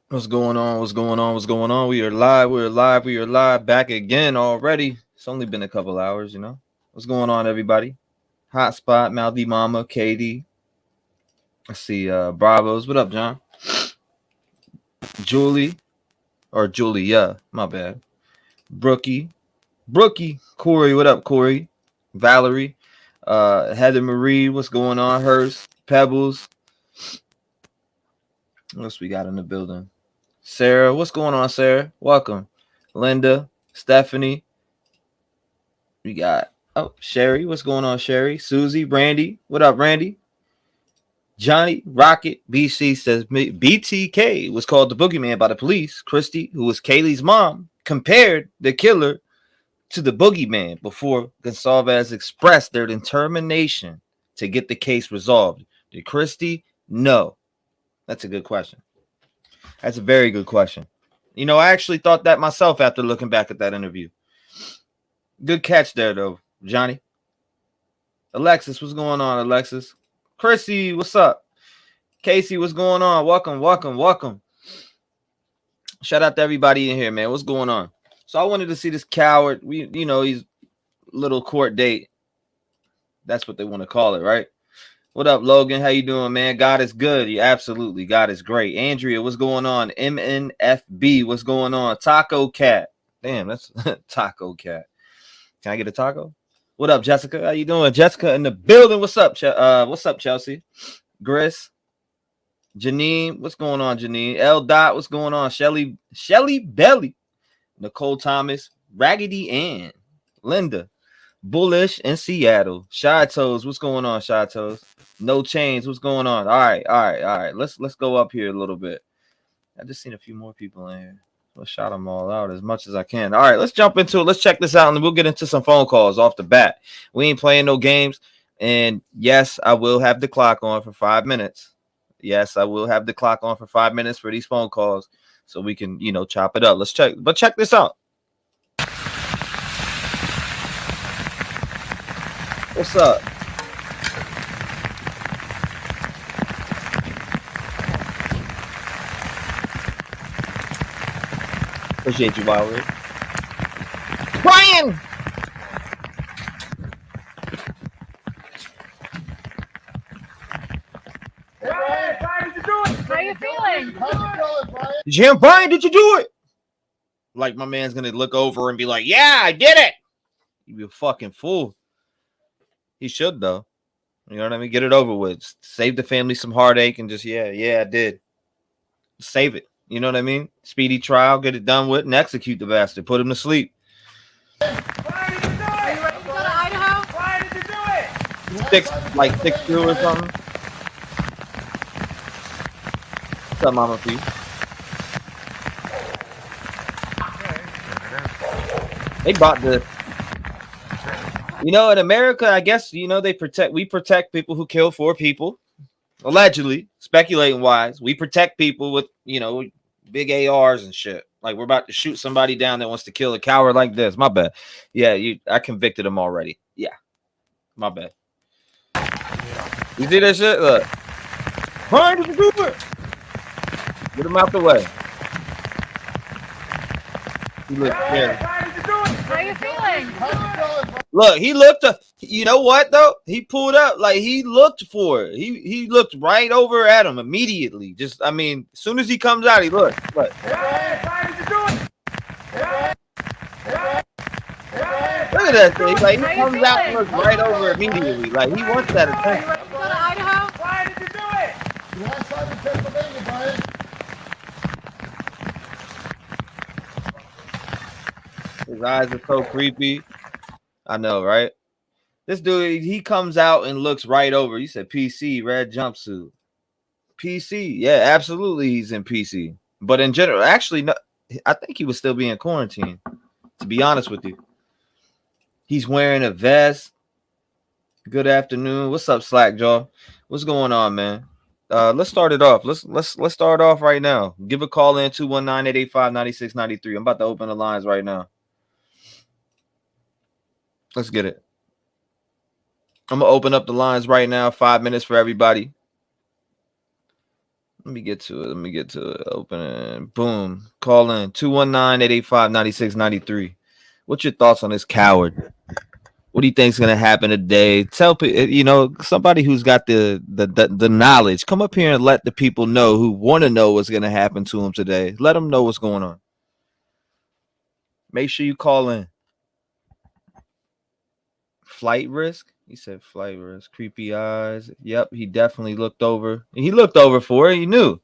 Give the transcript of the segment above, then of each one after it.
What's going on? What's going on? What's going on? We are live. We are live. We are live. Back again already. It's only been a couple hours, you know. What's going on, everybody? Hotspot, Maldi Mama, Katie. Let's see. Bravos. What up, John? Julie. Or Julia. My bad. Brookie. Corey. What up, Corey? Valerie. Heather Marie. What's going on? Hers. Pebbles. What else we got in the building? Sarah. What's going on, Sarah? Welcome. Linda. Stephanie. We got Sherry. What's going on, Sherry? Susie, Brandy. What up, Randy? Johnny Rocket BC says BTK was called the boogeyman by the police. Christy, who was Kaylee's mom, compared the killer to the boogeyman before Gonsalves expressed their determination to get the case resolved. Did Christy? No. That's a good question. That's a very good question. You know, I actually thought that myself after looking back at that interview. Good catch there, though, Johnny. Alexis, what's going on, Alexis? Chrissy, what's up? Casey, what's going on? Welcome. Shout out to everybody in here, man. What's going on? So I wanted to see this coward. He's little court date. That's what they want to call it, right? What up, Logan? How you doing, man? God is good. Yeah, absolutely. God is great. Andrea, what's going on? MNFB, what's going on? Taco Cat. Damn, that's Taco Cat. Can I get a taco? What up, Jessica? How you doing? Jessica in the building. What's up, Chelsea? Gris. Janine. What's going on, Janine? L. Dot. What's going on? Shelly Belly. Nicole Thomas. Raggedy Ann. Linda. Bullish in Seattle. Shy Toes. What's going on, Shy Toes? No Chains. What's going on? All right. Let's go up here a little bit. I just seen a few more people in here. Let's shout them all out as much as I can. All right, let's jump into it. Let's check this out, and we'll get into some phone calls off the bat. We ain't playing no games. And yes, I will have the clock on for 5 minutes. Yes, I will have the clock on for 5 minutes for these phone calls so we can, chop it up. Let's check. But check this out. What's up? Appreciate you, Valerie. Bryan! Bryan, did you do it? How you feeling? Did you hear him, Bryan? Did you do it? Like my man's gonna look over and be like, "Yeah, I did it." You be a fucking fool. He should though. You know what I mean? Get it over with. Save the family some heartache and just yeah, I did. Save it. You know what I mean? Speedy trial, get it done with, and execute the bastard. Put him to sleep. Why did you do it? Are you ready to go to Idaho? Why did you do it? 6'2" or something. What's up, Mama P? They bought the. In America, I guess we protect people who kill 4 people. Allegedly, speculating wise, we protect people with big ARs and shit. Like we're about to shoot somebody down that wants to kill a coward like this. My bad. Yeah, I convicted him already. Yeah, my bad. You see that shit? Look, Bryan, did you do it? Get him out the way. He looks scared. How you feeling? Look, he looked. You know what though? He pulled up like he looked for it. He looked right over at him immediately. As soon as he comes out, he looked. Look. Look at that thing. Like he comes out and looks right over immediately. Like he wants that attention. Are you ready to go to Idaho? Why did you do it? Last time in Pennsylvania, Bryan. His eyes are so creepy. I know, right? This dude, he comes out and looks right over. You said PC, red jumpsuit. PC. Yeah, absolutely he's in PC. But in general, actually, no, I think he would still be in quarantine, to be honest with you. He's wearing a vest. Good afternoon. What's up, Slackjaw? What's going on, man? Let's start it off. Let's start off right now. Give a call in 219-885-9693. I'm about to open the lines right now. Let's get it. I'm going to open up the lines right now. 5 minutes for everybody. Let me get to it. Let me get to it. Open it. Boom. Call in 219-885-9693. What's your thoughts on this coward? What do you think's gonna happen today? Tell people, somebody who's got the knowledge. Come up here and let the people know who want to know what's gonna happen to him today. Let them know what's going on. Make sure you call in. Flight risk? He said flight risk. Creepy eyes. Yep, he definitely looked over. He looked over for it. He knew.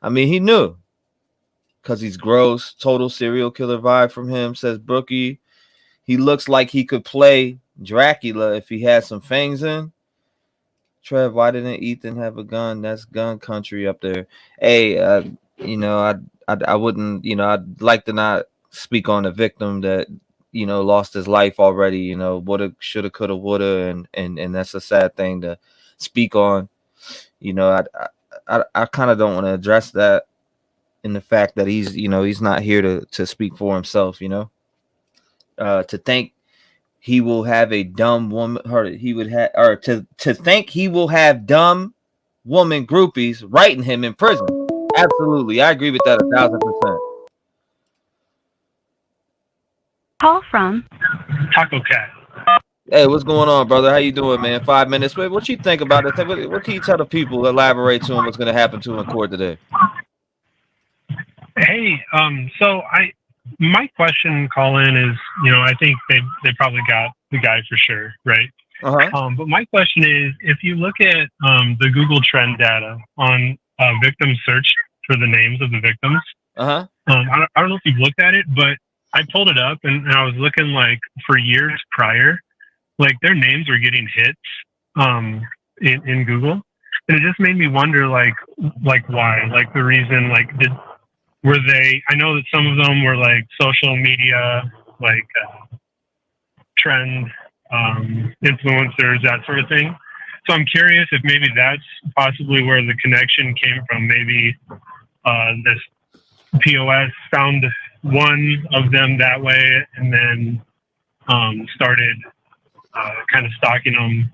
I mean, he knew. Because he's gross. Total serial killer vibe from him, says Brookie. He looks like he could play Dracula if he had some fangs in. Trev, why didn't Ethan have a gun? That's gun country up there. Hey, I wouldn't, I'd like to not speak on a victim that, lost his life already, woulda, shoulda, coulda, woulda, and that's a sad thing to speak on. I kind of don't want to address that in the fact that he's not here to speak for himself, to think he will have a dumb woman, to think he will have dumb woman groupies writing him in prison. Absolutely. I agree with that 1,000%. Call from Taco Cat. Hey, what's going on, brother? How you doing, man? 5 minutes. What you think about it? What can you tell the people? Elaborate to them what's going to happen to him in court today. Hey, my question, Colin, is, I think they probably got the guy for sure, right? Uh-huh. But my question is, if you look at the Google Trend data on victim search for the names of the victims, Uh-huh. I don't know if you've looked at it, but I pulled it up and I was looking like for years prior, like their names were getting hits in Google, and it just made me wonder, like why, like the reason, like were they? I know that some of them were like social media, like trend influencers, that sort of thing. So I'm curious if maybe that's possibly where the connection came from. Maybe this POS found one of them that way and then started kind of stalking them,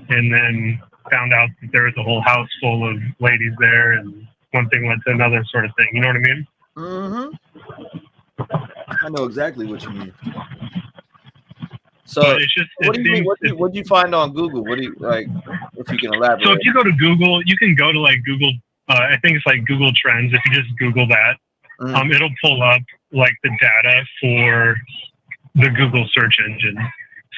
and then found out that there was a whole house full of ladies there, and one thing led to another, sort of thing. You know what I mean? Mm-hmm. I know exactly what you mean. So, but it's just, what do you mean? What do you find on Google? What do you like? If you can elaborate. So if you go to Google, you can go to like Google. I think it's like Google Trends. If you just Google that, it'll pull up like the data for the Google search engine.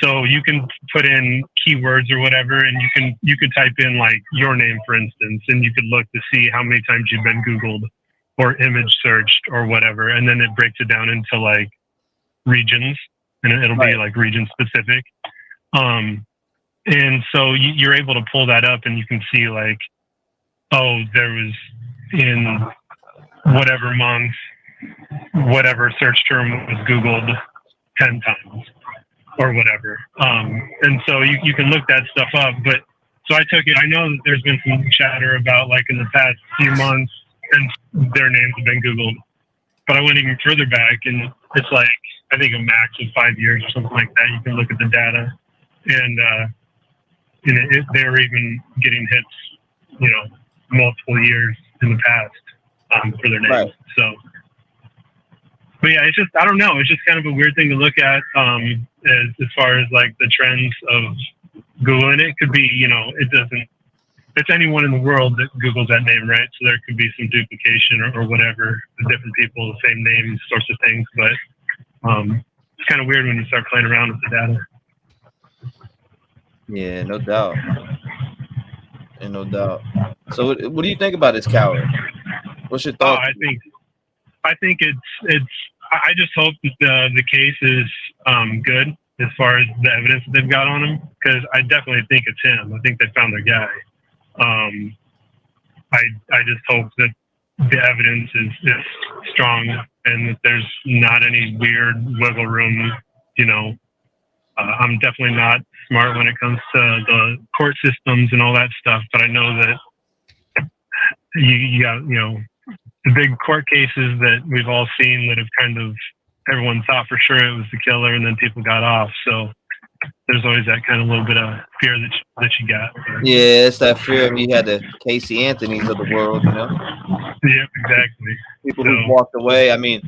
So you can put in keywords or whatever, and you could type in like your name, for instance, and you could look to see how many times you've been Googled or image searched or whatever, and then it breaks it down into like regions, and it'll be like region specific. And so you're able to pull that up, and you can see like, oh, there was in whatever month, whatever search term was Googled 10 times or whatever. And so you can look that stuff up. But so I took it. I know that there's been some chatter about like in the past few months, and their names have been Googled. But I went even further back, and it's like, I think a max of 5 years or something like that. You can look at the data, and they were even getting hits, multiple years in the past for their names. Right. So, but yeah, it's just, I don't know. It's just kind of a weird thing to look at as far as like the trends of Google. And it could be, it's anyone in the world that Googles that name, right? So there could be some duplication or whatever, the different people, the same names, sorts of things. But it's kind of weird when you start playing around with the data. Yeah, no doubt. And no doubt. So what do you think about this coward? What's your thought? I think it's. I just hope that the case is good as far as the evidence that they've got on him, because I definitely think it's him. I think they found their guy. I just hope that the evidence is strong and that there's not any weird wiggle room. I'm definitely not smart when it comes to the court systems and all that stuff, but I know that you got, the big court cases that we've all seen that have kind of, everyone thought for sure it was the killer, and then people got off. So there's always that kind of little bit of fear that you got. Yeah, it's that fear. I mean, you had the Casey Anthony's of the world, you know. Yeah, exactly. People who walked away. I mean,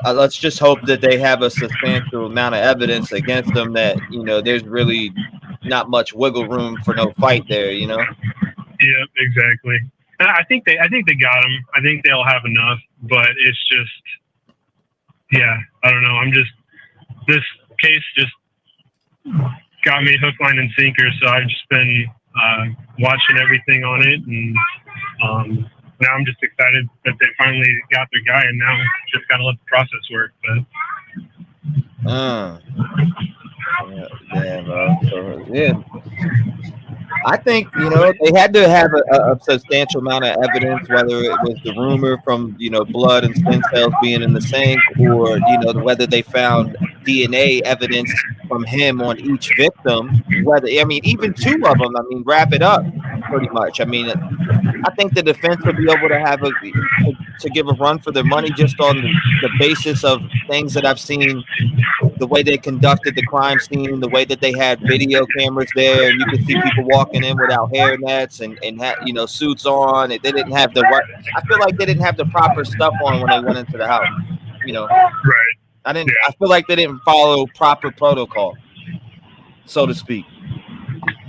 let's just hope that they have a substantial amount of evidence against them that, you know, there's really not much wiggle room for no fight there, you know. Yeah, exactly. And I think they got them. I think they'll have enough, but it's just, yeah, I don't know. This case just got me hook, line, and sinker. So I've just been watching everything on it, and now I'm just excited that they finally got their guy, and now just got to let the process work. Yeah, bro. So, yeah. I think, you know, they had to have a substantial amount of evidence, whether it was the rumor from, you know, blood and stem cells being in the sink, or, you know, whether they found DNA evidence from him on each victim. Whether, I mean, even two of them, I mean, wrap it up pretty much. I mean, I think the defense will be able to have to give a run for their money just on the basis of things that I've seen. The way they conducted the crime scene, the way that they had video cameras there, and you could see people walking in without hair nets and you know, suits on. They didn't have the right. I feel like they didn't have the proper stuff on when they went into the house. You know, right? I feel like they didn't follow proper protocol, so to speak.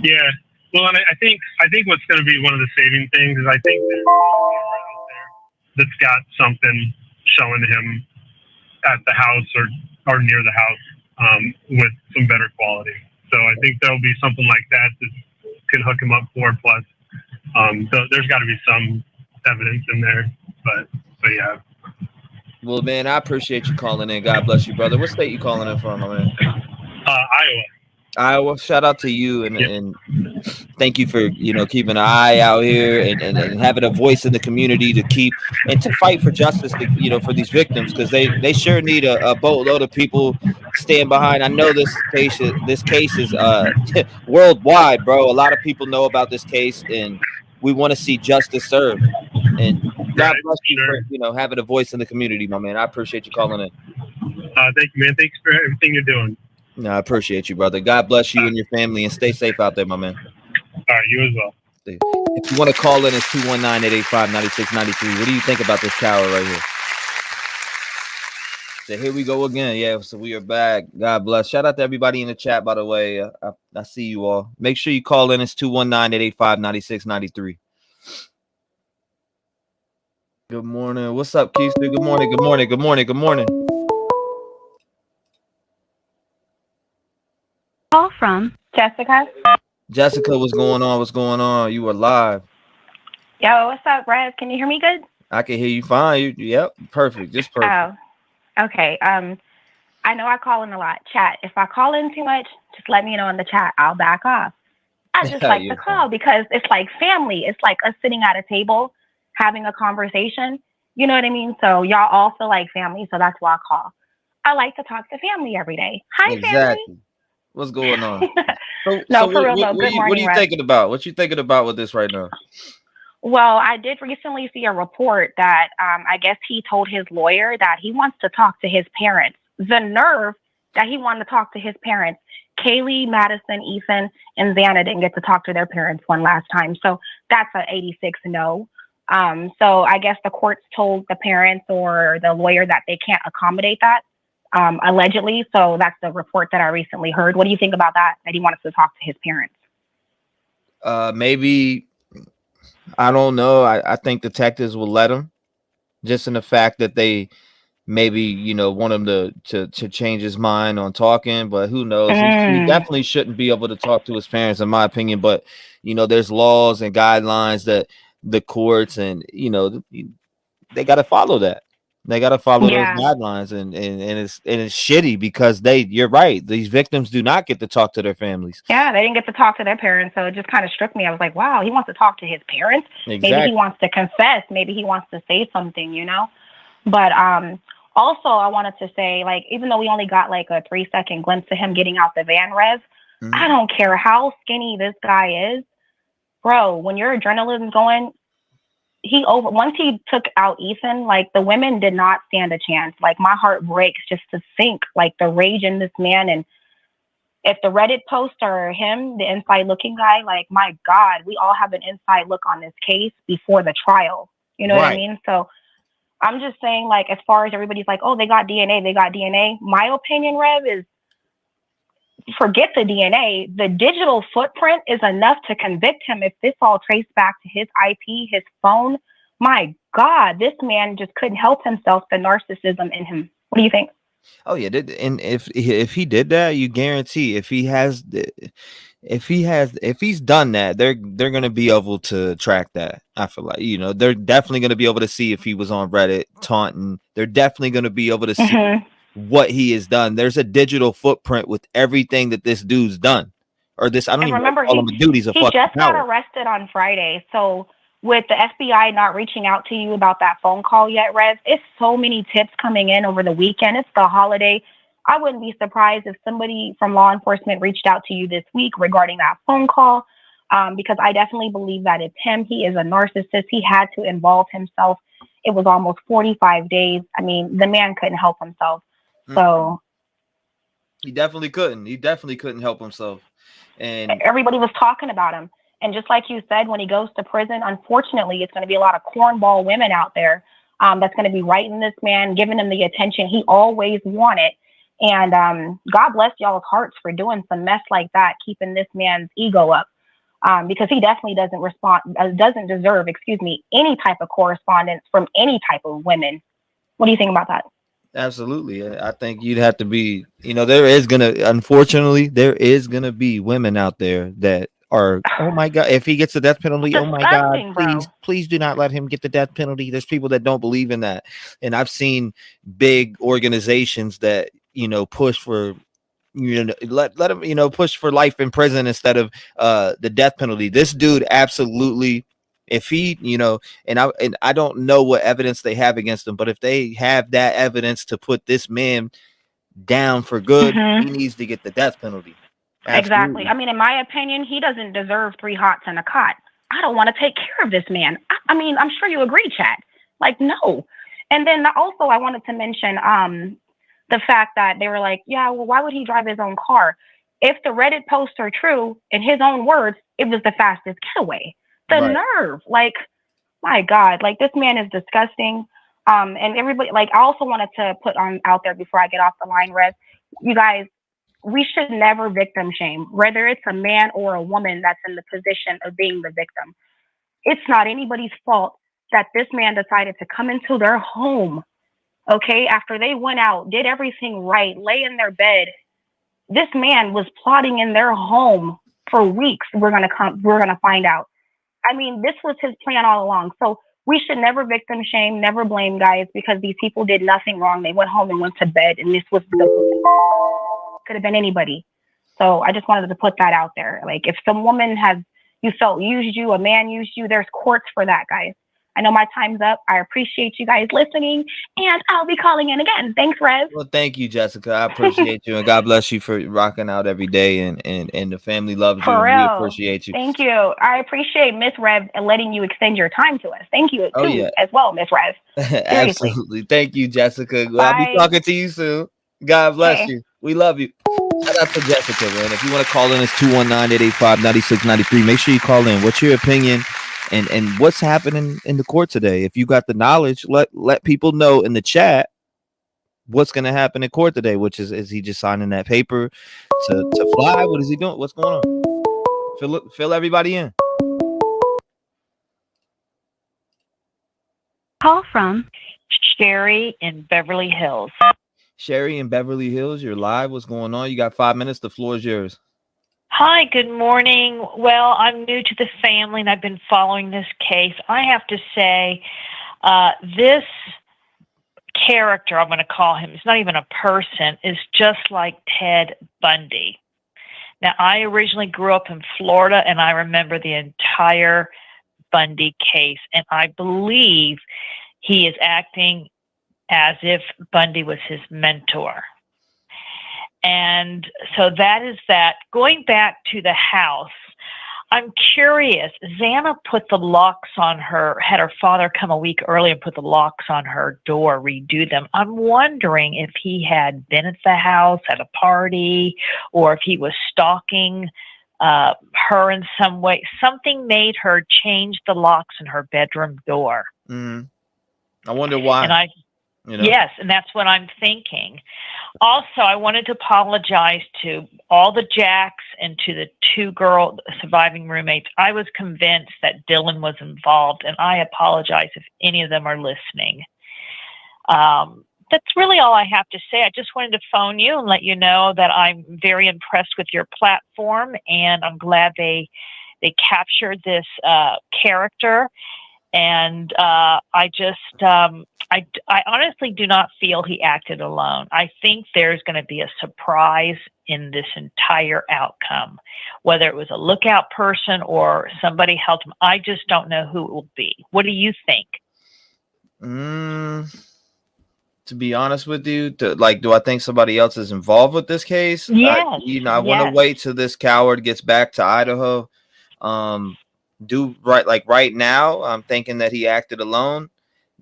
Yeah. Well, and I think what's going to be one of the saving things is I think there's someone out there that's got something showing him at the house or near the house with some better quality. So I think there'll be something like that can hook him up for. Plus, there's got to be some evidence in there. But yeah. Well, man, I appreciate you calling in. God bless you, brother. What state you calling in from, man? Iowa. Shout out to you, and thank you for, you know, keeping an eye out here and having a voice in the community to keep and to fight for justice, to, you know, for these victims, because they sure need a boatload of people stand behind. I know this case is worldwide, bro. A lot of people know about this case, and we want to see justice served. And God bless you for, you know, having a voice in the community, my man. I appreciate you calling in. Thank you, man. Thanks for everything you're doing. No, I appreciate you, brother. God bless you and your family, and stay safe out there, my man. All right, you as well. If you want to call in, it's 219-885-9693. What do you think about this tower right here? So here we go again. Yeah, so we are back. God bless. Shout out to everybody in the chat, by the way. I see you all. Make sure you call in. It's 219-885-9693. Good morning. What's up, Keith? Good morning. Good morning. Good morning. Good morning. Call from Jessica. Jessica, what's going on? What's going on? You are live. Yo, what's up, Rev? Can you hear me good? I can hear you fine. Yep, perfect. Just perfect. Oh, okay. I know I call in a lot. Chat. If I call in too much, just let me know in the chat. I'll back off. I just like to call because it's like family. It's like us sitting at a table having a conversation. You know what I mean? So y'all all feel like family. So that's why I call. I like to talk to family every day. Hi, family. What's going on? For real though. Good morning. What are you thinking about? What you thinking about with this right now? Well, I did recently see a report that I guess he told his lawyer that he wants to talk to his parents. The nerve that he wanted to talk to his parents. Kaylee, Madison, Ethan, and Xana didn't get to talk to their parents one last time. So that's an 86 no. So I guess the courts told the parents or the lawyer that they can't accommodate that. Allegedly. So that's the report that I recently heard. What do you think about that he wanted to talk to his parents? Maybe, I don't know. I think detectives will let him, just in the fact that they maybe, you know, want him to change his mind on talking, but who knows? He definitely shouldn't be able to talk to his parents, in my opinion. But, you know, there's laws and guidelines that the courts and, you know, they got to follow that. They got to follow those guidelines, and it's shitty because you're right. These victims do not get to talk to their families. Yeah, they didn't get to talk to their parents, so it just kind of struck me. I was like, wow, he wants to talk to his parents. Exactly. Maybe he wants to confess. Maybe he wants to say something, you know. But also, I wanted to say, like, even though we only got like a 3-second glimpse of him getting out the van, Rev, I don't care how skinny this guy is, bro. When your adrenaline's going. Once he took out Ethan, like the women did not stand a chance. Like my heart breaks just to think like the rage in this man. And if the Reddit posts are him, the inside looking guy, like, my God, we all have an inside look on this case before the trial. You know what I mean? So I'm just saying, like, as far as everybody's like, oh, they got DNA. My opinion, Rev, is forget the DNA. The digital footprint is enough to convict him if this all traced back to his IP, his phone. My God, this man just couldn't help himself, the narcissism in him. What do you think? Oh yeah, and if he did that, you guarantee if he's done that, they're gonna be able to track that. I feel like, you know, they're definitely gonna be able to see if he was on Reddit taunting. They're definitely gonna be able to see what he has done. There's a digital footprint with everything that this dude's done, or this. I don't And even remember, call him a dude. He's a he fucking just got coward. arrested on Friday. So with the FBI not reaching out to you about that phone call yet, Rev, it's so many tips coming in over the weekend. It's the holiday. I wouldn't be surprised if somebody from law enforcement reached out to you this week regarding that phone call, because I definitely believe that it's him. He is a narcissist. He had to involve himself. It was almost 45 days. I mean, the man couldn't help himself. So he definitely couldn't help himself. And everybody was talking about him. And just like you said, when he goes to prison, unfortunately, it's going to be a lot of cornball women out there that's going to be writing this man, giving him the attention he always wanted. And God bless y'all's hearts for doing some mess like that, keeping this man's ego up, because he definitely doesn't deserve, any type of correspondence from any type of women. What do you think about that? absolutely. I think you'd have to be, you know, unfortunately, there is going to be women out there that are, oh my God, if he gets the death penalty, oh my God, please do not let him get the death penalty. There's people that don't believe in that. And I've seen big organizations that, you know, push for, you know, let him, you know, push for life in prison instead of the death penalty. This dude absolutely, if he, you know, and I don't know what evidence they have against him, but if they have that evidence to put this man down for good, he needs to get the death penalty. Absolutely. Exactly. I mean, in my opinion, he doesn't deserve 3 hots and a cot. I don't want to take care of this man. I mean, I'm sure you agree, Chad. Like, no. And then also I wanted to mention the fact that they were like, yeah, well, why would he drive his own car? If the Reddit posts are true, in his own words, it was the fastest getaway. The nerve, like, my God, like, this man is disgusting. And everybody, like, I also wanted to put out there before I get off the line, Rev, you guys, we should never victim shame, whether it's a man or a woman that's in the position of being the victim. It's not anybody's fault that this man decided to come into their home, okay, after they went out, did everything right, lay in their bed. This man was plotting in their home for weeks. We're gonna find out. I mean, this was his plan all along. So we should never victim shame, never blame, guys, because these people did nothing wrong. They went home and went to bed, and this was could have been anybody. So I just wanted to put that out there. Like, if some woman used you, a man used you, there's courts for that, guys. I know my time's up. I appreciate you guys listening, and I'll be calling in again. Thanks, Rev. Well, thank you, Jessica. I appreciate you, and God bless you for rocking out every day, and the family loves you, and we appreciate you. Thank you. I appreciate Miss Rev letting you extend your time to us. Thank you as well, Miss Rev. Absolutely. Thank you, Jessica. Well, Bye. I'll be talking to you soon. God bless you. We love you. Shout out to Jessica, man. If you want to call in, it's 219-885-9693. Make sure you call in. What's your opinion and what's happening in the court today? If you got the knowledge, let people know in the chat what's going to happen in court today, which is he just signing that paper to fly? What is he doing? What's going on? Fill everybody in. Call from Sherry in Beverly Hills. Sherry in Beverly Hills, you're live. What's going on? You got 5 minutes. The floor is yours. Hi, good morning. Well, I'm new to the family and I've been following this case. I have to say, this character, I'm going to call him, it's not even a person, is just like Ted Bundy. Now, I originally grew up in Florida and I remember the entire Bundy case, and I believe he is acting as if Bundy was his mentor. And so that is that. Going back to the house, I'm curious. Xana put the locks on had her father come a week early and put the locks on her door, redo them. I'm wondering if he had been at the house at a party or if he was stalking her in some way. Something made her change the locks in her bedroom door. Mm-hmm. I wonder why. And yes, and that's what I'm thinking. Also, I wanted to apologize to all the Jacks and to the 2 surviving roommates. I was convinced that Dylan was involved, and I apologize if any of them are listening. That's really all I have to say. I just wanted to phone you and let you know that I'm very impressed with your platform, and I'm glad they captured this character. And I honestly do not feel he acted alone. I think there's going to be a surprise in this entire outcome, whether it was a lookout person or somebody helped him. I just don't know who it will be. What do you think? To be honest with you, do I think somebody else is involved with this case? Yes. I want to wait till this coward gets back to Idaho. Right now, I'm thinking that he acted alone.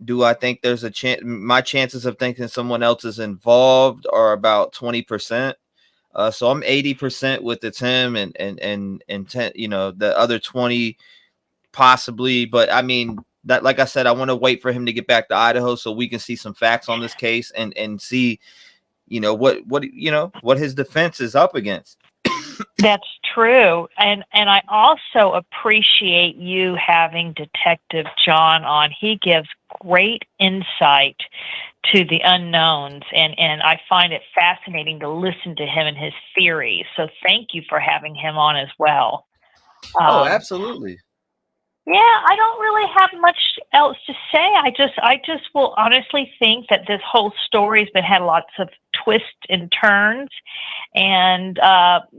Do I think there's a chance? My chances of thinking someone else is involved are about 20%. So I'm 80% with it's him, and 10, the other 20 possibly. But I mean, that, like I said, I want to wait for him to get back to Idaho so we can see some facts on this case and see, what his defense is up against. That's true. And I also appreciate you having Detective John on. He gives great insight to the unknowns, and I find it fascinating to listen to him and his theories. So thank you for having him on as well. Absolutely. Yeah, I don't really have much else to say. I just will honestly think that this whole story's had lots of twists and turns, and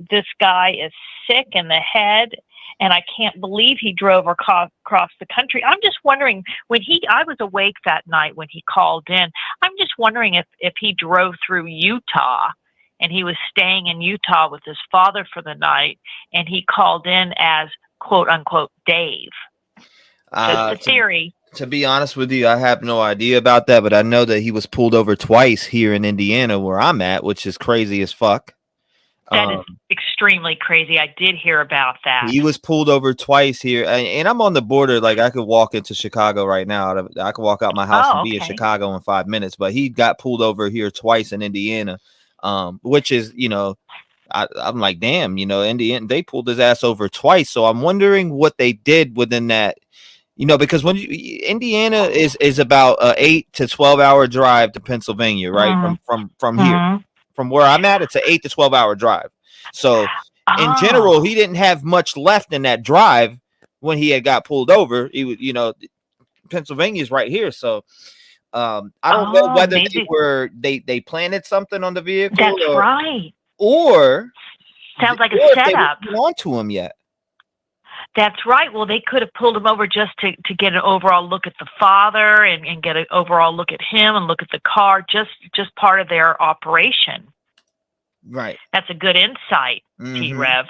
this guy is sick in the head, and I can't believe he drove across the country. I'm just wondering, I was awake that night when he called in. I'm just wondering if he drove through Utah, and he was staying in Utah with his father for the night, and he called in as quote unquote Dave. Just a theory. To be honest with you, I have no idea about that, but I know that he was pulled over twice here in Indiana where I'm at, which is crazy as fuck. That is extremely crazy. I did hear about that. He was pulled over twice here, and I'm on the border. Like, I could walk into Chicago right now. I could walk out my house and be in Chicago in 5 minutes, but he got pulled over here twice in Indiana, which is, I'm like, damn, Indiana, they pulled his ass over twice. So I'm wondering what they did within that. Because when Indiana is about an 8 to 12 hour drive to Pennsylvania, right? From here, from where I'm at, it's an 8 to 12 hour drive. So in general, he didn't have much left in that drive when he had got pulled over. He was, Pennsylvania's right here. So I don't know whether they planted something on the vehicle. That's right. Or sounds like a setup. They weren't onto him yet. That's right. Well, they could have pulled him over just to get an overall look at the father and get an overall look at him and look at the car, just part of their operation. Right. That's a good insight, T-REV.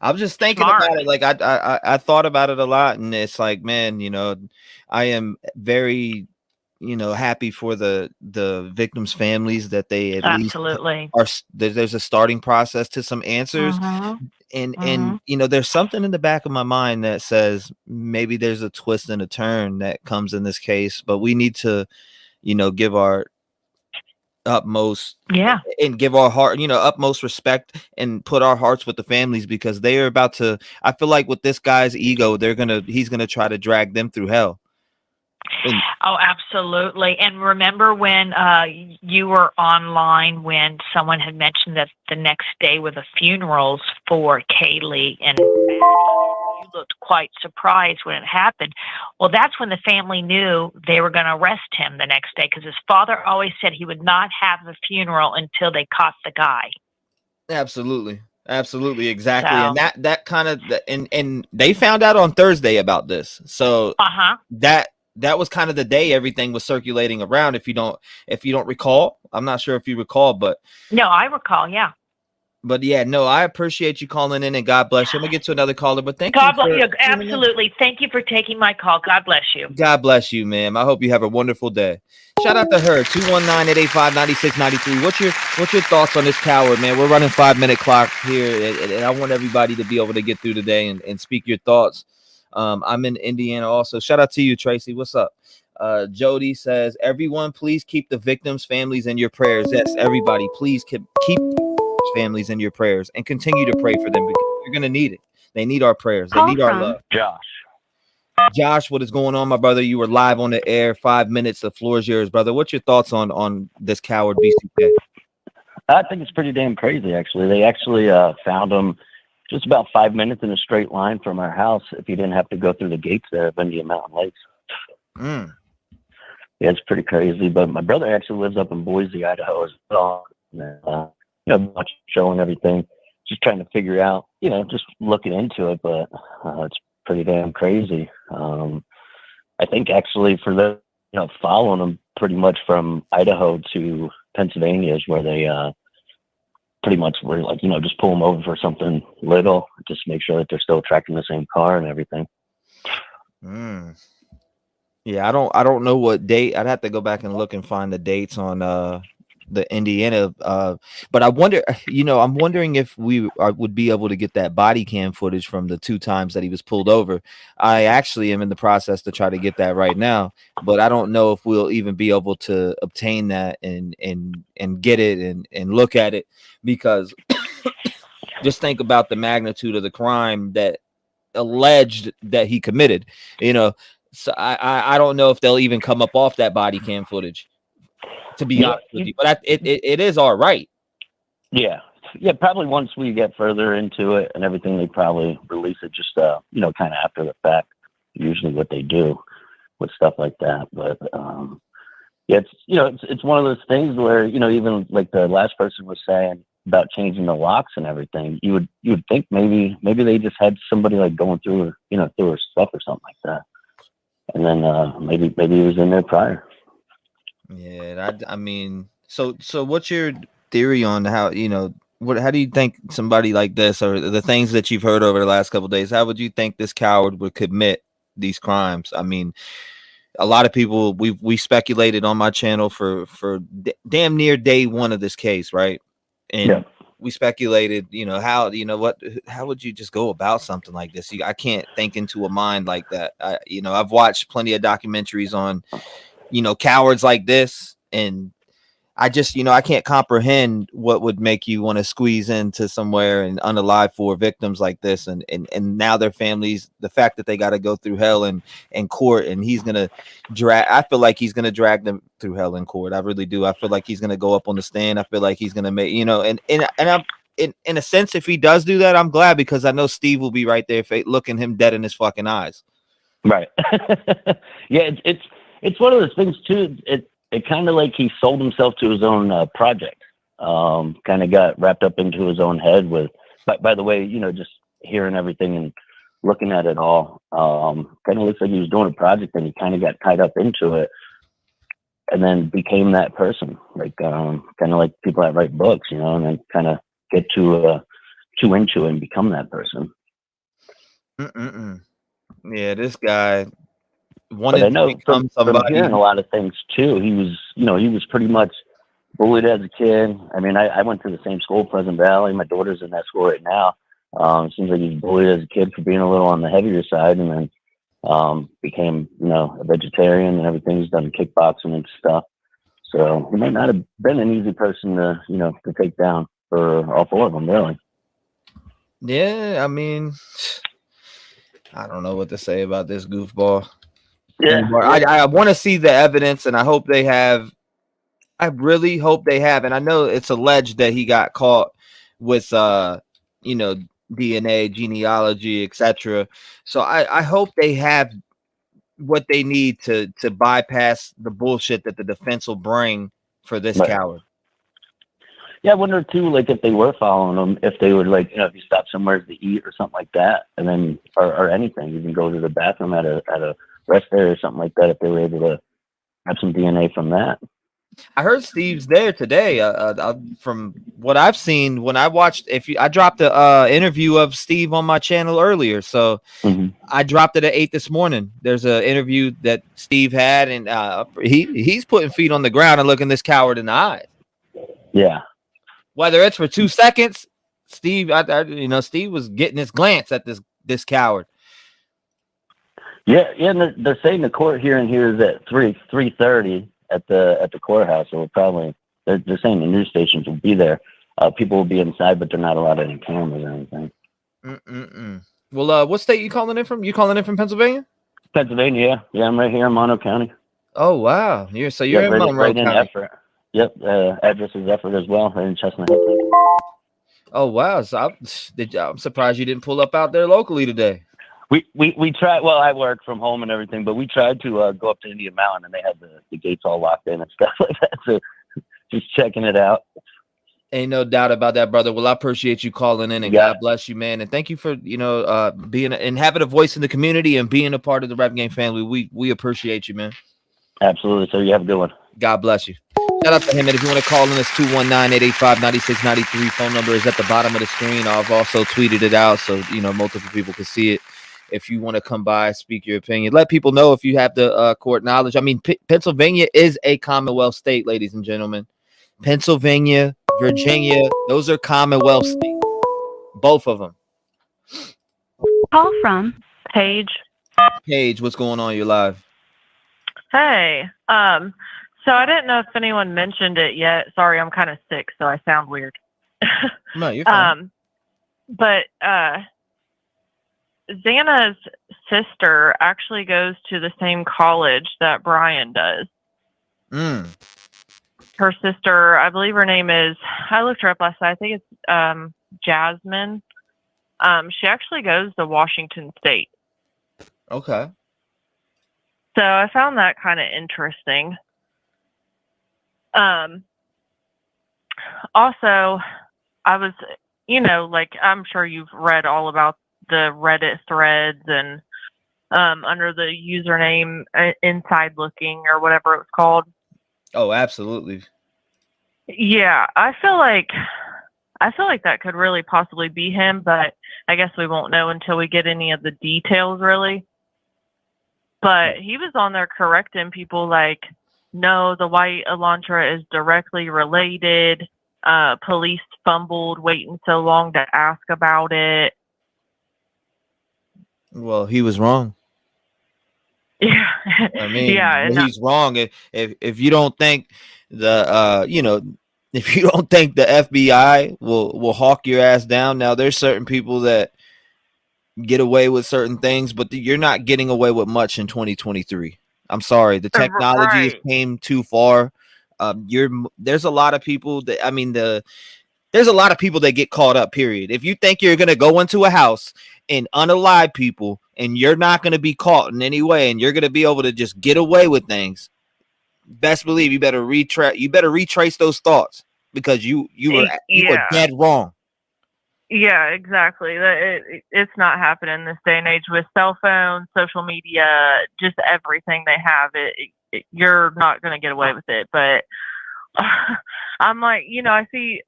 I was just thinking about it. Like, I thought about it a lot, and it's like, man, I am very, happy for the victims' families that they at least there's a starting process to some answers. And there's something in the back of my mind that says maybe there's a twist and a turn that comes in this case, but we need to, give our utmost and give our heart, utmost respect and put our hearts with the families, because they are about to, I feel like with this guy's ego, he's gonna try to drag them through hell. Absolutely. And remember when you were online when someone had mentioned that the next day were the funerals for Kaylee and Maddie, you looked quite surprised when it happened. Well, that's when the family knew they were going to arrest him the next day, because his father always said he would not have the funeral until they caught the guy. Absolutely, exactly. So, and that kind of and they found out on Thursday about this. So that was kind of the day everything was circulating around. If you don't recall, I'm not sure if you recall, but no, I recall. Yeah. But yeah, no, I appreciate you calling in, and God bless you. I'm gonna get to another caller, but thank God you bless for you. tuning in. Absolutely. Thank you for taking my call. God bless you. God bless you, ma'am. I hope you have a wonderful day. Shout out to her, 219-885-9693. What's your thoughts on this coward, man? We're running 5-minute clock here, and I want everybody to be able to get through today and speak your thoughts. I'm in Indiana also. Shout out to you, Tracy. What's up? Jody says, everyone, please keep the victims' families in your prayers. Yes, everybody, please keep families in your prayers and continue to pray for them because you're going to need it. They need our prayers. They Call need our from love. Josh. Josh, what is going on, my brother? You were live on the air. 5 minutes. The floor is yours, brother. What's your thoughts on this coward BCK? I think it's pretty damn crazy, actually. They actually found him just about 5 minutes in a straight line from our house if you didn't have to go through the gates there of Indian Mountain Lakes. Yeah, it's pretty crazy. But my brother actually lives up in Boise, Idaho as well. Watching the show and everything, just trying to figure out, just looking into it. But it's pretty damn crazy. I think actually for the, following them pretty much from Idaho to Pennsylvania is where they pretty much were like, just pull them over for something little, just make sure that they're still tracking the same car and everything. Yeah, I don't know what date. I'd have to go back and look and find the dates on the Indiana. But I wonder, I'm wondering if we would be able to get that body cam footage from the 2 times that he was pulled over. I actually am in the process to try to get that right now, but I don't know if we'll even be able to obtain that and get it and look at it, because just think about the magnitude of the crime that alleged that he committed, So I don't know if they'll even come up off that body cam footage, to be honest with you. But it is all right. Yeah. Probably once we get further into it and everything, they probably release it just kind of after the fact. Usually what they do with stuff like that. But it's one of those things where even like the last person was saying about changing the locks and everything, you would think maybe they just had somebody like going through through her stuff or something like that. And then maybe he was in there prior. Yeah, I mean, so what's your theory on how how do you think somebody like this, or the things that you've heard over the last couple of days, how would you think this coward would commit these crimes? I mean, a lot of people we speculated on my channel for damn near day one of this case, right? And we speculated, how would you just go about something like this? I can't think into a mind like that. I've watched plenty of documentaries on, cowards like this, and I just, I can't comprehend what would make you want to squeeze into somewhere and unalive 4 victims like this, and now their families, the fact that they got to go through hell in court, and he's gonna I feel like he's gonna drag them through hell in court. I really do. I feel like he's gonna go up on the stand. I feel like he's gonna make, and I'm in a sense, if he does do that, I'm glad, because I know Steve will be right there looking him dead in his fucking eyes. Right. Yeah, it's one of those things too. It kind of like he sold himself to his own project. Kind of got wrapped up into his own head with, by the way, just hearing everything and looking at it all. Kind of looks like he was doing a project and he kind of got tied up into it and then became that person. Like, kind of like people that write books, and then kind of get too into it and become that person. Yeah, this guy wanted to become somebody. From hearing a lot of things too, he was pretty much bullied as a kid. I mean, I went to the same school, Pleasant Valley. My daughter's in that school right now. It seems like he's bullied as a kid for being a little on the heavier side, and then became a vegetarian and everything. He's done kickboxing and stuff. So he might not have been an easy person to to take down for all 4 of them, really. Yeah, I mean, I don't know what to say about this goofball. Yeah. I want to see the evidence, and I hope they have. I really hope they have. And I know it's alleged that he got caught with DNA, genealogy, etc. So I hope they have what they need to bypass the bullshit that the defense will bring for this coward. Yeah, I wonder too, like if they were following him, if they would if you stop somewhere to eat or something like that, and then or anything, you can go to the bathroom at a rest area or something like that, if they were able to have some DNA from that. I heard Steve's there today. From what I've seen, when I watched, I dropped the interview of Steve on my channel earlier, so Mm-hmm. I dropped it at 8 this morning. There's an interview that Steve had, and he's putting feet on the ground and looking this coward in the eye. Yeah. Whether it's for 2 seconds, Steve, Steve was getting his glance at this coward. Yeah, yeah. And they're saying the court hearing here is at 3:30 at the courthouse. So they're saying the news stations will be there. People will be inside, but they're not allowed any cameras or anything. Well, what state you calling in from? You calling in from Pennsylvania? Pennsylvania, yeah. I'm right here in Mono County. Oh wow, you're in right, Monroe right in County. Effort. Yep, address is Effort as well, right in Chestnut Hill. Oh wow, so I'm surprised you didn't pull up out there locally today. We tried. Well, I work from home and everything, but we tried to go up to Indian Mountain, and they had the gates all locked in and stuff like that. So just checking it out. Ain't no doubt about that, brother. Well, I appreciate you calling in, and God bless you, man. And thank you for being and having a voice in the community and being a part of the Rap Game family. We appreciate you, man. Absolutely. So you have a good one. God bless you. Shout out to him. And if you want to call in, it's 219-885-9693. Phone number is at the bottom of the screen. I've also tweeted it out so multiple people can see it. If you want to come by, speak your opinion, let people know if you have the court knowledge. I mean, Pennsylvania is a Commonwealth state, ladies and gentlemen. Pennsylvania, Virginia, those are Commonwealth states. Both of them. Call from Paige. Paige, what's going on? You're live. Hey. So I didn't know if anyone mentioned it yet. Sorry, I'm kind of sick, so I sound weird. No, you're fine. But Xana's sister actually goes to the same college that Bryan does. Her sister, I believe her name is, I looked her up last night. I think it's Jasmine. She actually goes to Washington State. Okay. So I found that kind of interesting. Also, I was, I'm sure you've read all about the Reddit threads and under the username Inside Looking or whatever it was called. Oh, absolutely. Yeah, I feel like that could really possibly be him, but I guess we won't know until we get any of the details, really. But he was on there correcting people like, no, the white Elantra is directly related. Police fumbled waiting so long to ask about it. Well, he was wrong. Yeah. I mean, yeah, he's wrong. If you don't think if you don't think the FBI will hawk your ass down, now there's certain people that get away with certain things, but you're not getting away with much in 2023. I'm sorry, the technology has came too far. There's a lot of people that there's a lot of people that get caught up. Period. If you think you're gonna go into a house and unalive people and you're not gonna be caught in any way, and you're gonna be able to just get away with things, best believe you better retrace those thoughts, because you were dead wrong. Yeah, exactly. It's not happening in this day and age with cell phones, social media, just everything they have. You're not going to get away with it. But I'm like, I see,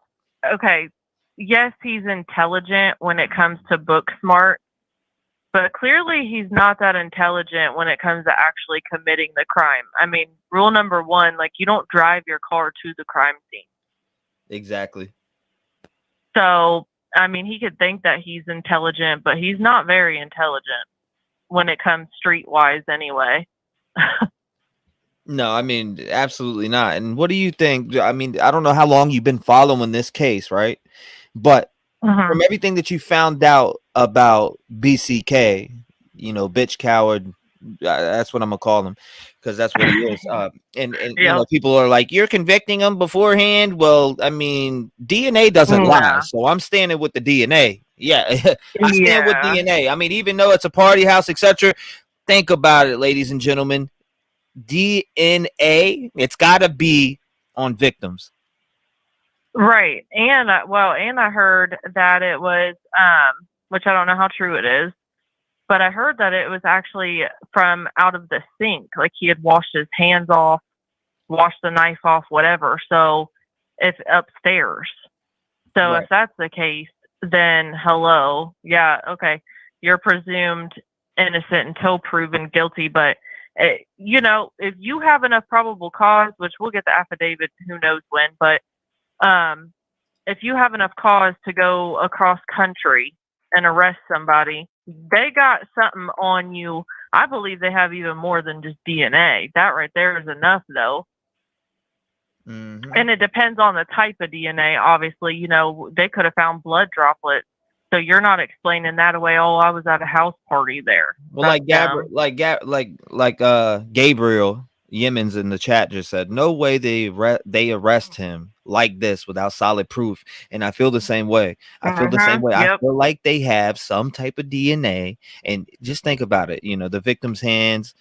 okay, yes, he's intelligent when it comes to book smart, but clearly he's not that intelligent when it comes to actually committing the crime. I mean, rule number 1, you don't drive your car to the crime scene. Exactly. So, I mean, he could think that he's intelligent, but he's not very intelligent when it comes streetwise anyway. No, I mean, absolutely not. And what do you think? I mean, I don't know how long you've been following this case, right? But from everything that you found out about BCK, bitch coward, that's what I'm gonna call him, because that's what he is. And people are like, you're convicting him beforehand. Well, I mean, DNA doesn't lie, so I'm standing with the DNA. Yeah, I stand with DNA. I mean, even though it's a party house, etc. Think about it, ladies and gentlemen. DNA, it's got to be on victims. Right. And I heard that it was, which I don't know how true it is, but I heard that it was actually from out of the sink. Like he had washed his hands off wash the knife off, whatever. So it's upstairs. So Right. if that's the case, then hello. Yeah, okay. You're presumed innocent until proven guilty. But, you know, if you have enough probable cause, which we'll get the affidavit who knows when, but if you have enough cause to go across country and arrest somebody, they got something on you. I believe they have even more than just DNA. That right there is enough, though. Mm-hmm. And it depends on the type of DNA. Obviously, you know, they could have found blood droplets. So you're not explaining that away. Oh, I was at a house party there. Well, like Gabriel Yemens in the chat just said, no way they arrest him like this without solid proof. And I feel the same way. I feel the same way. I feel like they have some type of DNA. And just think about it. You know, the victim's hands.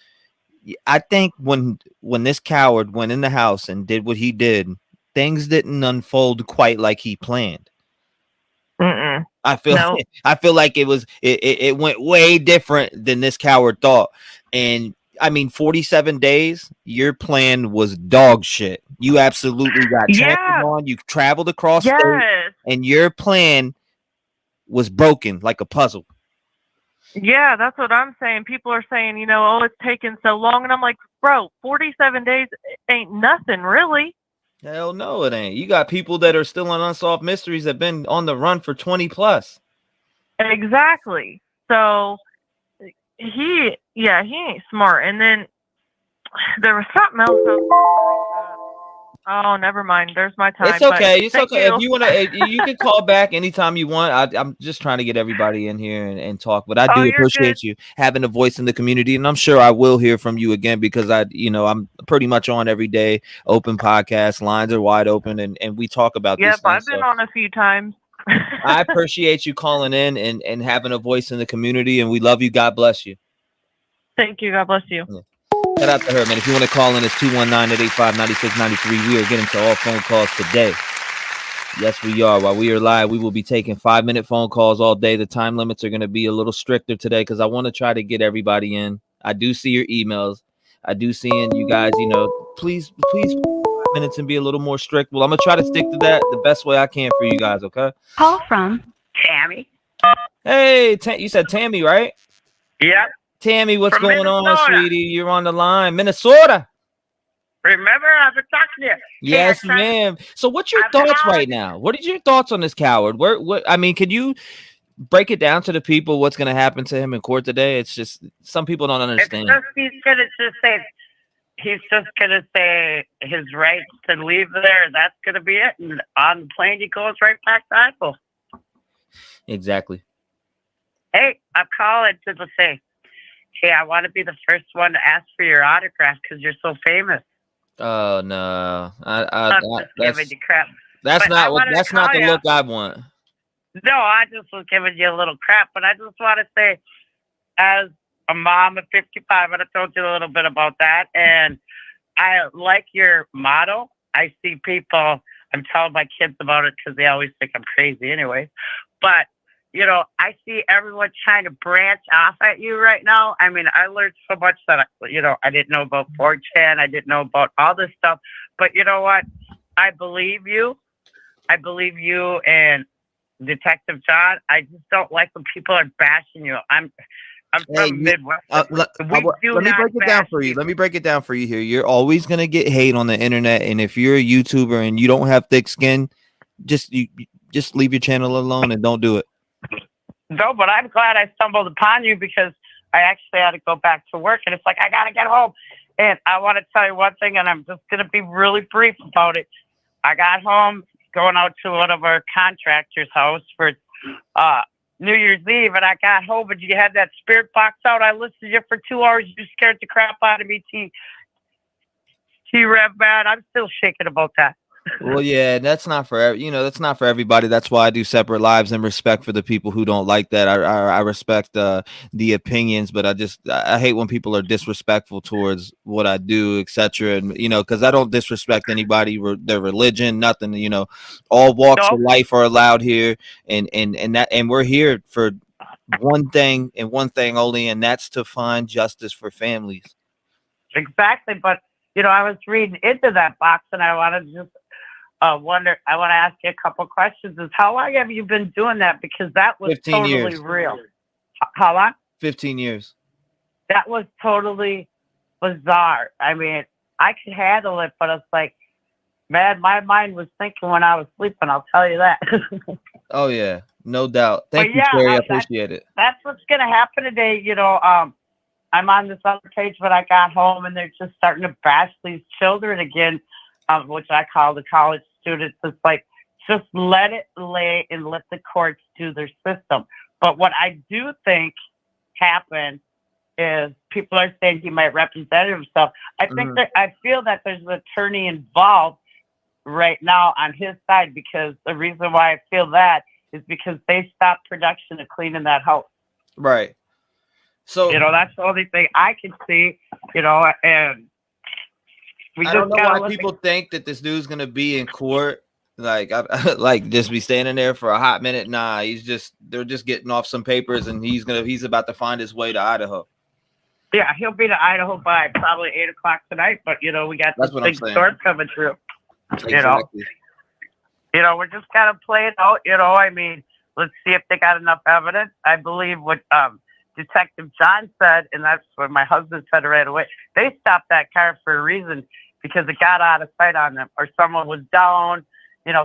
I think when this coward went in the house and did what he did, things didn't unfold quite like he planned. Mm-mm. I feel like it went way different than this coward thought. And I mean, 47 days, your plan was dog shit. You absolutely got trampled on. You traveled across state, and your plan was broken like a puzzle. Yeah, that's what I'm saying. People are saying, you know, oh, it's taken so long. And I'm like, bro, 47 days ain't nothing, really. Hell no, it ain't. You got people that are still on Unsolved Mysteries that have been on the run for 20 plus. Exactly. So he ain't smart. And then there was something else. Oh, never mind. There's my time. It's okay. It's okay. You. If you want to, you can call back anytime you want. I'm just trying to get everybody in here and talk. But I do appreciate you having a voice in the community, and I'm sure I will hear from you again because I'm pretty much on every day. Open podcast lines are wide open, and we talk about these things. I've been on a few times. I appreciate you calling in and having a voice in the community, and we love you. God bless you. Thank you. God bless you. Yeah. Shout out to her, man. If you want to call in, it's 219-885-9693. We are getting to all phone calls today. Yes, we are. While we are live, we will be taking 5-minute phone calls all day. The time limits are going to be a little stricter today because I want to try to get everybody in. I do see your emails. I do see you guys, please 5 minutes and be a little more strict. Well, I'm going to try to stick to that the best way I can for you guys, okay? Call from Tammy. Hey, you said Tammy, right? Yep. Tammy, what's From going on, Minnesota. sweetie? You're on the line. Minnesota. Remember, I've been talking to you. Yes, ma'am. So what's your thoughts right now? What are your thoughts on this coward? Can you break it down to the people what's going to happen to him in court today? It's just some people don't understand. He's just going to say his rights to leave there. That's going to be it. And on the plane, he goes right back to Idaho. Exactly. Hey, I'm calling to say, hey, I want to be the first one to ask for your autograph because you're so famous. Oh no, I'm just giving you crap. That's not the look I want. No, I just was giving you a little crap, but I just want to say, as a mom of 55, and I told you a little bit about that, and I like your motto. I see people. I'm telling my kids about it because they always think I'm crazy, anyway. But I see everyone trying to branch off at you right now. I mean, I learned so much that, I didn't know about 4chan. I didn't know about all this stuff. But you know what? I believe you. I believe you and Detective John. I just don't like when people are bashing you. I'm from Midwest. Let me break it down for you. Let me break it down for you here. You're always going to get hate on the internet. And if you're a YouTuber and you don't have thick skin, just leave your channel alone and don't do it. No, but I'm glad I stumbled upon you because I actually had to go back to work, and it's like I got to get home. And I want to tell you one thing, and I'm just going to be really brief about it. I got home, going out to one of our contractors' house for New Year's Eve, and I got home, and you had that spirit box out. I listened to you for 2 hours. You scared the crap out of me, T-REV, man. I'm still shaking about that. Well, yeah, that's not for everybody. That's why I do separate lives and respect for the people who don't like that. I respect the opinions, but I hate when people are disrespectful towards what I do, etc. And because I don't disrespect anybody, their religion, nothing. All walks of life are allowed here, and we're here for one thing and one thing only, and that's to find justice for families. Exactly, but I was reading into that box, and I want to just I want to ask you a couple questions. Is how long have you been doing that? Because that was 15 totally years. real. How long? 15 years. That was totally bizarre. I mean, I could handle it, but it's like, man, my mind was thinking when I was sleeping. I'll tell you that. Oh yeah, no doubt. Thank you, yeah, Sherry. I appreciate it. That's what's gonna happen today. I'm on this other page when I got home, and they're just starting to bash these children again, which I call the college students. It's like, just let it lay and let the courts do their system. But what I do think happened is people are saying he might represent himself. I think I feel that there's an attorney involved right now on his side, because the reason why I feel that is because they stopped production of cleaning that house. Right. So that's the only thing I can see. And we I just don't know gotta why people think that this dude's gonna be in court. Like, like just be standing there for a hot minute. Nah, they're just getting off some papers, and he's about to find his way to Idaho. Yeah, he'll be to Idaho by probably 8:00 tonight. But we got this big storm coming through. Exactly. We're just gotta play it out. I mean, let's see if they got enough evidence. I believe what Detective John said, and that's what my husband said right away. They stopped that car for a reason, because it got out of sight on them, or someone was down.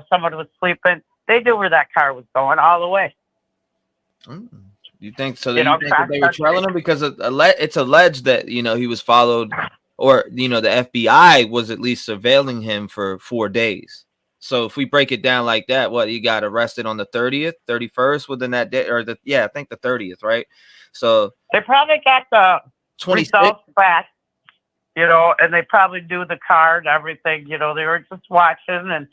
Someone was sleeping. They knew where that car was going all the way. You think so? You think that they were trailing him because it's alleged that he was followed, or the FBI was at least surveilling him for 4 days. So if we break it down like that, what, he got arrested on the 30th, 31st within that day, or I think the 30th, right? So they probably got the 26 results back, and they probably knew the car and everything. They were just watching, and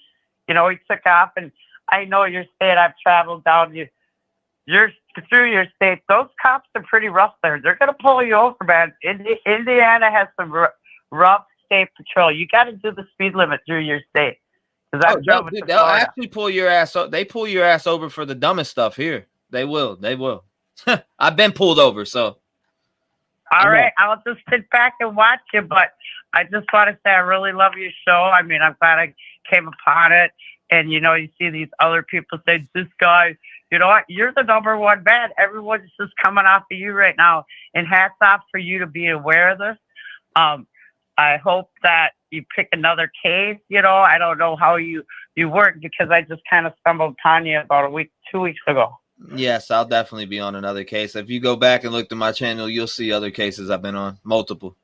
he took off. And I know your state. I've traveled down you're through your state. Those cops are pretty rough there. They're gonna pull you over, man. Indiana has some rough state patrol. You got to do the speed limit through your state. They'll actually pull your ass. They pull your ass over for the dumbest stuff here. They will. I've been pulled over, so. All right, I'll just sit back and watch you, but I just want to say I really love your show. I mean, I'm glad I came upon it, and you see these other people say, this guy, what? You're the number one man. Everyone's just coming off of you right now, and hats off for you to be aware of this. I hope that you pick another case. I don't know how you work, because I just kind of stumbled upon you about 2 weeks ago. Yes, I'll definitely be on another case. If you go back and look to my channel, you'll see other cases I've been on, multiple.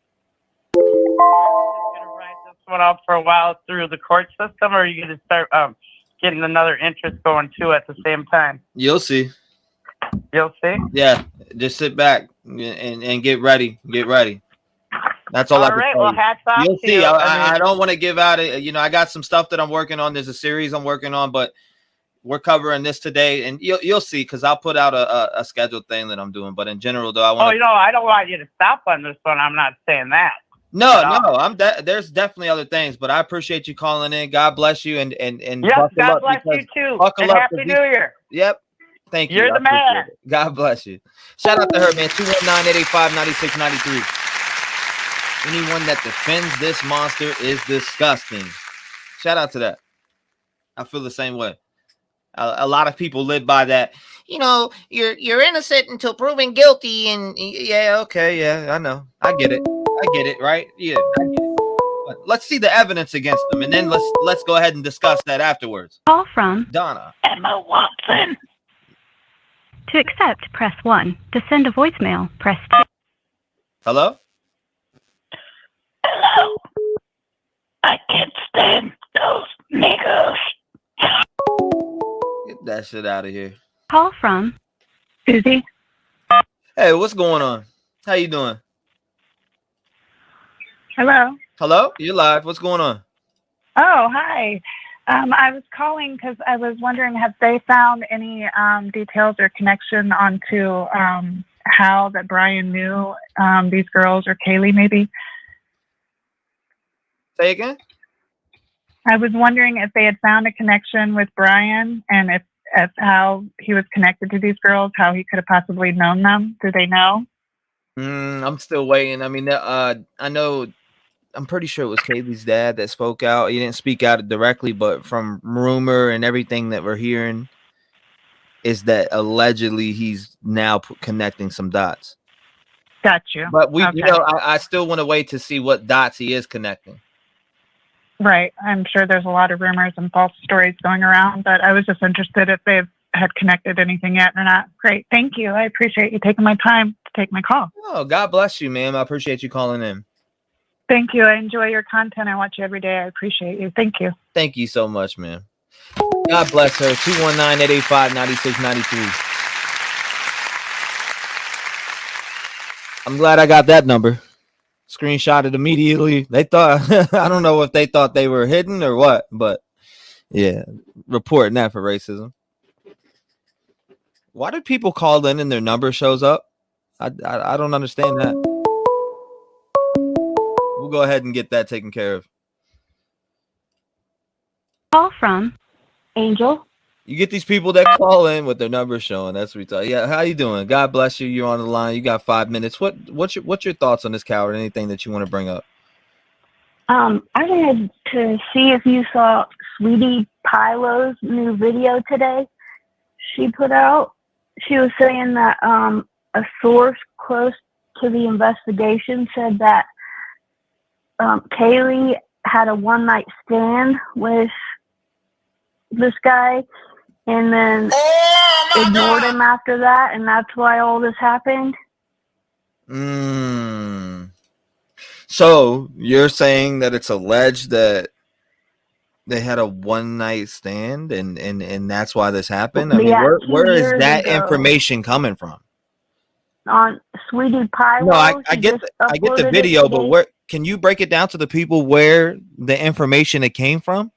Are you going to ride this one out for a while through the court system, or are you going to start getting another interest going too at the same time? You'll see. You'll see? Yeah, just sit back and get ready. Get ready. That's all I can tell well, you. hats off You'll to see. you. I don't want to give out it. I got some stuff that I'm working on. There's a series I'm working on, but we're covering this today, and you'll see, because I'll put out a scheduled thing that I'm doing. But in general, though, I don't want you to stop on this one. I'm not saying that. No, there's definitely other things, but I appreciate you calling in. God bless you, and yep, God bless you too, and Happy New Year. Yep, thank you. You're the man. God bless you. Shout out to her, man. 219-885-9693. Anyone that defends this monster is disgusting. Shout out to that. I feel the same way. A lot of people live by that. You're innocent until proven guilty, and I know. I get it, right? Yeah, I get it. But let's see the evidence against them, and then let's go ahead and discuss that afterwards. Call from Donna. Emma Watson. To accept, press 1. To send a voicemail, press 2. Hello? Hello. I can't stand those niggas. Get that shit out of here. Call from Susie. Hey, what's going on? How you doing? Hello. Hello? You're live. What's going on? Oh, hi. I was calling because I was wondering, have they found any details or connection onto how that Bryan knew these girls, or Kaylee maybe? Say again? I was wondering if they had found a connection with Bryan, and if how he was connected to these girls, how he could have possibly known them. Do they know? I'm still waiting. I mean, I know I'm pretty sure it was Kaylee's dad that spoke out. He didn't speak out directly, but from rumor and everything that we're hearing is that allegedly he's now connecting some dots. Got you. But we, Okay. I still want to wait to see what dots he is connecting. Right. I'm sure there's a lot of rumors and false stories going around, but I was just interested if they've had connected anything yet or not. Great. Thank you. I appreciate you taking my time to take my call. Oh, God bless you, ma'am. I appreciate you calling in. Thank you. I enjoy your content. I watch you every day. I appreciate you. Thank you. Thank you so much, man. God bless her. 219-885-9693. I'm glad I got that number. Screenshot it immediately. They thought, I don't know if they thought they were hidden or what, but yeah, reporting that for racism. Why do people call in and their number shows up? I don't understand that. We'll go ahead and get that taken care of. Call from Angel. You get these people that call in with their number showing. That's what we thought. Yeah, how you doing? God bless you. You're on the line. You got 5 minutes. What's your thoughts on this coward? Anything that you want to bring up? I wanted to see if you saw Sweetie Pilo's new video today. She put out. She was saying that a source close to the investigation said that Kaylee had a one-night stand with this guy and then ignored him after that, and that's why all this happened. So you're saying that it's alleged that they had a one-night stand and that's why this happened? I mean, where is that information coming from? On Sweetie Pie. No, I get the video, but where can you break it down to the people where the information it came from?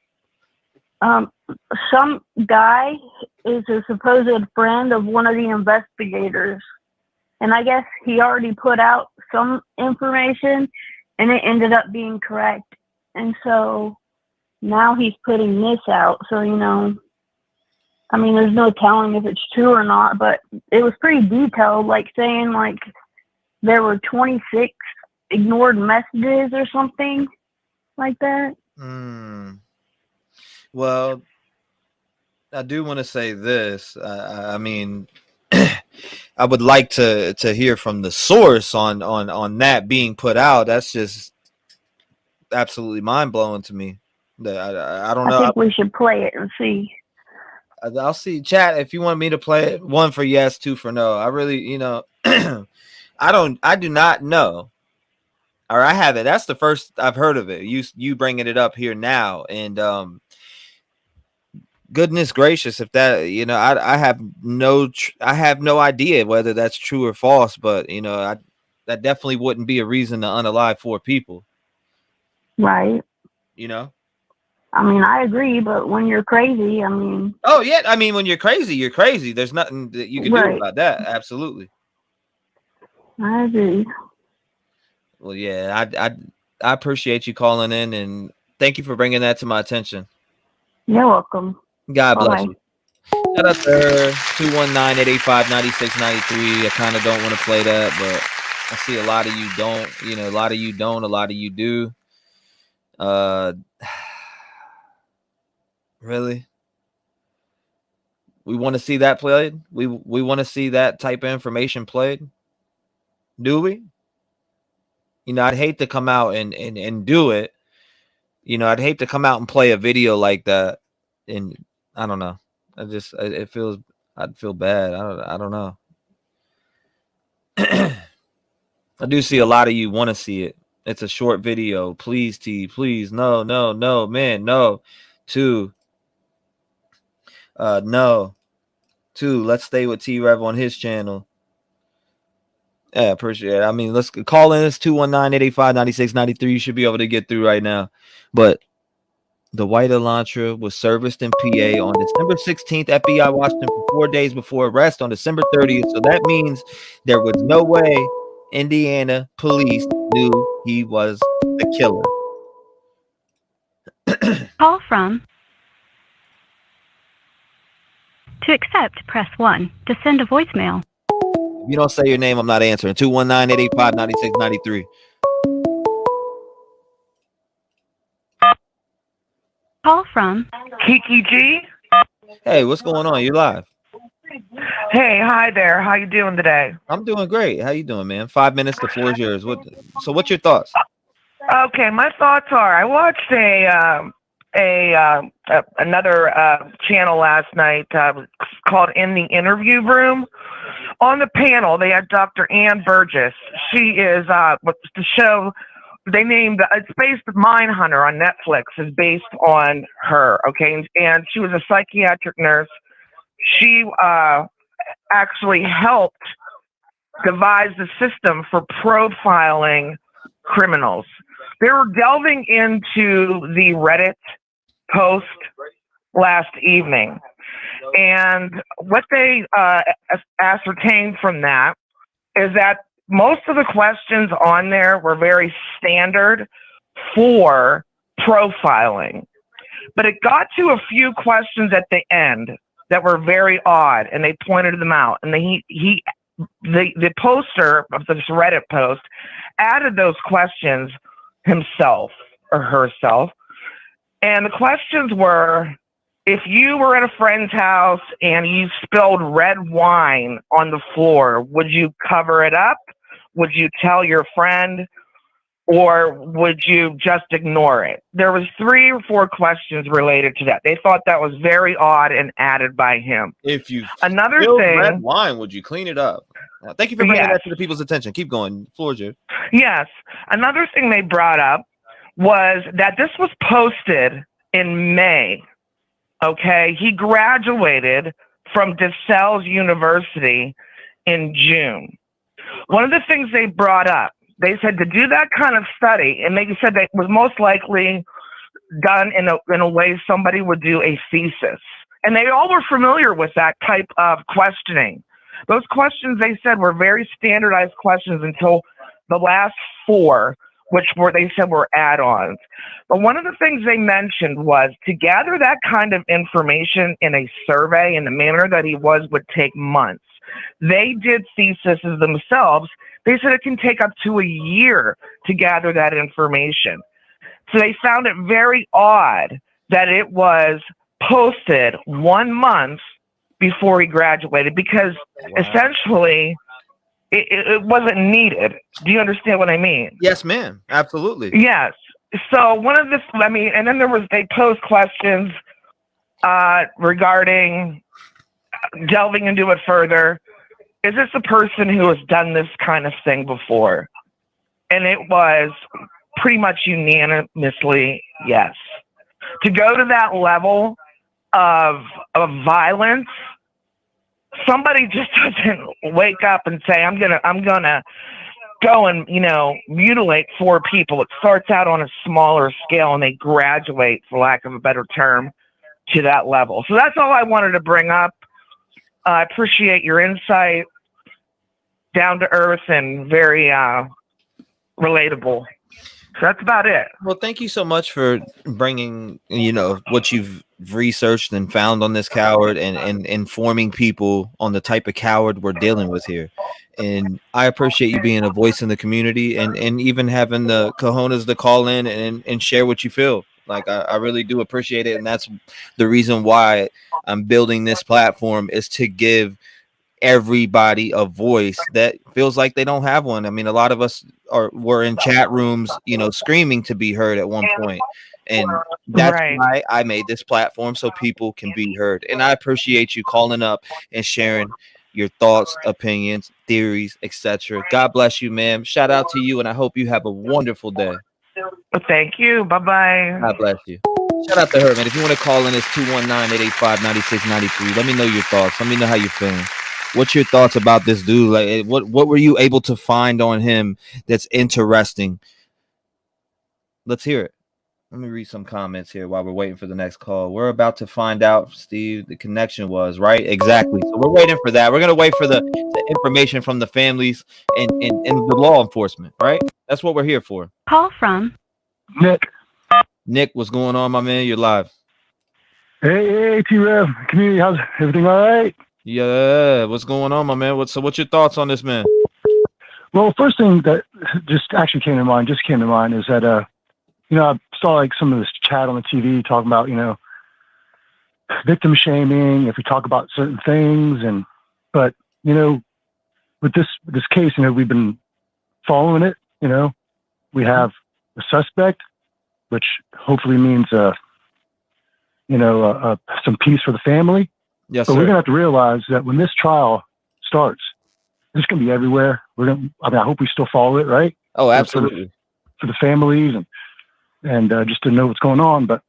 Some guy is a supposed friend of one of the investigators, and I guess he already put out some information, and it ended up being correct, and so now he's putting this out. So I mean, there's no telling if it's true or not, but it was pretty detailed, like saying like there were 26 ignored messages or something like that. Well, I do want to say this. I mean, I would like to hear from the source on that being put out. That's just absolutely mind blowing to me. I don't know. I think we should play it and see. I'll see. Chat, if you want me to play it, 1 for yes, 2 for no. I really, I do not know. Or I haven't. That's the first I've heard of it. You bringing it up here now, and goodness gracious, if that, I have no idea whether that's true or false, but that definitely wouldn't be a reason to unalive 4 people. Right. I mean, I agree, but when you're crazy, I mean. Oh yeah, I mean, when you're crazy, you're crazy. There's nothing that you can do about that. Absolutely. I agree. Well, yeah, I appreciate you calling in, and thank you for bringing that to my attention. You're welcome. God bless you. Shout out to 219-885-9693. I kind of don't want to play that, but I see a lot of you don't. A lot of you don't. A lot of you do. Really? We want to see that played? We want to see that type of information played? Do we? I'd hate to come out and do it. I'd hate to come out and play a video like that. And I don't know. I'd feel bad. I don't know. I do see a lot of you want to see it. It's a short video. Please, T, please. No, man, no. 2. No. 2. Let's stay with T-REV on his channel. Yeah, appreciate it. I mean, let's call in. It's 219-885-9693. You should be able to get through right now. But the white Elantra was serviced in PA on December 16th. FBI watched him for 4 days before arrest on December 30th. So that means there was no way Indiana police knew he was the killer. Call from. To accept, press 1. To send a voicemail. If you don't say your name, I'm not answering. 219-885-9693. Call from Kiki G. Hey, what's going on? You live? Hey, hi there. How you doing today? I'm doing great. How you doing, man? 5 minutes. The floor is yours. What's your thoughts? Okay, my thoughts are I watched another channel last night called In the Interview Room. On the panel, they had Dr. Ann Burgess. She is what's the show they named? It's based Mindhunter on Netflix. Is based on her. Okay, and she was a psychiatric nurse. She actually helped devise the system for profiling criminals. They were delving into the Reddit post last evening. And what they ascertained from that is that most of the questions on there were very standard for profiling. But it got to a few questions at the end that were very odd, and they pointed them out. And the poster of this Reddit post added those questions himself or herself. And the questions were, if you were at a friend's house and you spilled red wine on the floor, would you cover it up? Would you tell your friend? Or would you just ignore it? There was 3 or 4 questions related to that. They thought that was very odd and added by him. If you another spilled thing, red wine, would you clean it up? Now, thank you for bringing that to the people's attention. Keep going. The floor is yours. Yes. Another thing they brought up was that this was posted in May. Okay. He graduated from DeSales University in June. One of the things they brought up, they said to do that kind of study, and they said that it was most likely done in a way somebody would do a thesis. And they all were familiar with that type of questioning. Those questions, they said, were very standardized questions until the last 4, which they said were add-ons. But one of the things they mentioned was to gather that kind of information in a survey in the manner that he was would take months. They did theses themselves. They said it can take up to a year to gather that information. So they found it very odd that it was posted 1 month before he graduated because essentially it wasn't needed. Do you understand what I mean? Yes, ma'am. Absolutely. Yes. So one of this, and then they posed questions regarding delving into it further. Is this a person who has done this kind of thing before? And it was pretty much unanimously yes. To go to that level of violence, somebody just doesn't wake up and say, I'm gonna go and mutilate 4 people. It starts out on a smaller scale and they graduate, for lack of a better term, to that level. So that's all I wanted to bring up. I appreciate your insight, down to earth and very relatable. So that's about it. Well, thank you so much for bringing, what you've researched and found on this coward and informing people on the type of coward we're dealing with here. And I appreciate you being a voice in the community and even having the cojones to call in and share what you feel. Like, I really do appreciate it. And that's the reason why I'm building this platform, is to give everybody a voice that feels like they don't have one. I mean, a lot of us were in chat rooms, screaming to be heard at one point. And that's why I made this platform, so people can be heard. And I appreciate you calling up and sharing your thoughts, opinions, theories, etc. God bless you, ma'am. Shout out to you, and I hope you have a wonderful day. Thank you. Bye-bye. God bless you. Shout out to her, man. If you want to call in, it's 219-885-9693. Let me know your thoughts. Let me know how you're feeling. What's your thoughts about this dude? Like, what were you able to find on him that's interesting? Let's hear it. Let me read some comments here while we're waiting for the next call. We're about to find out, Steve, the connection was, right? Exactly. So we're waiting for that. We're going to wait for the information from the families and the law enforcement, right? That's what we're here for. Call from Nick. Nick, what's going on, my man? You're live. Hey, T-REV, community, how's everything all right? Yeah, what's going on, my man? What's your thoughts on this man? Well, first thing that just came to mind is that, I've saw like some of this chat on the TV talking about, victim shaming if we talk about certain things. But, with this case, we've been following it, we have a suspect, which hopefully means, some peace for the family. Yes, but sir. We're going to have to realize that when this trial starts, it's going to be everywhere. I hope we still follow it, right? Oh, absolutely. For the families and just to know what's going on. But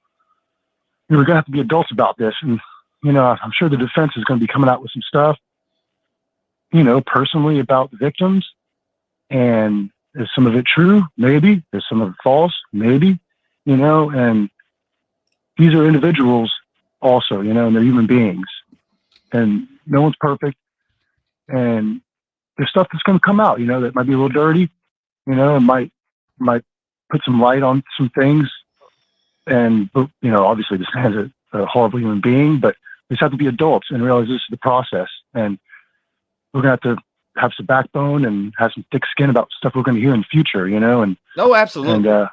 we're going to have to be adults about this. And, I'm sure the defense is going to be coming out with some stuff, personally about the victims. And is some of it true? Maybe. Is some of it false? Maybe. And these are individuals also, and they're human beings. And no one's perfect. And there's stuff that's going to come out, that might be a little dirty, and might put some light on some things. And, obviously this man's a horrible human being, but we just have to be adults and realize this is the process. And we're going to have some backbone and have some thick skin about stuff we're going to hear in the future, and no, absolutely. And,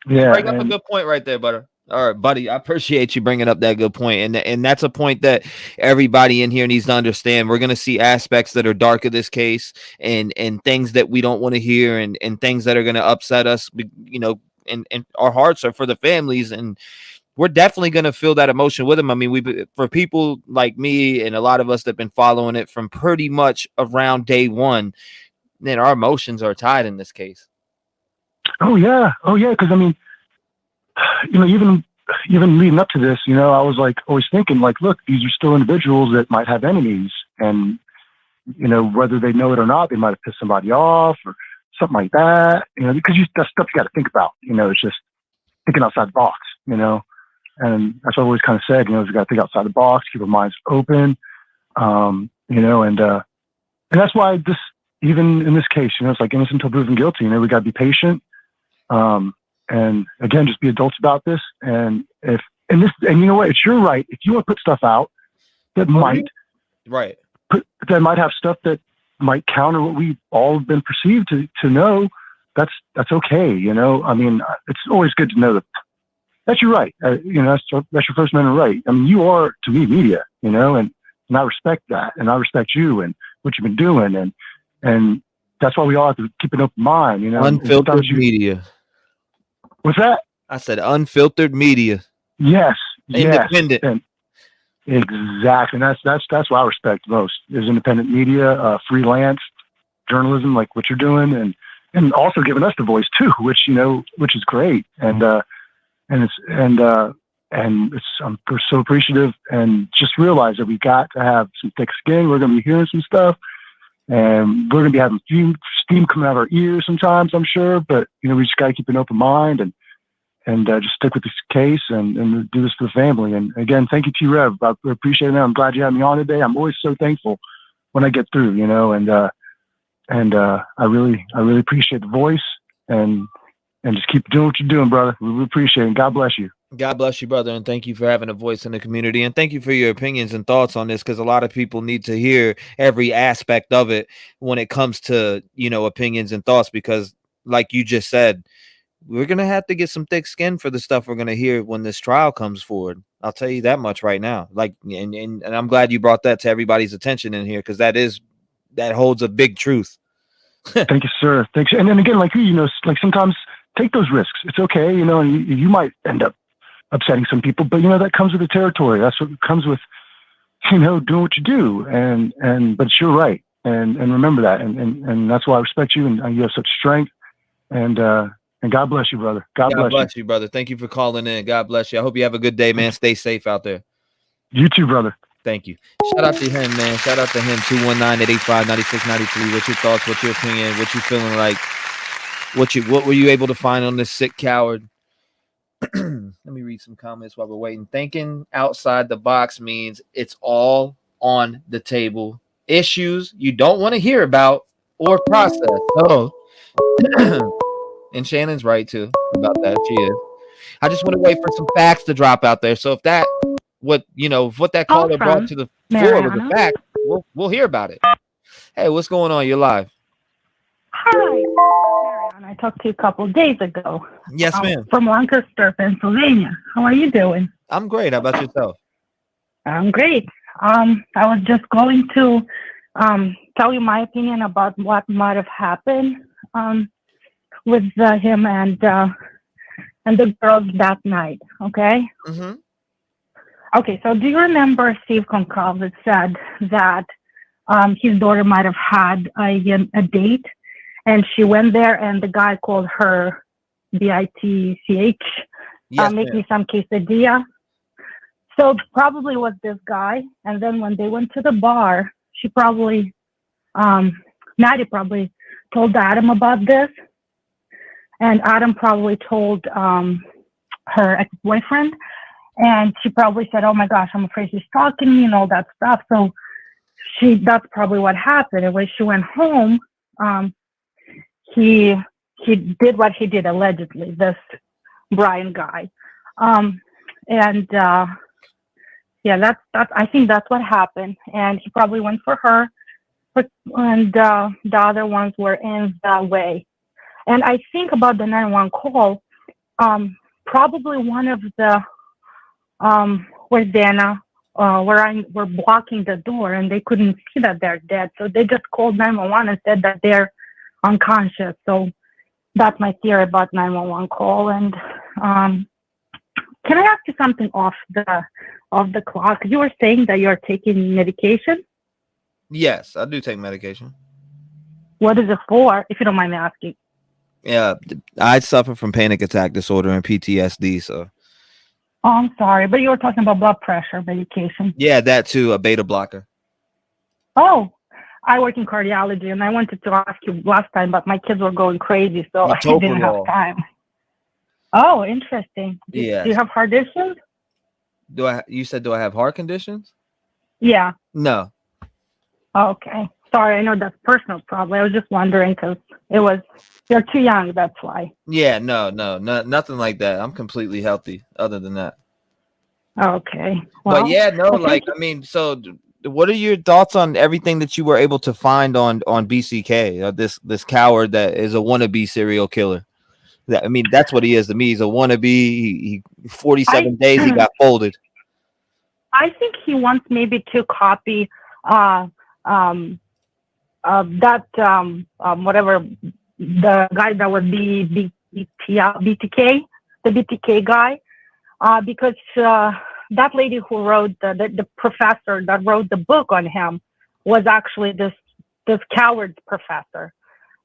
you bring up a good point right there, Butter. All right, buddy. I appreciate you bringing up that good point. And that's a point that everybody in here needs to understand. We're going to see aspects that are dark of this case and things that we don't want to hear and things that are going to upset us, and our hearts are for the families. And we're definitely going to feel that emotion with them. I mean, for people like me and a lot of us that have been following it from pretty much around day one, then our emotions are tied in this case. Oh yeah. Cause I mean, even leading up to this, I was like always thinking like, look, these are still individuals that might have enemies, and, whether they know it or not, they might have pissed somebody off or something like that, because that's stuff you got to think about, it's just thinking outside the box, and that's what I always kind of said, we got to think outside the box, keep our minds open, and that's why even in this case, it's like innocent until proven guilty, we got to be patient. And again, just be adults about this. And you know what, it's your right. If you want to put stuff out that might have stuff that might counter what we all have been perceived to know, that's okay. I mean, it's always good to know that that's your right. That's your First Amendment right. I mean, you are to me media, and I respect that, and I respect you and what you've been doing, and that's why we all have to keep an open mind. Unfiltered media. What's that? I said unfiltered media. Yes. Independent. Yes. Exactly. And that's what I respect most is independent media, freelance journalism, like what you're doing, and also giving us the voice too, which is great. And I'm so appreciative, and just realize that we got to have some thick skin. We're going to be hearing some stuff, and we're going to be having steam coming out of our ears sometimes, I'm sure, but we just got to keep an open mind and just stick with this case and do this for the family. And again, thank you, T-REV. I appreciate it. I'm glad you had me on today. I'm always so thankful when I get through, and I really appreciate the voice and just keep doing what you're doing, brother. We appreciate it. God bless you. God bless you, brother, and thank you for having a voice in the community, and thank you for your opinions and thoughts on this, because a lot of people need to hear every aspect of it when it comes to opinions and thoughts, because like you just said, we're gonna have to get some thick skin for the stuff we're gonna hear when this trial comes forward. I'll tell you that much right now. Like, and I'm glad you brought that to everybody's attention in here, because that holds a big truth. Thank you, sir. Thanks. And then again, like you, like sometimes take those risks. It's okay, and you might end up upsetting some people, but that comes with the territory. That's what comes with, doing what you do. But it's your right. And remember that. And that's why I respect you, and you have such strength. And God bless you, brother. God bless you, brother. Thank you for calling in. God bless you. I hope you have a good day, man. Stay safe out there. You too, brother. Thank you. Shout out to him, man. Shout out to him. 219-885-9693. What's your thoughts? What's your opinion? What you feeling like? What were you able to find on this sick coward? Let me read some comments while we're waiting. Thinking outside the box means it's all on the table. Issues you don't want to hear about or process. Oh, and Shannon's right too about that. She is. I just want to wait for some facts to drop out there. So if that what that caller brought to the floor was a fact, we'll hear about it. Hey, what's going on? You're live. Hi. And I talked to you a couple of days ago. Yes, ma'am. From Lancaster, Pennsylvania. How are you doing? I'm great. How about yourself? I'm great. I was just going to tell you my opinion about what might have happened with him and the girls that night. Okay. Mm-hmm. Okay. So, do you remember Steve Goncalves said that his daughter might have had a date, and she went there, and the guy called her bitch, Yes, make ma'am. me some quesadilla. So probably was this guy, and then when they went to the bar, she probably, Maddie probably told Adam about this, and Adam probably told her ex-boyfriend, and she probably said, "Oh my gosh, I'm afraid he's stalking me," and all that stuff. So that's probably what happened. And when she went home, he did what he did allegedly, this Bryan guy, yeah, that's I think that's what happened, and he probably went for her, and the other ones were in the way. And I think about the 911 call, probably one of the where Dana were blocking the door, and they couldn't see that they're dead, so they just called 911 and said that they're unconscious. So that's my theory about 911 call. And can I ask you something off the clock? You were saying that you're taking medication. Yes, I do take medication. What is it for, if you don't mind me asking? Yeah, I suffer from panic attack disorder and PTSD. So. Oh, I'm sorry, but you were talking about blood pressure medication. Yeah, that too, a beta blocker. Oh, I work in cardiology, and I wanted to ask you last time, but my kids were going crazy, so I didn't have time. Oh, interesting. Yeah. Do you have heart issues? You said, do I have heart conditions? Yeah. No. Okay. Sorry, I know that's personal probably. I was just wondering because you're too young, that's why. Yeah, no, nothing like that. I'm completely healthy other than that. Okay. Well, but yeah, no, like, I mean, so what are your thoughts on everything that you were able to find on BCK, this coward that is a wannabe serial killer? I mean, that's what he is to me. He's a wannabe. He 47 days he got folded. I think he wants maybe to copy whatever the guy that would be BTK, the BTK guy, because that lady who wrote the professor that wrote the book on him was actually this coward professor.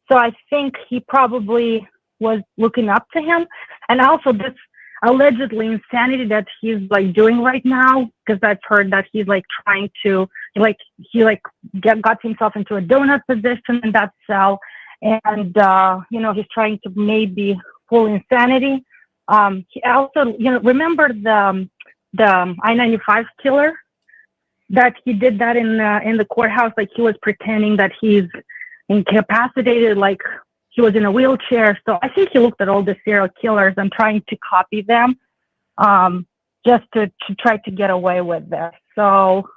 So I think he probably was looking up to him, and also this allegedly insanity that he's like doing right now, because I've heard that he's like trying to got himself into a donut position in that cell, and he's trying to maybe full insanity. He also, remember the I-95 killer that he did that in the courthouse, like he was pretending that he's incapacitated, like he was in a wheelchair. So I think he looked at all the serial killers and trying to copy them, just to try to get away with this. So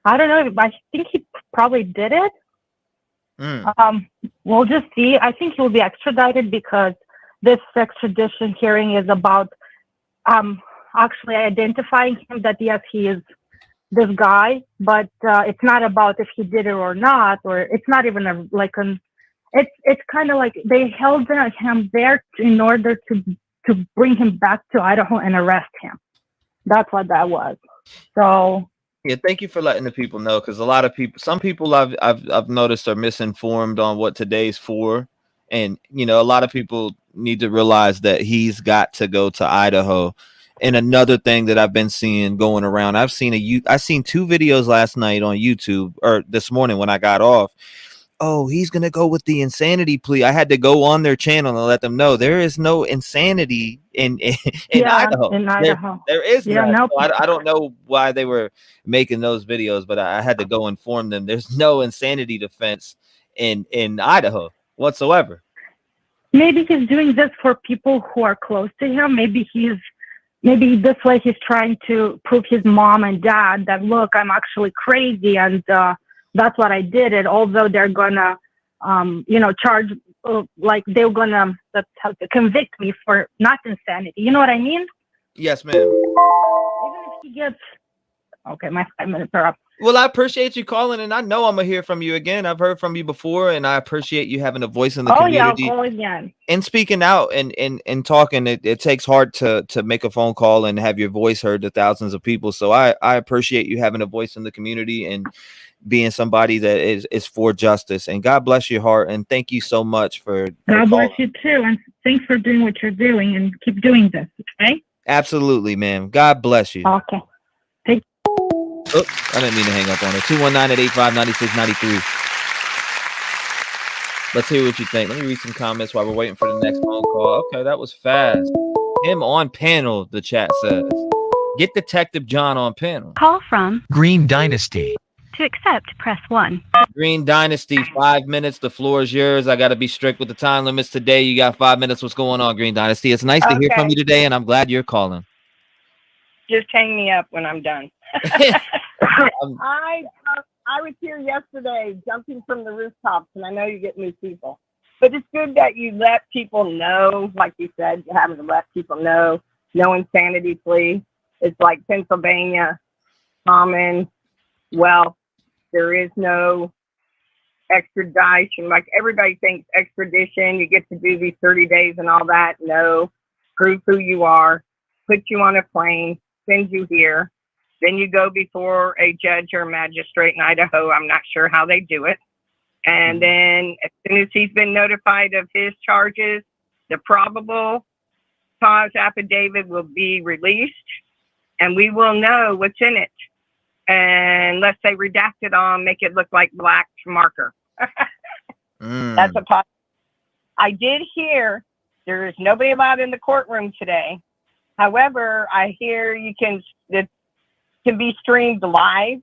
I don't know. I think he probably did it. We'll just see. I think he'll be extradited because this extradition hearing is about actually identifying him, that yes, he is this guy, but it's not about if he did it or not, or it's not even it's kind of like they held him there in order to bring him back to Idaho and arrest him. That's what that was. So yeah, thank you for letting the people know, because some people I've noticed are misinformed on what today's for, and a lot of people need to realize that he's got to go to Idaho. And another thing that I've been seeing going around, I seen 2 videos last night on YouTube, or this morning when I got off. Oh, he's going to go with the insanity plea. I had to go on their channel and let them know there is no insanity in Idaho. In Idaho. There is no. So I don't know why they were making those videos, but I had to go inform them. There's no insanity defense in Idaho whatsoever. Maybe he's doing this for people who are close to him. Maybe this way he's trying to prove his mom and dad that, look, I'm actually crazy, and that's what I did. And although they're gonna, charge like they're gonna convict me for not insanity. You know what I mean? Yes, ma'am. Even if he gets, okay, my 5 minutes are up. Well, I appreciate you calling, and I know I'm gonna hear from you again. I've heard from you before, and I appreciate you having a voice in the Oh yeah, I'll community call again. and speaking out and talking. It takes heart to make a phone call and have your voice heard to thousands of people. So I appreciate you having a voice in the community and being somebody that is for justice. And God bless your heart, and thank you so much for God bless calling. you too, and thanks for doing what you're doing, and keep doing this. Okay. Absolutely, ma'am. God bless you. Okay. Oops, I didn't mean to hang up on her. 219-885-9693. Let's hear what you think. Let me read some comments while we're waiting for the next phone call. Okay, that was fast. Him on panel, the chat says. Get Detective John on panel. Call from Green Dynasty. to accept, press 1. Green Dynasty, 5 minutes. The floor is yours. I got to be strict with the time limits today. You got 5 minutes. What's going on, Green Dynasty? It's nice to hear from you today, and I'm glad you're calling. Just hang me up when I'm done. I was here yesterday jumping from the rooftops, and I know you get new people. But it's good that you let people know, like you said, you haven't let people know, no insanity plea. It's like Pennsylvania, common, well, there is no extradition. Like everybody thinks extradition, you get to do these 30 days and all that. No, prove who you are, put you on a plane, send you here. Then you go before a judge or magistrate in Idaho. I'm not sure how they do it. And then as soon as he's been notified of his charges, the probable cause affidavit will be released and we will know what's in it. And let's say redact it on, make it look like black marker. That's a possibility. I did hear there is nobody allowed in the courtroom today. However, I hear it can be streamed live,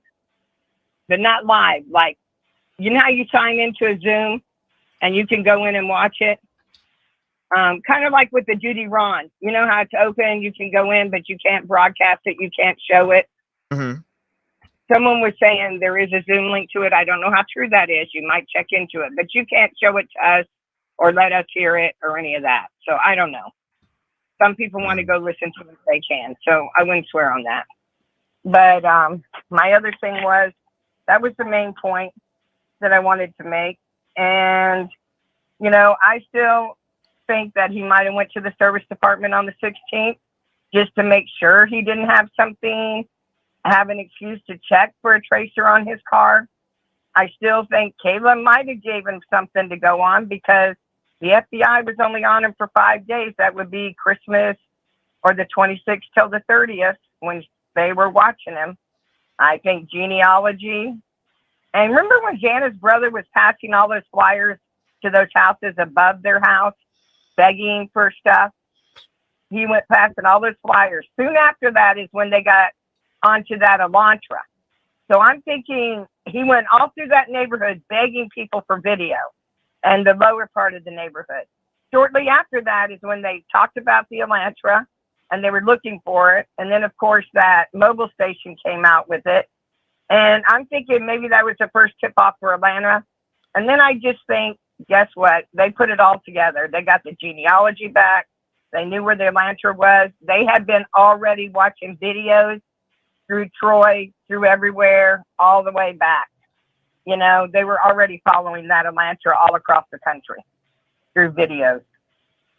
but not live. Like, you know how you sign into a Zoom and you can go in and watch it? Kind of like with the Judy Ron. You know how it's open, you can go in, but you can't broadcast it, you can't show it. Mm-hmm. Someone was saying there is a Zoom link to it. I don't know how true that is. You might check into it, but you can't show it to us or let us hear it or any of that. So I don't know. Some people want to go listen to it if they can. So I wouldn't swear on that. But my other thing was, that was the main point that I wanted to make. And, you know, I still think that he might have went to the service department on the 16th just to make sure he didn't have something, have an excuse to check for a tracer on his car. I still think Kayla might have gave him something to go on because the FBI was only on him for 5 days. That would be Christmas or the 26th till the 30th when they were watching him. I think genealogy. And remember when Jana's brother was passing all those flyers to those houses above their house, begging for stuff? He went passing all those flyers. Soon after that is when they got onto that Elantra. So I'm thinking he went all through that neighborhood begging people for video and the lower part of the neighborhood. Shortly after that is when they talked about the Elantra and they were looking for it. And then, of course, that mobile station came out with it. And I'm thinking maybe that was the first tip-off for Atlanta. And then I just think, guess what? They put it all together. They got the genealogy back. They knew where the Elantra was. They had been already watching videos through Troy, through everywhere, all the way back. You know, they were already following that Elantra all across the country through videos.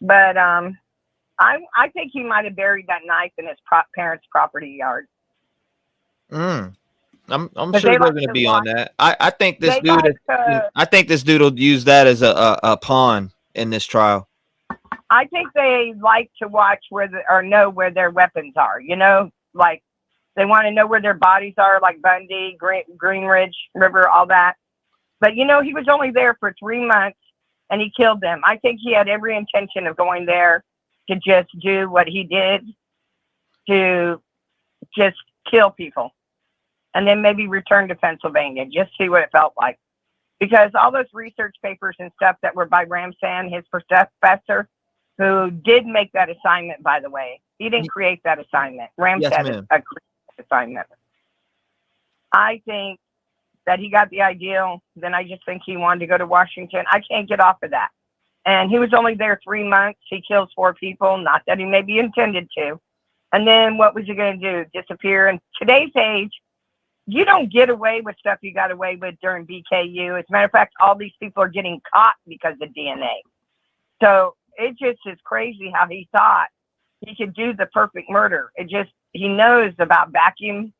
But I think he might have buried that knife in his parents' property yard. I'm sure they're going to be on that. I think this dude will use that as a pawn in this trial. I think they like to watch know where their weapons are. You know, like they want to know where their bodies are, like Bundy, Greenridge River, all that. But you know, he was only there for 3 months and he killed them. I think he had every intention of going there to just do what he did, to just kill people. And then maybe return to Pennsylvania, just see what it felt like. Because all those research papers and stuff that were by Ramsan, his professor, who did make that assignment, by the way. He didn't create that assignment. Ramsan created the assignment. I think that he got the ideal. Then I just think he wanted to go to Washington. I can't get off of that. And he was only there 3 months. He kills 4 people. Not that he maybe intended to. And then what was he going to do? Disappear? In today's age, you don't get away with stuff you got away with during BKU. As a matter of fact, all these people are getting caught because of DNA. So it just is crazy how he thought he could do the perfect murder. He knows about vacuum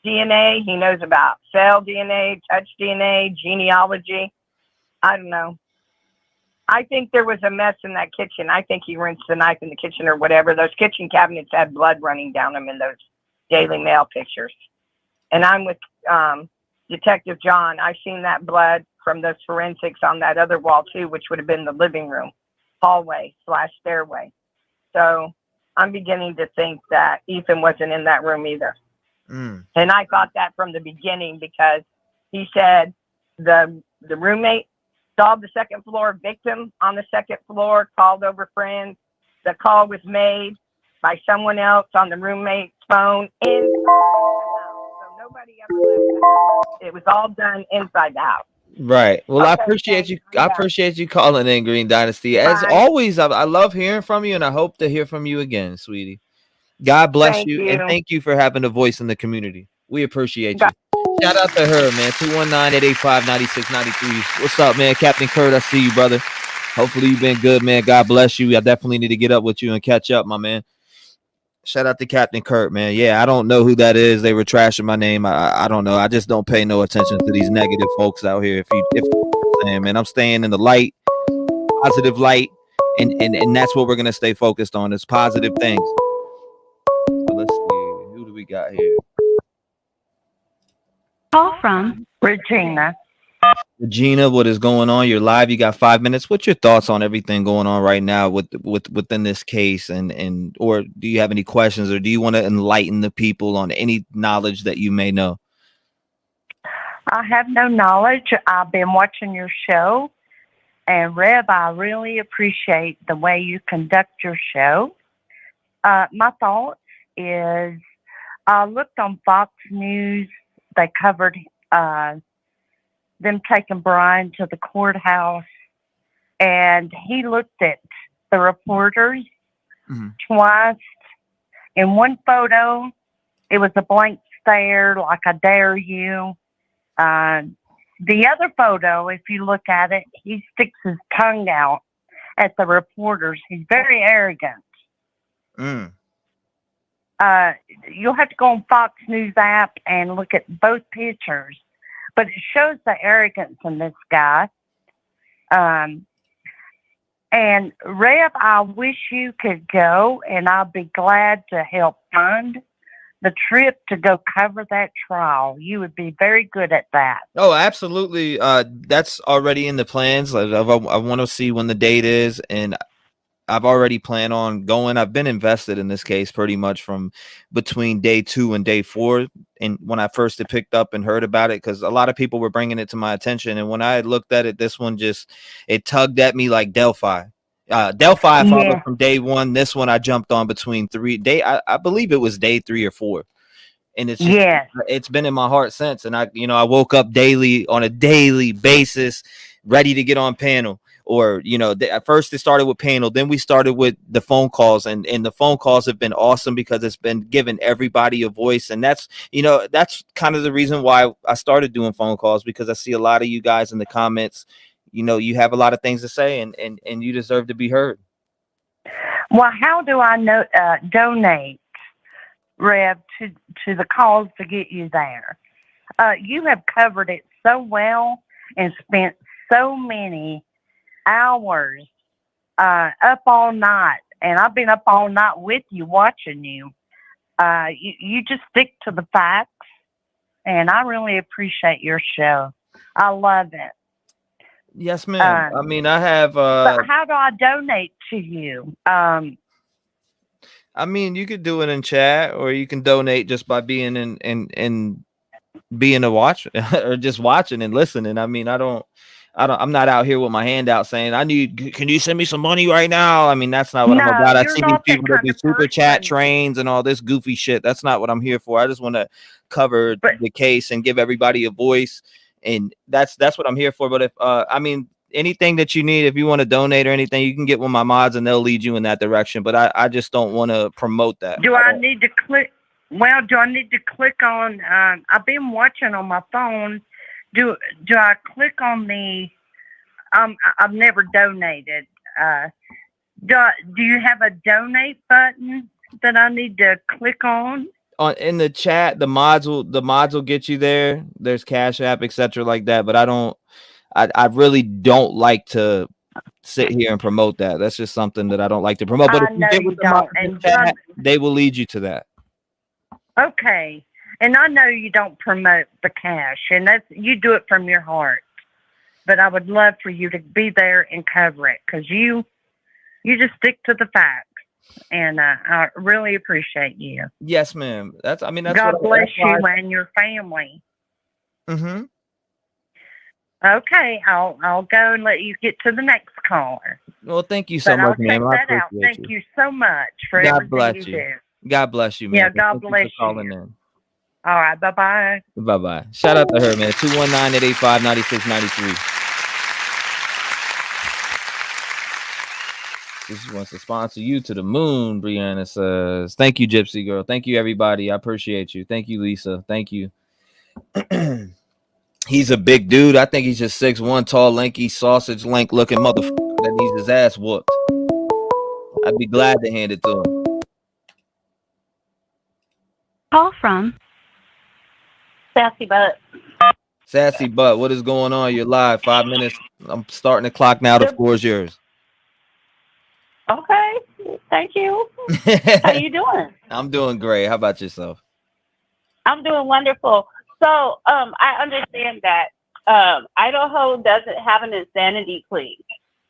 DNA. He knows about cell DNA, touch DNA, genealogy. I don't know. I think there was a mess in that kitchen. I think he rinsed the knife in the kitchen or whatever. Those kitchen cabinets had blood running down them in those Daily Mail pictures. And I'm with Detective John. I've seen that blood from those forensics on that other wall too, which would have been the living room, hallway / stairway. So I'm beginning to think that Ethan wasn't in that room either. And I thought that from the beginning because he said the roommate saw the second floor victim on the second floor, called over friends. The call was made by someone else on the roommate's phone inside the house. So nobody ever left the house. It was all done inside the house. Right. Well, Okay, I appreciate you. I Yeah. appreciate you calling in, Green Dynasty. As Bye. always, I love hearing from you, and I hope to hear from you again, sweetie. God bless Thank you, and you. thank you for having a voice in the community. We appreciate you. Shout out to her, man. 219-885-9693. What's up, man? Captain Kurt, I see you, brother. Hopefully you've been good, man. God bless you. I definitely need to get up with you and catch up, my man. Shout out to Captain Kurt, man. Yeah, I don't know who that is. They were trashing my name. I don't know. I just don't pay no attention to these negative folks out here. If man, I'm staying in the light, positive light, and that's what we're gonna stay focused on. Is positive things. So let's see. Who do we got here? Call from Regina. Regina, what is going on? You're live. You got 5 minutes. What's your thoughts on everything going on right now within this case, and or do you have any questions, or do you want to enlighten the people on any knowledge that you may know? I have no knowledge. I've been watching your show, and Rev, I really appreciate the way you conduct your show. My thoughts is I looked on Fox News. They covered them taking Bryan to the courthouse, and he looked at the reporters twice. In one photo, it was a blank stare, like I dare you. The other photo, if you look at it, he sticks his tongue out at the reporters. He's very arrogant. You'll have to go on Fox News app and look at both pictures, but it shows the arrogance in this guy. And Rev, I wish you could go, and I'll be glad to help fund the trip to go cover that trial. You would be very good at that. Oh, absolutely. That's already in the plans. I want to see when the date is, and I've already planned on going. I've been invested in this case pretty much from between day 2 and day 4. And when I first had picked up and heard about it, because a lot of people were bringing it to my attention. And when I looked at it, this one it tugged at me like Delphi. Delphi I followed from day 1. This one I jumped on between 3 day. I believe it was day 3 or 4. And it's just, it's been in my heart since. And I woke up daily on a daily basis, ready to get on panel. Or, at first it started with panel, then we started with the phone calls, and the phone calls have been awesome because it's been giving everybody a voice. And that's kind of the reason why I started doing phone calls, because I see a lot of you guys in the comments, you have a lot of things to say, and you deserve to be heard. Well, how do I donate, Rev, to the cause to get you there? You have covered it so well and spent so many hours up all night, and I've been up all night with you, watching you. You just stick to the facts, and I really appreciate your show. I love it. Yes, ma'am. I mean, I have but how do I donate to you? I mean, you could do it in chat, or you can donate just by being in being a watcher or just watching and listening. I mean, I'm not out here with my hand out saying, can you send me some money right now? I mean, that's not what I'm about. I've seen people that do super chat trains and all this goofy shit. That's not what I'm here for. I just want to cover the case and give everybody a voice. And that's what I'm here for. But anything that you need, if you want to donate or anything, you can get with my mods and they'll lead you in that direction. But I just don't want to promote that. Do I need to click? Well, do I need to click on? I've been watching on my phone. Do I click on the? I've never donated. Do you have a donate button that I need to click on? In the chat, the mods will get you there. There's Cash App, etc. like that. But I really don't like to sit here and promote that. That's just something that I don't like to promote. But if you get with the mods in the chat, they will lead you to that. Okay. And I know you don't promote the cash, and you do it from your heart. But I would love for you to be there and cover it, because you just stick to the facts, and I really appreciate you. Yes, ma'am. That's God bless you and your family. Mm-hmm. Okay, I'll go and let you get to the next caller. Well, thank you so much, ma'am. I'll check that out. Thank you so much for everything you do. God bless you, man. Yeah, God bless you. Calling in. All right, bye-bye. Bye-bye. Shout out to her, man. 219-885-9693. This wants to sponsor you to the moon, Brianna says. Thank you, Gypsy Girl. Thank you, everybody. I appreciate you. Thank you, Lisa. Thank you. He's a big dude. I think he's just 6'1", tall, lanky, sausage link looking motherfucker that needs his ass whooped. I'd be glad to hand it to him. Call from Sassy Butt. Sassy Butt, what is going on? You're live. 5 minutes. I'm starting the clock now. The floor is yours. Okay, thank you. How you doing? I'm doing great. How about yourself? I'm doing wonderful. So, I understand that Idaho doesn't have an insanity plea,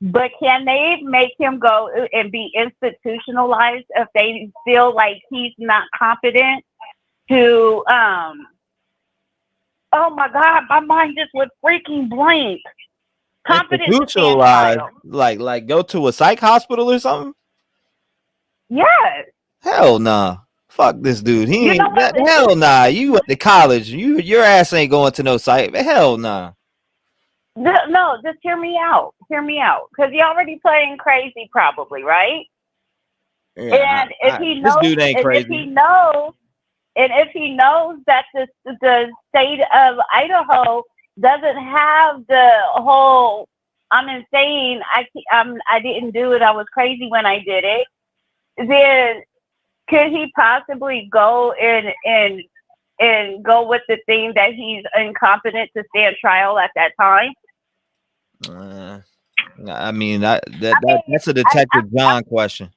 but can they make him go and be institutionalized if they feel like he's not competent to? Oh my God, my mind just went freaking blank. Competent to stand trial. Like go to a psych hospital or something? Yes. Hell nah. Fuck this dude. He ain't that. Hell nah. You went to college. Your ass ain't going to no psych. Hell nah. No, just hear me out. Hear me out. Because you're already playing crazy, probably, right? Yeah, and if he knows, this dude ain't crazy. If he knows that the state of Idaho doesn't have the whole "I'm insane, I didn't do it, I was crazy when I did it," then could he possibly go and go with the thing that he's incompetent to stand trial at that time? That's a Detective John question.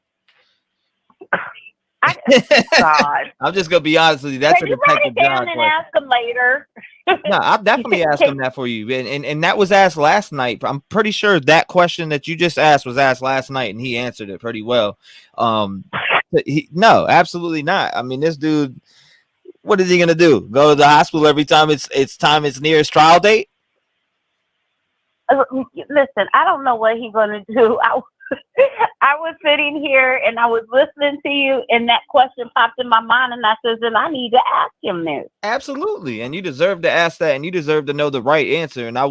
God. I'm just gonna be honest with you. That's a Detective John question. Ask him later. No, I'll definitely ask him that for you. And that was asked last night. I'm pretty sure that question that you just asked was asked last night, and he answered it pretty well. No, absolutely not. I mean, this dude, what is he gonna do? Go to the hospital every time it's near his trial date? Listen, I don't know what he's gonna do. I was sitting here and I was listening to you, and that question popped in my mind, and I said, "And I need to ask him this." Absolutely, and you deserve to ask that, and you deserve to know the right answer. And I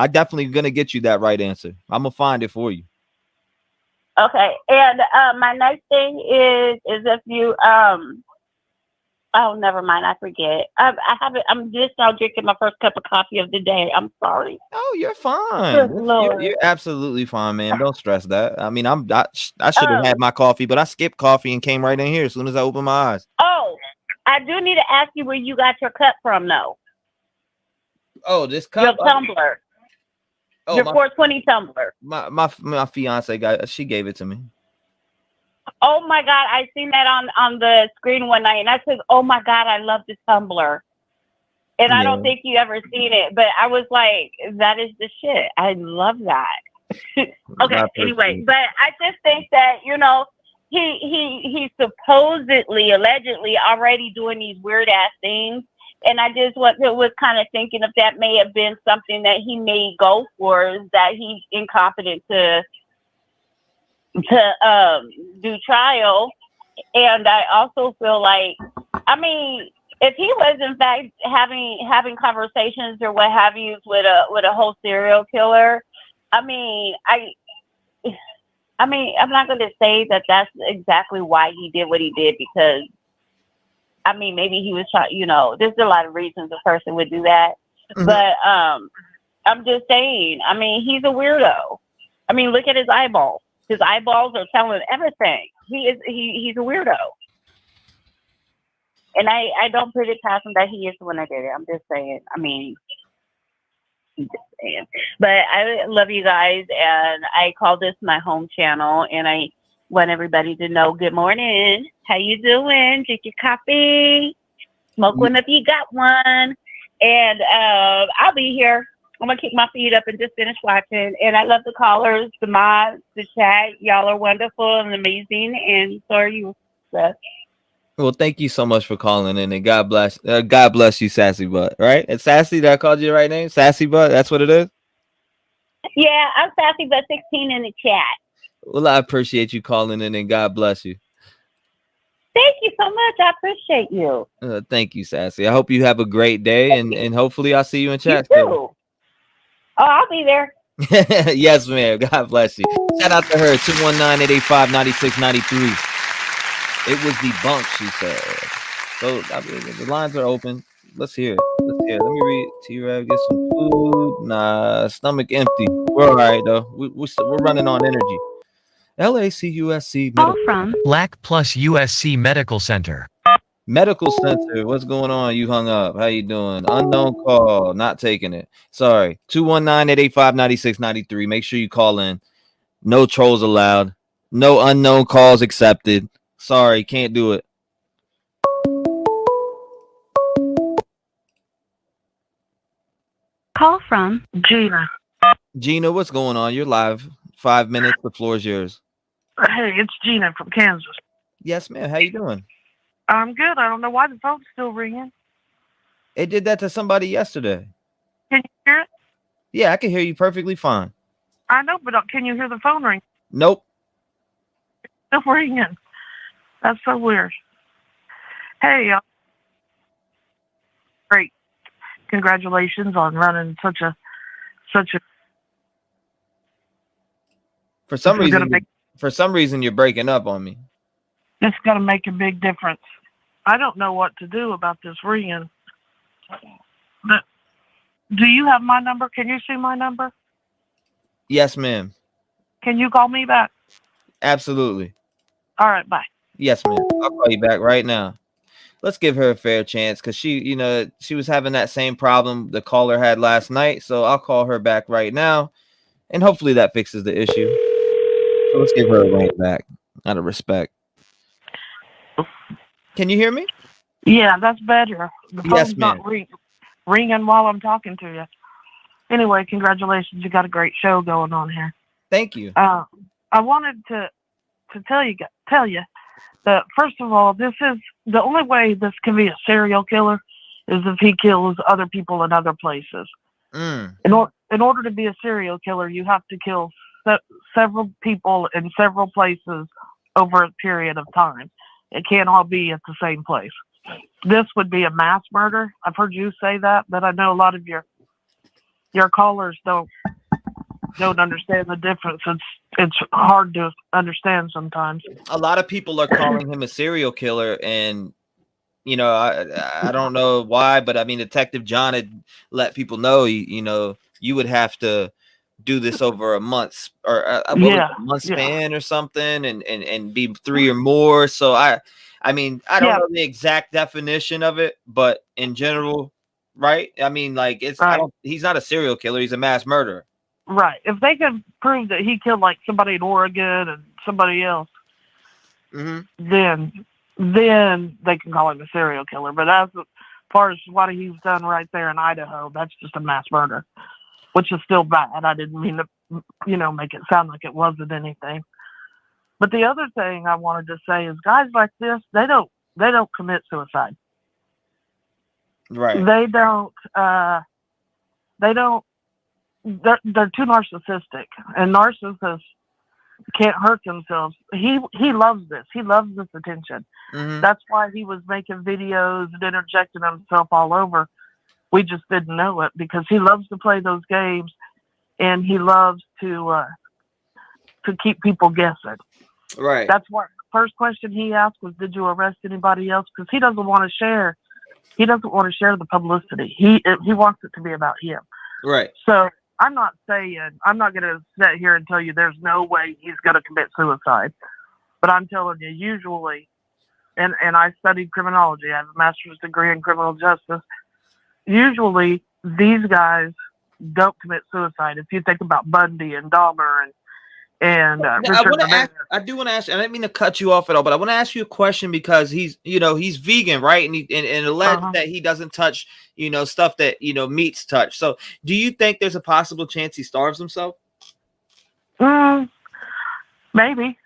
definitely gonna get you that right answer. I'm gonna find it for you. Okay, and my next thing is if you oh, never mind, I forget. I haven't. I'm just now drinking my first cup of coffee of the day. I'm sorry. Oh, you're fine. You're absolutely fine, man. Don't stress that. I mean, I should have had my coffee, but I skipped coffee and came right in here as soon as I opened my eyes. Oh, I do need to ask you where you got your cup from, though. Oh, this cup. Your tumbler. Your 420 tumbler. My fiance she gave it to me. Oh my God, I seen that on the screen one night, and I said, "Oh my God, I love this tumbler." And I don't think you ever seen it, but I was like, "That is the shit. I love that." Okay, anyway, but I just think that he's supposedly, allegedly, already doing these weird ass things, and I just was kind of thinking if that may have been something that he may go for, is that he's incompetent to do trial. And I also feel like, I mean, if he was in fact having conversations or what have you with a whole serial killer, I mean, I'm not going to say that that's exactly why he did what he did because, I mean, maybe he was trying, there's a lot of reasons a person would do that. Mhm. But I'm just saying, I mean, he's a weirdo. I mean, look at his eyeballs. His eyeballs are telling everything. He's a weirdo. And I don't put it past him that he is the one that did it. I'm just saying. I mean, I'm just saying. But I love you guys, and I call this my home channel, and I want everybody to know, good morning. How you doing? Drink your coffee. Smoke one if you got one. And I'll be here. I'm going to kick my feet up and just finish watching. And I love the callers, the mods, the chat. Y'all are wonderful and amazing. And so are you, Seth. Well, thank you so much for calling in, and God bless you, Sassy Butt. Right? It's Sassy that I called you the right name. Sassy Butt. That's what it is. Yeah, I'm Sassy But 16 in the chat. Well, I appreciate you calling in, and God bless you. Thank you so much. I appreciate you. Thank you, Sassy. I hope you have a great day, and hopefully I'll see you in chat. You too. Oh, I'll be there. Yes, ma'am. God bless you. Shout out to her. 219-885-9693. It was debunked, she said. So I mean, the lines are open. Let's hear it. Let me read. T-REV, get some food. Nah, stomach empty. We're all right though. We're running on energy. LACUSC Medical. Black Plus USC Medical Center. Medical Center. What's going on? You hung up. How you doing? Unknown call. Not taking it. Sorry. 219-885-9693. Make sure you call in. No trolls allowed. No unknown calls accepted. Sorry, can't do it. Call from Gina. Gina, what's going on? You're live. 5 minutes. The floor is yours. Hey, it's Gina from Kansas. Yes, ma'am. How you doing? I'm good. I don't know why the phone's still ringing. It did that to somebody yesterday. Can you hear it? Yeah, I can hear you perfectly fine. I know, but can you hear the phone ring? Nope. It's still ringing. That's so weird. Hey, great. Congratulations on running such a. For some reason, you're breaking up on me. It's going to make a big difference. I don't know what to do about this ringing. But do you have my number? Can you see my number? Yes, ma'am. Can you call me back? Absolutely. All right, bye. Yes, ma'am. I'll call you back right now. Let's give her a fair chance because she was having that same problem the caller had last night. So I'll call her back right now, and hopefully that fixes the issue. So let's give her a ring back out of respect. Can you hear me? Yeah, that's better. The phone's Yes, ma'am. not ringing while I'm talking to you. Anyway, congratulations. You got a great show going on here. Thank you. I wanted to tell you that, first of all, this is the only way this can be a serial killer is if he kills other people in other places. In order to be a serial killer, you have to kill several people in several places over a period of time. It can't all be at the same place. This would be a mass murder. I've heard you say that, but I know a lot of your callers don't understand the difference. It's hard to understand sometimes. A lot of people are calling him a serial killer, and I don't know why, but I mean, Detective John had let people know, you would have to do this over a month or a month span or something, and be 3 or more. So I mean, I don't know the exact definition of it, but in general, right? I mean, like he's not a serial killer; he's a mass murderer. Right. If they could prove that he killed like somebody in Oregon and somebody else, then they can call him a serial killer. But as far as what he's done right there in Idaho, that's just a mass murder, which is still bad. I didn't mean to, make it sound like it wasn't anything. But the other thing I wanted to say is guys like this, they don't commit suicide. Right. They're too narcissistic, and narcissists can't hurt themselves. He loves this. He loves this attention. That's why he was making videos and interjecting himself all over. We just didn't know it because he loves to play those games, and he loves to keep people guessing. Right. That's what first question he asked was, "Did you arrest anybody else?" Because he doesn't want to share. He doesn't want to share the publicity. He wants it to be about him. Right. So I'm not going to sit here and tell you there's no way he's going to commit suicide. But I'm telling you, usually, and I studied criminology. I have a master's degree in criminal justice. Usually, these guys don't commit suicide. If you think about Bundy and Dahmer and Richard Ramirez. I do want to ask. I didn't mean to cut you off at all, but I want to ask you a question because he's vegan, right? And alleged that he doesn't touch, stuff that meats touch. So, do you think there's a possible chance he starves himself? Maybe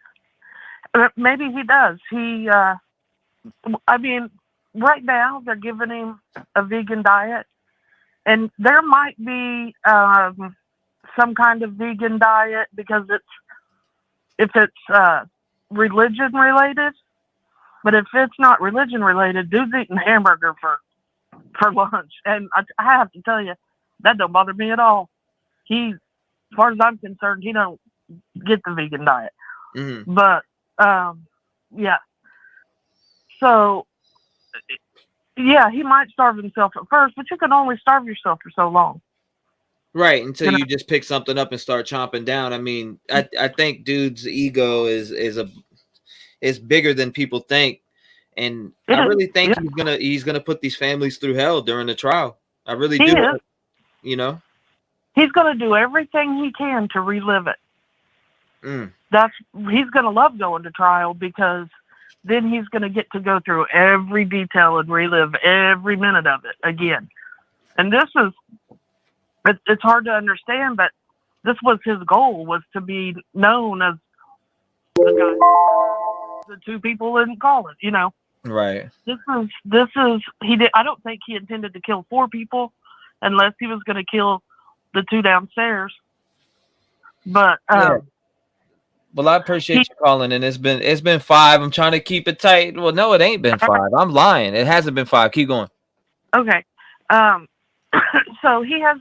he does. I mean, right now they're giving him a vegan diet, and there might be some kind of vegan diet because if it's religion related, but if it's not religion related, dude's eating hamburger for lunch, and I have to tell you that don't bother me at all. As far as I'm concerned, he don't get the vegan diet. Mm-hmm. But yeah, so yeah, he might starve himself at first, but you can only starve yourself for so long. Right, until you just pick something up and start chomping down. I mean, I think dude's ego is bigger than people think, and I really think he's gonna put these families through hell during the trial. I really do. He's gonna do everything he can to relive it. He's gonna love going to trial because then he's gonna get to go through every detail and relive every minute of it again. And it's hard to understand, but this was his goal, was to be known as the guy the two people in college, Right. This is he did. I don't think he intended to kill 4 people unless he was going to kill the 2 downstairs. But well, I appreciate you calling, and it's been 5. I'm trying to keep it tight. Well, no, it ain't been 5. I'm lying. It hasn't been 5. Keep going. Okay. So he has,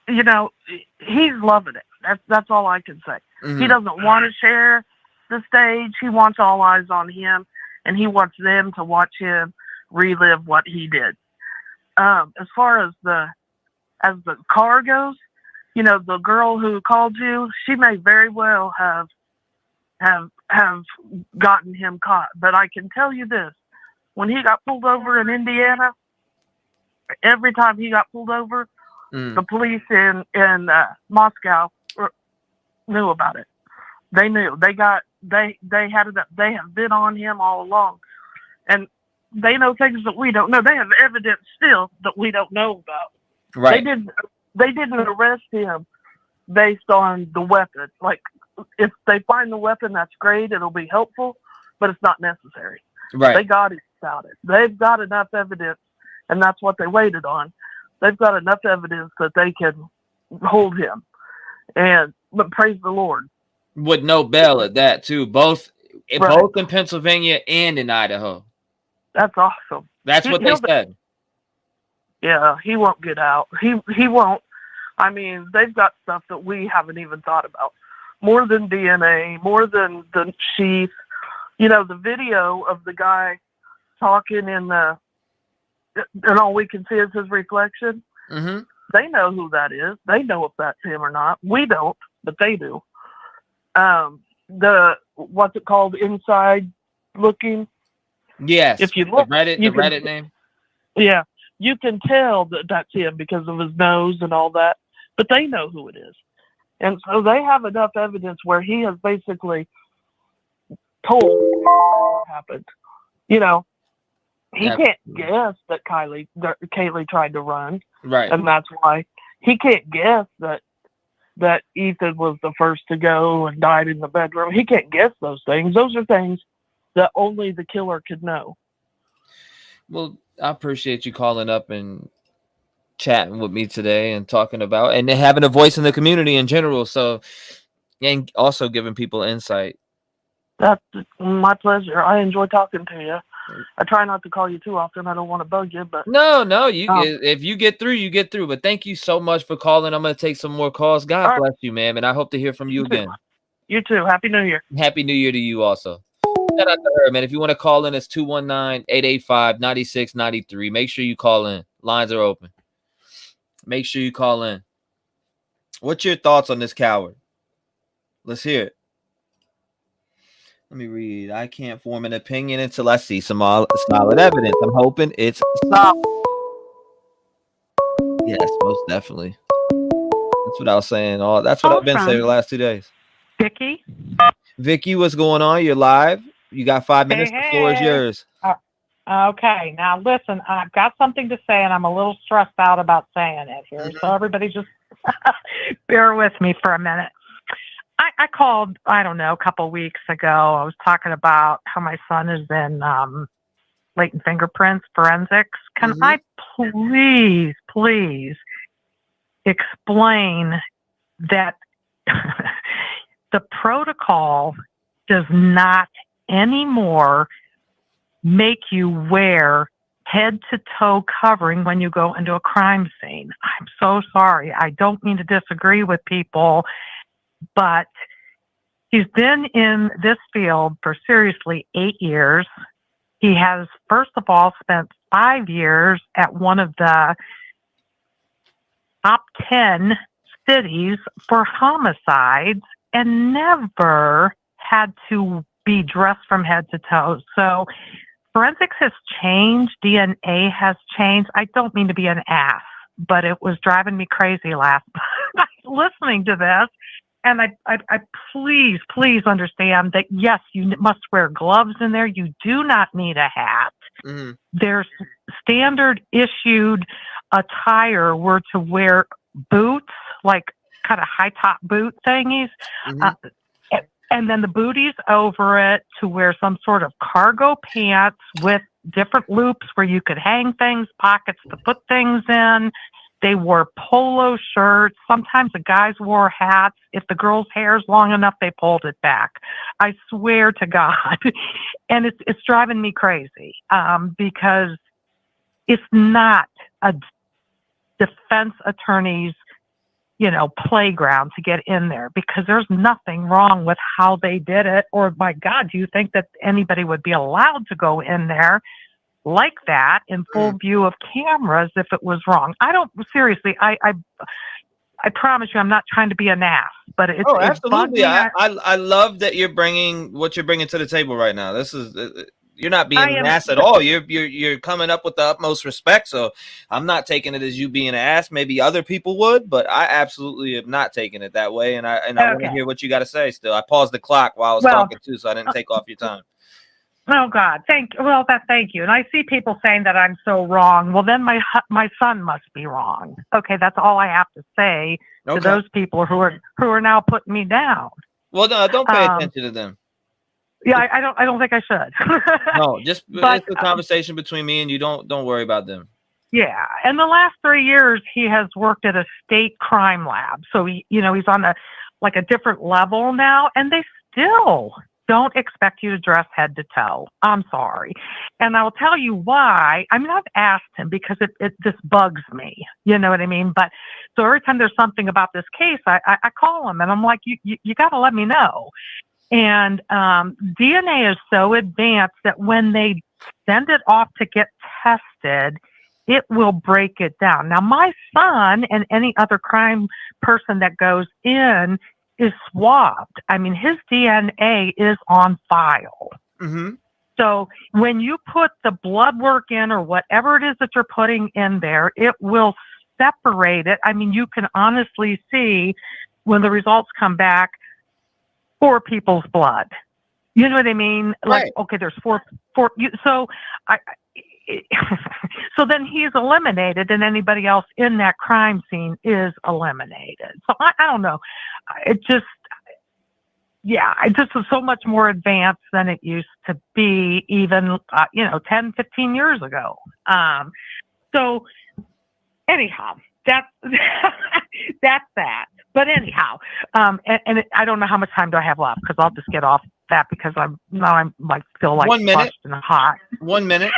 he's loving it. That's all I can say. Mm-hmm. He doesn't want to share the stage. He wants all eyes on him, and he wants them to watch him relive what he did. As far as the car goes, the girl who called you, she may very well have gotten him caught. But I can tell you this: when he got pulled over in Indiana, every time he got pulled over, the police in Moscow knew about it. They knew. They have been on him all along, and they know things that we don't know. They have evidence still that we don't know about. Right. They didn't arrest him based on the weapon. Like, if they find the weapon, that's great. It'll be helpful, but it's not necessary. Right. They got it about it. They've got enough evidence, and that's what they waited on. They've got enough evidence that they can hold him. But praise the Lord. With no bail at that, too. Both in Pennsylvania and in Idaho. That's awesome. That's what they said. Yeah, he won't get out. He won't. I mean, they've got stuff that we haven't even thought about. More than DNA, more than the sheath. The video of the guy talking and all we can see is his reflection. Mm-hmm. They know who that is. They know if that's him or not. We don't, but they do. What's it called? Inside looking. Yes. If you look, the Reddit name. Yeah, you can tell that that's him because of his nose and all that. But they know who it is, and so they have enough evidence where he has basically told what happened. He can't guess that Kaylee tried to run, right? And that's why he can't guess that Ethan was the first to go and died in the bedroom. He can't guess those things. Those are things that only the killer could know. Well, I appreciate you calling up and chatting with me today and talking about and having a voice in the community in general. So, and also giving people insight. That's my pleasure. I enjoy talking to you. I try not to call you too often. I don't want to bug you, but No, if you get through, you get through. But thank you so much for calling. I'm gonna take some more calls. God bless you, ma'am, and I hope to hear from you again. You too. Happy New Year. Happy New Year to you also. Shout out to her, man. If you want to call in, it's 219-885-9693. Make sure you call in. Lines are open. Make sure you call in. What's your thoughts on this coward? Let's hear it. Let me read. I can't form an opinion until I see some solid evidence. I'm hoping it's solid. Yes, most definitely. That's what I was saying. That's what I've been saying the last 2 days. Vicky? Vicky, what's going on? You're live. You got 5 minutes. The floor is yours. Okay, now listen, I've got something to say, and I'm a little stressed out about saying it here. So everybody just bear with me for a minute. I called, I don't know, a couple of weeks ago. I was talking about how my son is in latent fingerprints, forensics. Can I please explain that the protocol does not anymore make you wear head-to-toe covering when you go into a crime scene. I'm so sorry. I don't mean to disagree with people, but he's been in this field for seriously 8 years. He has, first of all, spent 5 years at one of the top 10 cities for homicides and never had to be dressed from head to toe. So forensics has changed. DNA has changed. I don't mean to be an ass, but it was driving me crazy last night listening to this. And I please understand that, yes, you must wear gloves in there. You do not need a hat. There's standard issued attire were to wear boots, like kind of high top boot thingies. And then the booties over it, to wear some sort of cargo pants with different loops where you could hang things, pockets to put things in. They wore polo shirts. Sometimes the guys wore hats. If the girl's hair's long enough, they pulled it back. I swear to God. And it's driving me crazy because it's not a defense attorney's playground to get in there, because there's nothing wrong with how they did it. Or, my God, do you think that anybody would be allowed to go in there like that in full view of cameras if it was wrong? I don't, seriously, I promise you, I'm not trying to be an ass, but it's absolutely. I love that you're bringing what you're bringing to the table right now. This is you're not being an ass at all. You're coming up with the utmost respect. So I'm not taking it as you being an ass. Maybe other people would, but I absolutely have not taken it that way. And I want to hear what you got to say. Still, I paused the clock while I was talking too, so I didn't take off your time. Oh God, thank you. And I see people saying that I'm so wrong. Well, then my son must be wrong. Okay, that's all I have to say to those people who are now putting me down. Well, no, don't pay attention to them. Yeah, I don't think I should. No, just it's a conversation between me and you. Don't worry about them. Yeah, in the last 3 years, he has worked at a state crime lab. So he's on a different level now, and they still don't expect you to dress head to toe. I'm sorry. And I'll tell you why. I mean, I've asked him because it just bugs me. You know what I mean? But so every time there's something about this case, I call him and I'm like, you got to let me know. And DNA is so advanced that when they send it off to get tested, it will break it down. Now, my son and any other crime person that goes in is swabbed. I mean, his DNA is on file. So when you put the blood work in or whatever it is that you're putting in there, it will separate it. I mean, you can honestly see when the results come back 4 people's blood. You know what I mean? Right. Like, okay, there's four. So so then he's eliminated, and anybody else in that crime scene is eliminated. So I don't know. It just is so much more advanced than it used to be, even 10, 15 years ago. So anyhow, that's that. But anyhow, and I don't know how much time do I have left, because I'll just get off that because I'm like feel like 1 minute. flushed and hot. 1 minute.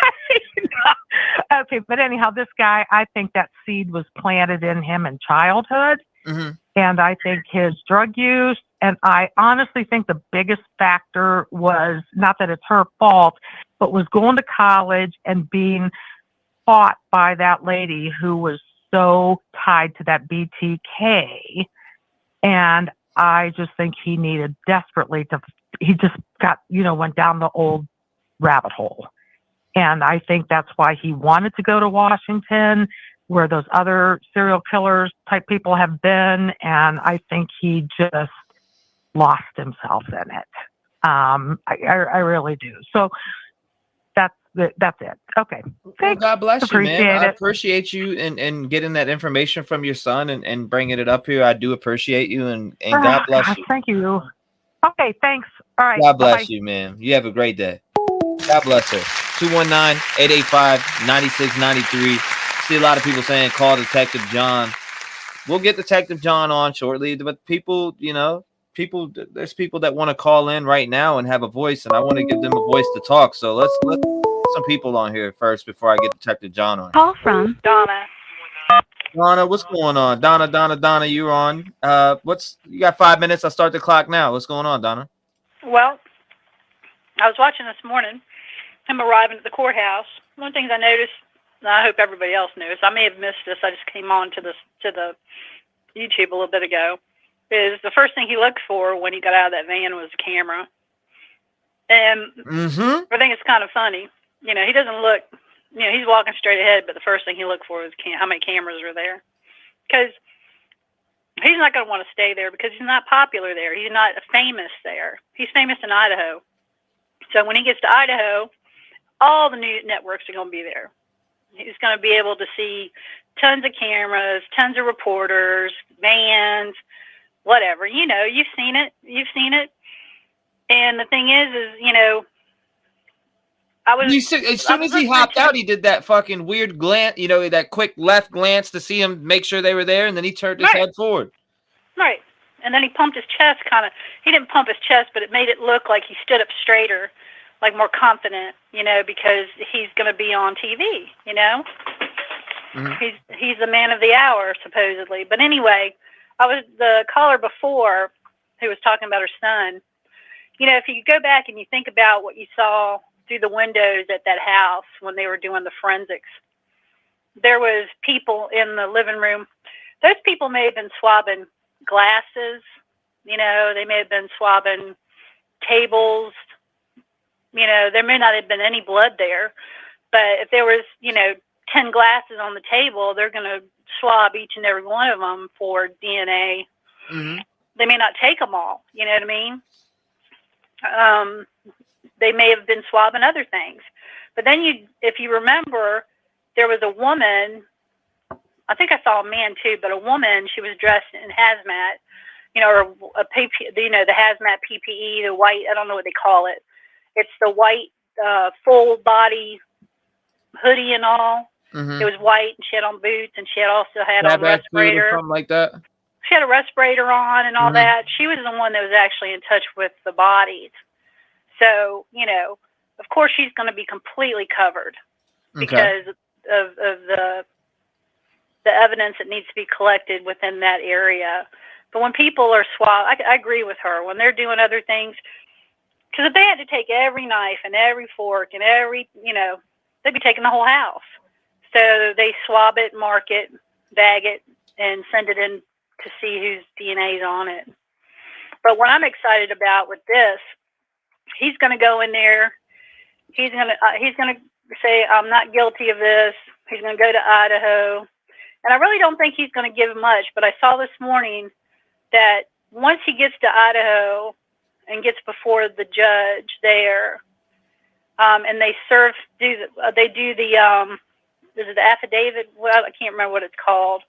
Okay, but anyhow, this guy, I think that seed was planted in him in childhood. Mm-hmm. And I think his drug use, and I honestly think the biggest factor was not that it's her fault, but was going to college and being fought by that lady who was so tied to that BTK. And I just think he needed desperately he just got, went down the old rabbit hole. And I think that's why he wanted to go to Washington, where those other serial killers type people have been. And I think he just lost himself in it. I really do. So that's it. Okay. Well, God bless you, man. I Appreciate it. appreciate you and getting that information from your son and bringing it up here. I do appreciate you, and God bless you. Thank you. Okay, thanks. All right. God bless bye-bye. you, man. You have a great day. God bless her. 219-885-9693. See a lot of people saying call Detective John. We'll get Detective John on shortly, but people, there's people that want to call in right now and have a voice, and I want to give them a voice to talk. So let's get some people on here first before I get Detective John on. Call from Donna. Donna, what's going on? Donna, you're on. You got 5 minutes. I'll start the clock now. What's going on, Donna? Well, I was watching this morning him arriving at the courthouse. One of the things I noticed, and I hope everybody else noticed, I may have missed this, I just came on to the YouTube a little bit ago, is the first thing he looked for when he got out of that van was a camera. And I think it's kind of funny. He doesn't look, he's walking straight ahead, but the first thing he looked for was how many cameras are there. Because he's not going to want to stay there because he's not popular there. He's not famous there. He's famous in Idaho. So when he gets to Idaho, all the news networks are going to be there. He's going to be able to see tons of cameras, tons of reporters, vans, whatever. You've seen it. And the thing is As soon as he hopped out, he did that fucking weird glance, that quick left glance to see him, make sure they were there, and then he turned his head forward. Right. And then he pumped his chest he didn't pump his chest, but it made it look like he stood up straighter, like more confident, because he's going to be on TV, Mm-hmm. He's the man of the hour, supposedly. But anyway, I was the caller before who was talking about her son. If you go back and you think about what you saw through the windows at that house when they were doing the forensics, there was people in the living room. Those people may have been swabbing glasses, they may have been swabbing tables. There may not have been any blood there, but if there was, 10 glasses on the table, they're going to swab each and every one of them for DNA. Mm-hmm. They may not take them all, you know what I mean? They may have been swabbing other things. But then if you remember, there was a woman, I think I saw a man too, but a woman, she was dressed in hazmat, or the hazmat PPE, the white, I don't know what they call it. It's the white full body hoodie and all. Mm-hmm. It was white, and she had on boots, and she had also had on a respirator. Something like that. She had a respirator on and all that. She was the one that was actually in touch with the bodies. So, of course she's going to be completely covered because of the evidence that needs to be collected within that area. But when people are I agree with her. When they're doing other things, because if they had to take every knife and every fork and every, they'd be taking the whole house. So they swab it, mark it, bag it, and send it in to see whose DNA is on it. But what I'm excited about with this, he's going to go in there. He's going to say, I'm not guilty of this. He's going to go to Idaho. And I really don't think he's going to give much. But I saw this morning that once he gets to Idaho and gets before the judge there, and they do the affidavit. Well, I can't remember what it's called.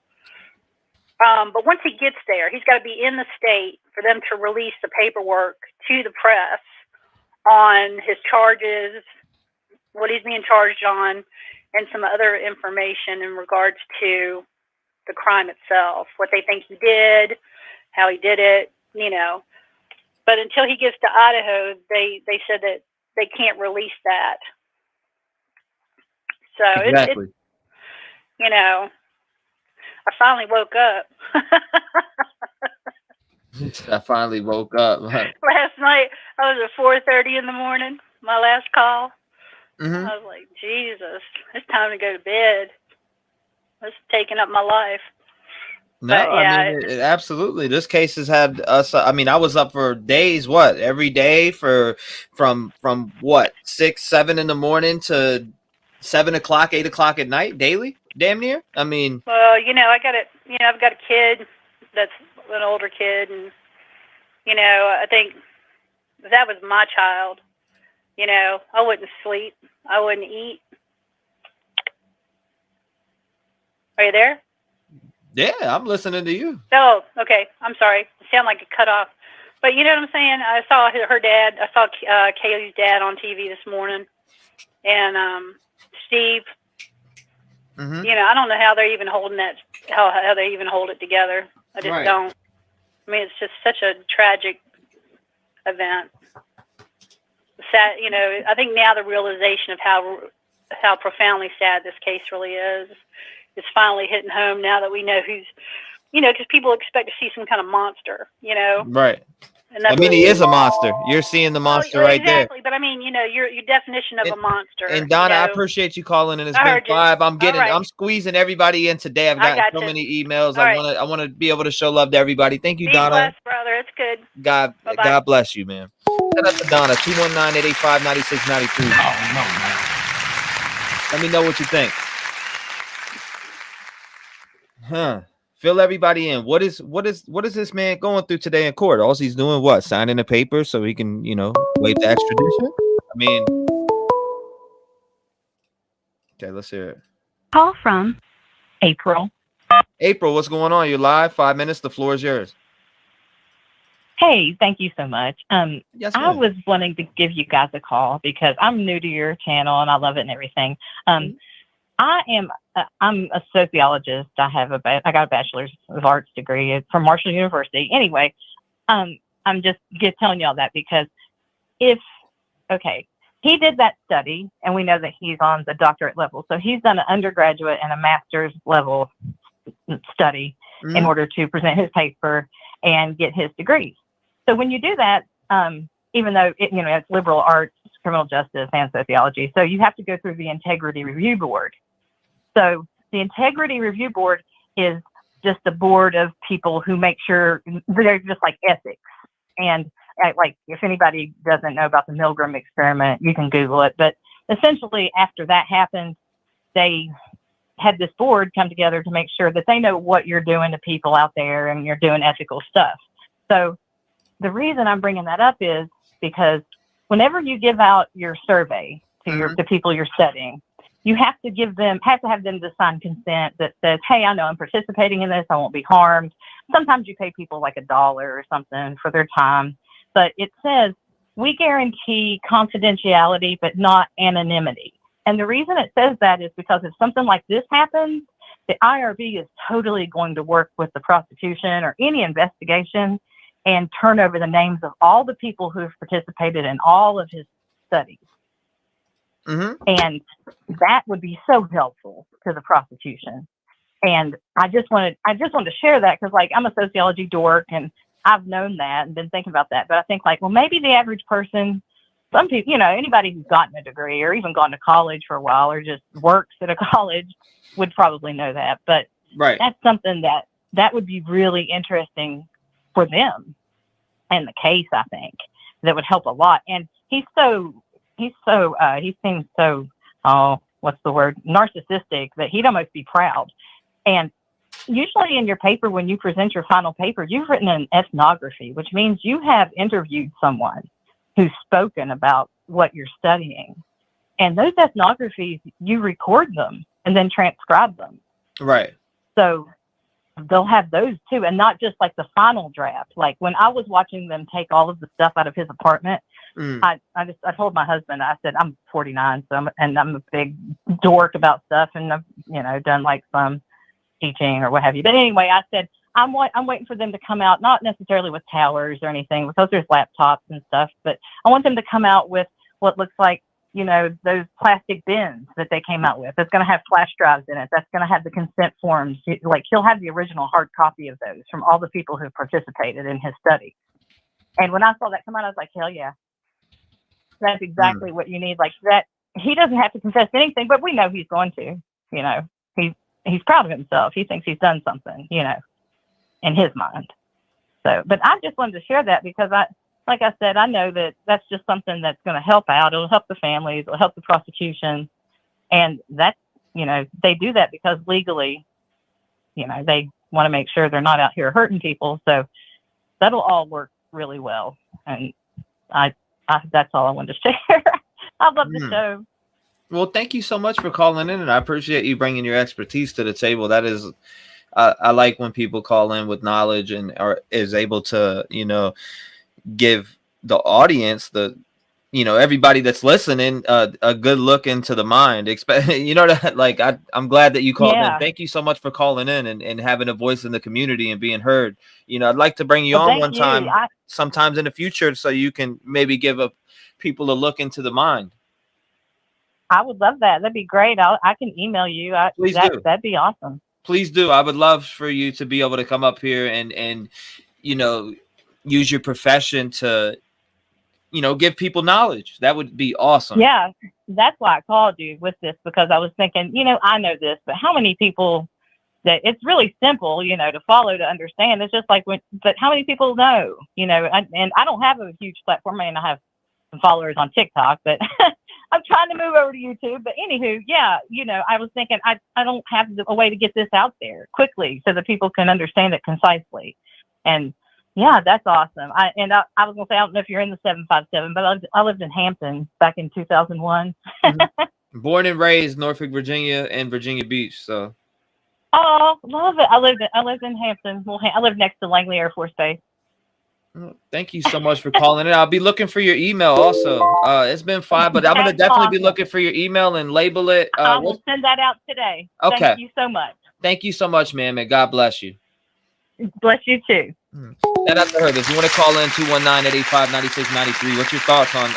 But once he gets there, he's got to be in the state for them to release the paperwork to the press on his charges, what he's being charged on, and some other information in regards to the crime itself, what they think he did, how he did it, But until he gets to Idaho, they said that they can't release that. So Exactly. you know, I finally woke up. I finally woke up. Last night I was at 4:30 in the morning. My last call. Mhm. I was like, Jesus, it's time to go to bed. It's taking up my life. No, But, yeah, I mean, absolutely. This case has had us. I mean, I was up for days. What, every day from what, 6, 7 in the morning to 7 o'clock, 8 o'clock at night, daily, damn near. I mean, Well, I've got a kid that's an older kid, and I think if that was my child, I wouldn't sleep, I wouldn't eat. Are you there? yeah, I'm listening to you. Oh, okay. I'm sorry. It sounded like it cut off. But you know what I'm saying? I saw her dad. I saw Kaylee's dad on TV this morning, and Steve. Mhm. I don't know how they're even holding that. How they even hold it together. I just Right. don't. I mean, it's just such a tragic event. Sad. I think now the realization of how profoundly sad this case really is finally hitting home. Now that we know who's, because people expect to see some kind of monster. Right. And I mean, he is a monster. You're seeing the monster right there. Exactly, but I mean, your definition of a monster. And Donna, I appreciate you calling in. It's I been heard you. 5. All right. I'm squeezing everybody in today. I've gotten so many emails. All I want to be able to show love to everybody. Thank you, Be Donna. blessed, brother. It's good. God bless you, man. Shout out to Donna, 219-885-9693. Oh, no, man. Let me know what you think. Fill everybody in. What is this man going through today in court? All he's doing, what? Signing a paper so he can, waive the extradition? I mean, okay, let's hear it. Call from April. April, what's going on? You're live. 5 minutes. The floor is yours. Hey, thank you so much. Yes, I was wanting to give you guys a call because I'm new to your channel and I love it and everything. I'm a sociologist. I got a bachelor's of arts degree from Marshall University. Anyway, I'm just telling y'all that because he did that study and we know that he's on the doctorate level. So he's done an undergraduate and a master's level study in order to present his paper and get his degree. So when you do that, even though it's liberal arts, criminal justice, and sociology, so you have to go through the Integrity Review Board. So the Integrity Review Board is just a board of people who make sure they're just like ethics. And like, if anybody doesn't know about the Milgram experiment, you can Google it. But essentially, after that happened, they had this board come together to make sure that they know what you're doing to people out there and you're doing ethical stuff. So the reason I'm bringing that up is because whenever you give out your survey to the people you're studying, you have to have them to sign consent that says, hey, I know I'm participating in this. I won't be harmed. Sometimes you pay people like $1 or something for their time, but it says we guarantee confidentiality, but not anonymity. And the reason it says that is because if something like this happens, the IRB is totally going to work with the prosecution or any investigation and turn over the names of all the people who have participated in all of his studies. And that would be so helpful to the prosecution. And I just wanted to share that because, like, I'm a sociology dork and I've known that and been thinking about that. But I think, like, well, maybe the average person, some people, anybody who's gotten a degree or even gone to college for a while or just works at a college would probably know that. But that's something that would be really interesting for them and the case, I think, that would help a lot. And he seems so, narcissistic that he'd almost be proud. And usually in your paper, when you present your final paper, you've written an ethnography, which means you have interviewed someone who's spoken about what you're studying. And those ethnographies, you record them and then transcribe them. Right. So they'll have those too, and not just like the final draft. Like when I was watching them take all of the stuff out of his apartment, I told my husband, I said, I'm 49, so I'm a big dork about stuff, and I've done like some teaching or what have you. But anyway, I said, I'm waiting for them to come out, not necessarily with towers or anything, because there's laptops and stuff, but I want them to come out with what looks like, you know, those plastic bins that they came out with. That's going to have flash drives in it. That's going to have the consent forms. Like, he'll have the original hard copy of those from all the people who participated in his study. And when I saw that come out, I was like, hell yeah. That's exactly what you need. Like that, he doesn't have to confess anything, but we know he's going to, you know, he's proud of himself. He thinks he's done something, you know, in his mind. So, but I just wanted to share that because like I said, I know that that's just something that's going to help out. It'll help the families. It'll help the prosecution. And that's, you know, they do that because legally, you know, they want to make sure they're not out here hurting people. So that'll all work really well. And I that's all I wanted to share. I love the show. Well, thank you so much for calling in, and I appreciate you bringing your expertise to the table. That is, I like when people call in with knowledge and is able to, you know, give the audience, the, you know, everybody that's listening, a good look into the mind. You know, that, like, I'm glad that you called in. Thank you so much for calling in and having a voice in the community and being heard. You know, I'd like to bring you on one time, sometimes in the future, so you can maybe give people a look into the mind. I would love that. That'd be great. I can email you. Please do. That'd be awesome. Please do. I would love for you to be able to come up here and you know, use your profession to, you know, give people knowledge. That would be awesome. Yeah, that's why I called you with this, because I was thinking, you know, I know this, but how many people that it's really simple, you know, to follow, to understand. It's just like, but how many people know, you know, and I don't have a huge platform. I mean, I have some followers on TikTok, but I'm trying to move over to YouTube. But anywho, yeah, you know, I was thinking I don't have a way to get this out there quickly so that people can understand it concisely. And yeah, that's awesome. I was gonna say, I don't know if you're in the 757, but I lived in Hampton back in 2001. Born and raised Norfolk, Virginia, and Virginia Beach. So. Oh, love it. I lived in Hampton. Well, I live next to Langley Air Force Base. Thank you so much for calling in. I'll be looking for your email also. It's been fine, but I'm gonna definitely be looking for your email and label it. I will send that out today. Okay. Thank you so much. Thank you so much, ma'am, and God bless you. Bless you too. Shout out to her. If you want to call in 219-885-9693, what's your thoughts on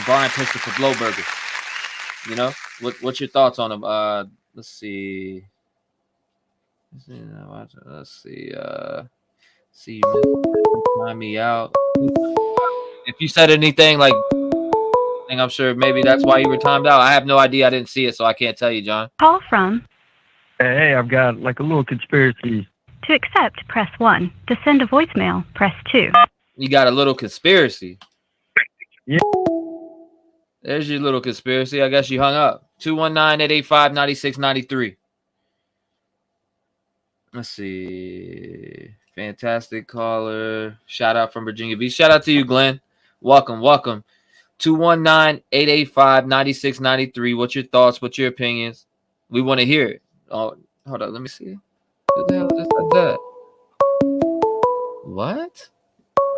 Bryan Christopher Kohberger? You know, what's your thoughts on him? Let's see. See you time me out. If you said anything like, I'm sure maybe that's why you were timed out. I have no idea. I didn't see it, so I can't tell you, John. Call from. Hey, I've got like a little conspiracy. To accept, press 1. To send a voicemail, press 2. You got a little conspiracy. Yeah. There's your little conspiracy. I guess you hung up. 219-885-9693. Let's see. Fantastic caller. Shout out from Virginia Beach. Shout out to you, Glenn. Welcome. 219-885-9693. What's your thoughts? What's your opinions? We want to hear it. Oh, hold on. Let me see. Who the hell just said that? What?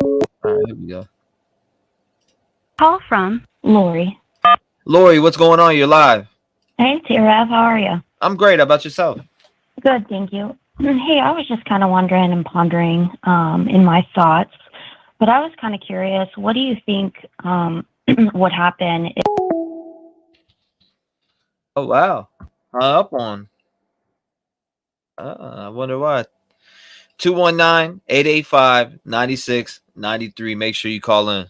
All right, here we go. Call from Lori. Lori, what's going on? You're live. Hey, T-REV, how are you? I'm great. How about yourself? Good, thank you. Hey, I was just kind of wondering and pondering in my thoughts, but I was kind of curious. What do you think would happen if... Oh, wow. Up on. I wonder why. 219-885-9693. Make sure you call in.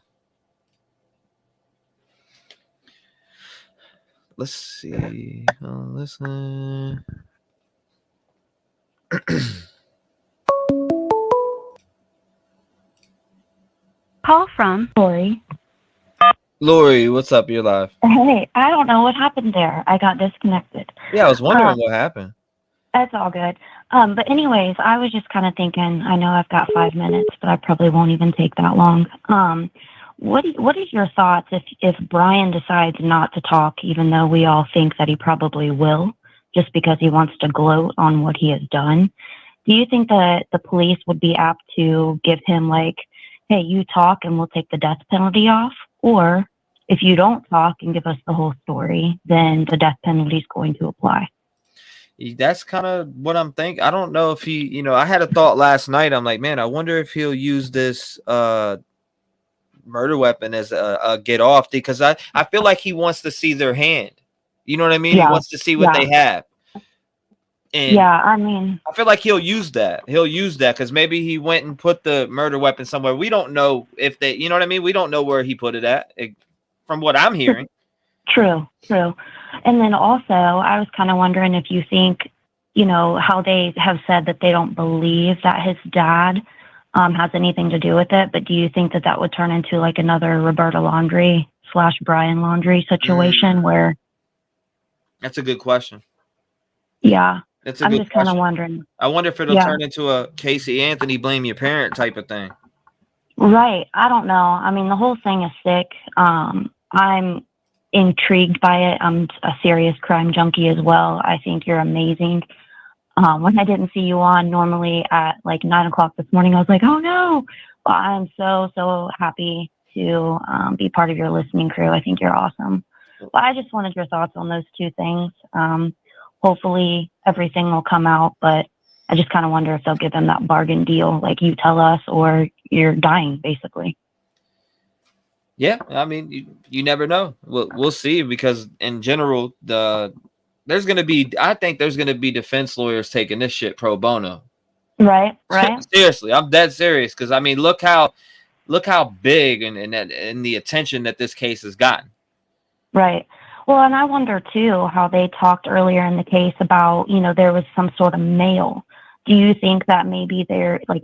Let's see. Listen. Call from Lori. Lori, what's up? You're live. Hey, I don't know what happened there. I got disconnected. Yeah, I was wondering what happened. That's all good. But anyways, I was just kind of thinking, I know I've got 5 minutes, but I probably won't even take that long. What is your thoughts if Bryan decides not to talk, even though we all think that he probably will, just because he wants to gloat on what he has done? Do you think that the police would be apt to give him like, hey, you talk and we'll take the death penalty off? Or if you don't talk and give us the whole story, then the death penalty is going to apply? That's kind of what I'm thinking. I don't know if he, I had a thought last night. I'm like, man, I wonder if he'll use this murder weapon as a get off, because I feel like he wants to see their hand. You know what I mean? He Yeah. wants to see what they have. And Yeah, I mean, I feel like he'll use that. He'll use that because maybe he went and put the murder weapon somewhere. We don't know if they, you know what I mean? We don't know where he put it at, from what I'm hearing. true. And then also, I was kind of wondering if you think, how they have said that they don't believe that his dad has anything to do with it, but do you think that that would turn into like another Roberta Laundrie / Brian Laundrie situation where? That's a good question. Yeah. That's a I'm good just kind of question. wondering. I wonder if it'll Yeah. turn into a Casey Anthony blame your parent type of thing. Right. I don't know. I mean, the whole thing is sick. I'm intrigued by it. I'm a serious crime junkie as well. I think you're amazing. When I didn't see you on normally at like 9:00 this morning, I was like, oh no. Well, I'm so happy to be part of your listening crew. I think you're awesome. But I just wanted your thoughts on those two things. Hopefully everything will come out, but I just kind of wonder if they'll give him that bargain deal, like you tell us, or you're dying, basically. Yeah, I mean, you never know. We'll see, because in general, I think there's gonna be defense lawyers taking this shit pro bono. Right. Seriously, I'm dead serious, because I mean, look how big and the attention that this case has gotten. Right. Well, and I wonder too how they talked earlier in the case about, there was some sort of mail. Do you think that maybe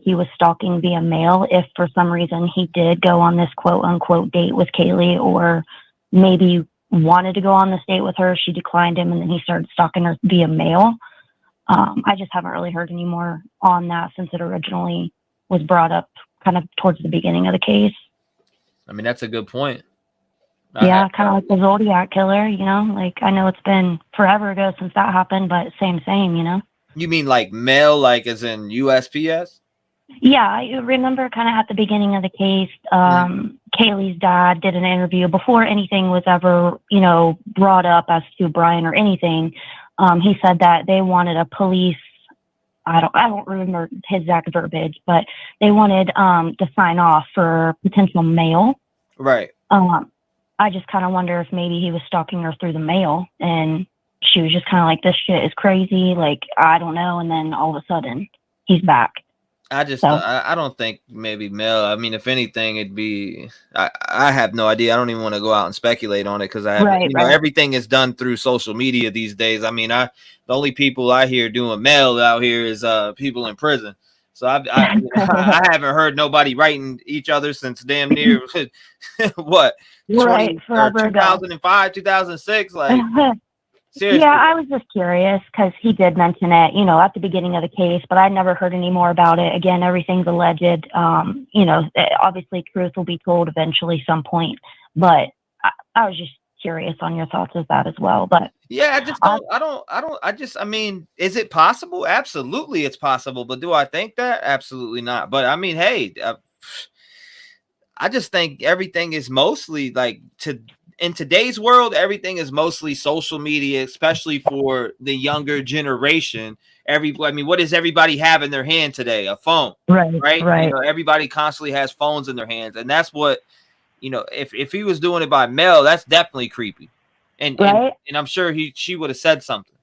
he was stalking via mail if for some reason he did go on this quote unquote date with Kaylee, or maybe wanted to go on this date with her, she declined him, and then he started stalking her via mail? I just haven't really heard any more on that since it originally was brought up kind of towards the beginning of the case. I mean, that's a good point. Yeah, kind of like the Zodiac killer, like I know it's been forever ago since that happened, but same, You mean like mail, like as in USPS? Yeah, I remember kind of at the beginning of the case, Kaylee's dad did an interview before anything was ever, brought up as to Bryan or anything. He said that they wanted a police, I don't remember his exact verbiage, but they wanted to sign off for potential mail. Right. I just kind of wonder if maybe he was stalking her through the mail and she was just kind of like, this shit is crazy. Like, I don't know. And then all of a sudden he's back. I don't think maybe mail. I mean, if anything, it'd be, I have no idea. I don't even want to go out and speculate on it, because I have, everything is done through social media these days. I mean, the only people I hear doing mail out here is people in prison. So I haven't heard nobody writing each other since damn near what, 2005, 2006, like. Seriously. Yeah, I was just curious because he did mention it, at the beginning of the case, but I never heard any more about it. Again, everything's alleged. Obviously, truth will be told eventually, some point. But I was just curious on your thoughts of that as well. But yeah, I just don't. I mean, is it possible? Absolutely, it's possible. But do I think that? Absolutely not. But I mean, hey, I just think everything is mostly in today's world, everything is mostly social media, especially for the younger generation. I mean, what does everybody have in their hand today? A phone, right? Everybody constantly has phones in their hands, and that's what, if he was doing it by mail, that's definitely creepy, and I'm sure she would have said something.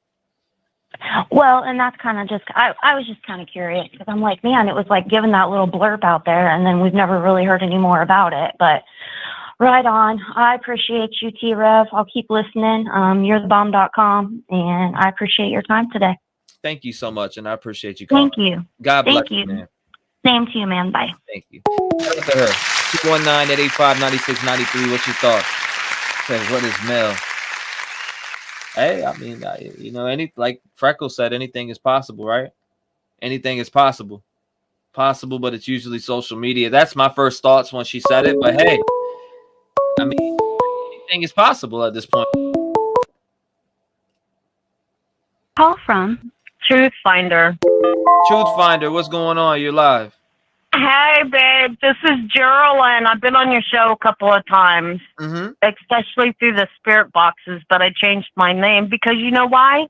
Well, and that's kind of just, I was just kind of curious because I'm like, man, it was like giving that little blurb out there, and then we've never really heard any more about it, but. Right on. I appreciate you, T-REV. I'll keep listening. You're the bomb.com, and I appreciate your time today. Thank you so much, and I appreciate you calling. Thank you. God bless you, man. Same to you, man. Bye. Thank you. Look at her. 219-885-9693. What's your thought? Says, what is mail? Hey, I mean, like Freckles said, anything is possible, right? Anything is possible. Possible, but it's usually social media. That's my first thoughts when she said it, but hey. I mean, anything is possible at this point. Call from Truth Finder. Truth Finder, what's going on? You're live. Hey, babe. This is Geraldine. I've been on your show a couple of times, especially through the spirit boxes, but I changed my name because you know why?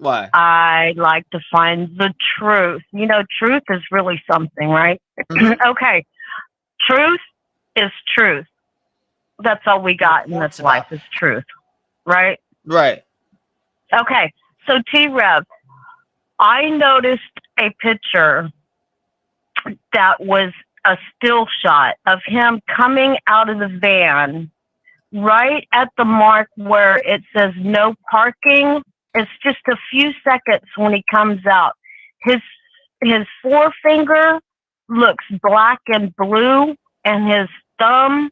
Why? I like to find the truth. You know, truth is really something, right? Okay. Truth is truth. That's all we got in this life is truth, right? Right. Okay. So T-REV, I noticed a picture that was a still shot of him coming out of the van right at the mark where it says no parking. It's just a few seconds when he comes out. His forefinger looks black and blue, and his thumb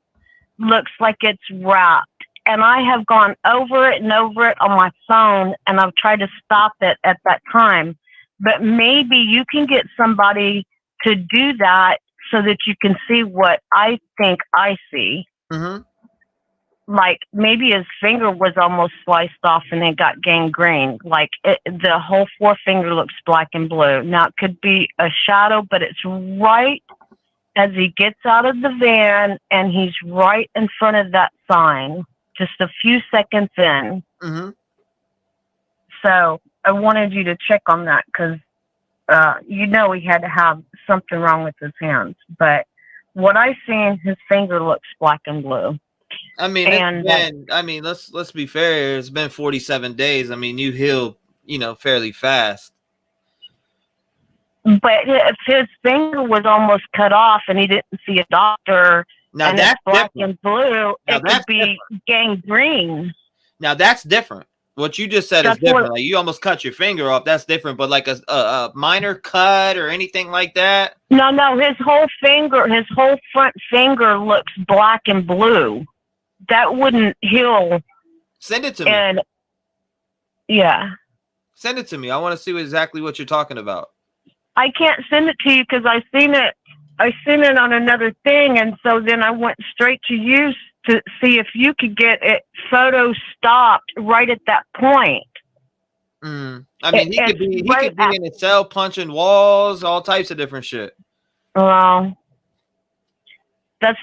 looks like it's wrapped. And I have gone over it and over it on my phone, and I've tried to stop it at that time. But maybe you can get somebody to do that so that you can see what I think I see. Like maybe his finger was almost sliced off and it got gangrene. Like the whole forefinger looks black and blue. Now it could be a shadow, but it's right as he gets out of the van and he's right in front of that sign, just a few seconds in. So I wanted you to check on that because you know he had to have something wrong with his hands. But what I seen, his finger looks black and blue. I mean, And, let's be fair. It's been 47 days. I mean, you heal, fairly fast. But if his finger was almost cut off and he didn't see a doctor, now and that's it's black different. and blue, Now it could be gangrene. Now that's different. What you just said is That's different. what- Like you almost cut your finger off. That's different. But like a minor cut or anything like that. No, his whole front finger looks black and blue. That wouldn't heal. Send it to me. And yeah, send it to me. I want to see exactly what you're talking about. I can't send it to you because I seen it on another thing, and so then I went straight to you to see if you could get it photo stopped right at that point. I mean, he could be in a cell punching walls, all types of different shit. Well, that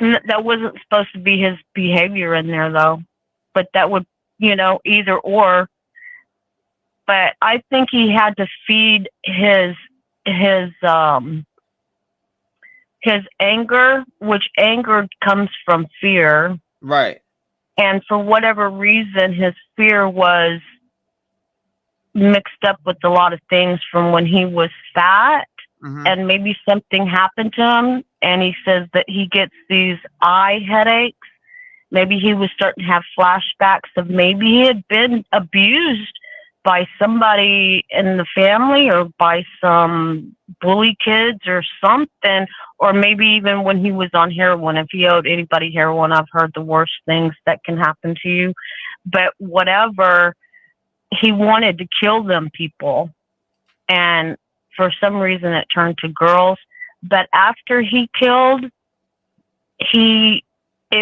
wasn't supposed to be his behavior in there though, but that would, either or. But I think he had to feed his anger, which anger comes from fear. Right. And for whatever reason, his fear was mixed up with a lot of things from when he was fat. And maybe something happened to him, and he says that he gets these eye headaches. Maybe he was starting to have flashbacks of maybe he had been abused by somebody in the family or by some bully kids or something, or maybe even when he was on heroin. If he owed anybody heroin, I've heard the worst things that can happen to you. But whatever, he wanted to kill them people. And for some reason it turned to girls. But after he killed, it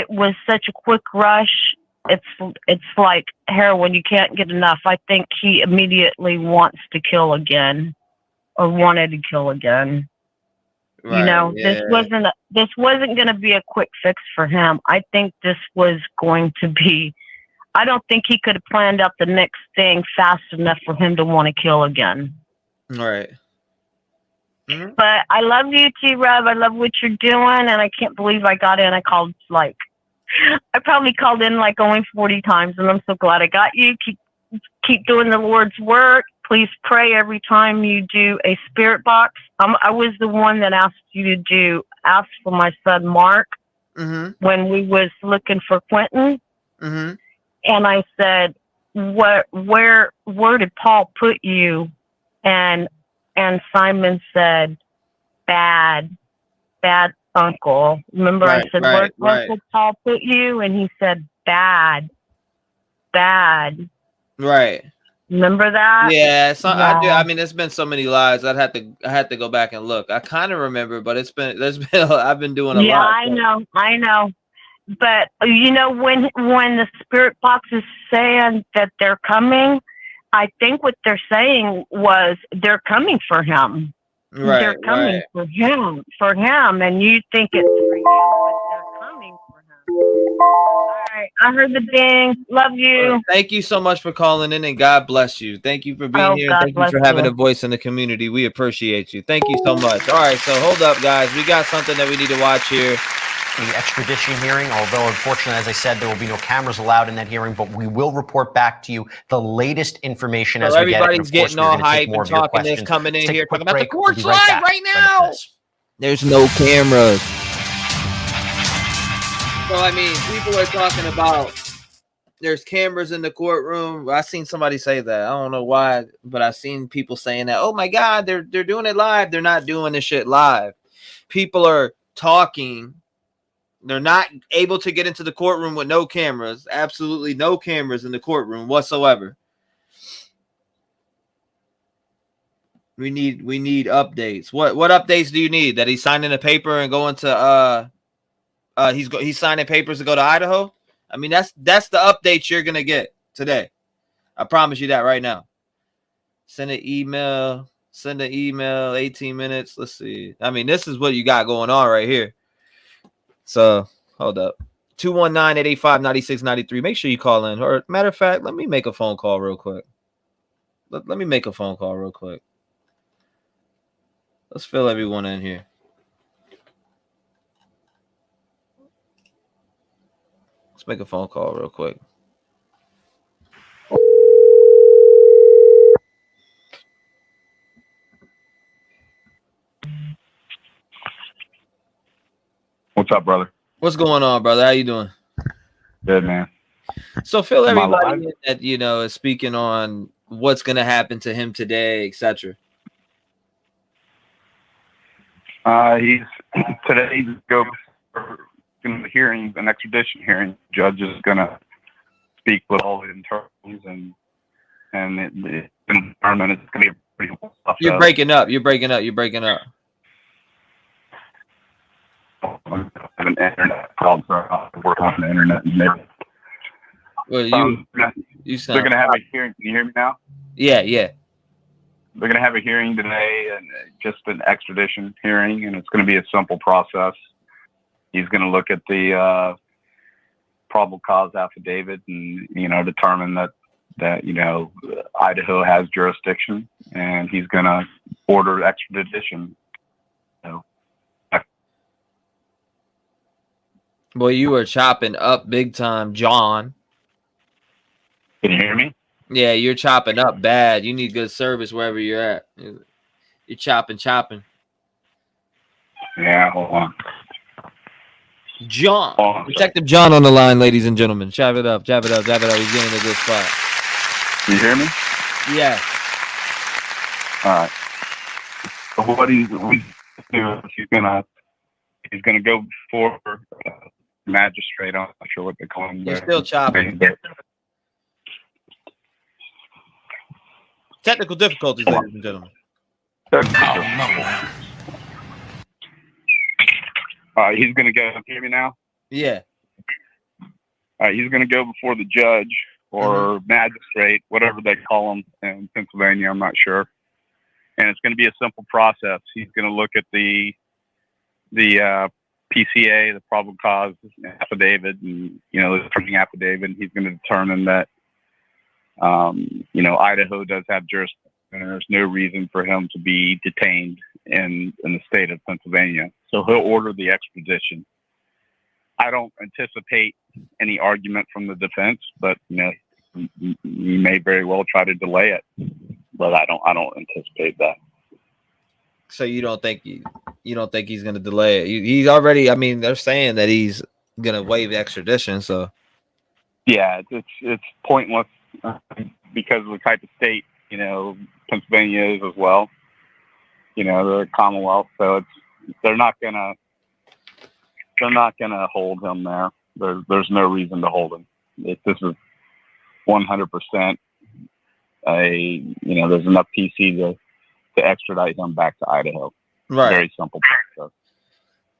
was such a quick rush. It's like heroin. You can't get enough. I think he immediately wants to kill again, or wanted to kill again. Right, This wasn't going to be a quick fix for him. I think this was going to be. I don't think he could have planned out the next thing fast enough for him to want to kill again. Right. But I love you, T-REV. I love what you're doing, and I can't believe I got in. I probably called in like only 40 times, and I'm so glad I got you. Keep doing the Lord's work. Please pray every time you do a spirit box. I was the one that asked you to ask for my son Mark when we was looking for Quentin, and I said, where did Paul put you? And Simon said, bad uncle. Remember I said, where did Paul put you? And he said, bad. Right. Remember that? Yeah, I do. I mean, there's been so many lives. I had to go back and look. I kind of remember, but I've been doing a lot. Yeah, I know. But when the spirit box is saying that they're coming, I think what they're saying was they're coming for him. Right, they're coming for him, and you think it's for you, but they're coming for him. All right. right. I heard the ding. Love you. Thank you so much for calling in, and God bless you. Thank you for being here. And God thank you bless for having you. a voice in the community. We appreciate you. Thank you so much. All right, so hold up, guys. We got something that we need to watch here. The extradition hearing, although unfortunately, as I said, there will be no cameras allowed in that hearing, but we will report back to you the latest information So as we get it. And everybody's of course, getting we're all going to take hype more and of your talking this, questions. coming in Let's take here a quick talking about the break. We'll court's be right live back right after now. this. There's no cameras. So I mean, people are talking about there's cameras in the courtroom. I seen somebody say that. I don't know why, but I seen people saying that. Oh my God, they're doing it live. They're not doing this shit live. People are talking. They're not able to get into the courtroom with no cameras. Absolutely no cameras in the courtroom whatsoever. We need updates. What updates do you need? That he's signing a paper and going to he's signing papers to go to Idaho? I mean, that's the updates you're gonna get today. I promise you that right now. Send an email. 18 minutes. Let's see. I mean, this is what you got going on right here. So hold up. 219-885-9693. Make sure you call in. Or matter of fact, let me make a phone call real quick. Let me make a phone call real quick. Let's fill everyone in here. Let's make a phone call real quick. What's up, brother? What's going on, brother? How you doing? Good, man. So fill Am I everybody live? in that, you know, is speaking on what's going to happen to him today, etc. He's go for the hearing, an extradition hearing. Judge is going to speak with all the attorneys and it's going to be a pretty cool stuff. You're breaking up. You're breaking up. You're breaking up. I have an internet problem, so I work on the internet. Well, you sound. They're going to have a hearing. Can you hear me now? Yeah. They're going to have a hearing today, and just an extradition hearing, and it's going to be a simple process. He's going to look at the probable cause affidavit and, you know, determine that you know, Idaho has jurisdiction, and he's going to order extradition. Boy, you were chopping up big time, John. Can you hear me? Yeah, you're chopping up bad. You need good service wherever you're at. You're chopping. Yeah, hold on. John. Detective John on the line, ladies and gentlemen. Chop it up. He's getting in a good spot. Can you hear me? Yeah. All right. So what he's doing is he's gonna go before magistrate. I'm not sure what they call him. You're still chopping. Technical difficulties, ladies and gentlemen. He's gonna go. Hear me now? Yeah. He's gonna go before the judge or magistrate, whatever they call them in Pennsylvania. I'm not sure. And it's going to be a simple process. He's going to look at the PCA, the probable cause affidavit, and, you know, the infringing affidavit. And he's going to determine that, you know, Idaho does have jurisdiction, and there's no reason for him to be detained in the state of Pennsylvania. So he'll order the extradition. I don't anticipate any argument from the defense, but, you know, he may very well try to delay it. But I don't anticipate that. So you don't think he's going to delay it? He's already. I mean, they're saying that he's going to waive extradition. So yeah, it's pointless because of the type of state, you know, Pennsylvania is as well. You know, they're a Commonwealth, so they're not gonna hold him there. There's no reason to hold him. This is 100%. You know, there's enough PC to extradite him back to Idaho. Right. Very simple process.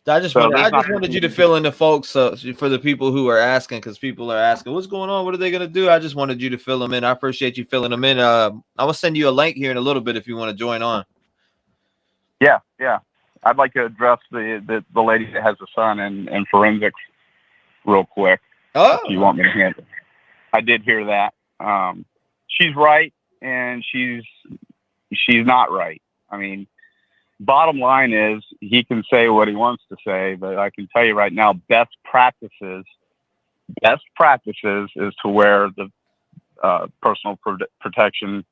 I just wanted you to fill in the folks for the people who are asking, because people are asking what's going on, what are they going to do. I just wanted you to fill them in. I appreciate you filling them in. I will send you a link here in a little bit if you want to join on. Yeah. I'd like to address the lady that has a son in forensics real quick. Oh, if you want me to handle it. I did hear that. She's right, and she's not right. I mean, bottom line is he can say what he wants to say, but I can tell you right now, best practices is to wear the personal protection,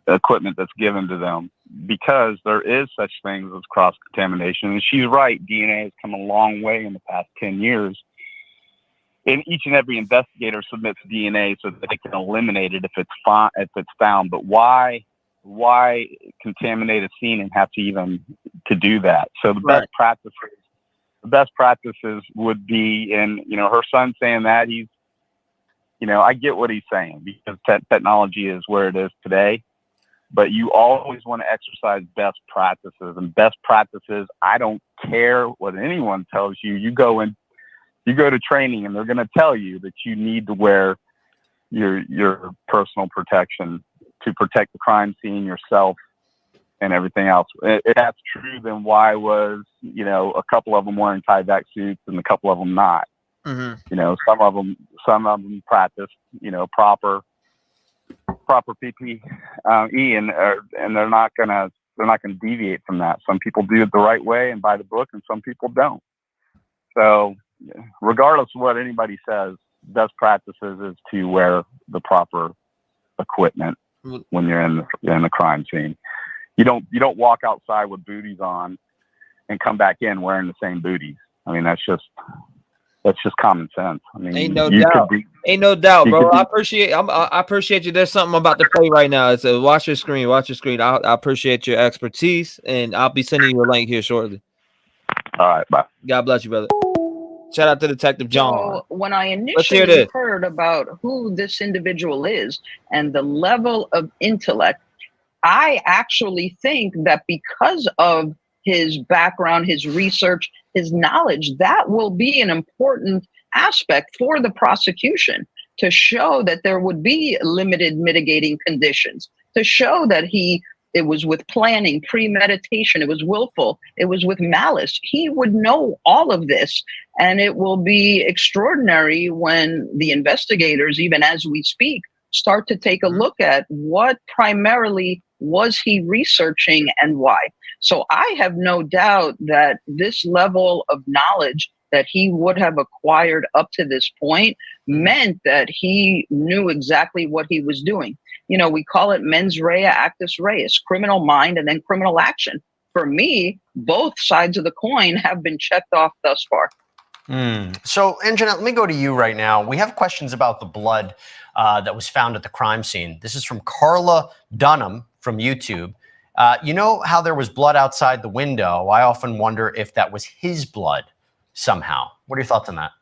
equipment that's given to them, because there is such things as cross-contamination. And she's right, DNA has come a long way in the past 10 years. And each and every investigator submits DNA so that they can eliminate it if it's found. But why contaminate a scene and have to do that? So the best practices would be, and her son saying that, he's, I get what he's saying, because technology is where it is today. But you always want to exercise best practices, and best practices, I don't care what anyone tells you. You go to training, and they're going to tell you that you need to wear your personal protection to protect the crime scene, yourself, and everything else. If that's true, then why was, a couple of them wearing tie-back suits and a couple of them not? Mm-hmm. Some of them practice, proper PPE, and they're not gonna deviate from that. Some people do it the right way and by the book, and some people don't. So, regardless of what anybody says, best practices is to wear the proper equipment when you're in the crime scene. You don't walk outside with booties on and come back in wearing the same booties. I mean, that's just common sense. I mean, ain't no doubt, bro. I appreciate you. There's something I'm about to play right now. It's watch your screen. I appreciate your expertise, and I'll be sending you a link here shortly. All right, bye. God bless you, brother. Shout out to Detective John. So when I initially heard about who this individual is and the level of intellect, I actually think that because of his background, his research, his knowledge, that will be an important aspect for the prosecution, to show that there would be limited mitigating conditions, to show that it was with planning, premeditation, it was willful, it was with malice. He would know all of this, and it will be extraordinary when the investigators, even as we speak, start to take a look at what primarily was he researching and why. So I have no doubt that this level of knowledge that he would have acquired up to this point meant that he knew exactly what he was doing. We call it mens rea actus reus, criminal mind and then criminal action. For me, both sides of the coin have been checked off thus far. So, Anjanette, let me go to you right now. We have questions about the blood that was found at the crime scene. This is from Carla Dunham from YouTube. You know how there was blood outside the window? I often wonder if that was his blood somehow. What are your thoughts on that?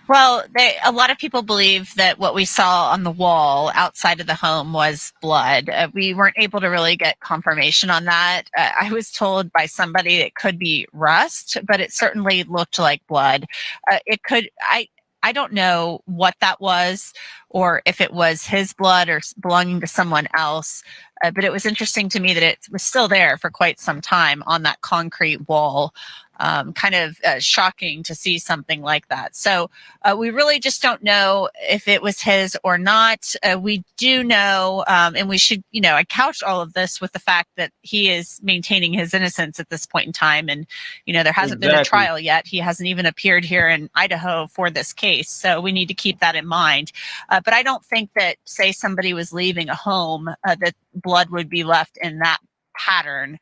Well, a lot of people believe that what we saw on the wall outside of the home was blood. We weren't able to really get confirmation on that. I was told by somebody it could be rust, but it certainly looked like blood. I don't know what that was, or if it was his blood or belonging to someone else. But it was interesting to me that it was still there for quite some time on that concrete wall. Kind of shocking to see something like that. So we really just don't know if it was his or not. We do know, and we should, I couch all of this with the fact that he is maintaining his innocence at this point in time. And, there hasn't been a trial yet. He hasn't even appeared here in Idaho for this case. So we need to keep that in mind. But I don't think that, say, somebody was leaving a home, that blood would be left in that pattern.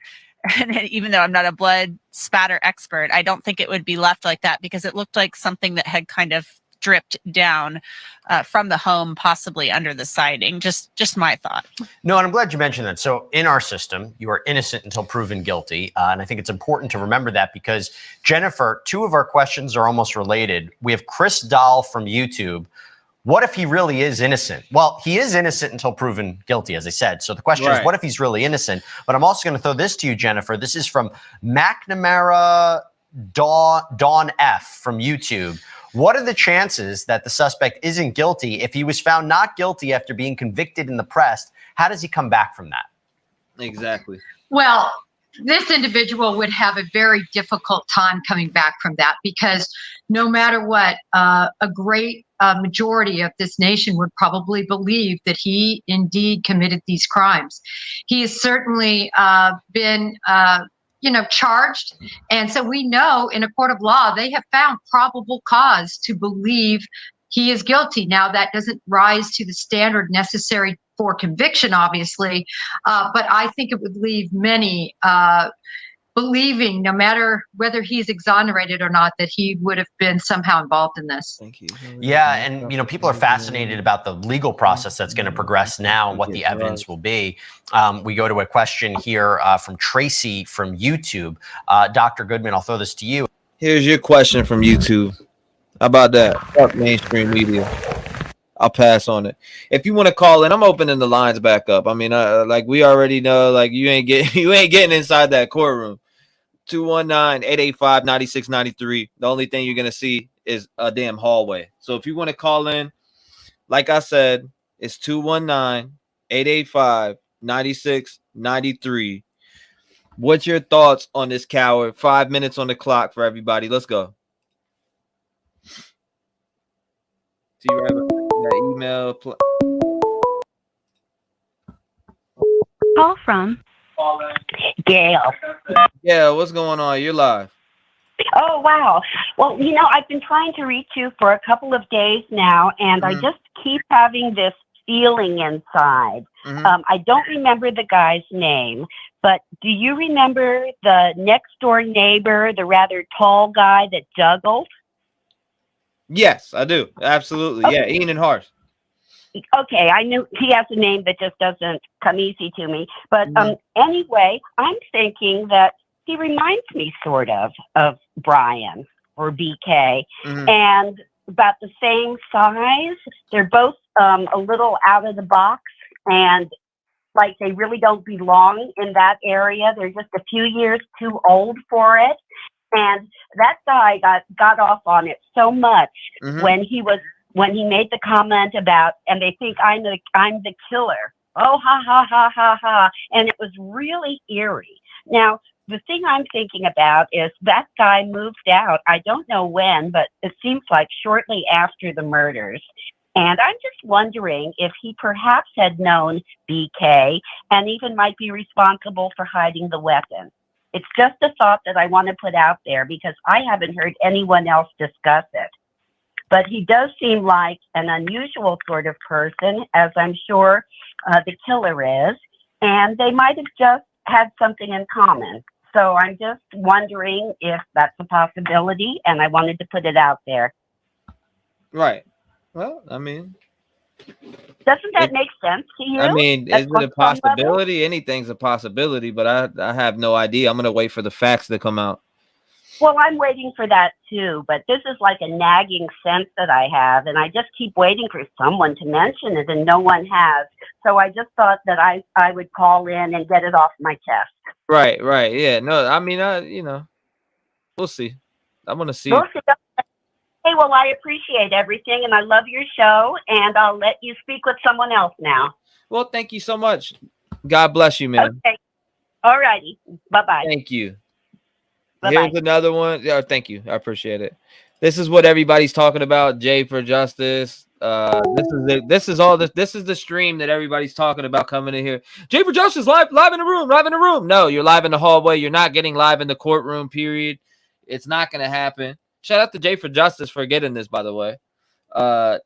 And even though I'm not a blood spatter expert, I don't think it would be left like that, because it looked like something that had kind of dripped down from the home, possibly under the siding. Just my thought. No, and I'm glad you mentioned that. So in our system, you are innocent until proven guilty. And I think it's important to remember that, because Jennifer, two of our questions are almost related. We have Chris Dahl from YouTube. What if he really is innocent? Well, he is innocent until proven guilty, as I said. So the question is, what if he's really innocent? But I'm also going to throw this to you, Jennifer. This is from McNamara Dawn F from YouTube. What are the chances that the suspect isn't guilty? If he was found not guilty after being convicted in the press, how does he come back from that? Exactly. Well, this individual would have a very difficult time coming back from that, because no matter what, a great majority of this nation would probably believe that he indeed committed these crimes. He has certainly been charged. And so we know in a court of law, they have found probable cause to believe he is guilty. Now, that doesn't rise to the standard necessary for conviction, obviously, but I think it would leave many believing, no matter whether he's exonerated or not, that he would have been somehow involved in this. Thank you. Yeah, and people are fascinated about the legal process that's going to progress now and what the evidence will be. We go to a question here from Tracy from YouTube. Dr. Goodman, I'll throw this to you. Here's your question from YouTube. How about that? Fuck mainstream media. I'll pass on it. If you want to call in, I'm opening the lines back up. I mean, like we already know, like you ain't getting inside that courtroom. 219-885-9693. The only thing you're gonna see is a damn hallway. So if you want to call in, like I said, it's 219-885-9693. What's your thoughts on this coward? 5 minutes on the clock for everybody. Let's go. T-REV, that email. Call from Gail. Yeah, what's going on? You're live. Oh, wow. Well, I've been trying to reach you for a couple of days now, and I just keep having this feeling inside. I don't remember the guy's name, but do you remember the next door neighbor, the rather tall guy that juggled? Yes, I do. Absolutely. Okay. Yeah, Ian and Harsh. Okay, I knew he has a name that just doesn't come easy to me. But anyway, I'm thinking that he reminds me sort of Bryan or BK, and about the same size. They're both a little out of the box, and like they really don't belong in that area. They're just a few years too old for it. And that guy got off on it so much when he made the comment about, and they think I'm the killer. Oh, ha, ha, ha, ha, ha. And it was really eerie. Now, the thing I'm thinking about is that guy moved out. I don't know when, but it seems like shortly after the murders. And I'm just wondering if he perhaps had known BK and even might be responsible for hiding the weapon. It's just a thought that I want to put out there because I haven't heard anyone else discuss it. But he does seem like an unusual sort of person, as I'm sure the killer is, and they might have just had something in common. So I'm just wondering if that's a possibility, and I wanted to put it out there. Right. Well, I mean, doesn't that make sense to you? I mean, is it a possibility? Anything's a possibility, but I have no idea. I'm going to wait for the facts to come out. Well, I'm waiting for that too, but this is like a nagging sense that I have, and I just keep waiting for someone to mention it, and no one has. So I just thought that I would call in and get it off my chest. Right. Yeah. No, I mean, we'll see. I want to see. We'll see. Hey, well, I appreciate everything, and I love your show, and I'll let you speak with someone else now. Well, thank you so much. God bless you, man. Okay. All righty. Bye-bye. Thank you. Bye-bye. Here's another one. Yeah, thank you. I appreciate it. This is what everybody's talking about. Jay for Justice. This is the stream that everybody's talking about coming in here. Jay for Justice live in the room. No, you're live in the hallway. You're not getting live in the courtroom, period. It's not going to happen. Shout out to Jay for Justice for getting this, by the way.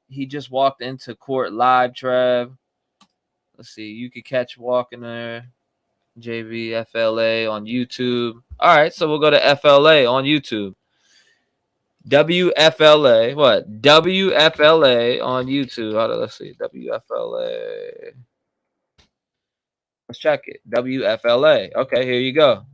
He just walked into court live, Trev. Let's see. You could catch walking there. JV FLA on YouTube. All right, so we'll go to FLA on YouTube. WFLA. What? WFLA on YouTube. Let's see. WFLA. Let's check it. WFLA. Okay, here you go.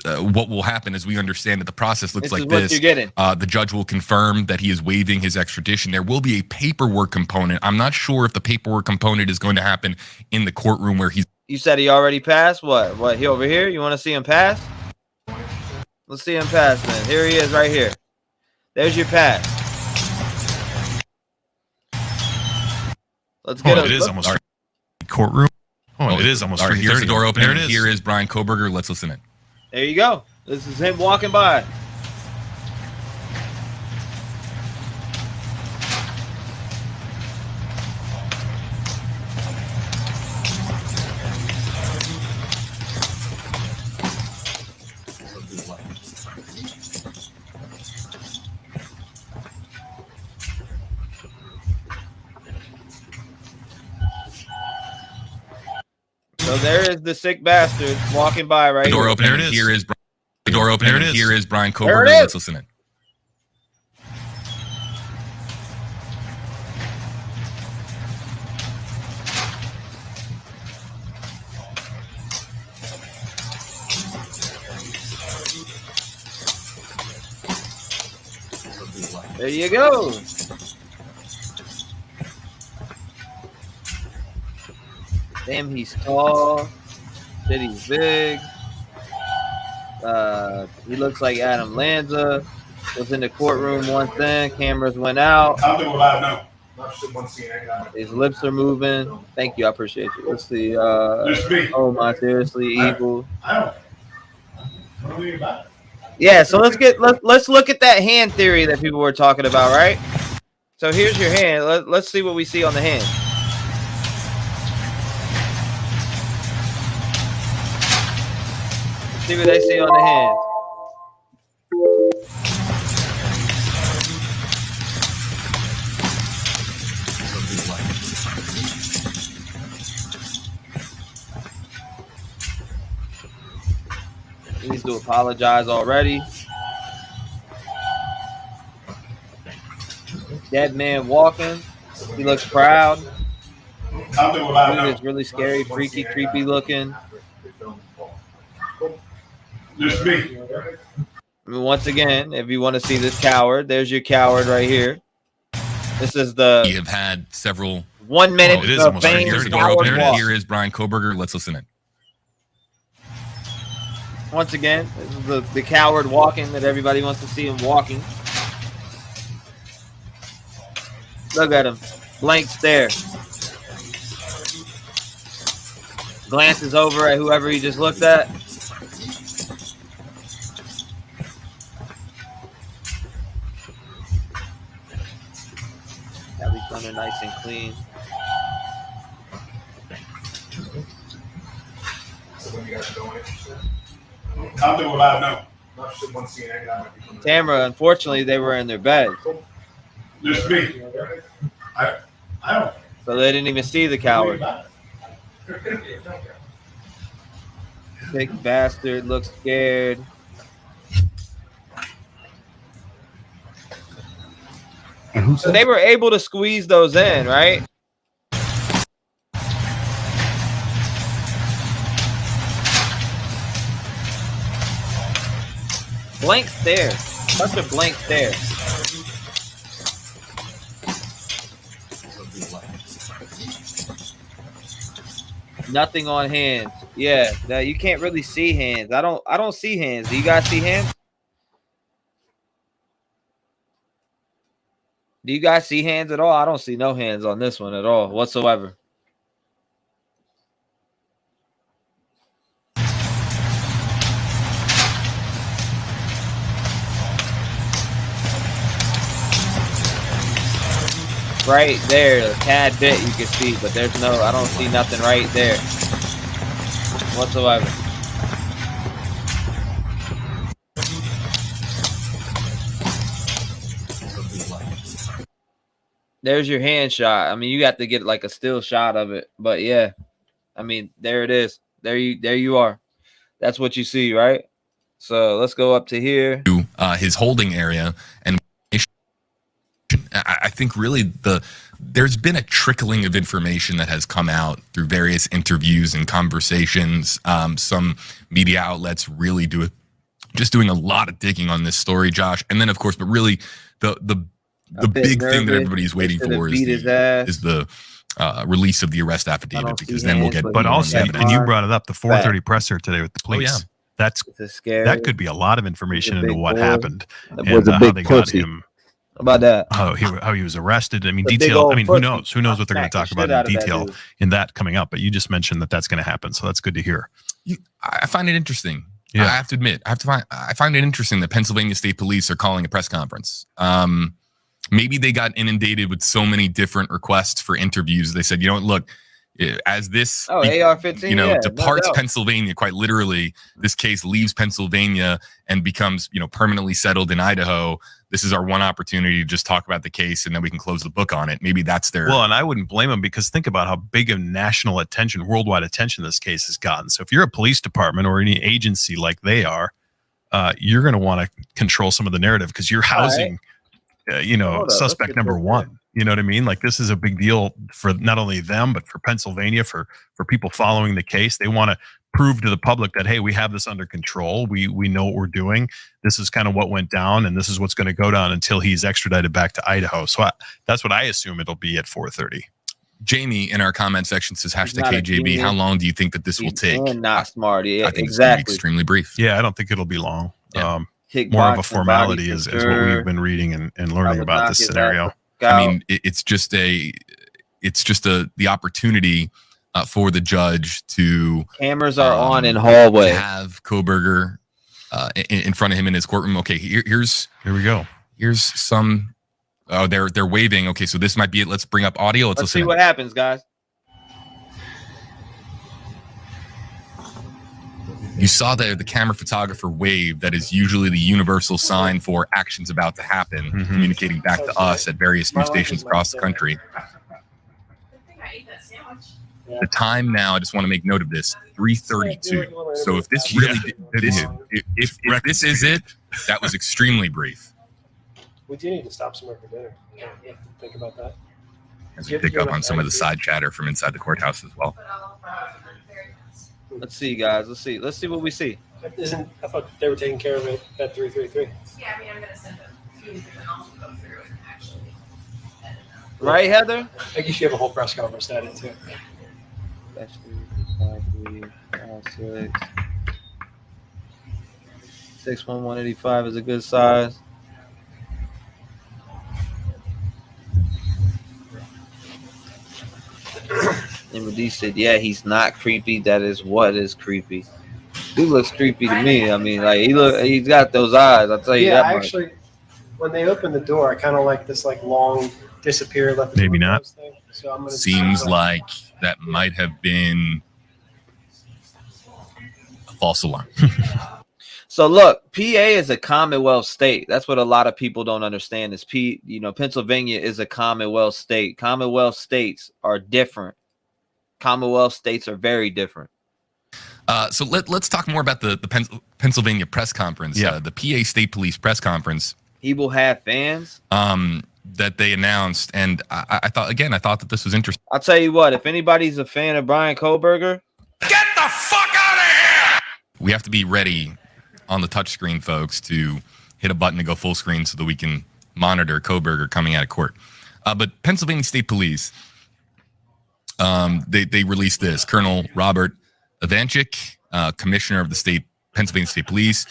What will happen is we understand that the process looks like this. The judge will confirm that he is waiving his extradition. There will be a paperwork component. I'm not sure if the paperwork component is going to happen in the courtroom where he's. You said he already passed? What? He over here? You want to see him pass? Let's see him pass, man. Here he is right here. There's your pass. Let's get it is almost courtroom. Oh, it is almost 3:30. Here's the door open. There it is. Here is Bryan Kohberger. Let's listen in. There you go. This is him walking by. So there is the sick bastard walking by right The door here. open. There it is. Here is the door open. There it is. Here is Bryan There Kohberger. it is. Let's listen in. There you go. Damn, he's tall. Shit, he's big. He looks like Adam Lanza. Was in the courtroom once then. Cameras went out. His lips are moving. Thank you. I appreciate you. Let's see. Oh my, seriously, evil. Yeah, so let's look at that hand theory that people were talking about, right? So here's your hand. Let's see what we see on the hand. Let's see what they see on the hand. He needs to apologize already. Dead man walking. He looks proud. Dude is really scary, freaky, creepy looking. Just me. I mean, once again, if you want to see this coward, there's your coward right here. This is the. We have had several 1 minute. it is almost here's the door open. Here is Bryan Kohberger. Let's listen in. Once again, this is the coward walking that everybody wants to see him walking. Look at him. Blank stare. Glances over at whoever he just looked at. Got these thunder nice and clean. I'll do what I know. Tamara, unfortunately, they were in their bed. Just me. I don't. So they didn't even see the coward. Sick bastard, looks scared. So they were able to squeeze those in, right? Blank stare. Such a blank stare. Nothing on hands. Yeah, that you can't really see hands. I don't see hands. Do you guys see hands? Do you guys see hands at all? I don't see no hands on this one at all whatsoever. Right there, a tad bit you can see, but there's no, I don't see nothing right there whatsoever. There's your hand shot. I mean, you got to get like a still shot of it, but yeah, I mean, there it is. There you are. That's what you see, right? So let's go up to here. His holding area, and I think really there's been a trickling of information that has come out through various interviews and conversations. Some media outlets really doing a lot of digging on this story, Josh. And then, of course, but really the big thing that everybody's waiting for is the release of the arrest affidavit, because then we'll get. But also, and you brought it up, the 4:30 presser today with the police. Oh, yeah. That could be a lot of information into what happened That was a how big they got pussy. him. About that. How he was arrested. I mean, The big detail. old I mean, who pussy. knows? Who knows what they're going to Smack talk the about shit out in of that detail dude. in that coming up. But you just mentioned that that's going to happen, so that's good to hear. I find it interesting. Yeah. I have to admit, I find it interesting that Pennsylvania State Police are calling a press conference. Maybe they got inundated with so many different requests for interviews. They said, you know what, look, as this, AR-15, departs no doubt. Pennsylvania, quite literally, this case leaves Pennsylvania and becomes, permanently settled in Idaho. This is our one opportunity to just talk about the case, and then we can close the book on it. Maybe that's their. Well, and I wouldn't blame them, because think about how big of national attention, worldwide attention this case has gotten. So if you're a police department or any agency like they are, you're going to want to control some of the narrative, because you're housing, suspect number one. You know what I mean? Like, this is a big deal for not only them, but for Pennsylvania, for people following the case. They want to prove to the public that, hey, we have this under control. We know what we're doing. This is kind of what went down, and this is what's going to go down until he's extradited back to Idaho. So that's what I assume it'll be at 4:30. Jamie in our comment section says not a #KJB. genius. How long do you think that this will take? And not smart. Yeah, I think it's going to be exactly. extremely brief. Yeah, I don't think it'll be long. Yeah. More of a Kickboxing, formality body is for what sure. we've been reading and learning Probably about knock this his scenario. ass I out. mean, it's just the opportunity for the judge to Cameras are on in hallway. to have Kohberger in front of him in his courtroom. Okay, here we go. Here's some. Oh, they're waving. Okay, so this might be it. Let's bring up audio. Let's Let's listen. see what happens, guys. You saw the camera photographer wave. That is usually the universal sign for actions about to happen, communicating back to us at various news stations across the country. The time now, I just want to make note of this, 3:32. So if this really, if this is it, that was extremely brief. We do need to stop somewhere for dinner. Yeah, think about that. As we pick up on some of the side chatter from inside the courthouse as well. Let's see, guys. Let's see what we see. I thought they were taking care of it at 333. Yeah, I mean, I'm going to send a few different also go through and actually edit them. Right, Heather? I guess you have a whole press conference to edit too. 6'1", 185 is a good size. And D said, yeah, he's not creepy. That is what is creepy. Dude looks creepy to me. I mean, like he's got those eyes. I'll tell you that much. Actually, when they opened the door, I kind of like this long disappear. Maybe not. Thing. So I'm gonna Seems like that might have been a false alarm. So look, PA is a Commonwealth state. That's what a lot of people don't understand. Is Pennsylvania is a Commonwealth state. Commonwealth states are different. Commonwealth states are very different. So let's talk more about the Pennsylvania press conference. Yeah. The PA State Police press conference. He will have fans. That they announced, and I thought that this was interesting. I'll tell you what, if anybody's a fan of Bryan Kohberger, get the fuck out of here! We have to be ready on the touchscreen, folks, to hit a button to go full screen so that we can monitor Kohberger coming out of court. But Pennsylvania State Police, they released this. Colonel Robert Ivanchik, Commissioner of the Pennsylvania State Police,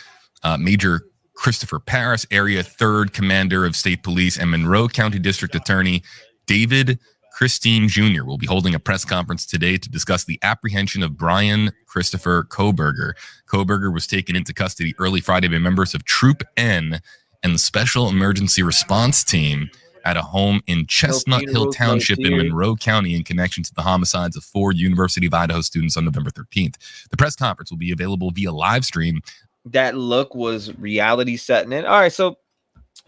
Major Christopher Paris, Area 3rd Commander of State Police, and Monroe County District Attorney David Christine Jr. will be holding a press conference today to discuss the apprehension of Bryan Christopher Kohberger. Kohberger was taken into custody early Friday by members of Troop N and the Special Emergency Response Team at a home in Chestnut Hill Township in Monroe County in connection to the homicides of 4 University of Idaho students on November 13th. The press conference will be available via live stream. that look was reality setting in. All right, so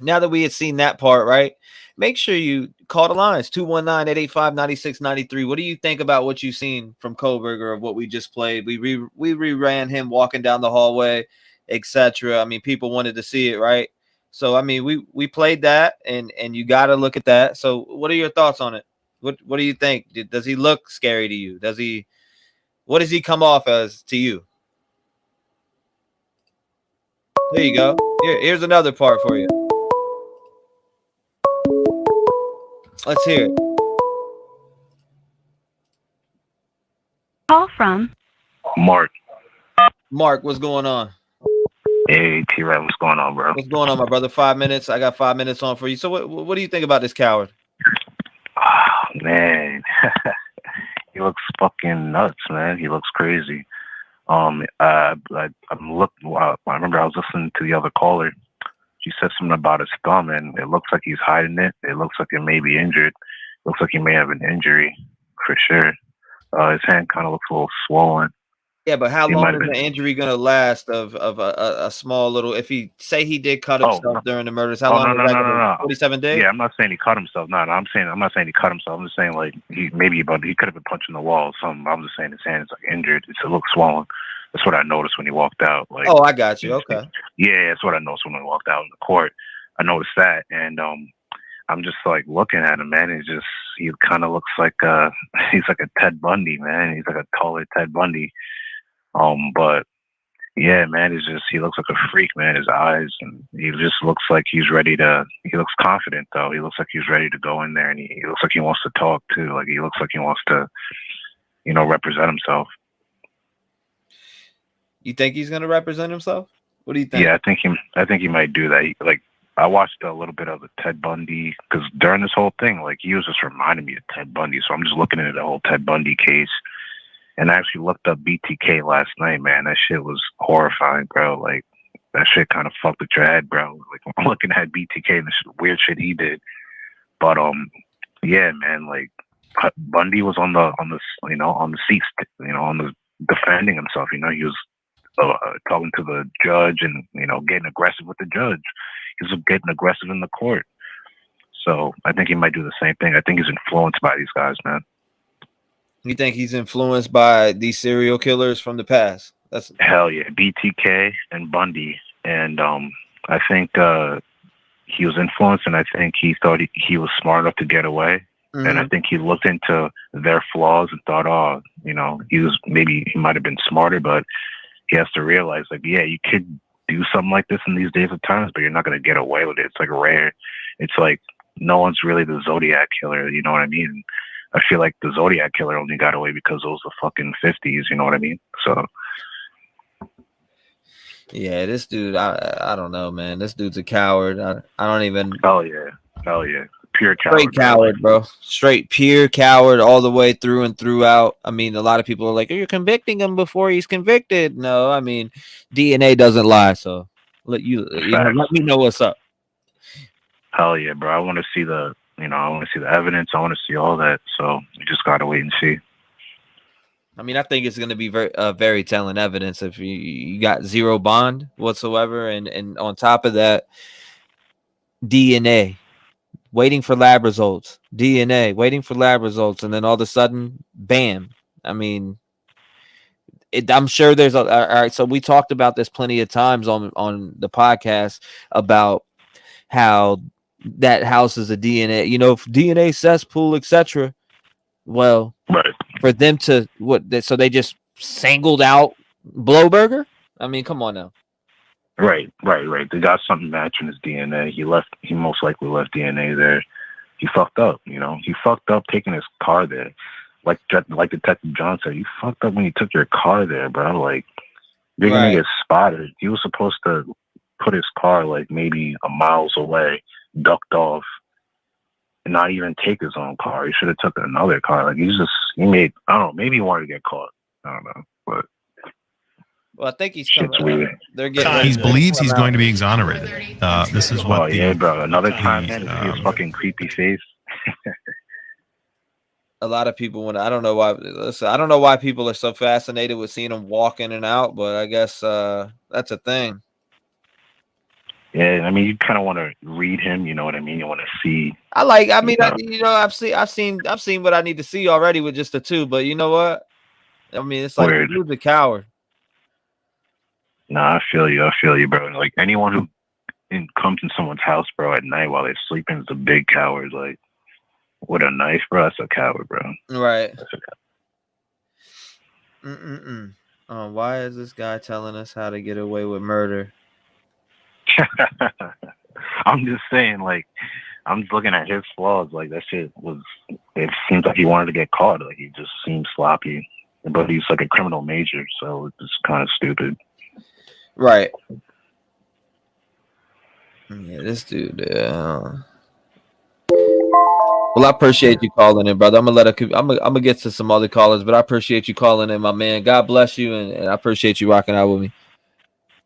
now that we had seen that part, right, make sure you call the lines 219-885-9693. What do you think about what you've seen from Kohberger of what we just played? We reran him walking down the hallway, etc. I mean, people wanted to see it, right? So I mean, we played that, and you got to look at that. So what are your thoughts on it? What do you think? Does he look scary to you? What does he come off as to you? There you go. Here's another part for you. Let's hear it. Call from Mark. Mark, what's going on? Hey, T-REV, what's going on, bro? What's going on, my brother? 5 minutes. I got 5 minutes on for you. So what do you think about this coward? Oh, man. He looks fucking nuts, man. He looks crazy. I remember I was listening to the other caller. She said something about his thumb, and it looks like he's hiding it. It looks like it may be injured. It looks like he may have an injury for sure. His hand kind of looks a little swollen. Yeah, but how He long might is have the been. injury gonna last of a small little? If he say he did cut himself during the murders, how long is that gonna be? 47 days? Yeah, I'm not saying he cut himself. No, I'm not saying he cut himself. I'm just saying like he could have been punching the wall or something. I'm just saying his hand is like injured. It looks swollen. That's what I noticed when he walked out. Like, oh, I got you. Okay. Yeah, that's what I noticed when he walked out in the court. I noticed that, and I'm just like looking at him, man. He kind of looks like he's like a Ted Bundy, man. He's like a taller Ted Bundy. But yeah, man, he looks like a freak, man. His eyes, and he just looks like he looks confident, though. He looks like he's ready to go in there, and he looks like he wants to talk, too. Like, he looks like he wants to, represent himself. You think he's gonna represent himself? What do you think? Yeah, I think he might do that. I watched a little bit of the Ted Bundy, because during this whole thing, like, he was just reminding me of Ted Bundy, so I'm just looking into the whole Ted Bundy case. And I actually looked up BTK last night, man. That shit was horrifying, bro. Like, that shit kind of fucked with your head, bro. Like, I'm looking at BTK and the weird shit he did. But yeah, man. Like, Bundy was on the seats, on the defending himself. He was talking to the judge and getting aggressive with the judge. He was getting aggressive in the court. So I think he might do the same thing. I think he's influenced by these guys, man. You think he's influenced by these serial killers from the past? That's hell yeah, BTK and Bundy, and I think he was influenced, and I think he thought he was smart enough to get away, and I think he looked into their flaws and thought, he might have been smarter, but he has to realize, like, yeah, you could do something like this in these days of times, but you're not going to get away with it. It's like rare. It's like no one's really the Zodiac killer. You know what I mean? I feel like the Zodiac killer only got away because it was the fucking 50s. You know what I mean? So. Yeah, this dude, I don't know, man. This dude's a coward. I don't even. Hell yeah. Pure coward. Straight coward, bro. Straight pure coward all the way through and throughout. I mean, a lot of people are like, you're convicting him before he's convicted. No, I mean, DNA doesn't lie. So let me know what's up. Hell yeah, bro. I want to see the evidence. I want to see all that. So we just got to wait and see. I mean, I think it's going to be very telling evidence if you got zero bond whatsoever. And on top of that, DNA, waiting for lab results, DNA, waiting for lab results. And then all of a sudden, bam. I mean, I'm sure there's all right. So we talked about this plenty of times on the podcast about how that house is a DNA, DNA cesspool, etc. Well, right. For them to so they just singled out Kohberger? I mean, come on now. Right. They got something matching his DNA. He most likely left DNA there. He fucked up, He fucked up taking his car there. Like Detective John said, you fucked up when you took your car there, bro. Like, you're gonna get spotted. He was supposed to put his car like maybe a miles away, ducked off, and not even take his own car. He should have took another car. Like, I don't know, maybe he wanted to get caught. I don't know, but well, I think he's shit's weird. He believes he's going to be exonerated. This is what. Oh yeah, bro. Another time, man, his fucking creepy face. A lot of people I don't know why. Listen, I don't know why people are so fascinated with seeing him walk in and out, but I guess that's a thing. Yeah, I mean, you kind of want to read him. You know what I mean? You want to see. I've seen what I need to see already with just the two. But you know what? I mean, it's like who's a coward. Nah, I feel you, bro. Like, anyone who comes in someone's house, bro, at night while they're sleeping is a big coward. Like, with a knife, bro, that's a coward, bro. Right. Why is this guy telling us how to get away with murder? I'm just saying, like, I'm just looking at his flaws. Like, that shit it seems like he wanted to get caught. Like, he just seems sloppy. But he's like a criminal major, so it's kind of stupid. Right. Yeah, this dude. Well, I appreciate you calling in, brother. I'm gonna get to some other callers, but I appreciate you calling in, my man. God bless you, and I appreciate you rocking out with me.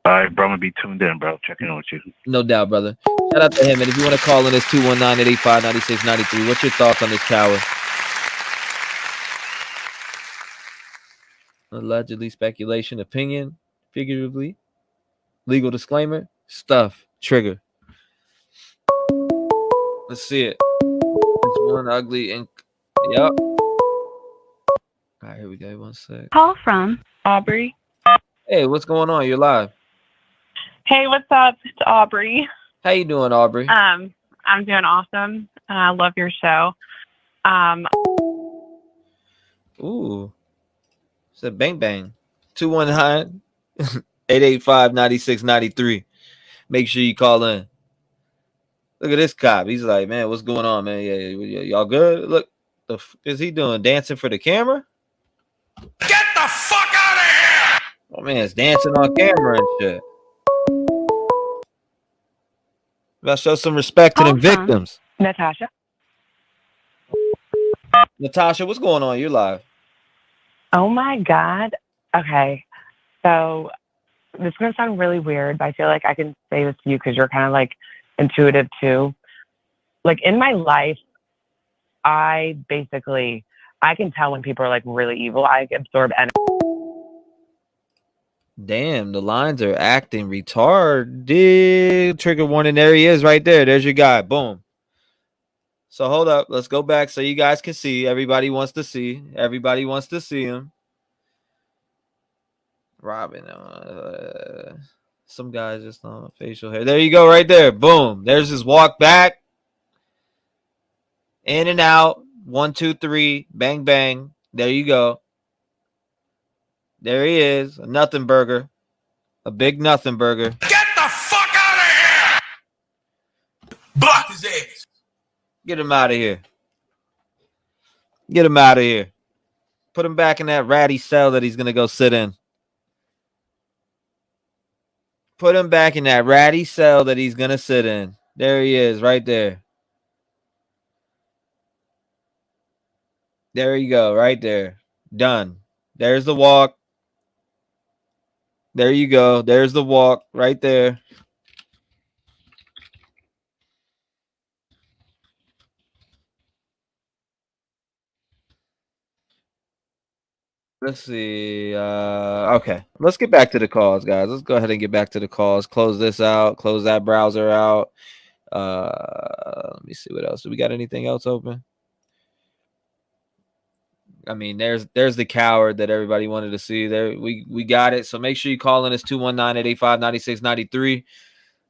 All right, bro. I'm gonna be tuned in, bro. Checking in with you. No doubt, brother. Shout out to him. And if you want to call in, it's 219-885-9693. What's your thoughts on this coward? Allegedly, speculation, opinion, figuratively, legal disclaimer, stuff, trigger. Let's see it. It's one ugly ink. Yep. All right, here we go. One sec. Call from Aubrey. Hey, what's going on? You're live. Hey, what's up? It's Aubrey. How you doing, Aubrey? I'm doing awesome. I love your show. Ooh. Said bang bang. 219-885-9693. Make sure you call in. Look at this cop. He's like, man, what's going on, man? Yeah, y'all good? Look, the f is he doing? Dancing for the camera? Get the fuck out of here! Oh man, it's dancing on camera and shit. Gotta show some respect to the victims. Natasha. Natasha, what's going on? You're live. Oh my God. Okay. So this is going to sound really weird, but I feel like I can say this to you because you're kind of like intuitive too. Like in my life, I can tell when people are like really evil. I absorb energy. Damn, the lines are acting retarded. Trigger warning. There he is right there. There's your guy. Boom. So hold up. Let's go back so you guys can see. Everybody wants to see. Everybody wants to see him. Robin. Some guys just on facial hair. There you go right there. Boom. There's his walk back. In and out. 1, 2, 3. Bang, bang. There you go. There he is. A nothing burger. A big nothing burger. Get the fuck out of here! Block his ass. Get him out of here. Get him out of here. Put him back in that ratty cell that he's going to go sit in. Put him back in that ratty cell that he's going to sit in. There he is right there. There you go right there. Done. There's the walk. There you go. There's the walk right there. Let's see. Okay. Let's get back to the calls, guys. Let's go ahead and get back to the calls. Close this out. Close that browser out. Let me see what else. Do we got anything else open? I mean, there's the coward that everybody wanted to see. There, we got it. So make sure you call in. It's 219-885-9693.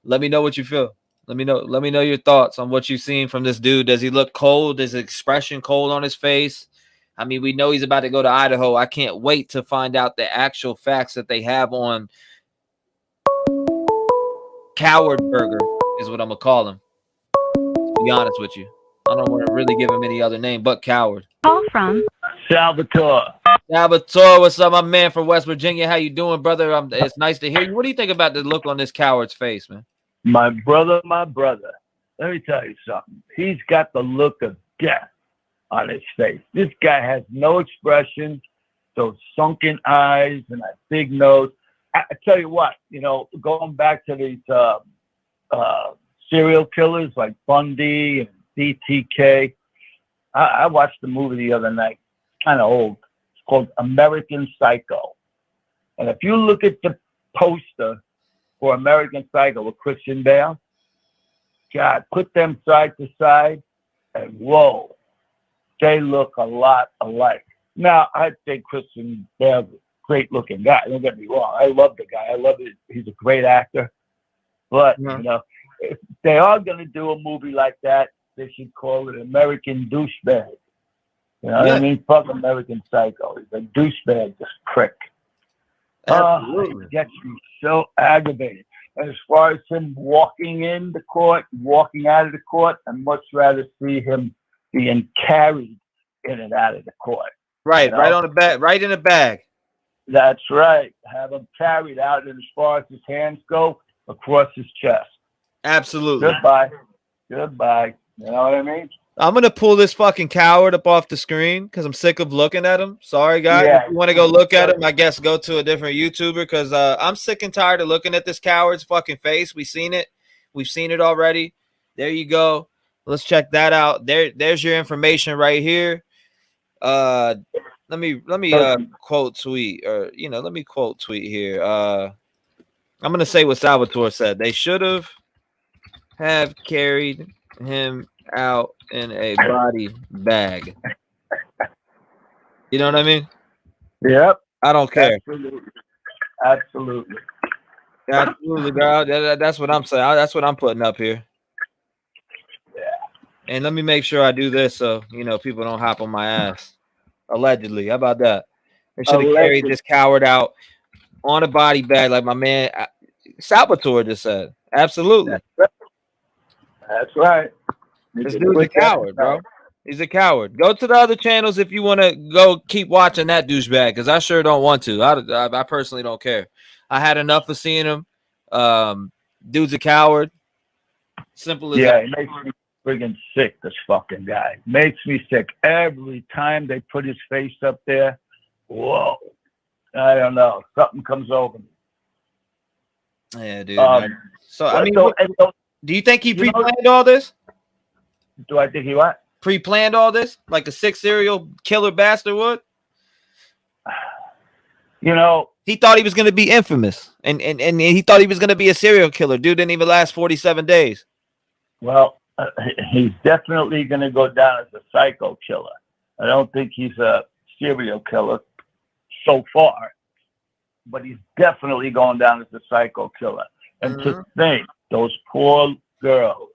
Let me know what you feel. Let me know your thoughts on what you've seen from this dude. Does he look cold? Is his expression cold on his face? I mean, we know he's about to go to Idaho. I can't wait to find out the actual facts that they have on Kohberger is what I'm going to call him. To be honest with you. I don't want to really give him any other name but coward. Call from Salvatore. Salvatore, what's up, my man from West Virginia? How you doing, brother? It's nice to hear you. What do you think about the look on this coward's face, man? My brother. Let me tell you something. He's got the look of death on his face. This guy has no expression, those sunken eyes and that big nose. I tell you what, going back to these serial killers like Bundy and BTK, I watched the movie the other night, kind of old. It's called American Psycho. And if you look at the poster for American Psycho with Christian Bale, God, put them side to side, and whoa, they look a lot alike. Now, I'd say Christian Bale's a great-looking guy. Don't get me wrong. I love the guy. I love it. He's a great actor. But, if they are going to do a movie like that, they should call it American Douchebag. You know what I mean? Fuck American Psycho. He's a douchebag, this prick. It gets me so aggravated. And as far as him walking in the court, walking out of the court, I'd much rather see him being carried in and out of the court. Right, right on the bag, right in the bag. That's right. Have him carried out, and as far as his hands go, across his chest. Absolutely. Goodbye. Goodbye. You know what I mean? I'm gonna pull this fucking coward up off the screen because I'm sick of looking at him. Sorry, guys. Yeah. If you want to go look at him, I guess go to a different YouTuber because I'm sick and tired of looking at this coward's fucking face. We've seen it. We've seen it already. There you go. Let's check that out. There's your information right here. Let me quote tweet or let me quote tweet here. I'm gonna say what Salvatore said. They should have carried him out in a body bag. You know what I mean? Yep. I don't care. Absolutely. Absolutely, bro. That's what I'm saying. That's what I'm putting up here. Yeah. And let me make sure I do this so people don't hop on my ass. Allegedly, how about that? They should have carried this coward out on a body bag, like my man Salvatore just said. Absolutely. That's right. This dude's a coward, bro. He's a coward. Go to the other channels if you want to go keep watching that douchebag, because I sure don't want to. I personally don't care. I had enough of seeing him. Dude's a coward. Simple as that. Yeah, it makes me friggin' sick, this fucking guy. Makes me sick. Every time they put his face up there, whoa. I don't know. Something comes over me. Yeah, dude. So, I mean, do you think he pre-planned all this? Do I think he what? Pre-planned all this? Like a sick serial killer bastard would? He thought he was going to be infamous. And he thought he was going to be a serial killer. Dude didn't even last 47 days. Well, he's definitely going to go down as a psycho killer. I don't think he's a serial killer so far, but he's definitely going down as a psycho killer. And to think those poor girls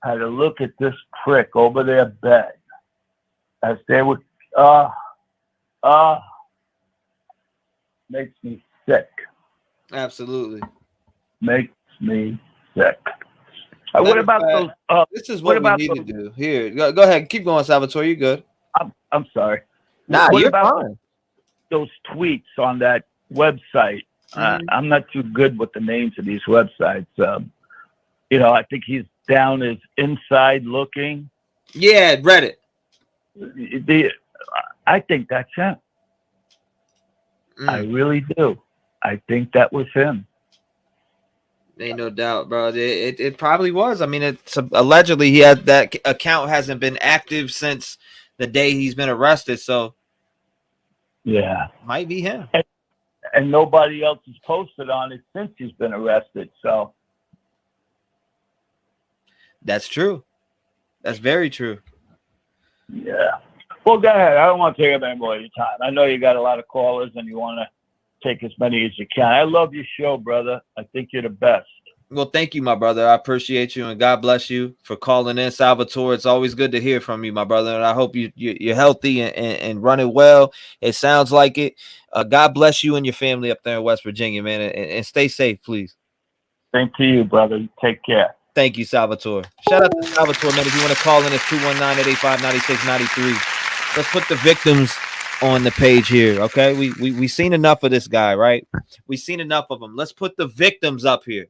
had to look at this prick over their bed as they would, makes me sick. Absolutely. Makes me sick. What about those? This is what we need to do. Here, go ahead. Keep going, Salvatore. You good? I'm sorry. Nah, what you're about fine. Those tweets on that website? I'm not too good with the names of these websites. I think he's down as inside looking. Yeah, Reddit. I think that's him. I really do. I think that was him. Ain't no doubt, bro. It probably was. I mean, it's allegedly he had that account hasn't been active since the day he's been arrested. So yeah, might be him. And nobody else has posted on it since he's been arrested. So that's true. That's very true. Yeah. Well, go ahead. I don't want to take up any more of your time. I know you got a lot of callers and you want to take as many as you can. I love your show, brother. I think you're the best. Well, thank you, my brother. I appreciate you, and God bless you for calling in, Salvatore. It's always good to hear from you, my brother, and I hope you're healthy and running well. It sounds like it. God bless you and your family up there in West Virginia, man, and stay safe, please. Same to you, brother. Take care. Thank you, Salvatore. Shout out to Salvatore, man. If you want to call in, it's 219-885-9693. Let's put the victims on the page here, okay? We seen enough of this guy, right? We seen enough of him. Let's put the victims up here.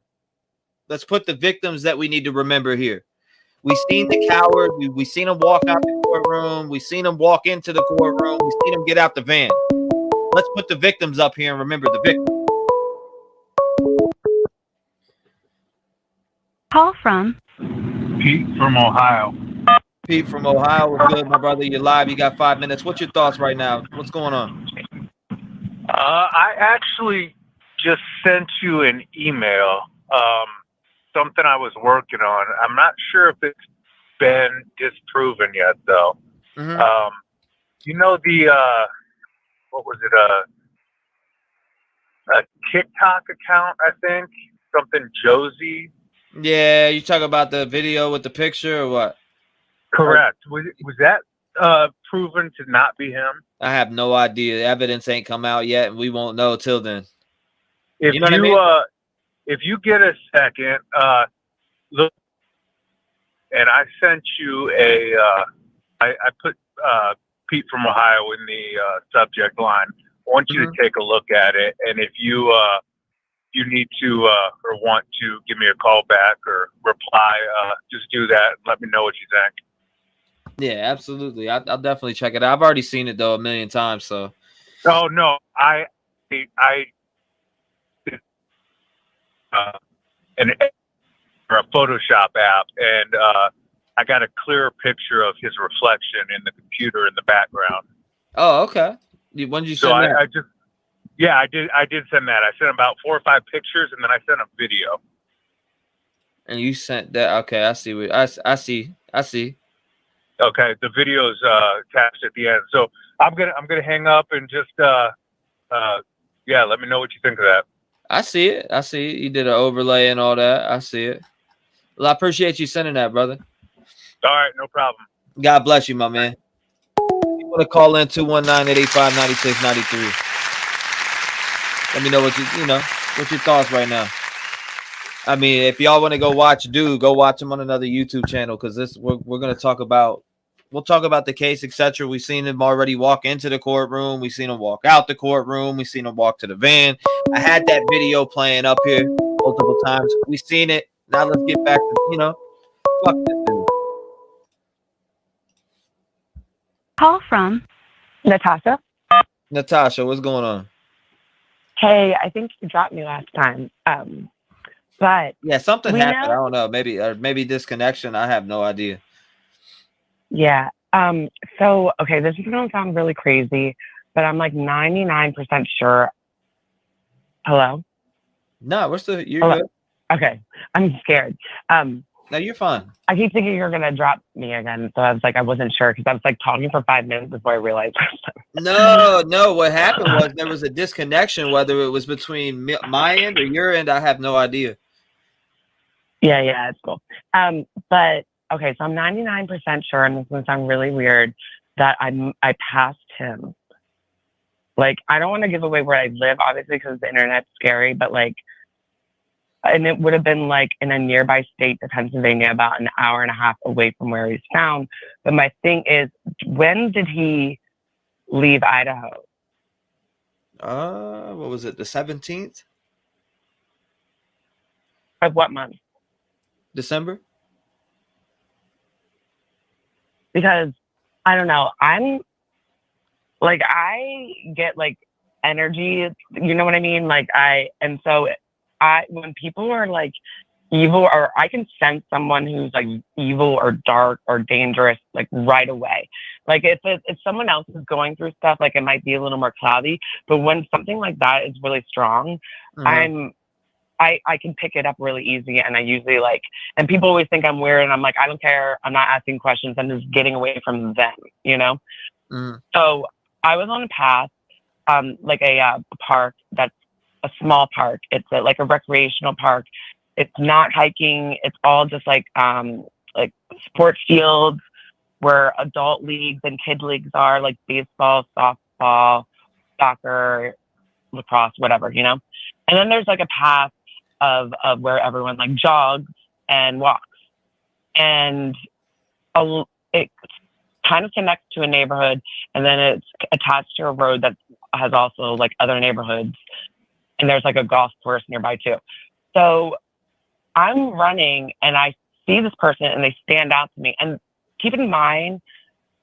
Let's put the victims that we need to remember here. We seen the coward. We seen him walk out the courtroom. We seen him walk into the courtroom. We seen him get out the van. Let's put the victims up here and remember the victims. Call from Pete from Ohio. Pete from Ohio. What's good, my brother? You're live. You got 5 minutes. What's your thoughts right now? What's going on? I actually just sent you an email. Something I was working on. I'm not sure if it's been disproven yet, though. You know the what was it? A TikTok account, I think. Something Josie. Yeah, you talk about the video with the picture or what? Correct. Was that proven to not be him? I have no idea. The evidence ain't come out yet, and we won't know till then. If you know what I mean? If you get a second, look, and I sent you I put Pete from Ohio in the subject line. I want you to take a look at it, and if you you need to or want to give me a call back or reply, just do that and let me know what you think. Yeah, absolutely. I'll definitely check it out. I've already seen it though a million times. So. Oh no, I or a Photoshop app, and I got a clearer picture of his reflection in the computer in the background. Oh, okay. When did you send that? I did send that. I sent about 4 or 5 pictures, and then I sent a video. And you sent that? Okay, I see. I see. Okay, the video's attached at the end. So I'm gonna hang up and just let me know what you think of that. I see it. You did an overlay and all that. I see it. Well, I appreciate you sending that, brother. All right, no problem. God bless you, my man. You want to call in 219-885-9693. Let me know what's your thoughts right now. I mean, if y'all want to go watch go watch him on another YouTube channel, because we're gonna talk about the case, etc. We've seen him already walk into the courtroom. We've seen him walk out the courtroom. We've seen him walk to the van. I had that video playing up here multiple times. We've seen it. Now let's get back to fuck this dude. Call from Natasha. Natasha, what's going on? Hey, I think you dropped me last time. But yeah, something happened. I don't know. Maybe disconnection. I have no idea. Yeah. So okay, this is gonna sound really crazy, but I'm like 99% sure. Hello? No, you're Hello? good. Okay. I'm scared. No, you're fine. I keep thinking you're gonna drop me again, so I was like, I wasn't sure because I was like talking for 5 minutes before I realized. No. What happened was there was a disconnection, whether it was between my end or your end. I have no idea. Yeah, it's cool. But okay, so I'm 99% sure, and this is gonna sound really weird, that I passed him. Like, I don't want to give away where I live, obviously, because the internet's scary, but like, and it would have been like in a nearby state to Pennsylvania, about an hour and a half away from where he's found. But my thing is, when did he leave Idaho? What was it? The 17th? Of what month? December? Because I don't know. I get like energy, you know what I mean? When people are like evil, or I can sense someone who's like evil or dark or dangerous, like right away. Like if someone else is going through stuff, like it might be a little more cloudy, but when something like that is really strong, I can pick it up really easy. And I usually and people always think I'm weird, and I'm like, I don't care. I'm not asking questions. I'm just getting away from them, So I was on a path, like a park that's a small park. It's like a recreational park. It's not hiking. It's all just like sports fields where adult leagues and kid leagues are, like baseball, softball, soccer, lacrosse, whatever, And then there's like a path of where everyone like jogs and walks, and it kind of connects to a neighborhood, and then it's attached to a road that has also like other neighborhoods, and there's like a golf course nearby too. So I'm running and I see this person and they stand out to me. And keep in mind,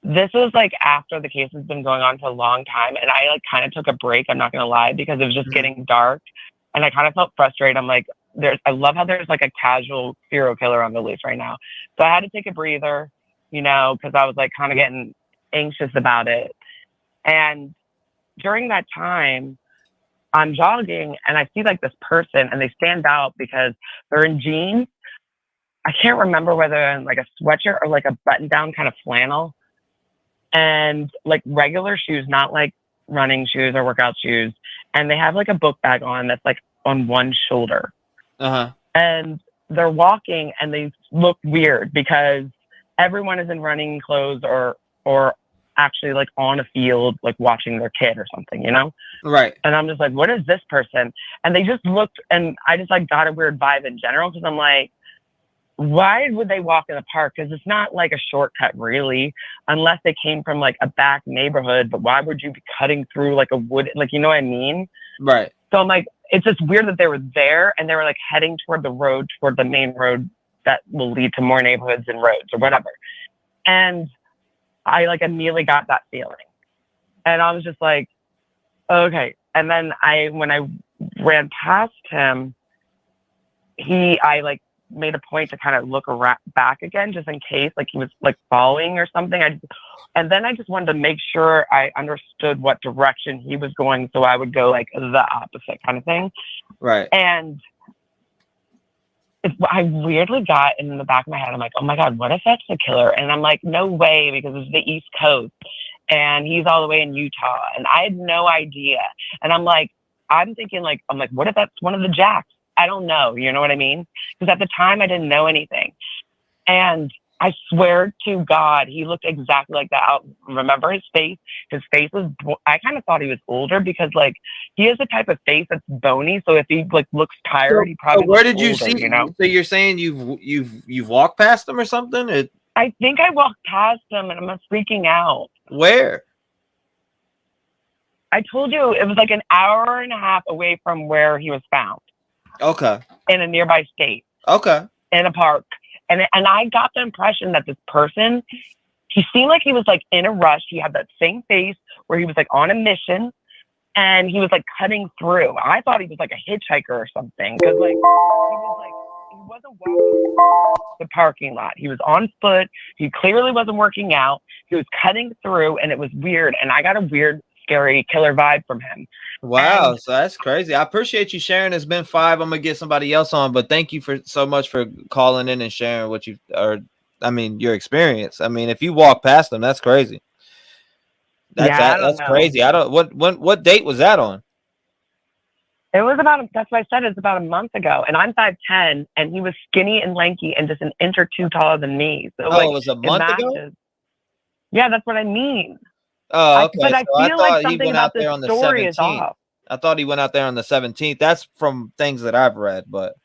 this was like after the case has been going on for a long time, and I like kind of took a break, I'm not gonna lie, because it was just getting dark, and I kind of felt frustrated. I'm like, I love how there's like a casual serial killer on the loose right now. So I had to take a breather, because I was like kind of getting anxious about it. And during that time, I'm jogging and I see like this person, and they stand out because they're in jeans. I can't remember whether in like a sweatshirt or like a button down kind of flannel, and like regular shoes, not like running shoes or workout shoes. And they have like a book bag on that's like on one shoulder. And they're walking and they look weird because everyone is in running clothes or actually like on a field, like watching their kid or something, Right. And I'm just like, what is this person? And they just looked, and I just like got a weird vibe in general, because I'm like, why would they walk in the park? Because it's not like a shortcut really, unless they came from like a back neighborhood. But why would you be cutting through like a wood, like, you know what I mean? Right. So I'm like, it's just weird that they were there and they were like heading toward the road, toward the main road that will lead to more neighborhoods and roads or whatever. And I like immediately got that feeling. And I was just like, okay. And then when I ran past him, I like made a point to kind of look back again, just in case like he was like following or something. And then I just wanted to make sure I understood what direction he was going, so I would go like the opposite kind of thing. Right. And I weirdly got in the back of my head, I'm like, oh my God, what if that's the killer? And I'm like, no way, because it's the East Coast and he's all the way in Utah. And I had no idea. And I'm thinking like, what if that's one of the Jacks? I don't know. You know what I mean? Because at the time I didn't know anything. And I swear to God, he looked exactly like that. I'll remember his face. His face was, I kind of thought he was older because like he has the type of face that's bony. So if he like looks tired, he probably where looks did you older, see, you know? so you're saying you've walked past him or something? I think I walked past him and I'm freaking out. Where? I told you it was like an hour and a half away from where he was found. Okay. In a nearby state. Okay. In a park. And I got the impression that this person, he seemed like he was like in a rush. He had that same face where he was like on a mission and he was like cutting through. I thought he was like a hitchhiker or something. Cause like, he wasn't walking the parking lot. He was on foot. He clearly wasn't working out. He was cutting through and it was weird. And I got a weird, scary killer vibe from him. Wow, so that's crazy. I appreciate you sharing. It's been 5. I'm gonna get somebody else on, but thank you so much for calling in and sharing your experience. I mean, if you walk past them, that's crazy. That's crazy. I don't. What date was that on? It was that's why I said it's about a month ago. And I'm 5'10", and he was skinny and lanky and just an inch or two taller than me. So it was a month ago. Yeah, that's what I mean. Oh, okay. But I feel like something about this story is off. I thought he went out there on the 17th. That's from things that I've read, but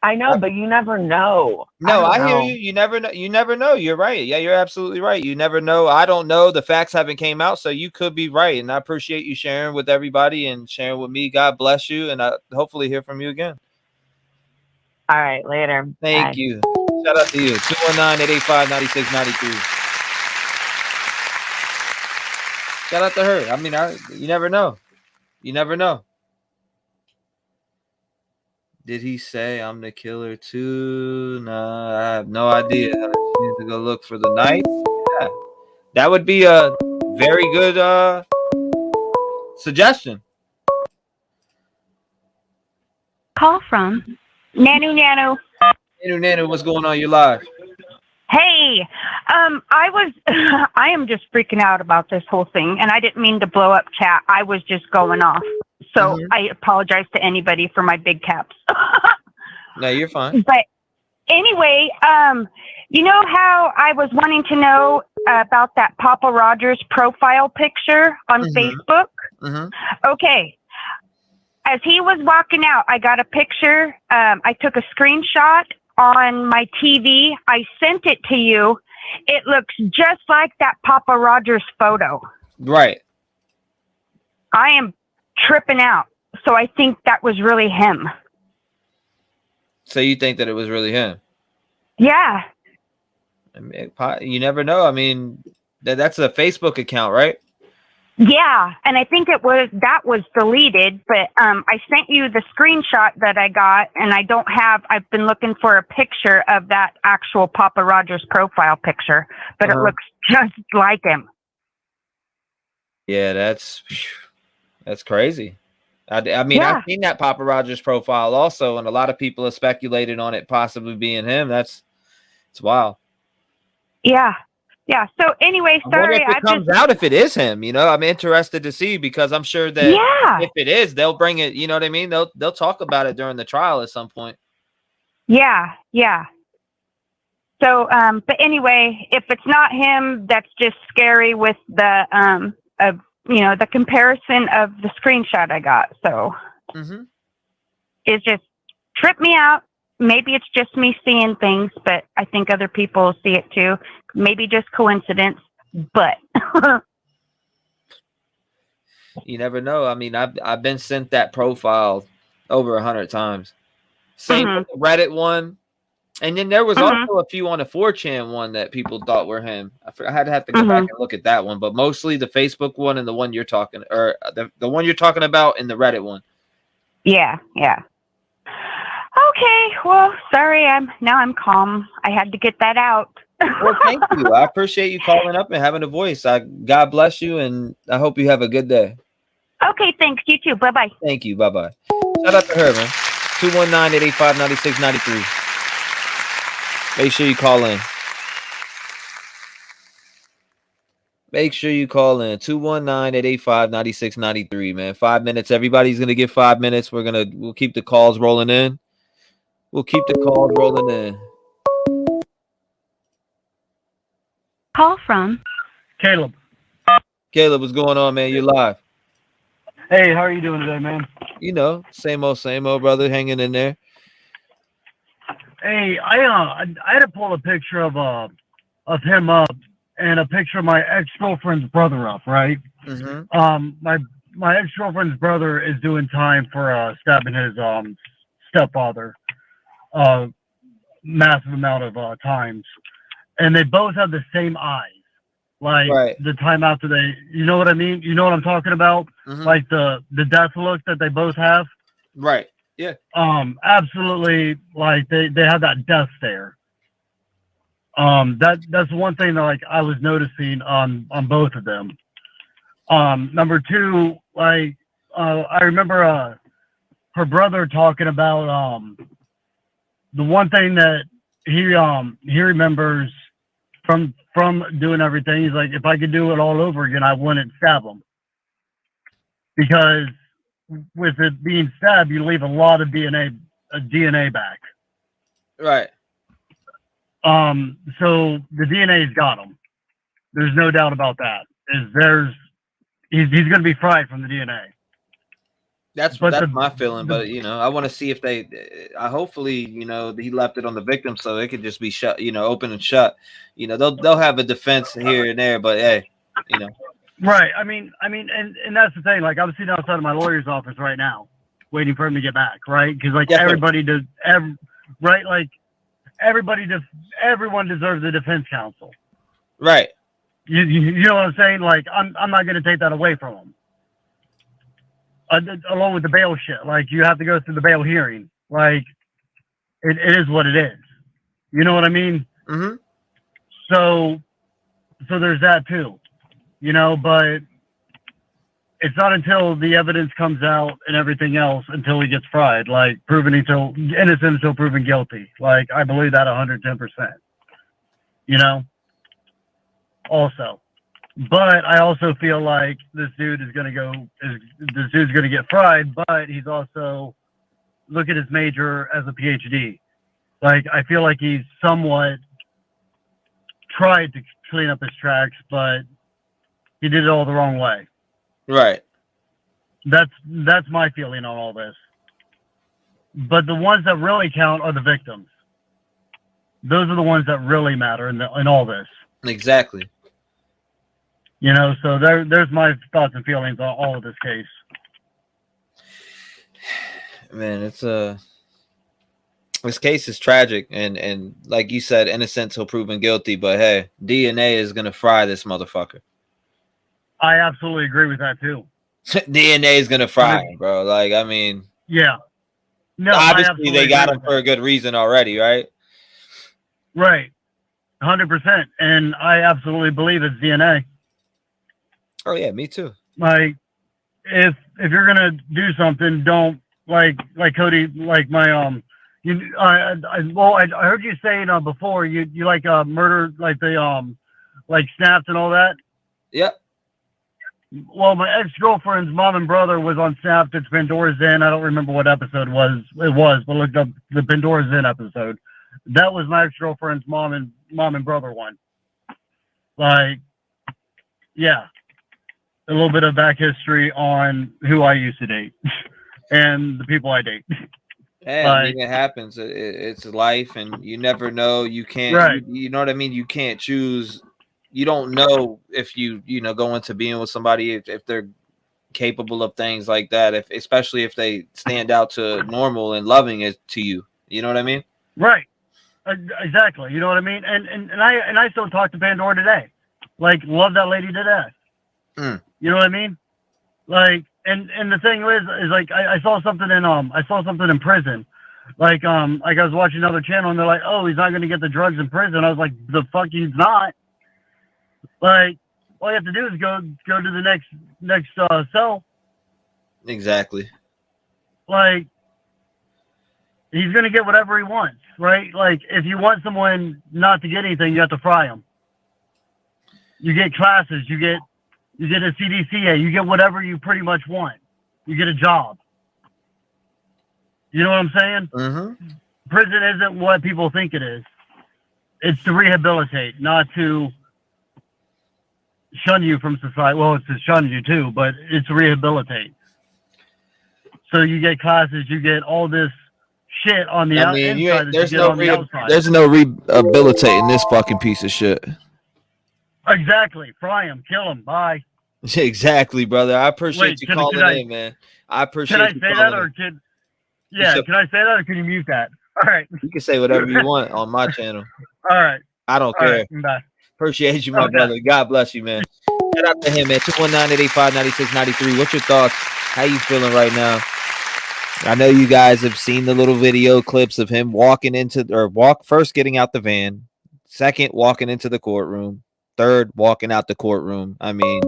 I know, but you never know. No, I hear you. You never know. You never know. You're right. Yeah, you're absolutely right. You never know. I don't know. The facts haven't came out, so you could be right. And I appreciate you sharing with everybody and sharing with me. God bless you, and I hopefully hear from you again. All right, later. Thank you. Shout out to you. 219-885-9693. Shout out to her. I mean, you never know. You never know. Did he say I'm the killer too? No, I have no idea. I need to go look for the night. Yeah. That would be a very good suggestion. Call from Nanu. Nanu, what's going on? You're live. Hey, I am just freaking out about this whole thing, and I didn't mean to blow up chat. I was just going off. So I apologize to anybody for my big caps. No, you're fine. But anyway, you know how I was wanting to know about that Papa Rogers profile picture on Facebook? Okay. As he was walking out, I got a picture. I took a screenshot on my TV. I sent it to you. It looks just like that Papa Rogers photo. Right. I am tripping out. So I think that was really him. So you think that it was really him? Yeah. I mean, you never know. I mean, that's a Facebook account, right? Yeah, and I think that was deleted, but I sent you the screenshot that I got, and I've been looking for a picture of that actual Papa Rogers profile picture, but it looks just like him. Yeah, that's crazy. I mean, I've seen that Papa Rogers profile also, and a lot of people have speculated on it possibly being him. It's wild. Yeah. Yeah. So anyway, sorry. If it comes out, if it is him, I'm interested to see, because I'm sure that if it is, they'll bring it. You know what I mean? They'll talk about it during the trial at some point. Yeah. Yeah. So, but anyway, if it's not him, that's just scary with the, the comparison of the screenshot I got. So it's just tripped me out. Maybe it's just me seeing things, but I think other people see it too. Maybe just coincidence, but You never know. I mean, I've been sent that profile over 100 times. Same with the Reddit one. And then there was also a few on the 4chan one that people thought were him. I had to have to go back and look at that one, but mostly the Facebook one and the one you're talking, or the one you're talking about, and the Reddit one. Yeah. Okay. Well, sorry. I'm calm. I had to get that out. Well, thank you. I appreciate you calling up and having a voice. God bless you, and I hope you have a good day. Okay. Thanks. You too. Bye bye. Thank you. Bye bye. Shout out to her, man. 219-885-9693. Make sure you call in. Make sure you call in 219-885-9693, man. 5 minutes. Everybody's gonna get 5 minutes. We'll keep the calls rolling in. Call from Caleb. Caleb, what's going on, man? You're live. Hey, how are you doing today, man? You know, same old, brother, hanging in there. Hey, I had to pull a picture of him up and a picture of my ex-girlfriend's brother up, right? My ex-girlfriend's brother is doing time for stabbing his stepfather massive amount of times, and they both have the same eyes, like the time after you know what I mean? You know what I'm talking about? Like the death look that they both have. Right. Yeah. Absolutely. Like they have that death stare. That's one thing that like I was noticing on both of them. Number two, like I remember her brother talking about the one thing that he remembers from doing everything. He's like, if I could do it all over again, I wouldn't stab him, because with it being stabbed, you leave a lot of DNA back. Right. So the DNA's got him. There's no doubt about that. He's going to be fried from the DNA. That's my feeling, but you know, I want to see if hopefully, you know, he left it on the victim so it could just be shut, you know, open and shut. You know, they'll have a defense here and there, but hey, you know. Right. I mean, and that's the thing. Like, I'm sitting outside of my lawyer's office right now, waiting for him to get back. Right? Because like everybody does, right? Like everyone deserves a defense counsel. Right. You know what I'm saying? Like, I'm not going to take that away from him. Along with the bail shit, like you have to go through the bail hearing. Like, it is what it is. You know what I mean? So there's that too. You know, but it's not until the evidence comes out and everything else until he gets fried, like innocent until proven guilty. Like, I believe that 110%. You know? Also. But I also feel like this dude is going to get fried, but he's also, look at his major as a PhD. Like, I feel like he's somewhat tried to clean up his tracks, but he did it all the wrong way. Right. That's my feeling on all this. But the ones that really count are the victims. Those are the ones that really matter in all this. Exactly. You know, so there's my thoughts and feelings on all of this case. Man, this case is tragic, and like you said, innocent till proven guilty. But hey, DNA is gonna fry this motherfucker. I absolutely agree with that too. DNA is gonna fry him, bro. Like, I mean, yeah. No, obviously they got him for a good reason already, right? Right, 100%, and I absolutely believe it's DNA. Oh yeah, me too. Like, if you're gonna do something, don't like Cody, like my I heard you saying before you like murder, like the like snapped and all that. Yep. Well, my ex-girlfriend's mom and brother was on Snapped. It's Pandora's Inn. I don't remember what episode it was, but looked up the Pandora's Inn episode. That was my ex-girlfriend's mom and brother one. Like, yeah. A little bit of back history on who I used to date and the people I date. Hey, I mean, it happens. It's life, and you never know. You can't, right. You know what I mean? You can't choose. You don't know if you know, go into being with somebody if they're capable of things like that, especially if they stand out to normal and loving it to you. You know what I mean? Right. Exactly. You know what I mean? And I still talk to Pandora today. Like, love that lady to death. You know what I mean? Like, and the thing is like I saw something in prison. Like I was watching another channel and they're like, oh, he's not gonna get the drugs in prison. I was like, the fuck he's not. Like, all you have to do is go to the next cell. Exactly. Like, he's going to get whatever he wants, right? Like, if you want someone not to get anything, you have to fry them. You get classes, you get a CDCA, you get whatever you pretty much want. You get a job. You know what I'm saying? Mm-hmm. Prison isn't what people think it is. It's to rehabilitate, not to shun you from society. Well, it's to shun you too, but it's to rehabilitate. So you get classes, you get all this shit on the inside. There's no rehabilitating this fucking piece of shit. Exactly. Fry him, kill him. Bye. Exactly, brother. I appreciate you calling in, man. I appreciate you calling in. Can I say that, or can I say that, or can you mute that? All right. You can say whatever you want on my channel. All right. I don't care. Right. Bye. Appreciate you, my brother. God bless you, man. Shout out to him, man. 219-885-9693. What's your thoughts? How you feeling right now? I know you guys have seen the little video clips of him first getting out the van, second walking into the courtroom, third walking out the courtroom. I mean,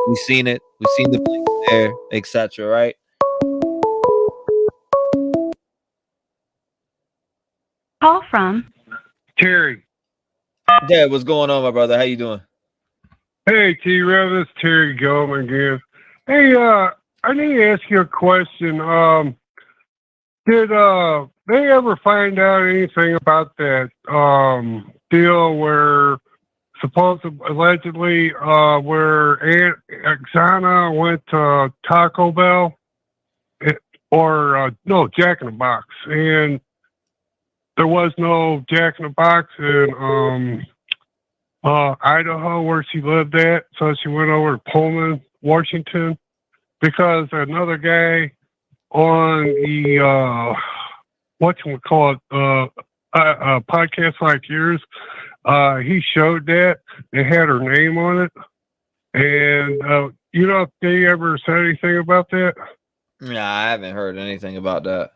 we've seen it. We've seen the police there, etc. Right? Call from Terry. Dad, what's going on, my brother? How you doing? Hey, T-REV, it's Terry Goldman again. Hey, I need to ask you a question. Did they ever find out anything about that deal where allegedly where Aunt Xana went to Taco Bell no, Jack in the Box, and there was no Jack in the Box in Idaho where she lived at, so she went over to Pullman, Washington, because another guy on the whatchamacallit, podcast like yours, he showed that it had her name on it, and you know if they ever said anything about that? Yeah, I haven't heard anything about that.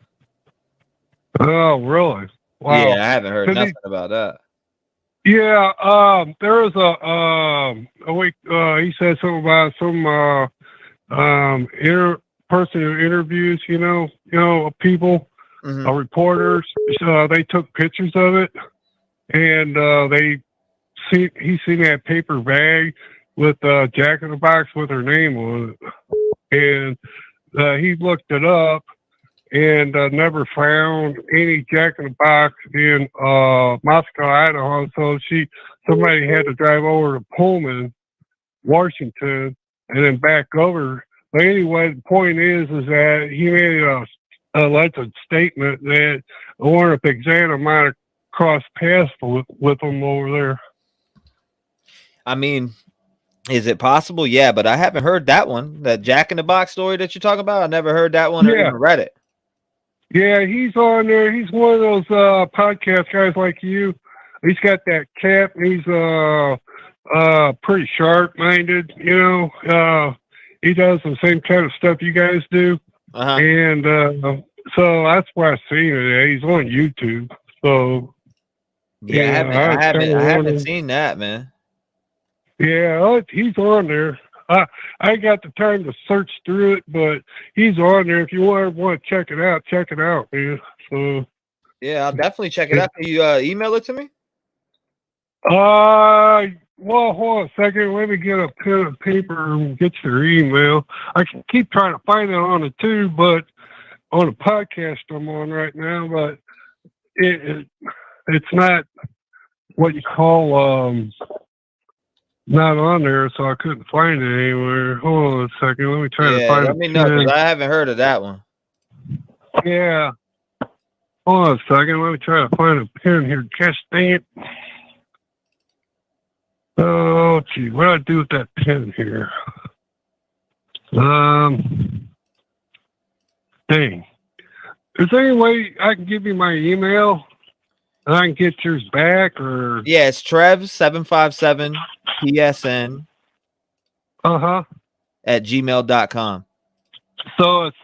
Oh, really? Wow. Yeah, I haven't heard nothing about that. Yeah, there was a week. He said something about some person who interviews, people, reporters. They took pictures of it, and he seen that paper bag with Jack in the Box with her name on it, and he looked it up and never found any Jack in the Box in Moscow, Idaho. So somebody had to drive over to Pullman, Washington, and then back over. But anyway, the point is that he made a alleged statement that Warren Xana might have crossed paths with him over there. I mean, is it possible? Yeah, but I haven't heard that one. That Jack in the Box story that you're talking about. I never heard that one or even read it. Yeah, he's on there. He's one of those podcast guys like you. He's got that cap. He's pretty sharp-minded, he does the same kind of stuff you guys do. And so that's why I've seen it. He's on YouTube. So yeah, I haven't seen that, man. Yeah, he's on there. I got the time to search through it, but he's on there. If you want to check it out, man. So yeah, I'll definitely check it out. Can you email it to me? Well, hold on a second. Let me get a pen and paper and get your email. I can keep trying to find it on the tube, but on the podcast I'm on right now, but it's not what you call not on there, so I couldn't find it anywhere. Hold on a second. Let me try to find it. Let me know, because I haven't heard of that one. Yeah. Hold on a second. Let me try to find a pen here. Gosh dang it. Oh, gee. What do I do with that pen here? Dang. Is there any way I can give you my email and I can get yours back, or? Yeah, it's Trev757 PSN. At gmail.com. So it's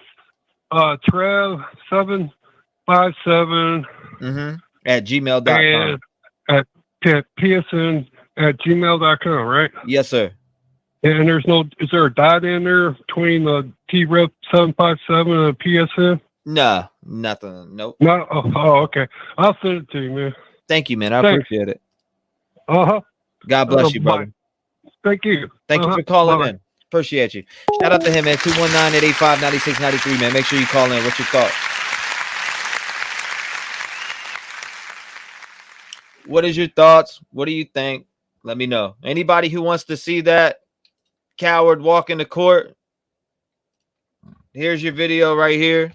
Trev757 at gmail.com. And at PSN at gmail.com, right? Yes, sir. And is there a dot in there between the T-REV 757 and the PSN? No, nothing. Nope. No. Oh, okay. I'll send it to you, man. Thank you, man. I Thanks. appreciate it. God bless you, brother. Thank you. Thank you for calling in. Appreciate you. Shout out to him, man. 219-885-9693, man. Make sure you call in. What's your thought? What is your thoughts? What do you think? Let me know. Anybody who wants to see that coward walk into court, here's your video right here.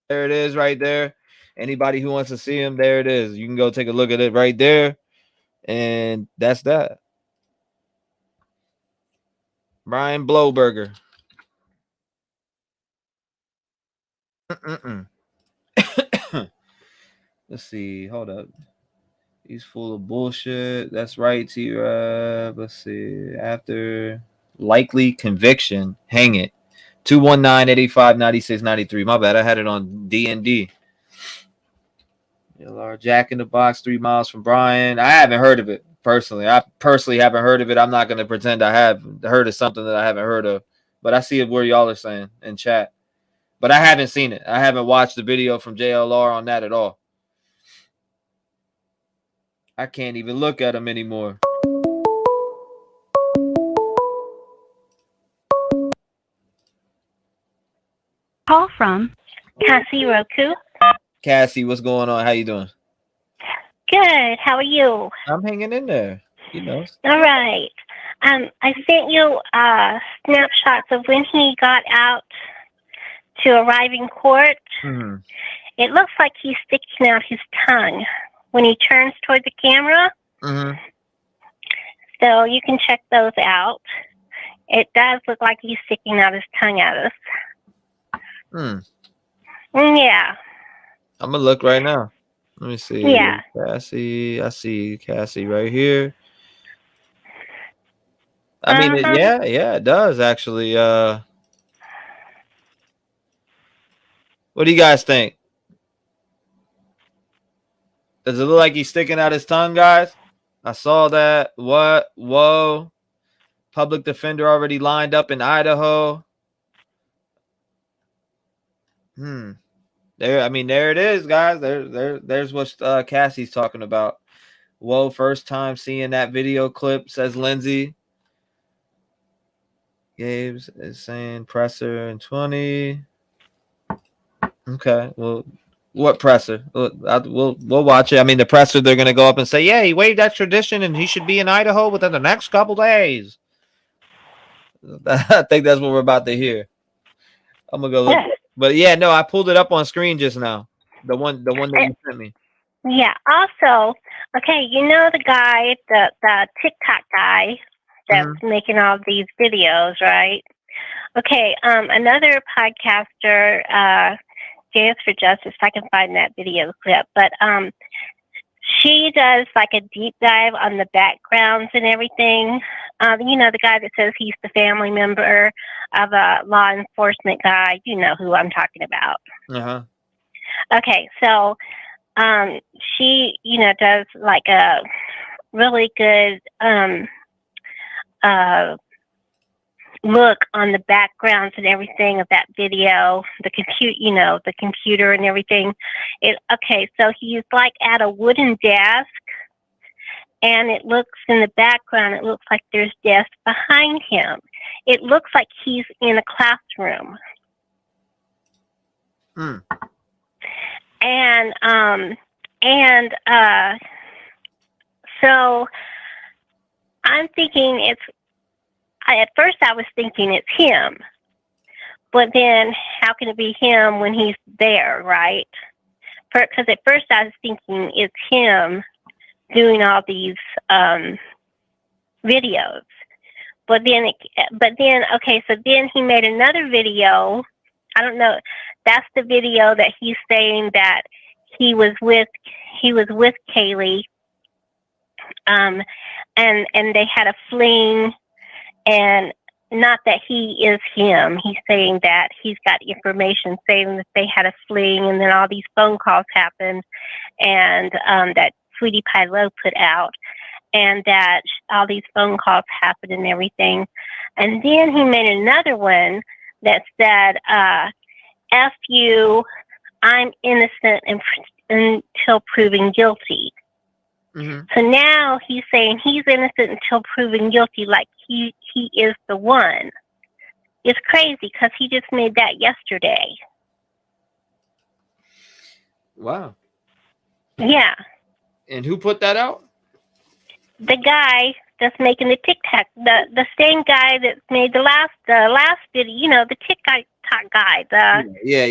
There it is right there. Anybody who wants to see him, there it is. You can go take a look at it right there. And that's that. Bryan Kohberger. Let's see. Hold up. He's full of bullshit. That's right, T-REV. Let's see. After likely conviction, hang it. 219-885-9693. My bad. I had it on D&D. Jack in the Box, 3 miles from Bryan. I haven't heard of it personally. I personally haven't heard of it. I'm not going to pretend I have heard of something that I haven't heard of. But I see it where y'all are saying in chat. But I haven't seen it. I haven't watched the video from JLR on that at all. I can't even look at him anymore. Call from Cassie Roku. Cassie, what's going on? How you doing? Good. How are you? I'm hanging in there. You know. All right. I sent you snapshots of when he got out to arrive in court. Mm-hmm. It looks like he's sticking out his tongue when he turns toward the camera. Mm-hmm. So you can check those out. It does look like he's sticking out his tongue at us. Yeah. I'm gonna look right now. Let me see. Yeah. Cassie. I see Cassie right here. I mean, yeah, it does actually. What do you guys think? Does it look like he's sticking out his tongue, guys? I saw that. What? Whoa. Public defender already lined up in Idaho. There, I mean, there it is, guys. There's what Cassie's talking about. Whoa, first time seeing that video clip, says Lindsay. Gabe's is saying presser in 20. Okay, well, what presser? We'll watch it. I mean, the presser, they're gonna go up and say, yeah, he waived extradition and he should be in Idaho within the next couple days. I think that's what we're about to hear. I'm gonna go look. But yeah, no, I pulled it up on screen just now. The one that you sent me. Yeah. Also, okay, you know the guy, the TikTok guy that's making all these videos, right? Okay. Another podcaster, JS for Justice. If I can find that video clip, but she does like a deep dive on the backgrounds and everything. You know, the guy that says he's the family member of a law enforcement guy. You know who I'm talking about. Uh-huh. Okay, so she, you know, does like a really good look on the backgrounds and everything of that video, the computer and everything. Okay, so he's like at a wooden desk, and it looks in the background, it looks like there's desks behind him. It looks like he's in a classroom. So I'm thinking at first I was thinking it's him, but then how can it be him when he's there, right? Because at first I was thinking it's him doing all these videos, but then, okay, so then he made another video. I don't know. That's the video that he's saying that he was with Kaylee, and they had a fling, and not that he is him. He's saying that he's got information saying that they had a fling, and then all these phone calls happened, and that Sweetie Pie Low put out, and that all these phone calls happened and everything. And then he made another one that said, F you, I'm innocent until proven guilty. Mm-hmm. So now he's saying he's innocent until proven guilty, like he is the one. It's crazy because he just made that yesterday. Wow. Yeah. And who put that out? The guy that's making the TikTok, the same guy that made the last video, you know, the TikTok guy. Yeah.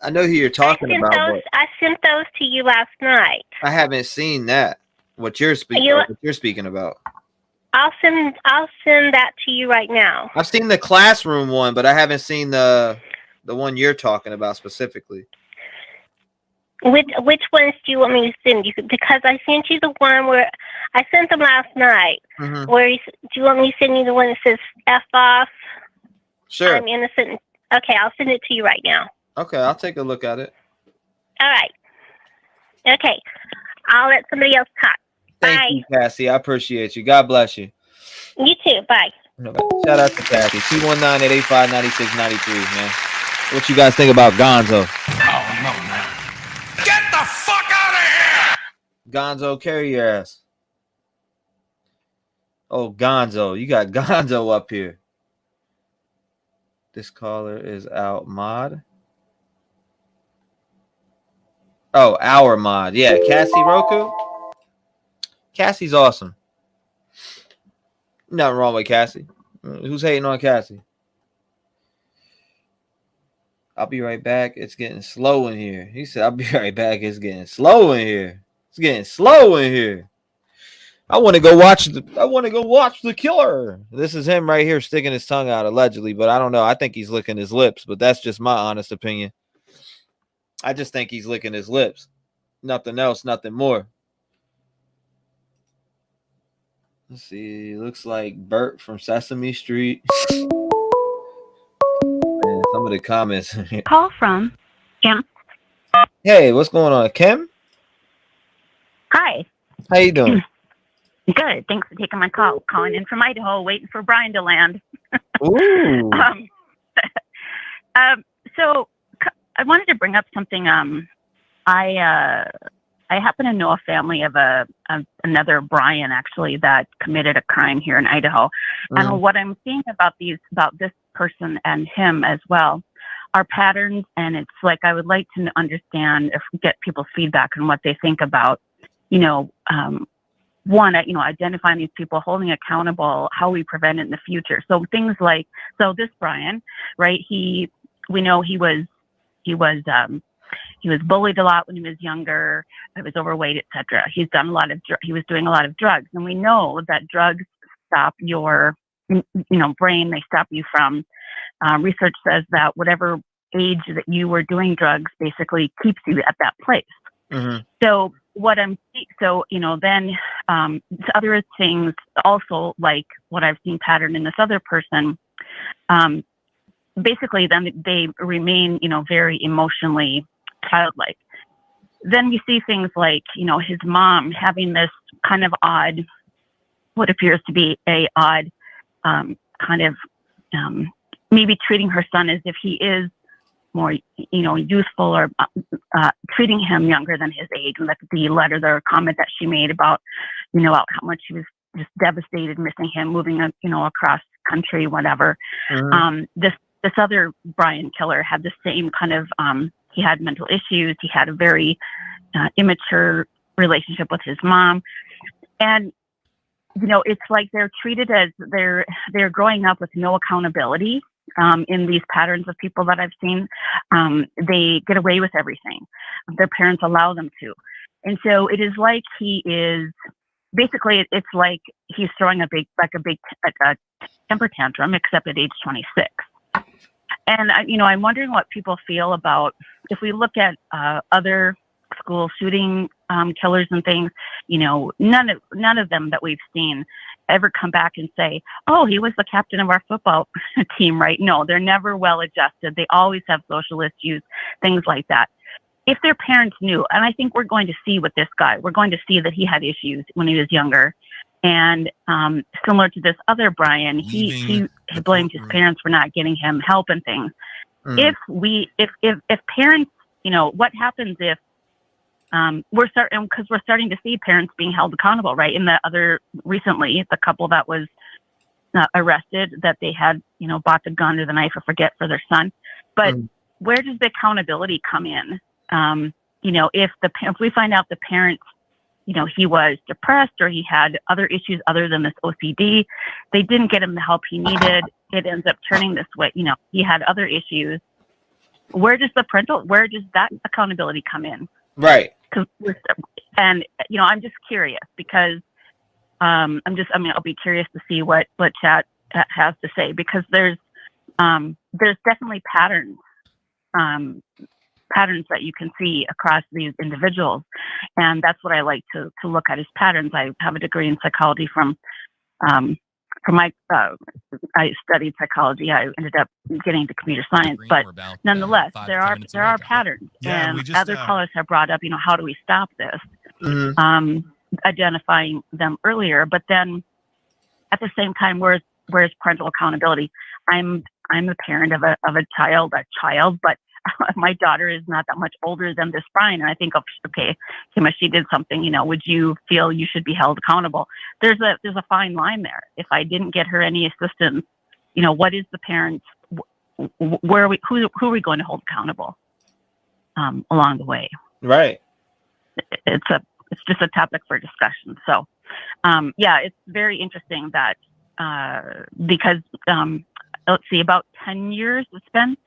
I know who you're talking about. I sent those to you last night. I haven't seen that. What you're speaking about. I'll send that to you right now. I've seen the classroom one, but I haven't seen the one you're talking about specifically. Which ones do you want me to send you? Because I sent you the one where I sent them last night. Mm-hmm. Do you want me to send you the one that says F off? Sure. I'm innocent. Okay, I'll send it to you right now. Okay, I'll take a look at it. All right. Okay, I'll let somebody else talk. Thank you, Cassie. I appreciate you. God bless you. You too. Bye. Shout out to Cassie. 219-885-9693, man. What you guys think about Gonzo? Oh, no, man. Get the fuck out of here! Gonzo, carry your ass. Oh, Gonzo. You got Gonzo up here. This caller is out mod. Oh, our mod. Yeah, Cassie Roku. Cassie's awesome. Nothing wrong with Cassie. Who's hating on Cassie? I'll be right back. It's getting slow in here. He said, I'll be right back. It's getting slow in here. It's getting slow in here. I want to go watch the killer. This is him right here sticking his tongue out allegedly, but I don't know. I think he's licking his lips, but that's just my honest opinion. I just think he's licking his lips. Nothing else, nothing more. Let's see. Looks like Bert from Sesame Street. Man, some of the comments. Call from Kim. Hey, what's going on, Kim? Hi. How you doing? Good. Thanks for taking my call. Calling in from Idaho, waiting for Bryan to land. Ooh. So I wanted to bring up something. I happen to know a family of another Bryan actually that committed a crime here in Idaho. And what I'm seeing about this person and him as well are patterns. And it's like, I would like to understand get people's feedback on what they think about, identifying these people, holding accountable, how we prevent it in the future. So things like, this Bryan, right? We know he was bullied a lot when he was younger. He was overweight, etc. He was doing a lot of drugs, and we know that drugs stop your, brain. They stop you from. Research says that whatever age that you were doing drugs basically keeps you at that place. Mm-hmm. So then other things also, like what I've seen pattern in this other person. Basically, then they remain, very emotionally childlike. Then we see things like, his mom having this kind of odd, what appears to be a odd maybe treating her son as if he is more, youthful, or treating him younger than his age. And that's the letter, the comment that she made about, how much she was just devastated missing him, moving, across country, whatever. Mm-hmm. This other Bryan killer had the same kind of, he had mental issues. He had a very immature relationship with his mom. And, it's like they're treated as they're growing up with no accountability in these patterns of people that I've seen. They get away with everything. Their parents allow them to. And so it is like he is, basically it's like he's throwing a big temper tantrum, except at age 26. And I'm wondering what people feel about if we look at other school shooting killers and things. None of them that we've seen ever come back and say, "Oh, he was the captain of our football team," right? No, they're never well adjusted. They always have social issues, things like that. If their parents knew, and I think we're going to see with this guy, we're going to see that he had issues when he was younger. And similar to this other Bryan, he blamed his parents for not getting him help and things. If parents, what happens if we're starting to see parents being held accountable, right? In recently, the couple that was arrested, that they had, bought the gun or the knife, I forget, for their son. But where does the accountability come in? If we find out the parents, he was depressed or he had other issues other than this OCD, they didn't get him the help he needed. It ends up turning this way. He had other issues. Where does that accountability come in? Right. And I'm just curious because I'll be curious to see what chat has to say, because there's definitely patterns that you can see across these individuals. And that's what I like to look at, is patterns. I have a degree in psychology I studied psychology. I ended up getting into computer science, but nonetheless, there are patterns. Yeah, and other callers have brought up, how do we stop this? Identifying them earlier, but then at the same time, where's parental accountability? I'm the parent of a child, but my daughter is not that much older than this Bryan. And I think, okay, Kim, if she did something, would you feel you should be held accountable? There's a fine line there. If I didn't get her any assistance, what is the parents, who are we going to hold accountable along the way? Right. It's just a topic for discussion. So, it's very interesting that, because, let's see, about 10 years it's been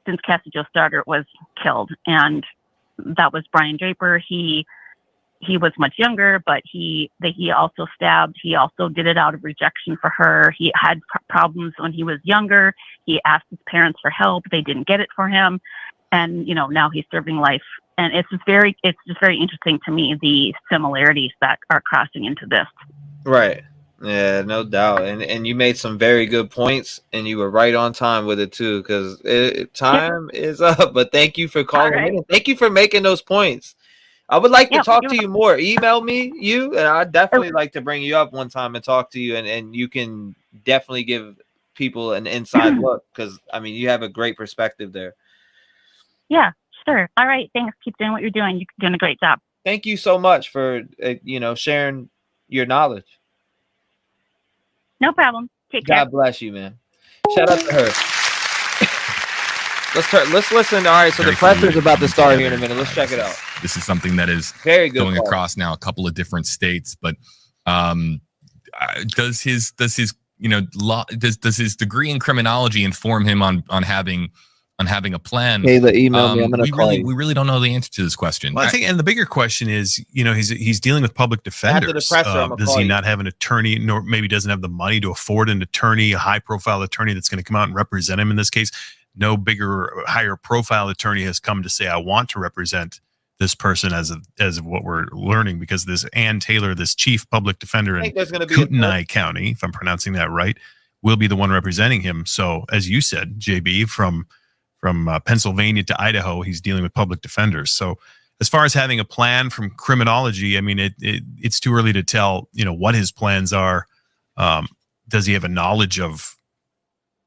since Cassie Jo Starter was killed, and that was Brian Draper. He was much younger, but he also stabbed. He also did it out of rejection for her. He had problems when he was younger. He asked his parents for help. They didn't get it for him, and now he's serving life. And it's just very interesting to me, the similarities that are crossing into this. Right. Yeah, no doubt. And you made some very good points, and you were right on time with it too, because time is up. But thank you for calling in, and thank you for making those points. I would like to talk to you more. Email me and I'd definitely like to bring you up one time and talk to you, and you can definitely give people an inside look, because you have a great perspective there. Yeah, sure. All right, thanks. Keep doing what you're doing. You're doing a great job. Thank you so much for sharing your knowledge. No problem. Take care. God bless you, man. Shout out to her. Let's listen. All right, so the pressure's about to start here in a minute. Let's check it out. This is something that is very good going across now a couple of different states, but does his degree in criminology inform him on having a plan? Hey, email me. I'm gonna call you. We really don't know the answer to this question. Well, I think, and the bigger question is, he's dealing with public defenders. Does he not have an attorney, nor maybe doesn't have the money to afford an attorney, a high-profile attorney that's going to come out and represent him in this case? No bigger, higher profile attorney has come to say, I want to represent this person as of what we're learning, because this Ann Taylor, this chief public defender in Kootenai County, if I'm pronouncing that right, will be the one representing him. So, as you said, JB, from Pennsylvania to Idaho, he's dealing with public defenders. So as far as having a plan from criminology, it's too early to tell, what his plans are. Does he have a knowledge of,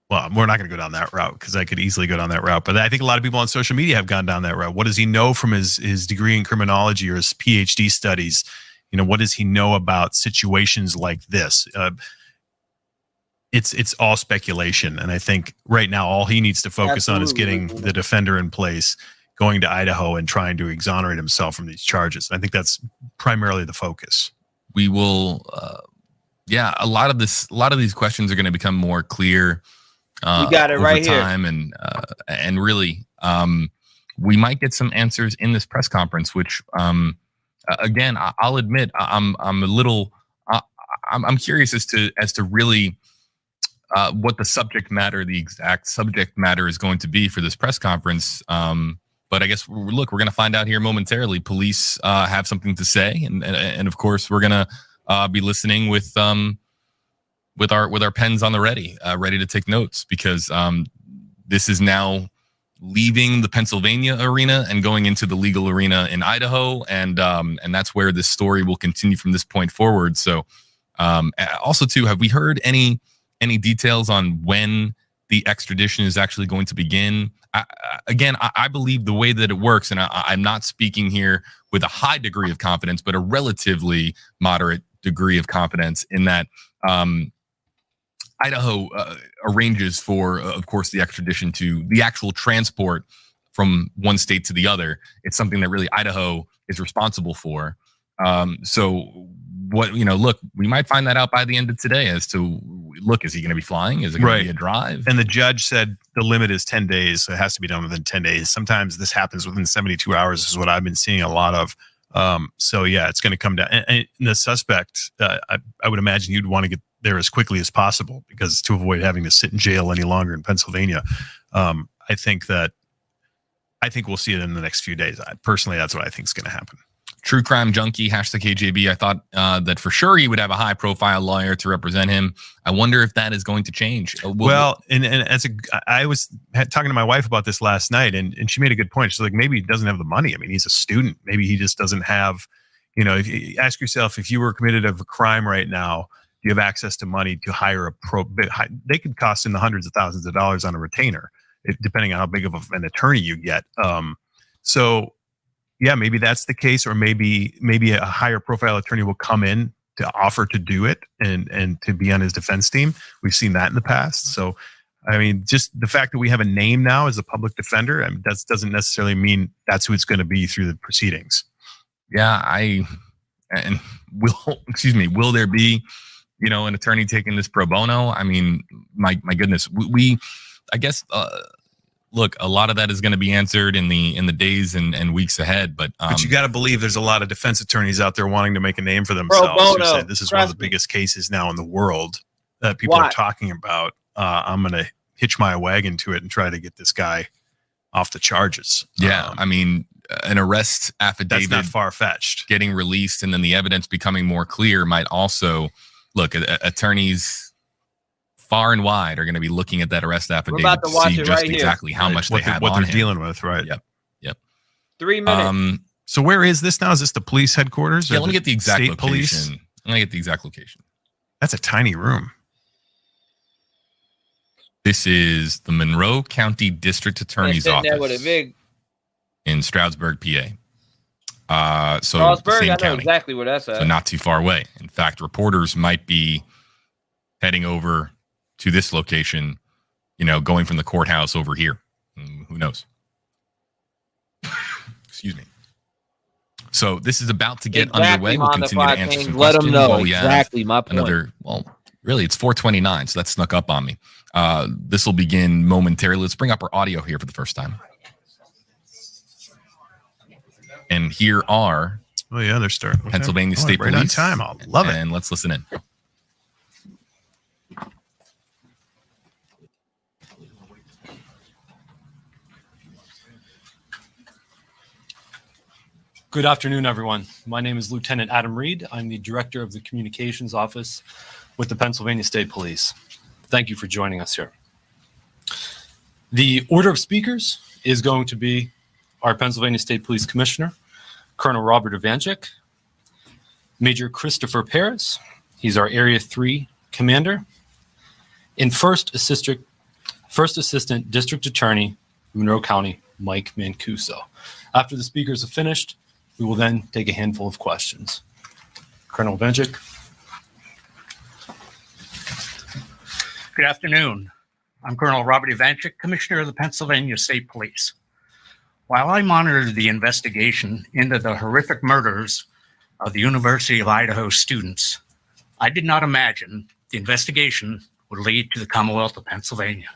well, we're not going to go down that route, because I could easily go down that route. But I think a lot of people on social media have gone down that route. What does he know from his degree in criminology or his PhD studies? What does he know about situations like this? It's all speculation. And I think right now, all he needs to focus on is getting the defender in place, going to Idaho and trying to exonerate himself from these charges. I think that's primarily the focus. We will, a lot of these questions are going to become more clear. You got it right here. Time and really, we might get some answers in this press conference, which, again, I'll admit I'm a little I'm curious as to really what the exact subject matter is going to be for this press conference. But I guess we're going to find out here momentarily. Police have something to say, and of course we're going to be listening with our pens on the ready to take notes, because this is now leaving the Pennsylvania arena and going into the legal arena in Idaho, and that's where this story will continue from this point forward. So, also too, have we heard any details on when the extradition is actually going to begin? I believe the way that it works, and I'm not speaking here with a high degree of confidence, but a relatively moderate degree of confidence in that Idaho arranges for, of course, the extradition to the actual transport from one state to the other. It's something that really Idaho is responsible for. So look, we might find that out by the end of today as to, is he going to be flying? Is it going to be a drive? And the judge said the limit is 10 days. So it has to be done within 10 days. Sometimes this happens within 72 hours is what I've been seeing a lot of. So yeah, it's going to come down. And the suspect, I would imagine you'd want to get there as quickly as possible, because to avoid having to sit in jail any longer in Pennsylvania. I think we'll see it in the next few days. Personally, that's what I think is going to happen. True crime junkie, #KJB. I thought that for sure he would have a high profile lawyer to represent him. I wonder if that is going to change. I was talking to my wife about this last night, and she made a good point. She's like, maybe he doesn't have the money. I mean, he's a student. Maybe he just doesn't have, if you ask yourself, if you were committed of a crime right now, do you have access to money to hire they could cost in the hundreds of thousands of dollars on a retainer, depending on how big of an attorney you get. So yeah, maybe that's the case, or maybe a higher profile attorney will come in to offer to do it and to be on his defense team. We've seen that in the past. So, I mean, just the fact that we have a name now as a public defender, that doesn't necessarily mean that's who it's going to be through the proceedings. Yeah, will there be, an attorney taking this pro bono? I mean, my goodness, I guess. Look, a lot of that is going to be answered in the days and weeks ahead. But you got to believe there's a lot of defense attorneys out there wanting to make a name for themselves. Who said this is one of the biggest cases now in the world that people are talking about. I'm going to hitch my wagon to it and try to get this guy off the charges. Yeah, I mean, an arrest affidavit, that's not far-fetched, getting released, and then the evidence becoming more clear might also attorneys far and wide are going to be looking at that arrest affidavit to see just exactly how much they have what on they're dealing with, right? Yep. 3 minutes. So where is this now? Is this the police headquarters? Yeah, let me get the exact location. Police? Let me get the exact location. That's a tiny room. This is the Monroe County District Attorney's Office in Stroudsburg, PA. So Stroudsburg, same I know county. exactly where that's at. So not too far away. In fact, reporters might be heading over to this location, going from the courthouse over here. Who knows? Excuse me. So this is about to get underway. We'll continue to answer some questions. Let them know exactly my point. Really, it's 4:29, so that snuck up on me. This will begin momentarily. Let's bring up our audio here for the first time. And here are they're starting. Pennsylvania State Police. Right on time. I love it. And let's listen in. Good afternoon, everyone. My name is Lieutenant Adam Reed. I'm the Director of the Communications Office with the Pennsylvania State Police. Thank you for joining us here. The order of speakers is going to be our Pennsylvania State Police Commissioner, Colonel Robert Ivanchik, Major Christopher Paris, he's our Area 3 Commander, and First Assistant District Attorney, Monroe County, Mike Mancuso. After the speakers have finished, we will then take a handful of questions. Colonel Ivanchik. Good afternoon. I'm Colonel Robert Ivanchik, Commissioner of the Pennsylvania State Police. While I monitored the investigation into the horrific murders of the University of Idaho students, I did not imagine the investigation would lead to the Commonwealth of Pennsylvania.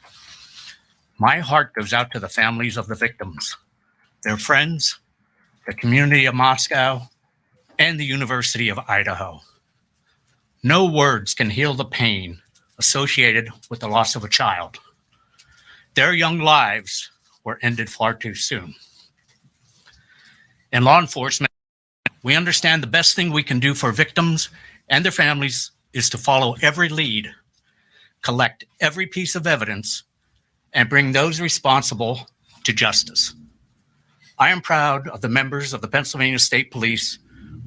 My heart goes out to the families of the victims, their friends, the community of Moscow, and the University of Idaho. No words can heal the pain associated with the loss of a child. Their young lives were ended far too soon. In law enforcement, we understand the best thing we can do for victims and their families is to follow every lead, collect every piece of evidence, and bring those responsible to justice. I am proud of the members of the Pennsylvania State Police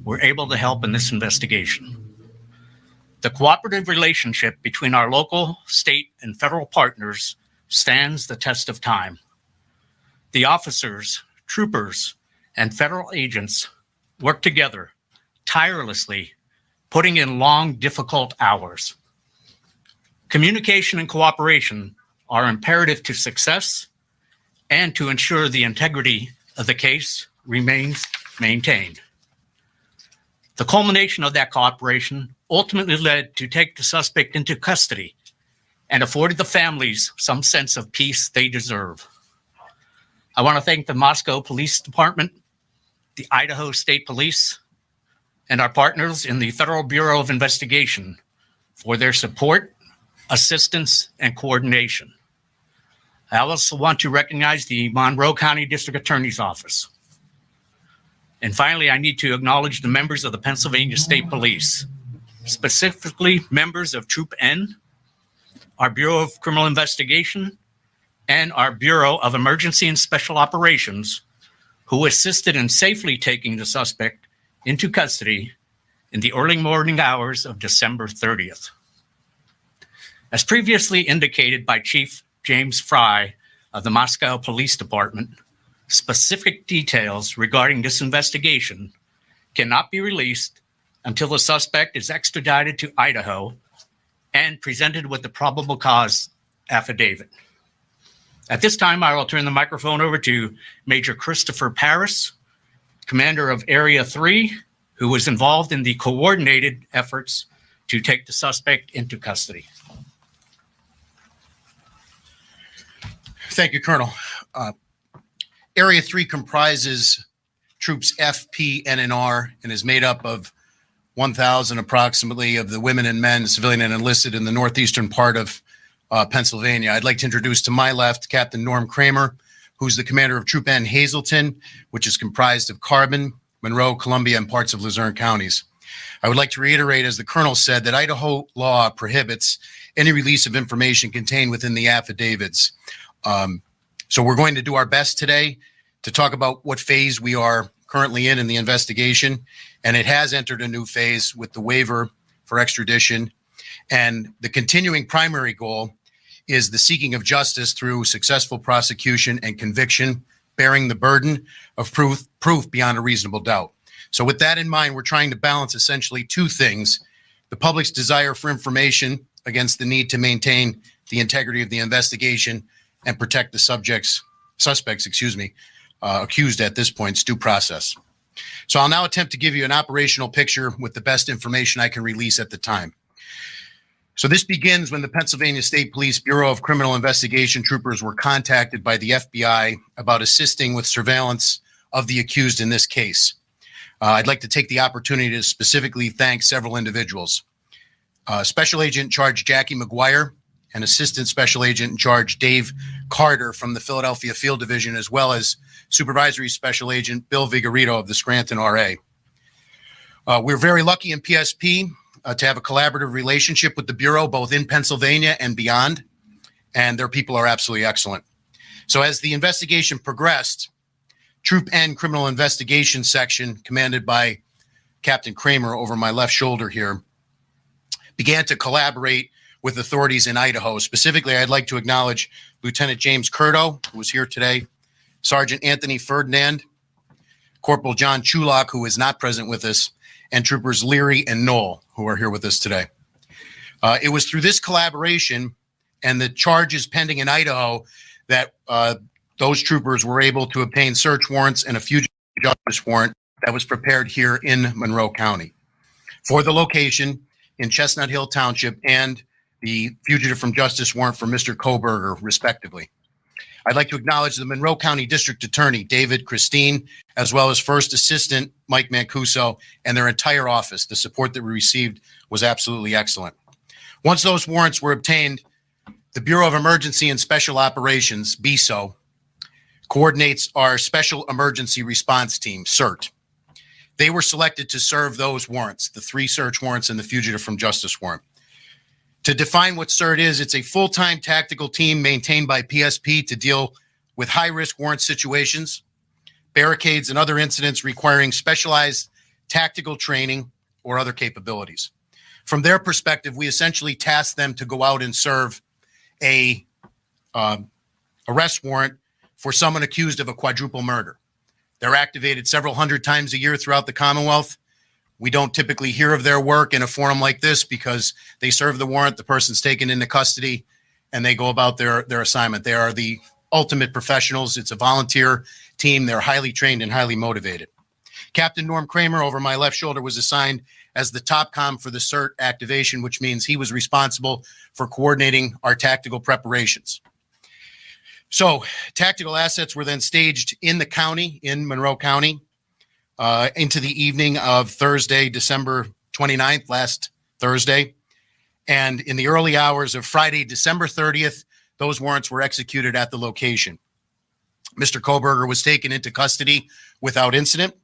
who were able to help in this investigation. The cooperative relationship between our local, state, and federal partners stands the test of time. The officers, troopers, and federal agents work together tirelessly, putting in long, difficult hours. Communication and cooperation are imperative to success and to ensure the integrity of the case remains maintained. The culmination of that cooperation ultimately led to take the suspect into custody and afforded the families some sense of peace they deserve. I want to thank the Moscow Police Department, the Idaho State Police, and our partners in the Federal Bureau of Investigation for their support, assistance, and coordination. I also want to recognize the Monroe County District Attorney's Office. And finally, I need to acknowledge the members of the Pennsylvania State Police, specifically members of Troop N, our Bureau of Criminal Investigation, and our Bureau of Emergency and Special Operations, who assisted in safely taking the suspect into custody in the early morning hours of December 30th. As previously indicated by Chief James Fry of the Moscow Police Department, specific details regarding this investigation cannot be released until the suspect is extradited to Idaho and presented with the probable cause affidavit. At this time, I will turn the microphone over to Major Christopher Paris, commander of Area 3, who was involved in the coordinated efforts to take the suspect into custody. Thank you, Colonel. Area 3 comprises troops F, P, N, and R, and is made up of 1,000 approximately of the women and men, civilian and enlisted, in the northeastern part of Pennsylvania. I'd like to introduce to my left Captain Norm Kramer, who's the commander of Troop N Hazelton, which is comprised of Carbon, Monroe, Columbia, and parts of Luzerne counties. I would like to reiterate, as the colonel said, that Idaho law prohibits any release of information contained within the affidavits. So we're going to do our best today to talk about what phase we are currently in the investigation. And it has entered a new phase with the waiver for extradition. And the continuing primary goal is the seeking of justice through successful prosecution and conviction, bearing the burden of proof beyond a reasonable doubt. So with that in mind, we're trying to balance essentially two things: the public's desire for information against the need to maintain the integrity of the investigation and protect the suspects, accused at this point's due process. So I'll now attempt to give you an operational picture with the best information I can release at the time. So this begins when the Pennsylvania State Police Bureau of Criminal Investigation troopers were contacted by the FBI about assisting with surveillance of the accused in this case. I'd like to take the opportunity to specifically thank several individuals. Special Agent in Charge Jackie McGuire and Assistant Special Agent in Charge Dave Carter from the Philadelphia Field Division, as well as Supervisory Special Agent Bill Vigorito of the Scranton RA. We're very lucky in PSP to have a collaborative relationship with the Bureau, both in Pennsylvania and beyond, and their people are absolutely excellent. So as the investigation progressed, Troop N Criminal Investigation Section, commanded by Captain Kramer over my left shoulder here, began to collaborate with authorities in Idaho. Specifically, I'd like to acknowledge Lieutenant James Curto, who was here today, Sergeant Anthony Ferdinand, Corporal John Chulak, who is not present with us, and Troopers Leary and Knoll, who are here with us today. It was through this collaboration and the charges pending in Idaho that those troopers were able to obtain search warrants and a fugitive justice warrant that was prepared here in Monroe County for the location in Chestnut Hill Township and the fugitive from justice warrant for Mr. Kohberger, respectively. I'd like to acknowledge the Monroe County District Attorney, David Christine, as well as First Assistant Mike Mancuso and their entire office. The support that we received was absolutely excellent. Once those warrants were obtained, the Bureau of Emergency and Special Operations, BESO, coordinates our Special Emergency Response Team, CERT. They were selected to serve those warrants, the 3 search warrants and the fugitive from justice warrant. To define what CERT is, it's a full-time tactical team maintained by PSP to deal with high-risk warrant situations, barricades, and other incidents requiring specialized tactical training or other capabilities. From their perspective, we essentially task them to go out and serve a arrest warrant for someone accused of a quadruple murder. They're activated several hundred times a year throughout the Commonwealth. We don't typically hear of their work in a forum like this because they serve the warrant, the person's taken into custody, and they go about their assignment. They are the ultimate professionals. It's a volunteer team. They're highly trained and highly motivated. Captain Norm Kramer over my left shoulder was assigned as the top comm for the CERT activation, which means he was responsible for coordinating our tactical preparations. So tactical assets were then staged in the county, in Monroe County, into the evening of Thursday, December 29th, last Thursday. And in the early hours of Friday, December 30th, those warrants were executed at the location. Mr. Kohberger was taken into custody without incident.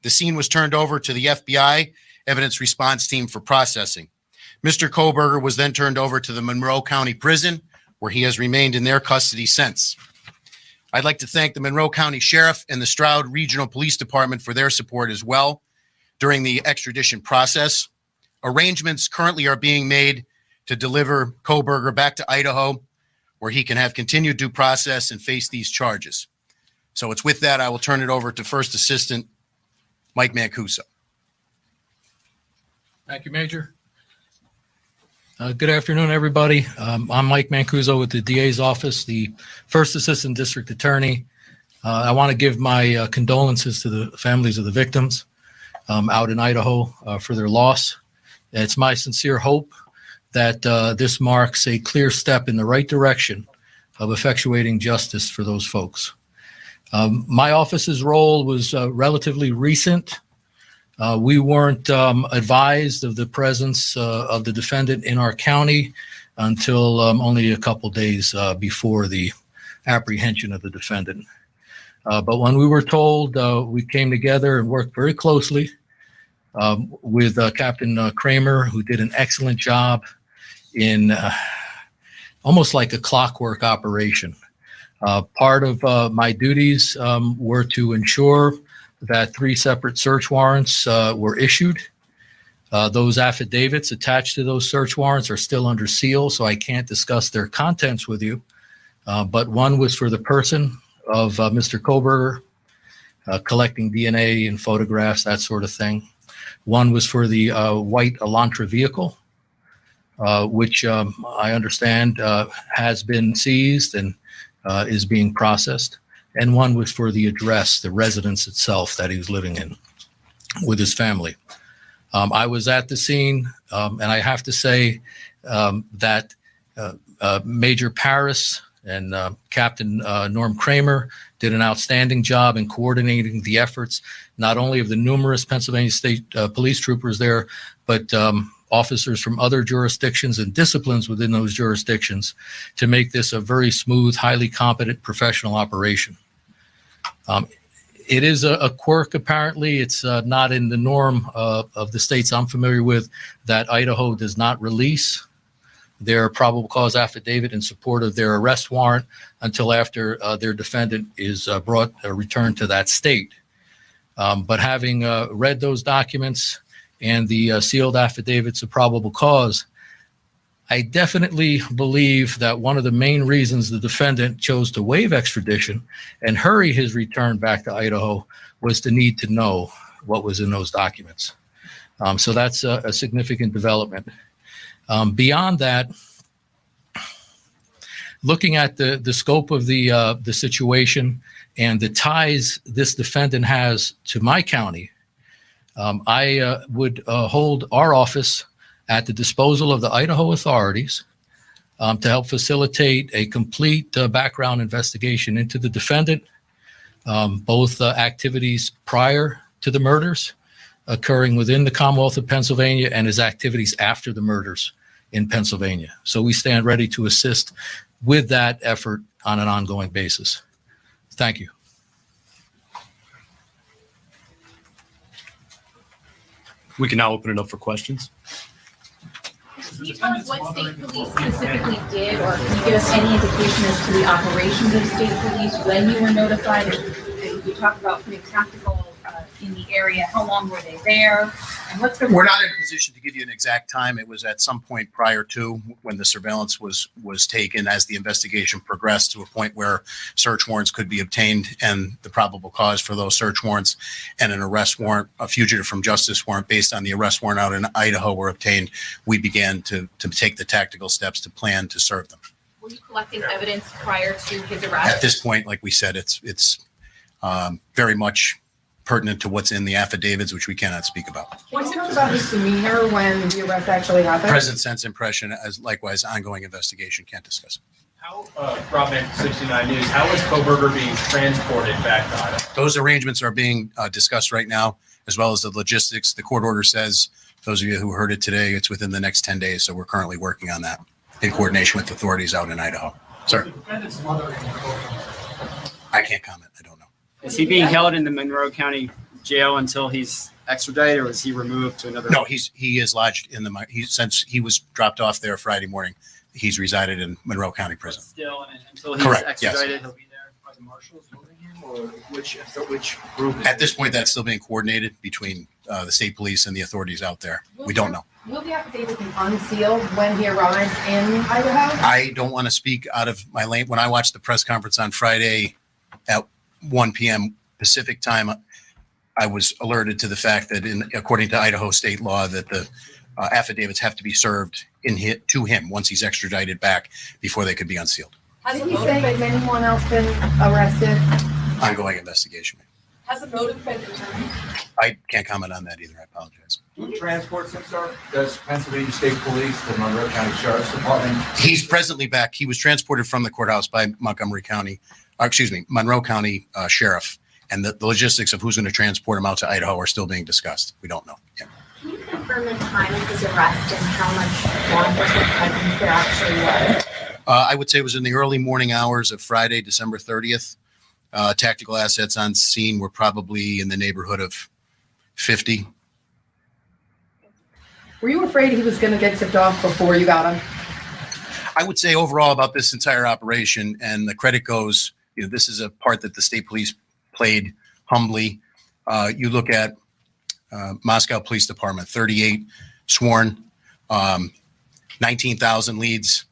The scene was turned over to the FBI Evidence Response Team for processing. Mr. Kohberger was then turned over to the Monroe County Prison, where he has remained in their custody since. I'd like to thank the Monroe County Sheriff and the Stroud Regional Police Department for their support as well during the extradition process. Arrangements currently are being made to deliver Kohberger back to Idaho, where he can have continued due process and face these charges. So it's with that, I will turn it over to First Assistant Mike Mancuso. Thank you, Major. Good afternoon, everybody. I'm Mike Mancuso with the DA's office, the First Assistant District Attorney. I want to give my condolences to the families of the victims out in Idaho for their loss. It's my sincere hope that this marks a clear step in the right direction of effectuating justice for those folks. My office's role was relatively recent. We weren't advised of the presence of the defendant in our county until only a couple days before the apprehension of the defendant. But when we were told, we came together and worked very closely with Captain Kramer, who did an excellent job in almost like a clockwork operation. Part of my duties were to ensure that 3 separate search warrants were issued. Those affidavits attached to those search warrants are still under seal, so I can't discuss their contents with you. But one was for the person of Mr. Kohberger, collecting DNA and photographs, that sort of thing. One was for the white Elantra vehicle, which I understand has been seized and is being processed. And one was for the address, the residence itself that he was living in with his family. I was at the scene, and I have to say that Major Paris and Captain Norm Kramer did an outstanding job in coordinating the efforts, not only of the numerous Pennsylvania State police troopers there, but officers from other jurisdictions and disciplines within those jurisdictions to make this a very smooth, highly competent professional operation. It is a quirk, apparently. It's not in the norm of the states I'm familiar with that Idaho does not release their probable cause affidavit in support of their arrest warrant until after their defendant is returned to that state. But having read those documents and the sealed affidavits of probable cause, I definitely believe that one of the main reasons the defendant chose to waive extradition and hurry his return back to Idaho was the need to know what was in those documents. So that's a significant development. Beyond that, looking at the scope of the situation and the ties this defendant has to my county, I would hold our office at the disposal of the Idaho authorities to help facilitate a complete background investigation into the defendant, both activities prior to the murders occurring within the Commonwealth of Pennsylvania and his activities after the murders in Pennsylvania. So we stand ready to assist with that effort on an ongoing basis. Thank you. We can now open it up for questions. Can you tell us what state police specifically did, or can you give us any indication as to the operations of state police when you were notified? You talked about putting tactical in the area. How long were they there? And what's the? We're not in a position to give you an exact time. It was at some point prior to when the surveillance was taken, as the investigation progressed to a point where search warrants could be obtained, and the probable cause for those search warrants and an arrest warrant, a fugitive from justice warrant based on the arrest warrant out in Idaho were obtained. We began to take the tactical steps to plan to serve them. Were you collecting evidence prior to his arrest? At this point, like we said, it's very much pertinent to what's in the affidavits, which we cannot speak about. What's it about his demeanor when the arrest actually happened? Present sense impression, as likewise ongoing investigation, can't discuss it. How, Robin, 69 News, how is Kohberger being transported back to Idaho? Those arrangements are being discussed right now, as well as the logistics. The court order says, those of you who heard it today, it's within the next 10 days. So we're currently working on that in coordination with authorities out in Idaho. Sir, I can't comment. I don't know. Is he being held in the Monroe County jail until he's extradited, or is he removed to another? No, he is lodged in since he was dropped off there Friday morning. He's resided in Monroe County Prison. Still, and until he's Correct, extradited, yes. he'll be there. Are the marshals moving him, or which group? At this point, that's still being coordinated between the state police and the authorities out there. We don't know. Will the affidavit be unsealed when he arrives in Idaho? I don't want to speak out of my lane. When I watched the press conference on Friday at 1 p.m. Pacific time, I was alerted to the fact that, according to Idaho state law, that the affidavits have to be served to him once he's extradited back before they could be unsealed. Has he say has anyone else been arrested? Ongoing investigation. Has a motive been determined? I can't comment on that either. I apologize. Who transports him, sir? Does Pennsylvania State Police, the Monroe County Sheriff's Department? He's presently back. He was transported from the courthouse by Monroe County Sheriff. And the logistics of who's going to transport him out to Idaho are still being discussed. We don't know yet. Can you confirm the time of his arrest and how much law enforcement presence there actually was? I would say it was in the early morning hours of Friday, December 30th. Tactical assets on scene were probably in the neighborhood of 50. Were you afraid he was going to get tipped off before you got him? I would say overall about this entire operation, and the credit goes, this is a part that the state police played humbly. You look at Moscow Police Department, 38 sworn, 19,000 leads,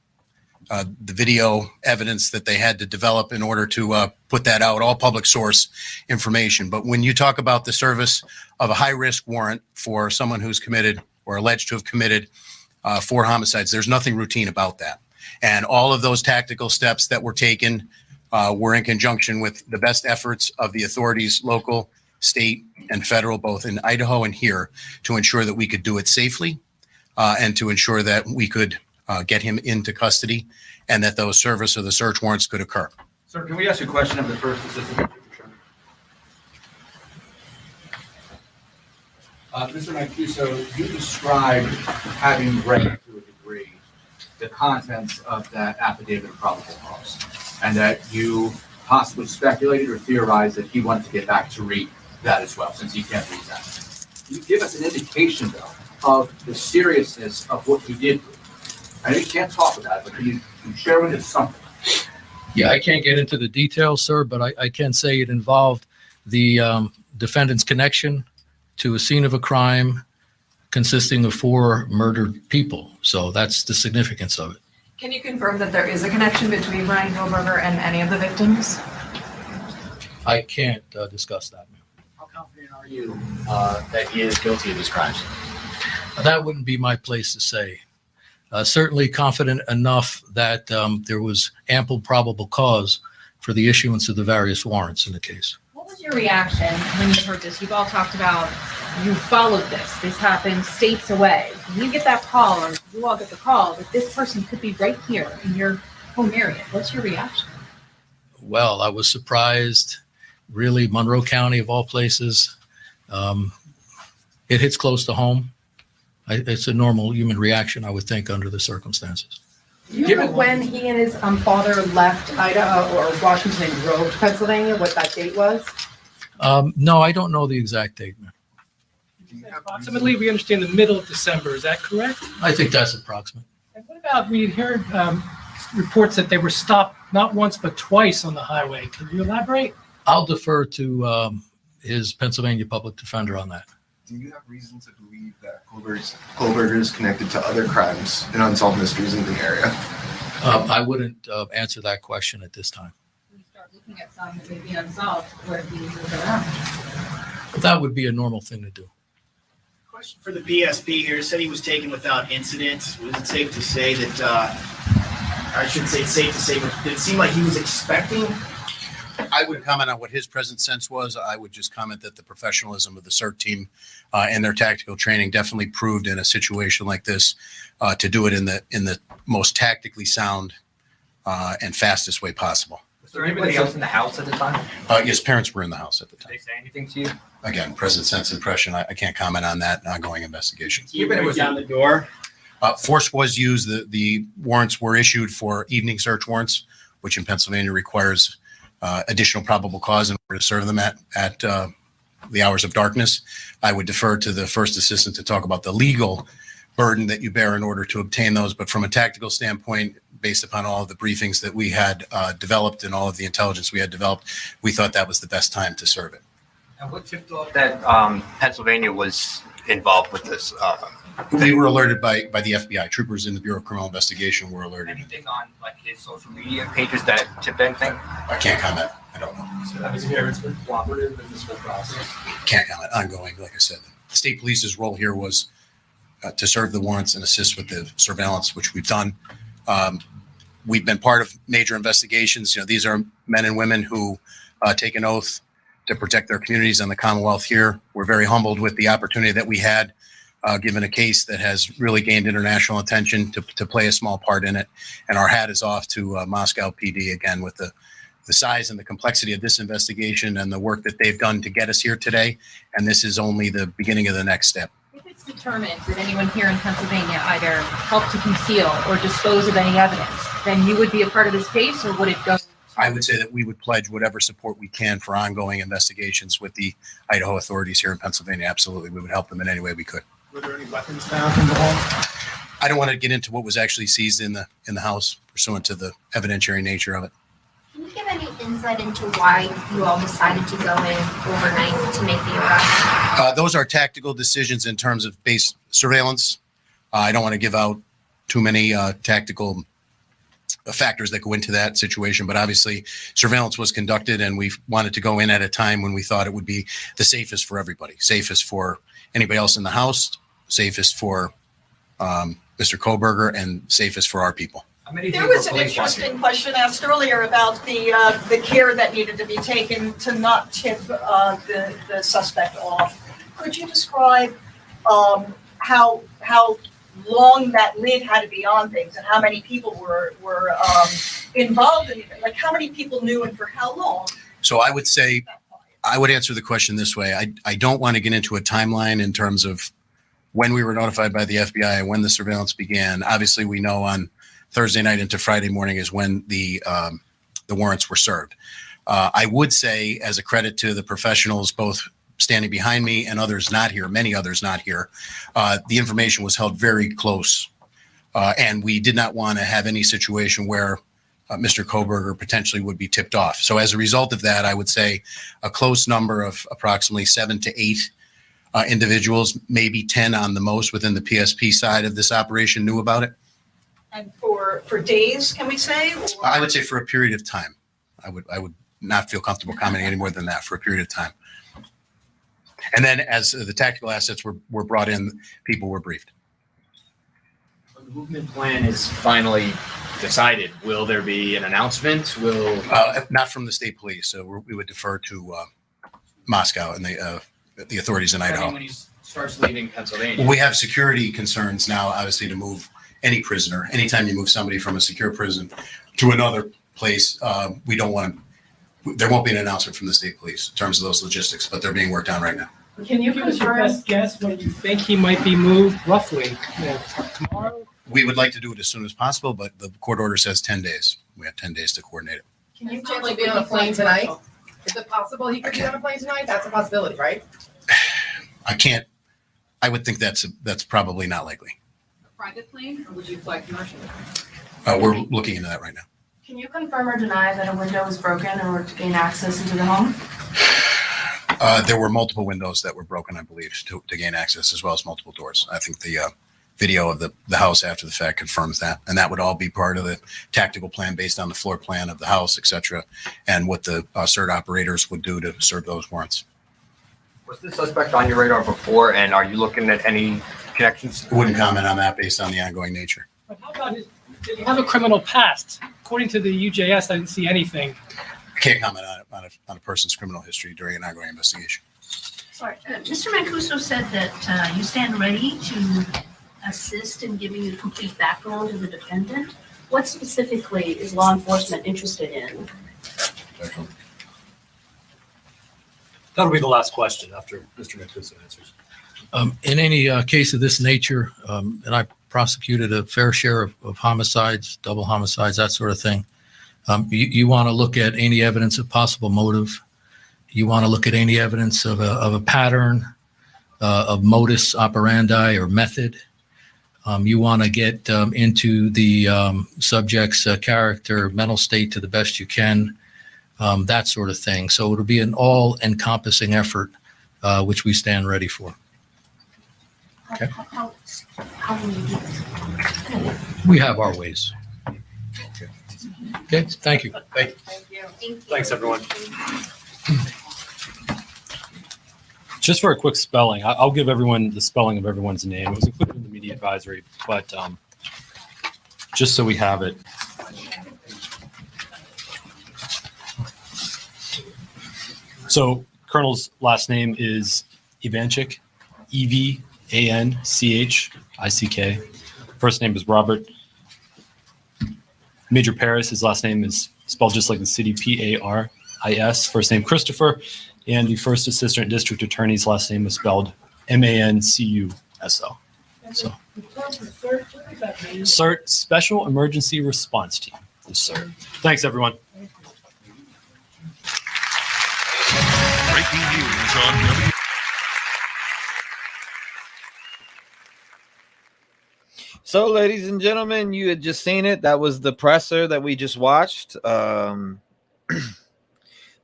the video evidence that they had to develop in order to put that out, all public source information. But when you talk about the service of a high-risk warrant for someone who's committed or alleged to have committed 4 homicides, there's nothing routine about that. And all of those tactical steps that were taken were in conjunction with the best efforts of the authorities, local, state, and federal, both in Idaho and here, to ensure that we could do it safely and to ensure that we could get him into custody and that those service or the search warrants could occur. Sir, can we ask you a question of the first assistant? Mr. Mancuso, you described having read to a degree the contents of that affidavit of probable cause, and that you possibly speculated or theorized that he wanted to get back to read that as well, since he can't read that. Can you give us an indication, though, of the seriousness of what he did? I know you can't talk about it, but can you share with us something? Yeah, I can't get into the details, sir, but I can say it involved the defendant's connection to a scene of a crime consisting of 4 murdered people. So that's the significance of it. Can you confirm that there is a connection between Bryan Kohberger and any of the victims? I can't discuss that, ma'am. How confident are you that he is guilty of his crimes? That wouldn't be my place to say. Certainly confident enough that there was ample probable cause for the issuance of the various warrants in the case. What was your reaction when you heard this? You've all talked about you followed this. This happened states away. When you get that call, or you all get the call that this person could be right here in your home area, what's your reaction? Well, I was surprised. Really, Monroe County of all places. It hits close to home. It's a normal human reaction, I would think, under the circumstances. Do you know when he and his father left Idaho or Washington and drove to Pennsylvania, what that date was? No, I don't know the exact date, man. Approximately, we understand the middle of December. Is that correct? I think that's approximate. And what about, we heard reports that they were stopped not once but twice on the highway. Can you elaborate? I'll defer to his Pennsylvania public defender on that. Do you have reason to believe that Kohberger is connected to other crimes and unsolved mysteries in the area? I wouldn't answer that question at this time. We start looking at some that may be unsolved, where do you move around? That would be a normal thing to do. Question for the PSP here. Said he was taken without incident. Was it safe to say that, I shouldn't say it's safe to say, but did it seem like he was expecting? I would comment on what his present sense was. I would just comment that the professionalism of the CERT team and their tactical training definitely proved in a situation like this to do it in the most tactically sound and fastest way possible. Was there anybody else in the house at the time? Yes, parents were in the house at the time. Did they say anything to you? Again, present sense impression. I can't comment on that ongoing investigation. You break down the door. Force was used. The warrants were issued for evening search warrants, which in Pennsylvania requires additional probable cause in order to serve them at the hours of darkness. I would defer to the first assistant to talk about the legal burden that you bear in order to obtain those. But from a tactical standpoint, based upon all of the briefings that we had developed and all of the intelligence we had developed, we thought that was the best time to serve it. And what tipped off that Pennsylvania was involved with this? They were alerted by the FBI. Troopers in the Bureau of Criminal Investigation were alerted. Anything on like his social media pages that tipped anything? I can't comment. I don't know. So that was here. It's been cooperative in this whole process. Can't comment. Ongoing, like I said. The state police's role here was to serve the warrants and assist with the surveillance, which we've done. We've been part of major investigations. These are men and women who take an oath to protect their communities and the Commonwealth here. We're very humbled with the opportunity that we had, given a case that has really gained international attention, to play a small part in it. And our hat is off to Moscow PD again with the size and the complexity of this investigation and the work that they've done to get us here today. And this is only the beginning of the next step. If it's determined that anyone here in Pennsylvania either helped to conceal or dispose of any evidence, then you would be a part of this case, or would it go? I would say that we would pledge whatever support we can for ongoing investigations with the Idaho authorities here in Pennsylvania. Absolutely. We would help them in any way we could. Were there any weapons found in the home? I don't want to get into what was actually seized in the house pursuant to the evidentiary nature of it. Can you give any insight into why you all decided to go in overnight to make the arrest? Those are tactical decisions in terms of base surveillance. I don't want to give out too many tactical factors that go into that situation, but obviously surveillance was conducted and we wanted to go in at a time when we thought it would be the safest for everybody, safest for anybody else in the house, safest for Mr. Kohberger, and safest for our people. There was an interesting question asked earlier about the care that needed to be taken to not tip the suspect off. Could you describe how long that lid had to be on things and how many people were involved in it? Like how many people knew and for how long? So I would say, I would answer the question this way. I don't want to get into a timeline in terms of when we were notified by the FBI and when the surveillance began. Obviously, we know on Thursday night into Friday morning is when the warrants were served. I would say, as a credit to the professionals, both standing behind me and others not here, many others not here, the information was held very close. And we did not want to have any situation where Mr. Kohberger potentially would be tipped off. So as a result of that, I would say a close number of approximately 7 to 8 individuals, maybe 10 on the most within the PSP side of this operation knew about it. And for days, can we say? Or? I would say for a period of time. I would not feel comfortable commenting any more than that, for a period of time. And then as the tactical assets were brought in, people were briefed. When the movement plan is finally decided, will there be an announcement? Will not from the state police. So we would defer to Moscow and the authorities in Idaho. When he starts leaving Pennsylvania. Well, we have security concerns now, obviously, to move any prisoner. Anytime you move somebody from a secure prison to another place, we don't want to. There won't be an announcement from the state police in terms of those logistics, but they're being worked on right now. Can you give us your best guess when you think he might be moved, roughly? Tomorrow? We would like to do it as soon as possible, but the court order says 10 days. We have 10 days to coordinate it. Can you potentially be on a plane tonight? Is it possible he could be on a plane tonight? That's a possibility, right? I can't. I would think that's probably not likely. Private plane, or would you fly commercial? We're looking into that right now. Can you confirm or deny that a window was broken in order to gain access into the home? There were multiple windows that were broken, I believe, to gain access, as well as multiple doors. I think the video of the house after the fact confirms that. And that would all be part of the tactical plan based on the floor plan of the house, et cetera, and what the CERT operators would do to serve those warrants. Was this suspect on your radar before, and are you looking at any connections? I wouldn't comment on that based on the ongoing nature. But how about did he have a criminal past? According to the UJS, I didn't see anything. I can't comment on a person's criminal history during an ongoing investigation. Sorry, Mr. Mancuso said that you stand ready to assist in giving you complete background of the defendant. What specifically is law enforcement interested in? That'll be the last question after Mr. Mancuso answers. In any case of this nature, and I prosecuted a fair share of homicides, double homicides, that sort of thing. You want to look at any evidence of possible motive. You want to look at any evidence of a pattern, of modus operandi or method. You want to get into the subject's character, mental state to the best you can, that sort of thing. So it'll be an all-encompassing effort, which we stand ready for. Okay. How will you do this? We have our ways. Okay, thank you. Thank you. Thanks, everyone. Just for a quick spelling, I'll give everyone the spelling of everyone's name. It was included in the media advisory, but just so we have it. So Colonel's last name is Ivanchik, Evanchik. First name is Robert. Major Paris, his last name is spelled just like the city, Paris. First name Christopher. And the first assistant district attorney's last name is spelled Mancuso. So, CERT, Special Emergency Response Team. CERT. Thanks, everyone. Breaking news on So, ladies and gentlemen, you had just seen it. That was the presser that we just watched. Trying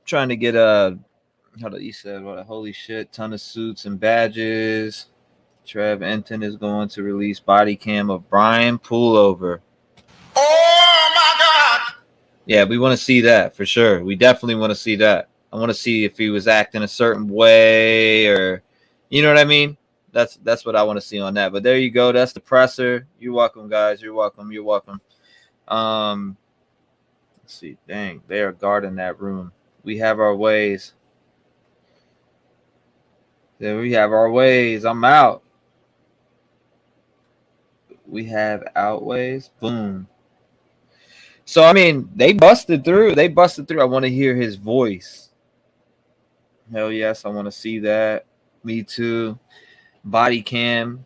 to get he said, what a holy shit, ton of suits and badges. Trev Enton is going to release body cam of Bryan Kohberger. Oh my God! Yeah, we want to see that for sure. We definitely want to see that. I want to see if he was acting a certain way, or you know what I mean. That's what I want to see on that. But there you go. That's the presser. You're welcome, guys. You're welcome. You're welcome. Let's see. Dang, they are guarding that room. We have our ways. There we have our ways. I'm out. We have outways. Boom. So, I mean, they busted through. They busted through. I want to hear his voice. Hell yes, I want to see that. Me too. Body cam.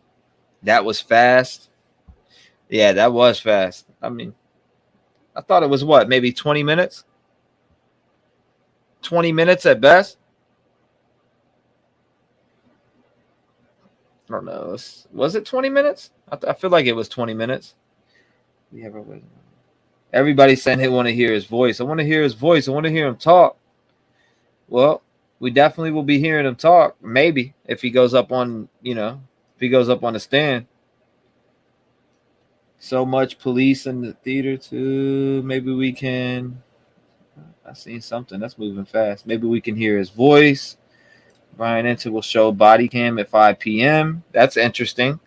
That was fast. Yeah, that was fast. I mean, I thought it was what? Maybe 20 minutes? 20 minutes at best? I don't know. Was it 20 minutes? I feel like it was 20 minutes. We have everybody saying they want to hear his voice. I want to hear his voice. I want to hear him talk. Well, we definitely will be hearing him talk. Maybe if he goes up on, if he goes up on the stand. So much police in the theater too. Maybe we can. I seen something that's moving fast. Maybe we can hear his voice. Bryan Enton will show body cam at 5 p.m. That's interesting.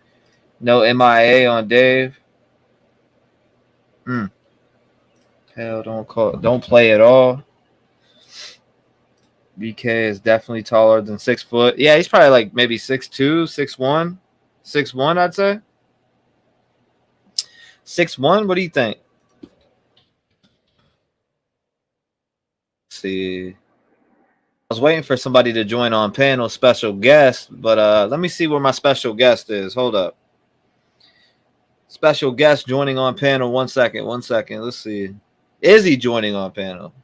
No MIA on Dave. Hell, don't play at all. BK is definitely taller than 6 foot. Yeah, he's probably like maybe 6'2", 6'1", 6'1", I'd say. 6'1", what do you think? Let's see. I was waiting for somebody to join on panel, special guest, but let me see where my special guest is. Hold up. Special guest joining on panel. 1 second. Let's see. Is he joining on panel?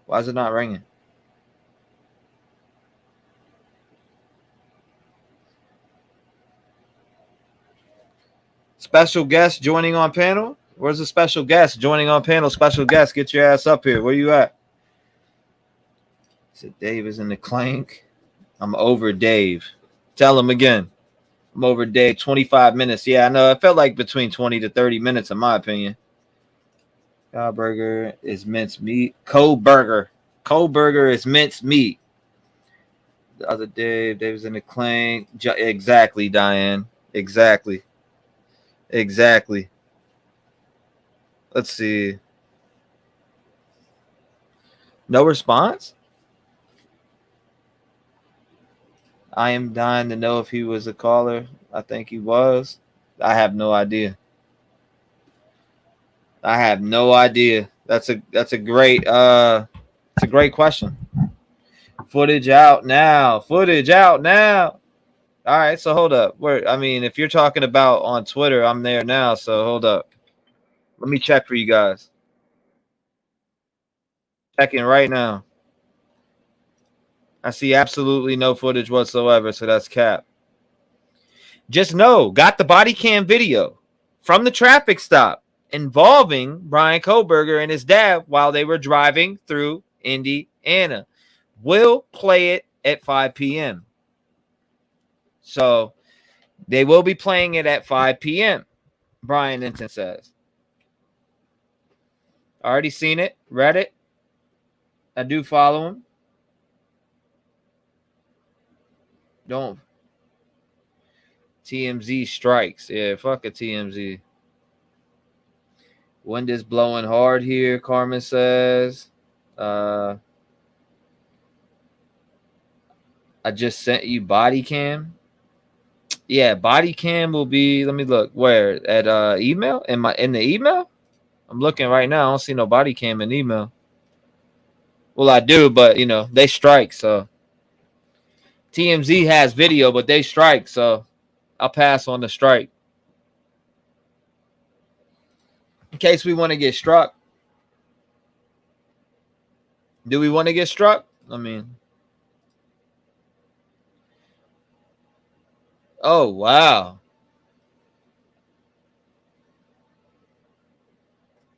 Why is it not ringing? Special guest joining on panel? Where's the special guest joining on panel? Special guest, get your ass up here. Where you at? Said Dave is in the clank. I'm over Dave. Tell him again. I'm over Dave. 25 minutes. Yeah, I know. It felt like between 20 to 30 minutes, in my opinion. Kohberger is minced meat. Kohberger is minced meat. The other Dave was in the clank. Exactly, Diane. Exactly. Let's see. No response? I am dying to know if he was a caller. I think he was. I have no idea. That's a great question. Footage out now. All right, so hold up. If you're talking about on Twitter, I'm there now, so hold up. Let me check for you guys. Checking right now. I see absolutely no footage whatsoever, so that's cap. Just know, got the body cam video from the traffic stop involving Bryan Kohberger and his dad while they were driving through Indiana. We'll play it at 5 p.m. So they will be playing it at 5 p.m., Brian Inton says. Already seen it, read it. I do follow him. Don't. TMZ strikes. Yeah, fuck a TMZ. Wind is blowing hard here, Carmen says. I just sent you body cam. Yeah, body cam will be, let me look. Where? At email? In the email? I'm looking right now. I don't see no body cam in email. Well, I do, but they strike, so TMZ has video, but they strike, so I'll pass on the strike. In case we want to get struck. Do we want to get struck? Oh, wow.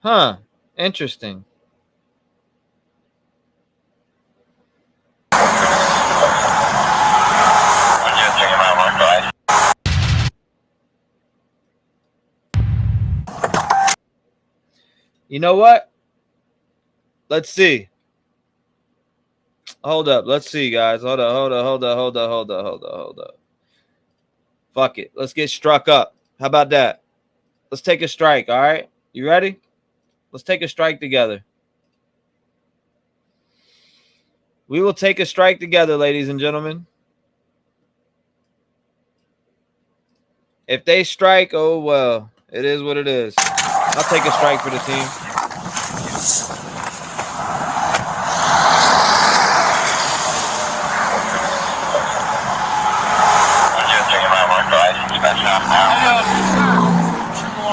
Huh. Interesting. You know what? Let's see. Hold up. Let's see, guys. Hold up. Fuck it. Let's get struck up. How about that? Let's take a strike, all right? You ready? Let's take a strike together. We will take a strike together, ladies and gentlemen. If they strike, oh, well, it is what it is. I'll take a strike for the team.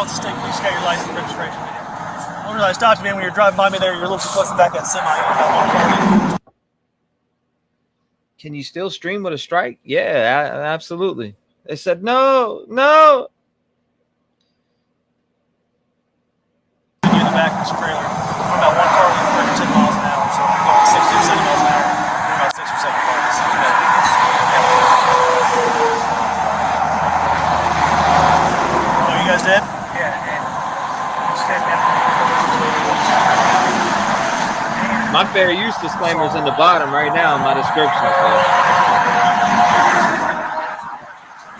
State police got your license and registration with you. I don't realize, stopped me when you're driving by me there. You're a little too close to the back of that semi. Can you still stream with a strike? Yeah, absolutely. They said no. You're in the back of this trailer. We're about one car with 32 miles an hour, so we're going 60 or 70 miles an hour. We're about 6 or 7 cars. Oh, you guys did? My fair use disclaimer is in the bottom right now in my description.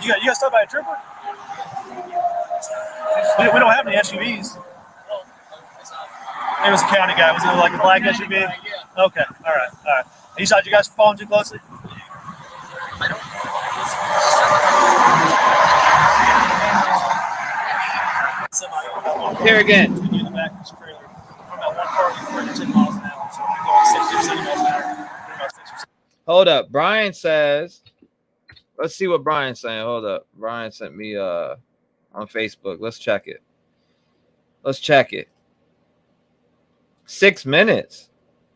So. You got stopped by a trooper? We don't have any SUVs. It was a county guy. Was it like a black SUV? Okay. All right. You said you guys were following too closely? Here again. In the back of this trailer. About 140, 10 miles an hour. So we're going 60 miles an hour. Hold up. Brian says, let's see what Brian's saying. Hold up. Brian sent me on Facebook. Let's check it. 6 minutes.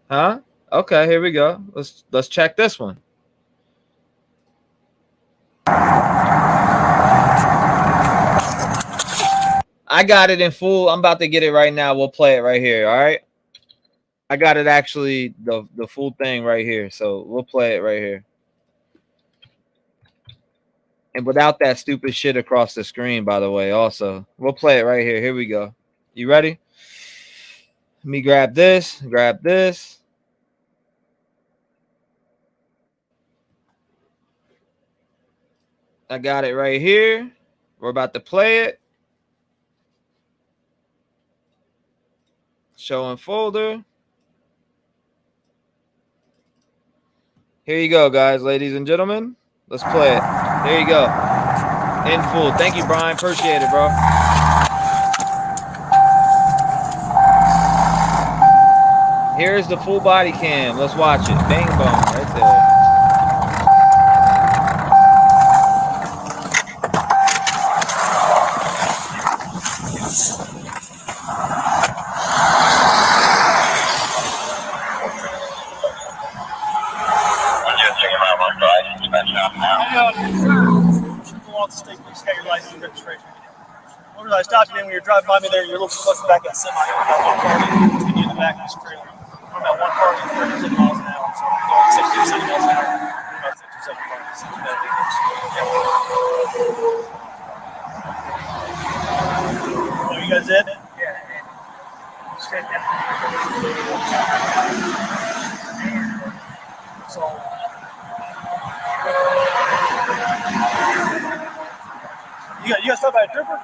Huh? Okay, here we go. Let's check this one. I got it in full. I'm about to get it right now. We'll play it right here. All right. I got it actually the full thing right here. So we'll play it right here. And without that stupid shit across the screen, by the way, also. We'll play it right here. Here we go. You ready? Let me grab this. I got it right here. We're about to play it. Show and folder. Here you go, guys, ladies and gentlemen. Let's play it. There you go. In full. Thank you, Brian. Appreciate it, bro. Here's the full body cam. Let's watch it. Bang boom right there. State police got your license and registration. I stopped you when you were driving by me there. You're a little too close to back that semi. About 140 in the back of this trailer. We're about 140, 10 miles an hour. So we're going 60 miles an hour. We're about 6 or 7 cars. Oh, you guys did? Yeah. Straight down. So. You got stopped by a trooper?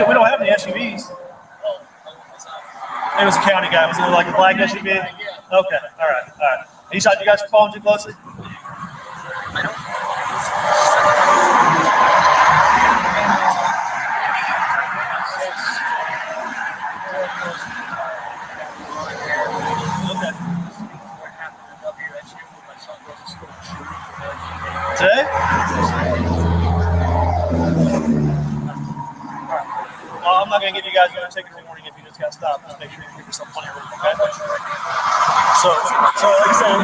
We don't have any SUVs. It was a county guy. Was it like a black SUV? Okay. All right. You said you guys were following too closely? Today? Well, I'm not going to give you guys a ticket in the morning if you just got stopped. Just make sure you give yourself plenty of room, okay? So like I said,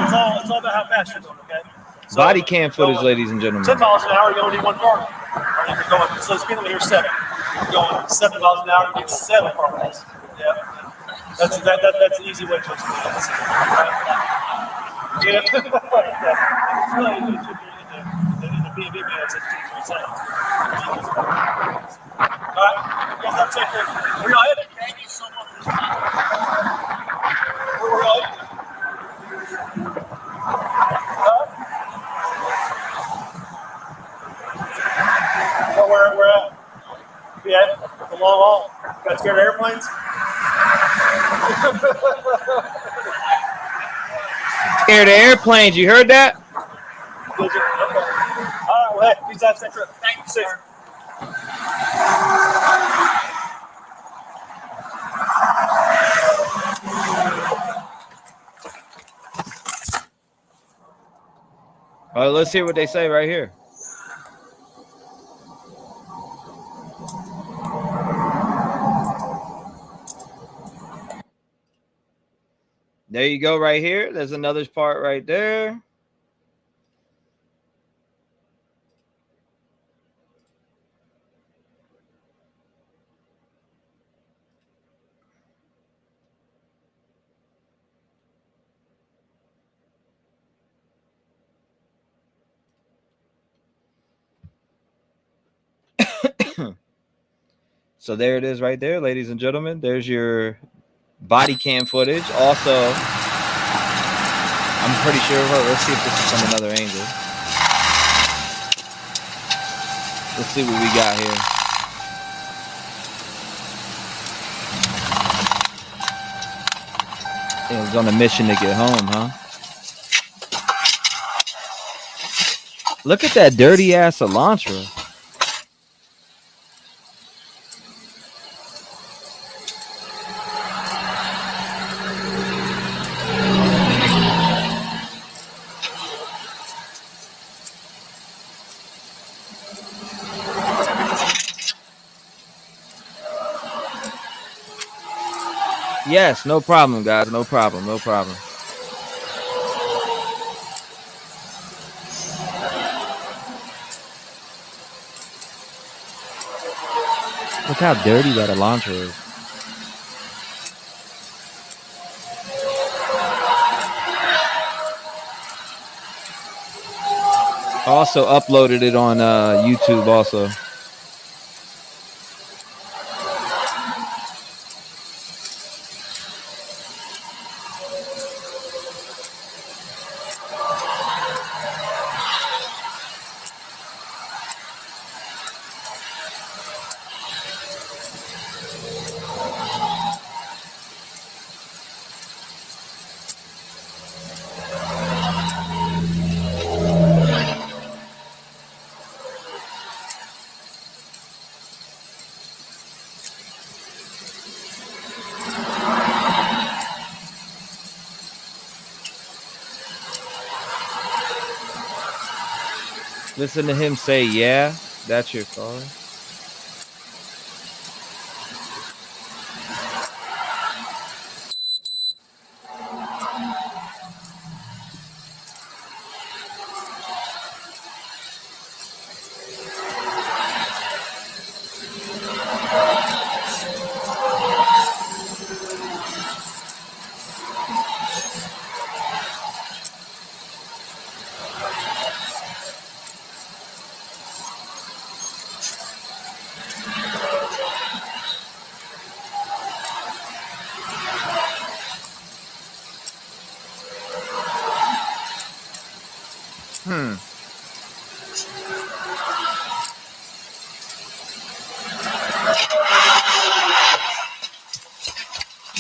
it's all about how fast you're going, okay? So, Body cam footage, ladies and gentlemen. 10 miles an hour, you only need one car. Or if you're going, so the speed limit here is 7. If you're going 7 miles an hour, you get 7 cars. Yeah. That's the easy way to explain it. Yeah. It's really easy to in the B&B minutes at 2 seconds. All right, you guys have to take care. Where y'all headed? Thank you so much. Where y'all headed? Where at? Yeah, the long haul. Got scared of airplanes? Scared of airplanes, you heard that? Did you? Okay. All right, well, hey, please have a safe trip. Thank you, sir. All right, let's hear what they say right here. There you go right here. There's another part right there. So there it is right there, ladies and gentlemen. There's your body cam footage. Also, I'm pretty sure, let's see if this is from another angle. Let's see what we got here. He was on a mission to get home, huh? Look at that dirty ass Elantra. Yes, no problem, guys. No problem. No problem. Look how dirty that Elantra is. I also uploaded it on YouTube also. Listen to him say, yeah, that's your car.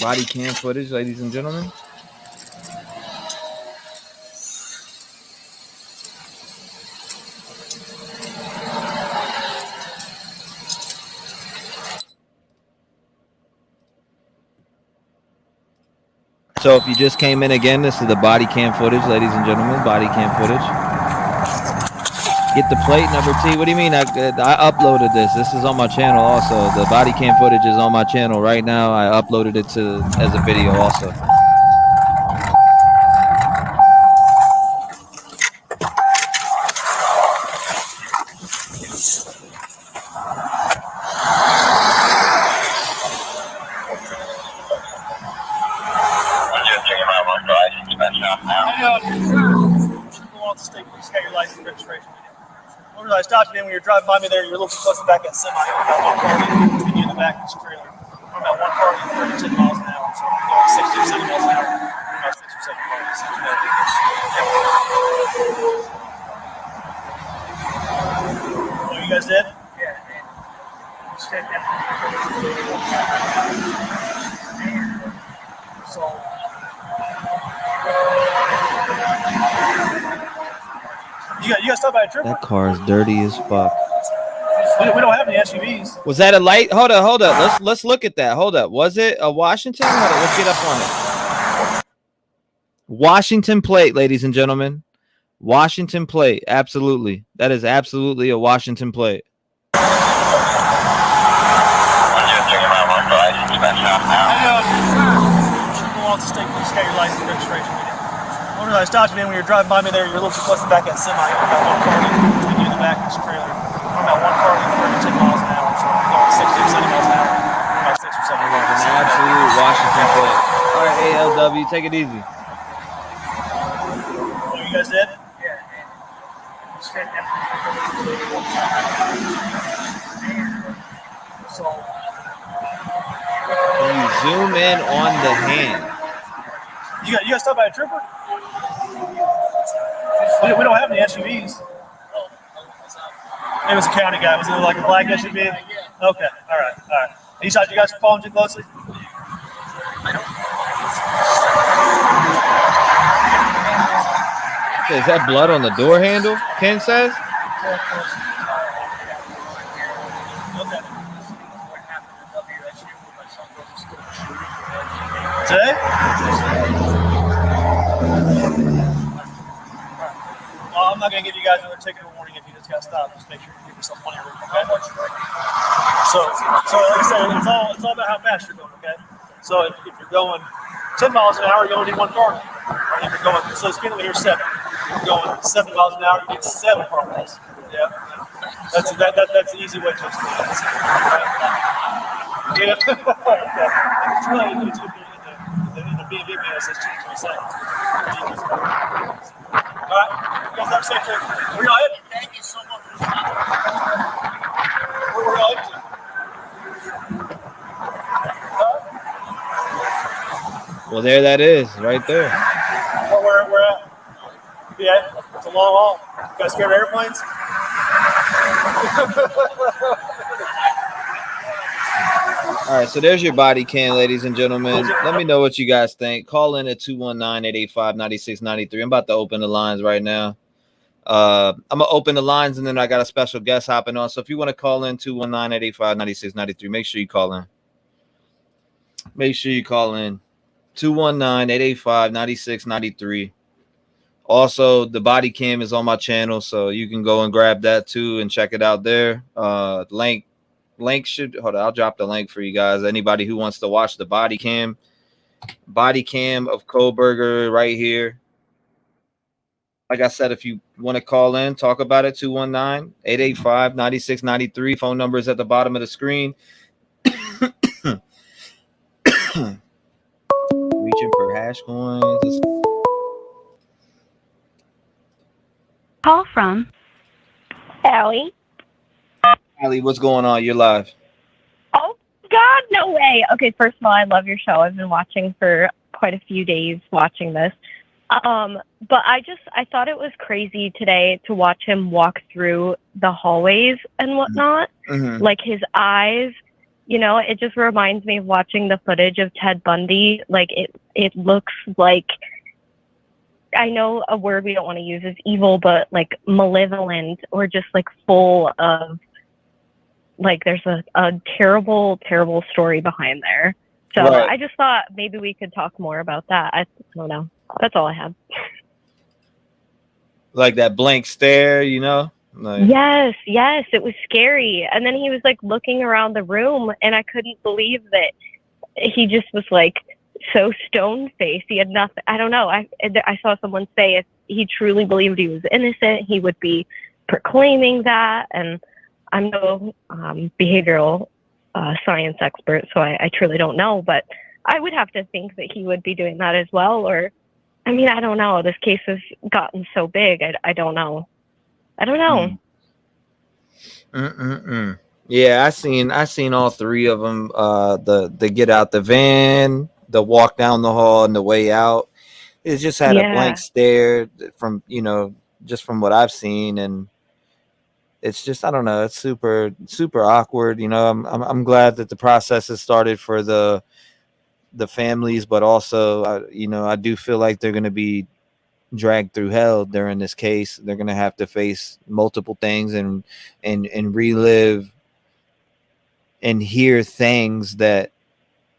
Body cam footage, ladies and gentlemen. So if you just came in again, this is the body cam footage, ladies and gentlemen. Body cam footage. Get the plate number T. What do you mean? I uploaded this. This is on my channel also. The body cam footage is on my channel right now. I uploaded it as a video also. I stopped you in when you were driving by me there. You're a little too close to back that semi. We got one car in the back of this trailer. We're about one car in 10 miles an hour. So we're going 60 or 70 miles an hour. We're about 6 or 7 cars. Oh, you guys did? Yeah. So. You guys stop by a trip? That car is dirty as fuck. We don't have any SUVs. Was that a light? Hold up. Let's look at that. Hold up. Was it a Washington? Hold up. Let's get up on it. Washington plate, ladies and gentlemen. Washington plate. Absolutely. That is absolutely a Washington plate. I stopped you in when you were driving by me there. You're a little too close to back that semi. We got one car in the back of this trailer. We're about one car in 10 miles an hour. So we're going 60 or 70 miles an hour. We're about 6 or 7 miles an hour. An absolute Washington plate. All right, ALW, take it easy. Oh, you guys did? Yeah. So. Can you zoom in on the hand? You guys stop by a trooper? We don't have any SUVs. It was a county guy. Was it like a black SUV? Okay, all right. You guys following too closely? Is that blood on the door handle? Ken says. Today? Well, I'm not gonna give you guys another ticket or warning if you just got stopped. Just make sure you give yourself plenty of room, okay? So like I said, it's all about how fast you're going, okay? So if you're going 10 miles an hour, you only need one car. If you're going, so the speed limit here is 7. If you're going 7 miles an hour, you need 7 car miles. Yeah, that's the easy way to explain it. Yeah. It's really in the B&B man, it says 23 seconds. All right, you guys have a safe trip. Where y'all headed? Thank you so much for this time. Where y'all headed to? Well, there that is, right there. Where we're at? Yeah, it's a long haul. You guys scared of airplanes? All right, so there's your body cam, ladies and gentlemen. Let me know what you guys think. Call in at 219-885-9693. I'm about to open the lines right now. I'm going to open the lines, and then I got a special guest hopping on. So if you want to call in, 219-885-9693, make sure you call in. Make sure you call in. 219-885-9693. Also, the body cam is on my channel, so you can go and grab that too and check it out there. Link should hold on. I'll drop the link for you guys. Anybody who wants to watch the body cam of Kohberger right here. Like I said, if you want to call in, talk about it, 219-885-9693. Phone number is at the bottom of the screen. Reaching for hash coins. Call from Allie. Allie, what's going on? You're live. Oh, God, no way. Okay, first of all, I love your show. I've been watching for quite a few days watching this. But I thought it was crazy today to watch him walk through the hallways and whatnot. Mm-hmm. Like his eyes, you know, it just reminds me of watching the footage of Ted Bundy. Like it looks like, I know a word we don't want to use is evil, but like malevolent or just like full of, like there's a terrible, terrible story behind there. So Right. I just thought maybe we could talk more about that. I don't know. That's all I have. Like that blank stare, you know? Like, Yes, it was scary. And then he was like looking around the room and I couldn't believe that he just was like so stone-faced. He had nothing. I don't know. I saw someone say if he truly believed he was innocent, he would be proclaiming that. And I'm no behavioral science expert, so I truly don't know. But I would have to think that he would be doing that as well. Or, I mean, I don't know. This case has gotten so big. I don't know. Yeah, I seen all three of them. The get out the van, the walk down the hall, and the way out. It just had a blank stare from, you know, just from what I've seen, and it's just, I don't know, it's super awkward. You know, I'm glad that the process has started for the families, but also I do feel like they're going to be dragged through hell during this case. They're going to have to face multiple things and relive and hear things that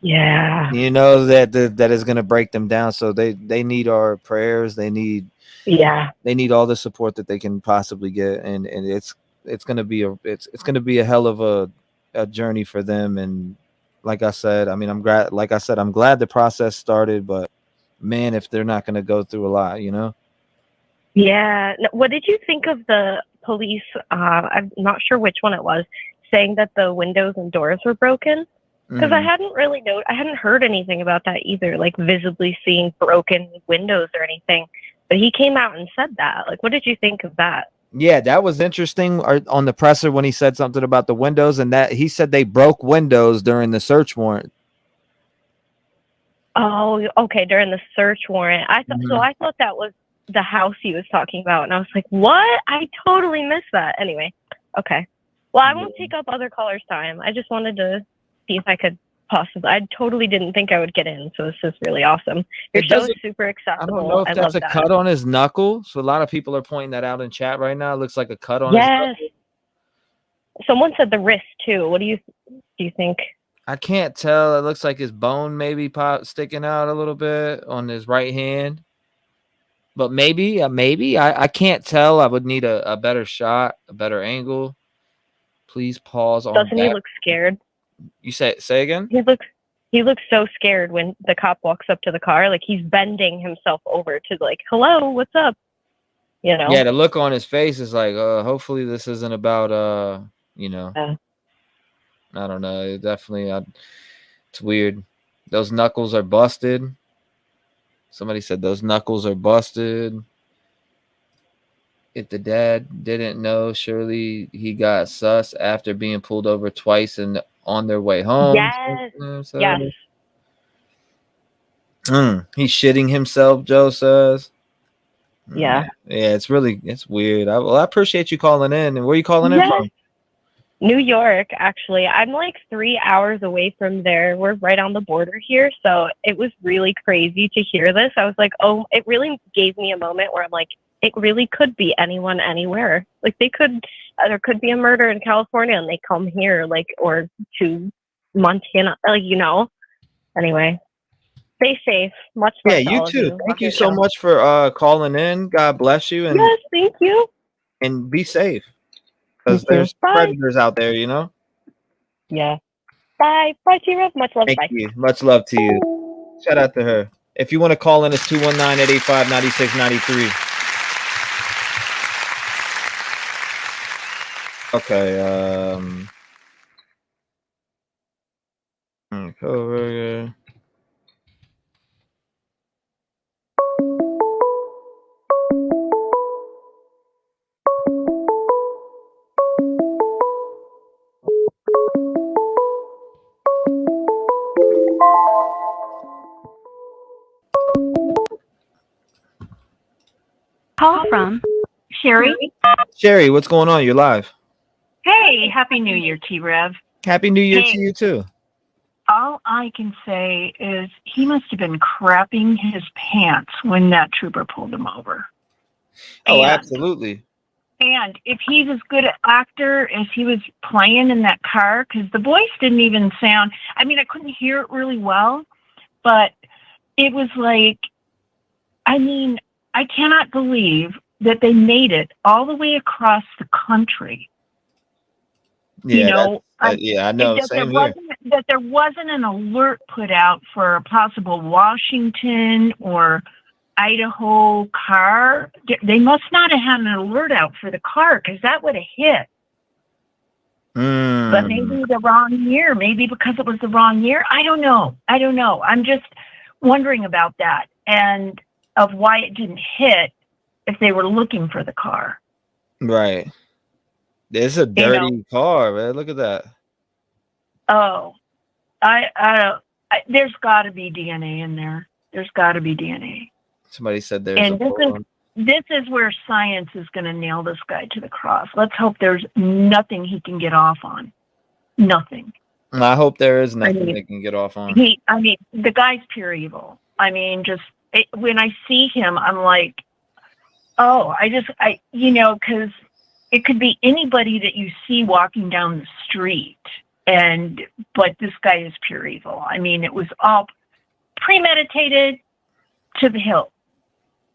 you know that is going to break them down. So they need our prayers. They need all the support that they can possibly get, and it's going to be a hell of a journey for them. And like I said, I mean, I'm glad the process started, but man, if they're not going to go through a lot, you know? Yeah. What did you think of the police? I'm not sure which one it was, saying that the windows and doors were broken. Because I hadn't heard anything about that either, like visibly seeing broken windows or anything. But he came out and said that. Like, what did you think of that? Yeah, that was interesting on the presser when he said something about the windows, and that he said they broke windows during the search warrant. Oh, okay. During the search warrant, I thought that was the house he was talking about, and I was like, "What? I totally missed that." Anyway, okay. Well, I won't take up other callers' time. I just wanted to see if I could possibly. I totally didn't think I would get in, so this is really awesome. Your It show is doesn't- super I accessible. don't know if I that's love a that. cut on his knuckle. So a lot of people are pointing that out in chat right now. It looks like a cut on his Yes. knuckle. Someone said the wrist too. What do you think? I can't tell. It looks like his bone maybe sticking out a little bit on his right hand. But maybe. I can't tell. I would need a better shot, a better angle. Please pause on Doesn't he back. look scared? You say again? He looks so scared when the cop walks up to the car. Like he's bending himself over to like, hello, what's up? You know? Yeah, the look on his face is like, hopefully this isn't about I don't know. It definitely it's weird. Those knuckles are busted. Somebody said those knuckles are busted. If the dad didn't know, surely he got sus after being pulled over twice and on their way home. Yes. So, Yes. He's shitting himself, Joe says. Yeah. Yeah, it's weird. I appreciate you calling in. And where are you calling in from? New York, actually. I'm like 3 hours away from there. We're right on the border here. So it was really crazy to hear this. I was like, oh, it really gave me a moment where I'm like, it really could be anyone, anywhere. Like there could be a murder in California and they come here, like, or to Montana, like, Anyway, stay safe. Much love Yeah, to you all of too. Love Thank your you so show. much for calling in. God bless you. And Yes, thank you. And be safe. Because You too. there's Bye. predators out there, Yeah. Bye. Bye, T-REV. Much love. Thank Bye. you. Much love to you. Shout out to her. If you want to call in, it's 219-885-9693. Okay. Kohberger. Call from Sherry. Sherry, what's going on? You're live. Hey, Happy New Year, T-REV. Happy New Year Hey. to you too. All I can say is he must have been crapping his pants when that trooper pulled him over. Oh, And- absolutely. And if he's as good an actor as he was playing in that car, because the voice didn't even sound, I mean, I couldn't hear it really well, but it was like, I mean, I cannot believe that they made it all the way across the country. Yeah, know, I know. Same here. That there wasn't an alert put out for a possible Washington or Idaho car. They must not have had an alert out for the car because that would have hit. But maybe the wrong year. Maybe because it was the wrong year. I don't know. I'm just wondering about that and of why it didn't hit if they were looking for the car. Right. It's a dirty car, man. Look at that. Oh, there's got to be DNA in there. There's got to be DNA. Somebody said there's And a this is where science is going to nail this guy to the cross. Let's hope there's nothing he can get off on. Nothing. I hope there is nothing they can get off on. The guy's pure evil. I mean, when I see him, I'm like, because it could be anybody that you see walking down the street, but this guy is pure evil. I mean, it was all premeditated to the hilt.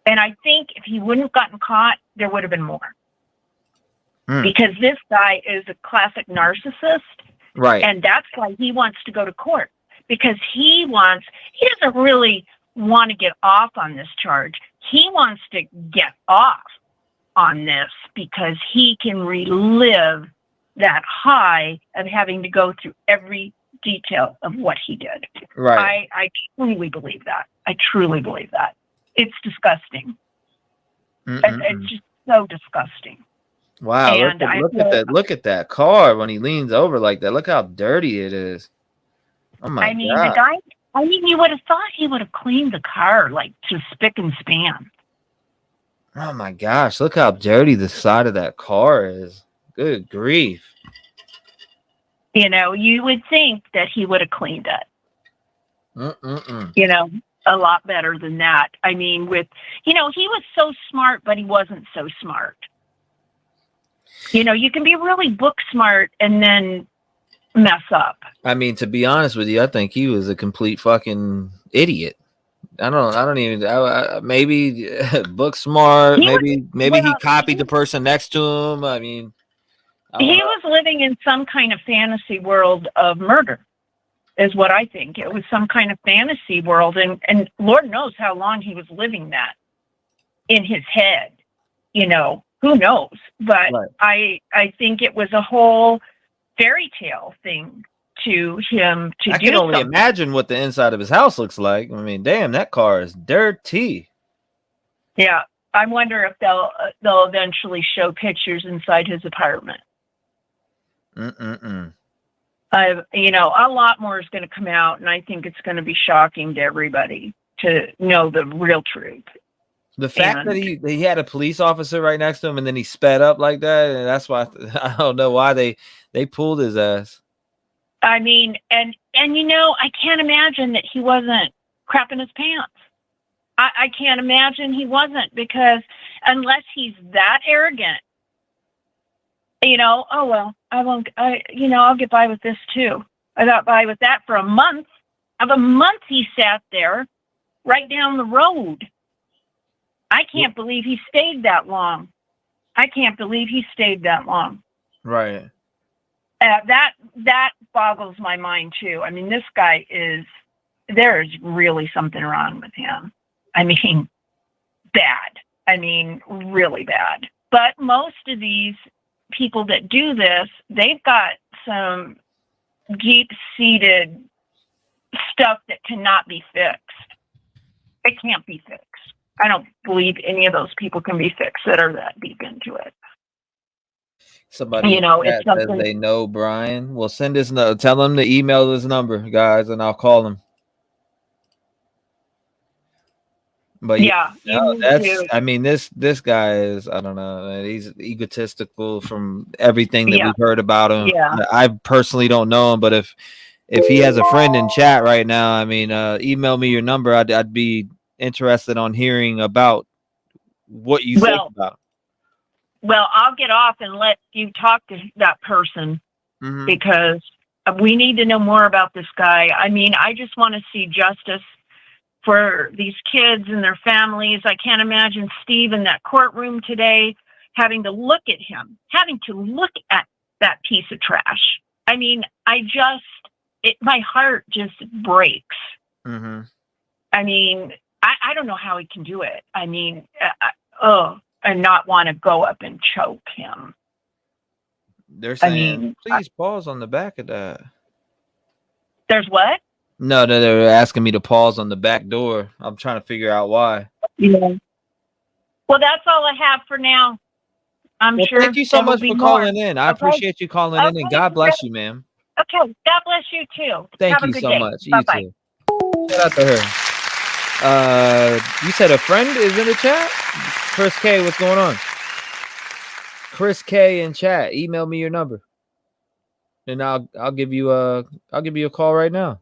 And I think if he wouldn't have gotten caught, there would have been more. Because this guy is a classic narcissist. Right. And that's why he wants to go to court. Because he doesn't really want to get off on this charge. He wants to get off on this because he can relive that high of having to go through every detail of what he did. Right. I truly believe that. It's disgusting. It's just so disgusting. Wow, And look at that car when he leans over like that. Look how dirty it is. Oh my God. The guy, you would have thought he would have cleaned the car like to spick and span. Oh my gosh, look how dirty the side of that car is. Good grief. You know, you would think that he would have cleaned it, you know, a lot better than that. I mean, he was so smart, but he wasn't so smart. You know, you can be really book smart and then mess up. I mean, to be honest with you, I think he was a complete fucking idiot. Maybe book smart. Maybe he copied the person next to him. I mean, He was living in some kind of fantasy world of murder, is what I think. It was some kind of fantasy world, and Lord knows how long he was living that in his head. You know, who knows? But right. I think it was a whole fairy tale thing to him to do. I can only something. imagine what the inside of his house looks like. I mean, damn, that car is dirty. Yeah, I wonder if they'll eventually show pictures inside his apartment. You know, a lot more is going to come out, and I think it's going to be shocking to everybody to know the real truth. The fact that he had a police officer right next to him, and then he sped up like that, and that's why I don't know why they pulled his ass. I mean, and you know, I can't imagine that he wasn't crapping his pants. I can't imagine he wasn't, because unless he's that arrogant, you know, oh, well, I'll get by with this too. I got by with that for a month. Of a month he sat there right down the road. I can't believe he stayed that long. Right. That boggles my mind too. I mean, this guy there's really something wrong with him. I mean, bad. I mean, really bad. But most of these people that do this, they've got some deep-seated stuff that cannot be fixed. It can't be fixed. I don't believe any of those people can be fixed that are that deep into it. Somebody, you know, it's something they know Bryan. Well, send his note. Tell him to email his number, guys, and I'll call him. But yeah, I mean, this guy is, I don't know, he's egotistical from everything that we've heard about him. Yeah. I personally don't know him, but if he has a friend in chat right now, I mean, email me your number. I'd be interested on hearing about what you think about him. Well, I'll get off and let you talk to that person because we need to know more about this guy. I mean, I just want to see justice for these kids and their families. I can't imagine Steve in that courtroom today having to look at that piece of trash. I mean, my heart just breaks. I mean, I don't know how he can do it. I mean, and not want to go up and choke him. They're saying, please pause on the back of that. There's what? No, they're asking me to pause on the back door. I'm trying to figure out why. Yeah. Well, that's all I have for now. I'm sure. Thank you so much for calling in. I appreciate you calling in, and God bless you, ma'am. Okay. God bless you too. Thank have you a good so day. much. Bye-bye. You too. Shout out to her. You said a friend is in the chat? Chris K, what's going on? Chris K in chat. Email me your number. And I'll give you a call right now.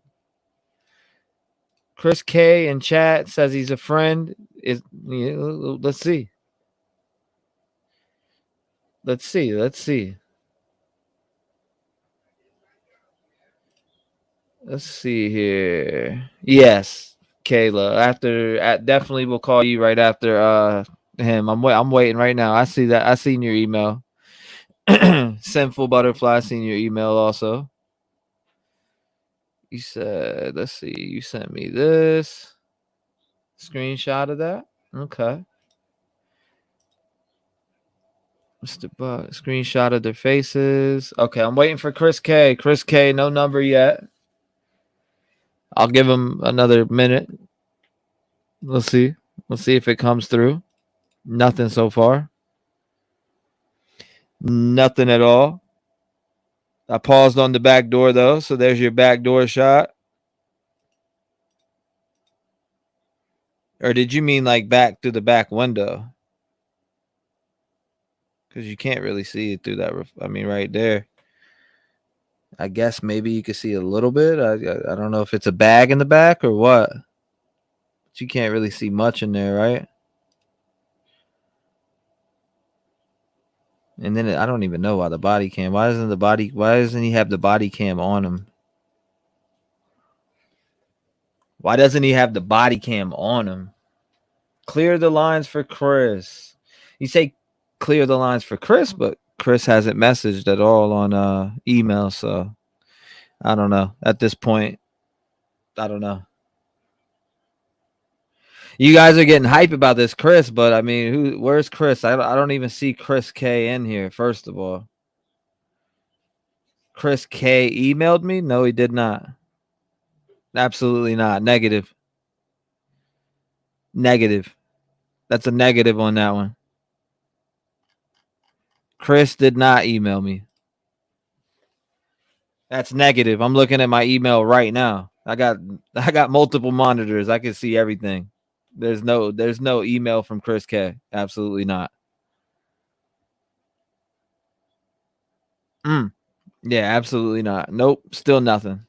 Chris K in chat says he's a friend. Let's see. Let's see here. Yes, Kayla. Definitely will call you right after him. I'm waiting right now. I see that. I seen your email. Sinful Butterfly, I seen your email also. You said, let's see, you sent me this screenshot of that. Okay. Mr. Buck, screenshot of their faces. Okay, I'm waiting for Chris K. Chris K, no number yet. I'll give him another minute. Let's see. Let's see if it comes through. Nothing so far. Nothing at all. I paused on the back door, though, so there's your back door shot. Or did you mean like back through the back window? Because you can't really see it through that. I mean, right there. I guess maybe you can see a little bit. I don't know if it's a bag in the back or what. But you can't really see much in there, right? And then I don't even know why the body cam. Why doesn't he have the body cam on him? Why doesn't he have the body cam on him? Clear the lines for Chris. You say clear the lines for Chris, but Chris hasn't messaged at all on email, so I don't know. At this point, I don't know. You guys are getting hype about this Chris, but I mean, where's Chris? I don't even see Chris K in here, first of all. Chris K emailed me? No, he did not. Absolutely not. Negative. Negative. That's a negative on that one. Chris did not email me. That's negative. I'm looking at my email right now. I got multiple monitors. I can see everything. There's no email from Chris K. Absolutely not. Yeah, absolutely not. Nope, still nothing.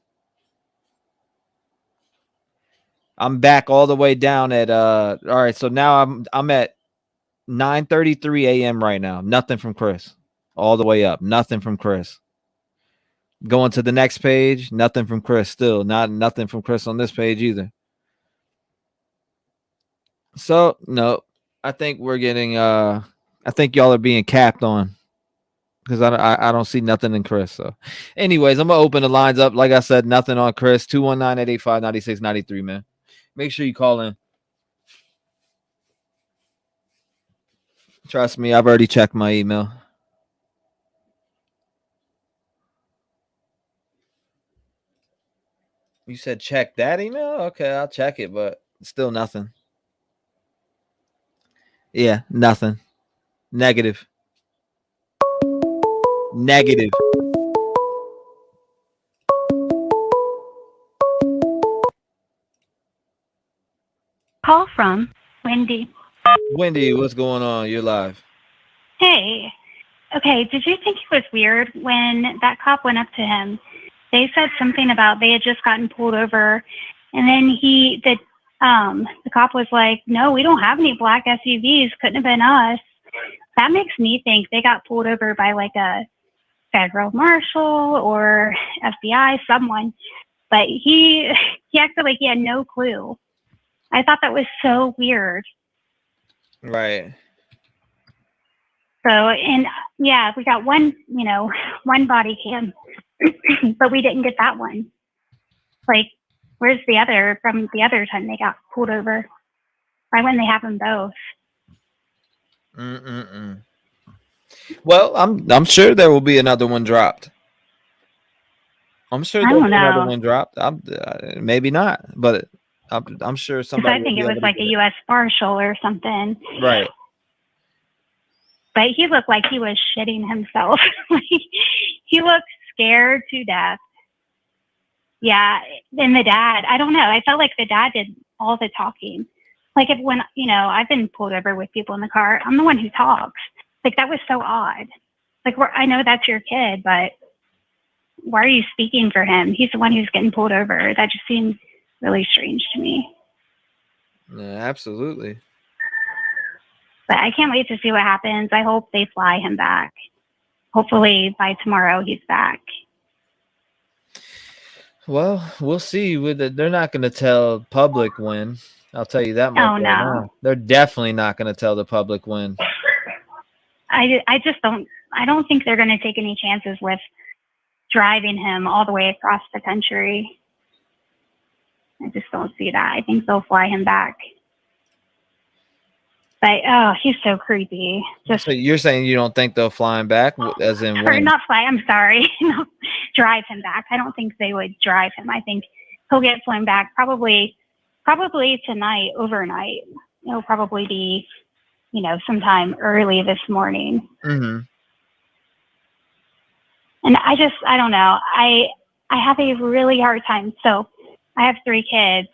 I'm back all the way down at all right, so now I'm at 9:33 a.m. right now. Nothing from Chris. All the way up. Nothing from Chris. Going to the next page, nothing from Chris. Still nothing from Chris on this page either. So no, I think we're getting I think y'all are being capped on because I don't see nothing in Chris. So anyways, I'm gonna open the lines up. Like I said, nothing on Chris. 219-885-9693, man. Make sure you call in. Trust me, I've already checked my email. You said check that email? Okay, I'll check it, but still nothing. Yeah, nothing. Negative. Negative. Call from Wendy. Wendy, what's going on? You're live. Hey. Okay, did you think it was weird when that cop went up to him? They said something about they had just gotten pulled over, and then the cop was like, "No, we don't have any black SUVs. Couldn't have been us." That makes me think they got pulled over by like a federal marshal or FBI, someone. But he acted like he had no clue. I thought that was so weird. Right. So, and yeah, we got one body cam, but we didn't get that one. Like, where's the other from the other time they got pulled over? Why wouldn't they have them both? Well, I'm sure there will be another one dropped. I'm sure there'll be another one dropped. Maybe not, but I'm sure somebody. I think it was like a U.S. Marshal or something. Right. But he looked like he was shitting himself. He looked scared to death. Yeah, and the dad, I don't know. I felt like the dad did all the talking. Like when I've been pulled over with people in the car, I'm the one who talks. Like that was so odd. Like I know that's your kid, but why are you speaking for him? He's the one who's getting pulled over. That just seemed really strange to me. Yeah, absolutely. But I can't wait to see what happens. I hope they fly him back. Hopefully by tomorrow he's back. Well, we'll see. They're not going to tell public when. I'll tell you that much. Oh, no. They're definitely not going to tell the public when. I just don't. I don't think they're going to take any chances with driving him all the way across the country. I just don't see that. I think they'll fly him back. But he's so creepy. So you're saying you don't think they'll fly him back, as in or not fly? I'm sorry, drive him back. I don't think they would drive him. I think he'll get flown back probably tonight, overnight. It'll probably be, sometime early this morning. Mm-hmm. And I don't know. I have a really hard time. So I have 3 kids.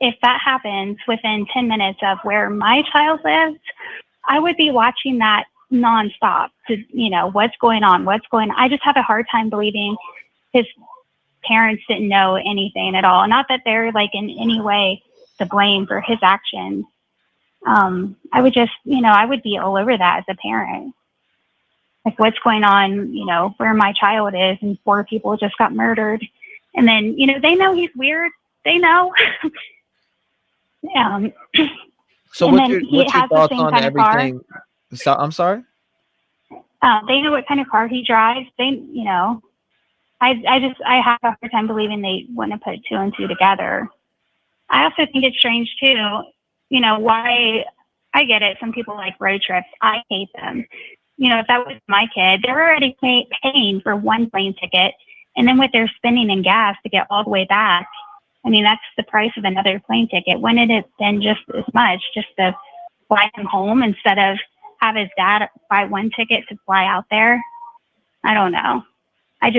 If that happens within 10 minutes of where my child lives, I would be watching that nonstop to, what's going on. I just have a hard time believing his parents didn't know anything at all. Not that they're like in any way to blame for his actions. I would just, I would be all over that as a parent. Like, what's going on, where my child is, and 4 people just got murdered. And then, they know he's weird. They know. So and what's then your he has the thoughts same on kind of car. everything? So, I'm sorry? They know what kind of car he drives. They, I have a hard time believing they wouldn't have put 2 and 2 together. I also think it's strange too, why, I get it. Some people like road trips. I hate them. If that was my kid, they're already paying for 1 plane ticket. And then what they're spending in gas to get all the way back, I mean, that's the price of another plane ticket. Wouldn't it have been just as much just to fly him home instead of have his dad buy 1 ticket to fly out there? I don't know. I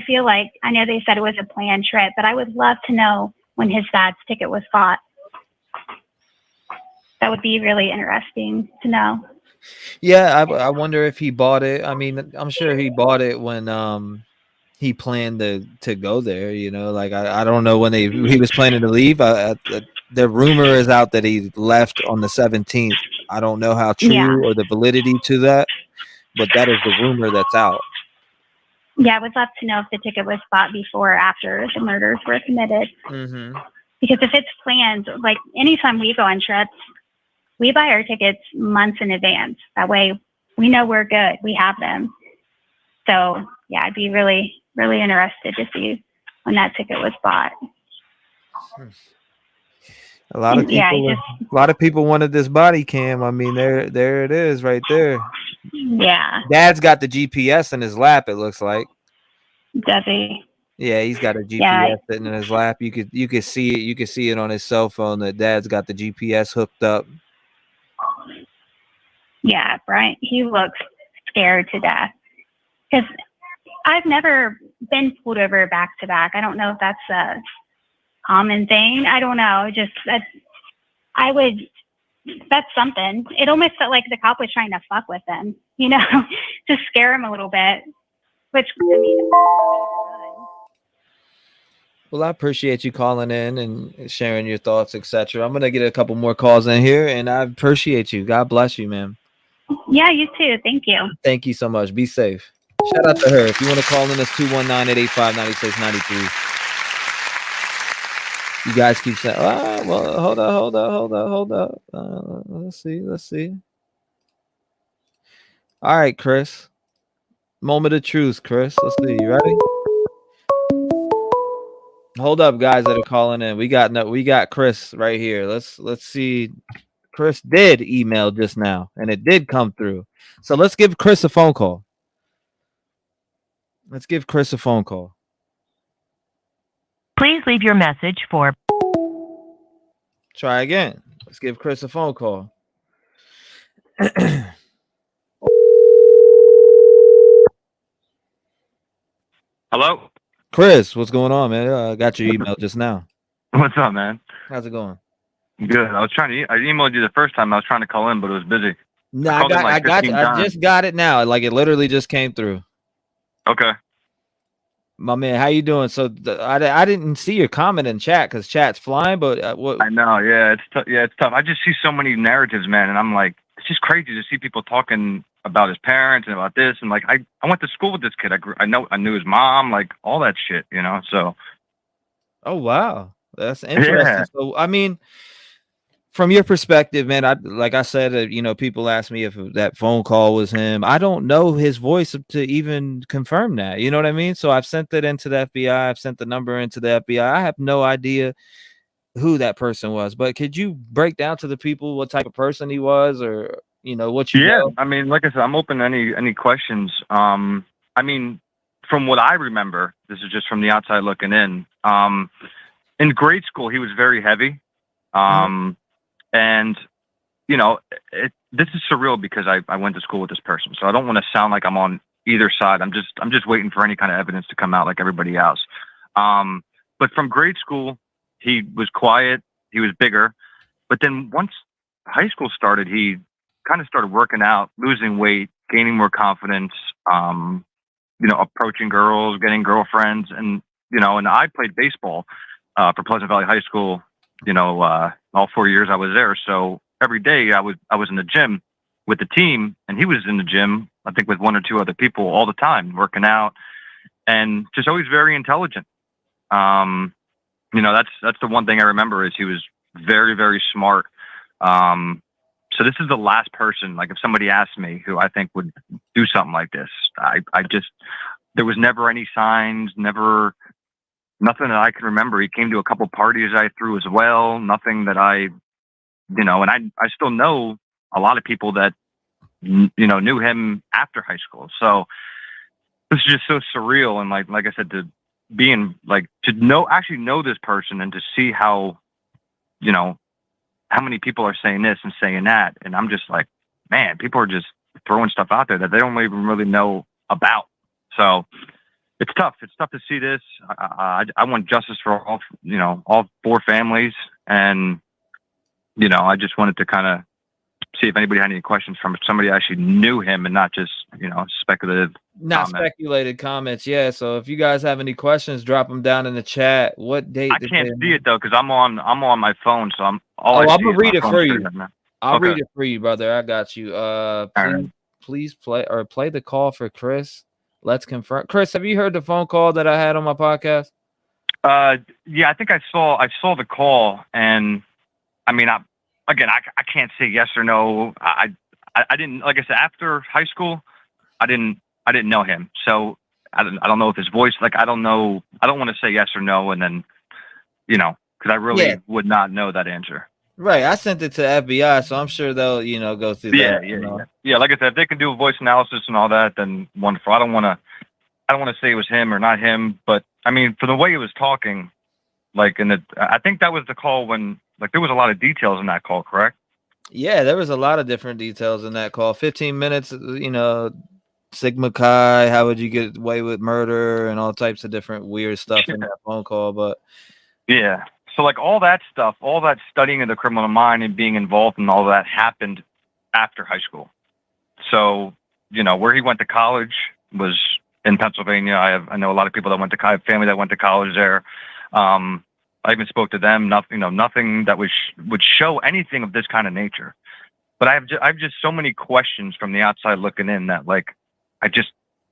feel like, I know they said it was a planned trip, but I would love to know when his dad's ticket was bought. That would be really interesting to know. Yeah, I wonder if he bought it. I mean, I'm sure he bought it when he planned to go there. Like I don't know when he was planning to leave. The rumor is out that he left on the 17th. I don't know how true or the validity to that, but that is the rumor that's out. Yeah, I would love to know if the ticket was bought before or after the murders were committed. Mm-hmm. Because if it's planned, like anytime we go on trips, we buy our tickets months in advance. That way we know we're good. We have them. So yeah, I'd be really, really interested to see when that ticket was bought. A lot of people wanted this body cam. I mean, there it is right there. Yeah. Dad's got the GPS in his lap, it looks like. Does he? Yeah, he's got a GPS sitting in his lap. You could see it. You could see it on his cell phone that Dad's got the GPS hooked up. Yeah, Bryan, he looks scared to death. Because I've never been pulled over back to back. I don't know if that's a common thing. I don't know. That's something. It almost felt like the cop was trying to fuck with him, to scare him a little bit. Which, I mean, well, I appreciate you calling in and sharing your thoughts, etc. I'm gonna get a couple more calls in here, and I appreciate you. God bless you, man. Yeah, you too. Thank you. Thank you so much. Be safe. Shout out to her. If you want to call in, it's 219-885-9693. You guys keep saying, well, hold up. Let's see. All right, Chris. Moment of truth, Chris. Let's see. You ready? Hold up, guys that are calling in. We got Chris right here. Let's see. Chris did email just now, and it did come through. So let's give Chris a phone call. Please leave your message for. Try again. Let's give Chris a phone call. Hello? Chris, what's going on, man? I got your email just now. What's up, man? How's it going? Good. I emailed you the first time. I was trying to call in, but it was busy. No, I got you. I just got it now. Like it literally just came through. Okay. My man, how you doing? So I didn't see your comment in chat because chat's flying, but what? I know. Yeah, it's tough. I just see so many narratives, man, and I'm like, it's just crazy to see people talking about his parents and about this, and like I went to school with this kid. I knew his mom, like all that shit, So. Oh wow, that's interesting. Yeah. So I mean, from your perspective, man, like I said, people ask me if that phone call was him. I don't know his voice to even confirm that. You know what I mean? So I've sent it into the FBI. I've sent the number into the FBI. I have no idea who that person was. But could you break down to the people what type of person he was, or what you know? I mean, like I said, I'm open to any questions. I mean, from what I remember, this is just from the outside looking in. In grade school, he was very heavy. And, this is surreal because I went to school with this person. So I don't want to sound like I'm on either side. I'm just waiting for any kind of evidence to come out like everybody else. But from grade school, he was quiet. He was bigger. But then once high school started, he kind of started working out, losing weight, gaining more confidence, approaching girls, getting girlfriends, and and I played baseball for Pleasant Valley High School. All 4 years I was there, so every day I was in the gym with the team, and he was in the gym, I think, with one or two other people all the time, working out, and just always very intelligent. That's the one thing I remember is he was very, very smart. So this is the last person, like if somebody asked me who I think would do something like this, there was never any signs, nothing that I can remember. He came to a couple parties I threw as well. Nothing that and I still know a lot of people that, knew him after high school. So this is just so surreal. And like I said, to actually know this person and to see how many people are saying this and saying that. And I'm just like, man, people are just throwing stuff out there that they don't even really know about. So it's tough. It's tough to see this. I want justice for all four families. And, I just wanted to kind of see if anybody had any questions from somebody who actually knew him and not just, speculative. Speculated comments. Yeah. So if you guys have any questions, drop them down in the chat. What date? I can't see it though, because I'm on my phone. So I'm gonna read it for you. I'll Okay. read it for you, brother. I got you. Please play the call for Chris. Let's confirm. Chris, have you heard the phone call that I had on my podcast? Yeah, I think I saw the call, and I mean, I can't say yes or no. I didn't, like I said, after high school, I didn't know him, so I don't know if his voice, I don't know. I don't want to say yes or no, and then because I really would not know that answer. Right. I sent it to FBI, so I'm sure they'll go through that. Yeah. Like I said, if they can do a voice analysis and all that, then wonderful. I don't want to say it was him or not him, but I mean, for the way he was talking, I think that was the call when there was a lot of details in that call, correct? Yeah, there was a lot of different details in that call. 15 minutes, Sigma Chi, how would you get away with murder and all types of different weird stuff in that phone call. But yeah, so all that stuff, all that studying of the criminal mind and being involved in all that happened after high school. So, where he went to college was in Pennsylvania. I know a lot of people that went to college, family that went to college there. I even spoke to them. Nothing that would show anything of this kind of nature. But I have just so many questions from the outside looking in that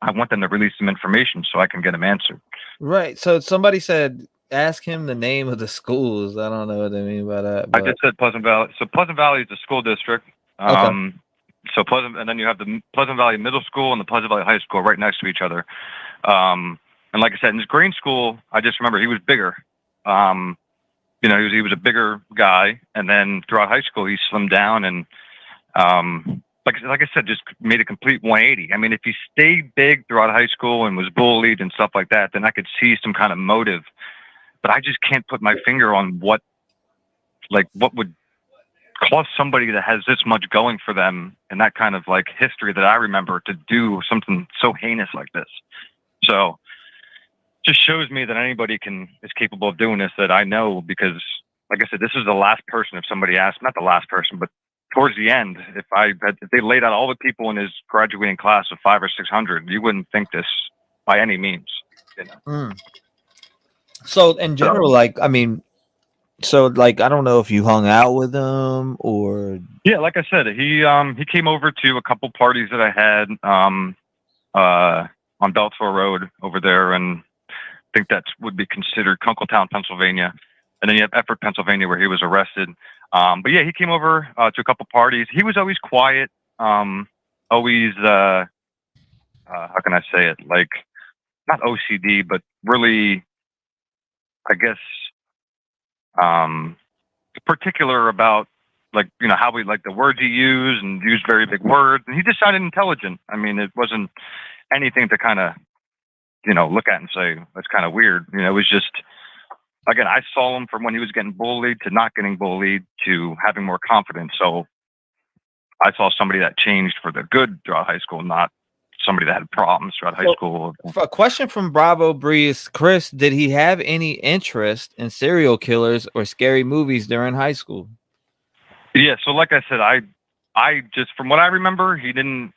I want them to release some information so I can get them answered. Right. So somebody said, ask him the name of the schools. I don't know what they mean by that. I just said Pleasant Valley. So Pleasant Valley is the school district. Okay. So and then you have the Pleasant Valley Middle School and the Pleasant Valley High School right next to each other. And like I said, in his grade school, I just remember he was bigger. He was a bigger guy, and then throughout high school he slimmed down, and like I said, just made a complete 180. I mean, if he stayed big throughout high school and was bullied and stuff like that, then I could see some kind of motive. But I just can't put my finger on what would cause somebody that has this much going for them and that kind of history that I remember to do something so heinous like this. So just shows me that anybody is capable of doing this, that I know, because like I said, this is the last person, if somebody asked, not the last person, but towards the end, if they laid out all the people in his graduating class of 500 or 600, you wouldn't think this by any means. So in general, I don't know if you hung out with him or. Yeah, like I said, he came over to a couple parties that I had on Beltsville Road over there, and I think that would be considered Kunkletown, Pennsylvania. And then you have Effort, Pennsylvania, where he was arrested. But yeah, he came over to a couple parties. He was always quiet, always, how can I say it? Not OCD, but really, I guess, particular about, how we the words he used and used very big words. And he just sounded intelligent. I mean, it wasn't anything to kind of, look at and say, that's kind of weird. It was just, again, I saw him from when he was getting bullied to not getting bullied to having more confidence. So I saw somebody that changed for the good throughout high school, not somebody that had problems throughout high school. A question from Bravo Breeze. Chris, did he have any interest in serial killers or scary movies during high school? Yeah. So like I said, I just, from what I remember, he didn't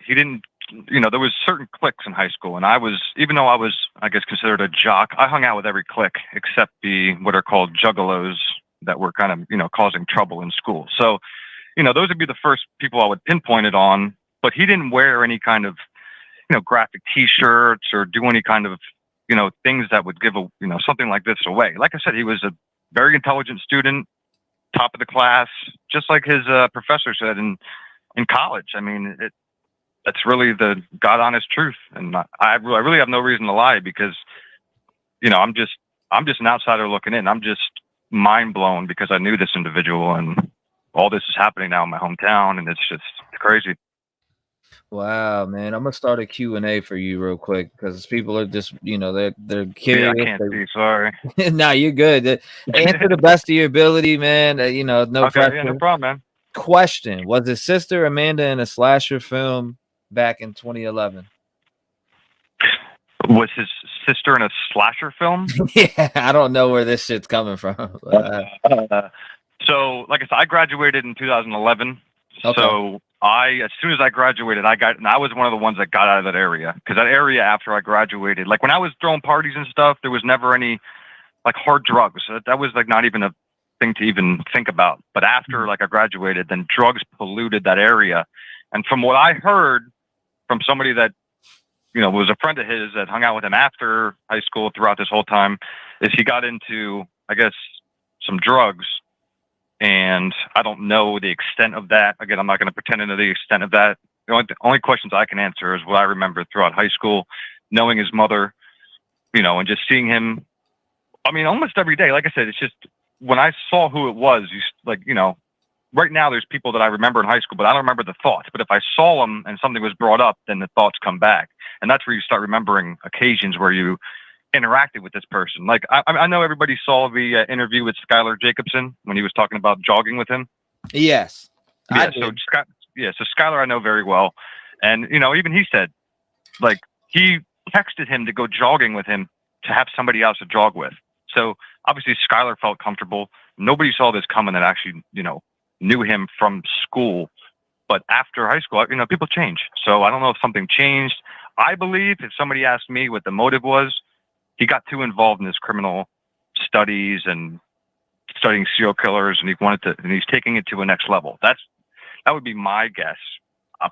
there was certain cliques in high school, and even though I was, I guess, considered a jock, I hung out with every clique except the what are called juggalos that were kind of, causing trouble in school. So, those would be the first people I would pinpoint it on. But he didn't wear any kind of, graphic T-shirts or do any kind of, things that would give something like this away. Like I said, he was a very intelligent student, top of the class, just like his professor said in college. I mean, that's really the God honest truth. And I really have no reason to lie because, I'm just an outsider looking in. I'm just mind blown because I knew this individual and all this is happening now in my hometown, and it's crazy. Wow, man. I'm gonna start a Q&A for you real quick because people are just, they're curious. Yeah, I can't see. Sorry. Nah, you're good. Answer the best of your ability, man. No Okay, pressure. yeah, no problem, man. Question: was his sister Amanda in a slasher film back in 2011? Was his sister in a slasher film? Yeah, I don't know where this shit's coming from. So, like I said, I graduated in 2011. Okay. So as soon as I graduated, I was one of the ones that got out of that area, because that area after I graduated, like when I was throwing parties and stuff, there was never any like hard drugs. That was like not even a thing to even think about. But after like I graduated, then drugs polluted that area. And from what I heard from somebody that, was a friend of his that hung out with him after high school throughout this whole time, is he got into, I guess, some drugs. And I don't know the extent of that. Again, I'm not going to pretend to know the extent of that. The only questions I can answer is what I remember throughout high school, knowing his mother, and just seeing him. I mean, almost every day. Like I said, it's just when I saw who it was, right now there's people that I remember in high school, but I don't remember the thoughts. But if I saw them and something was brought up, then the thoughts come back. And that's where you start remembering occasions where you interacted with this person. Like I know everybody saw the interview with Skylar Jacobson when he was talking about jogging with him. Yes. Yeah. So Skylar I know very well, and even he said, like, he texted him to go jogging with him to have somebody else to jog with. So obviously Skylar felt comfortable. Nobody saw this coming that actually knew him from school. But after high school, people change. So I don't know if something changed. I believe if somebody asked me what the motive was, he got too involved in his criminal studies and studying serial killers, and and he's taking it to a next level. That would be my guess,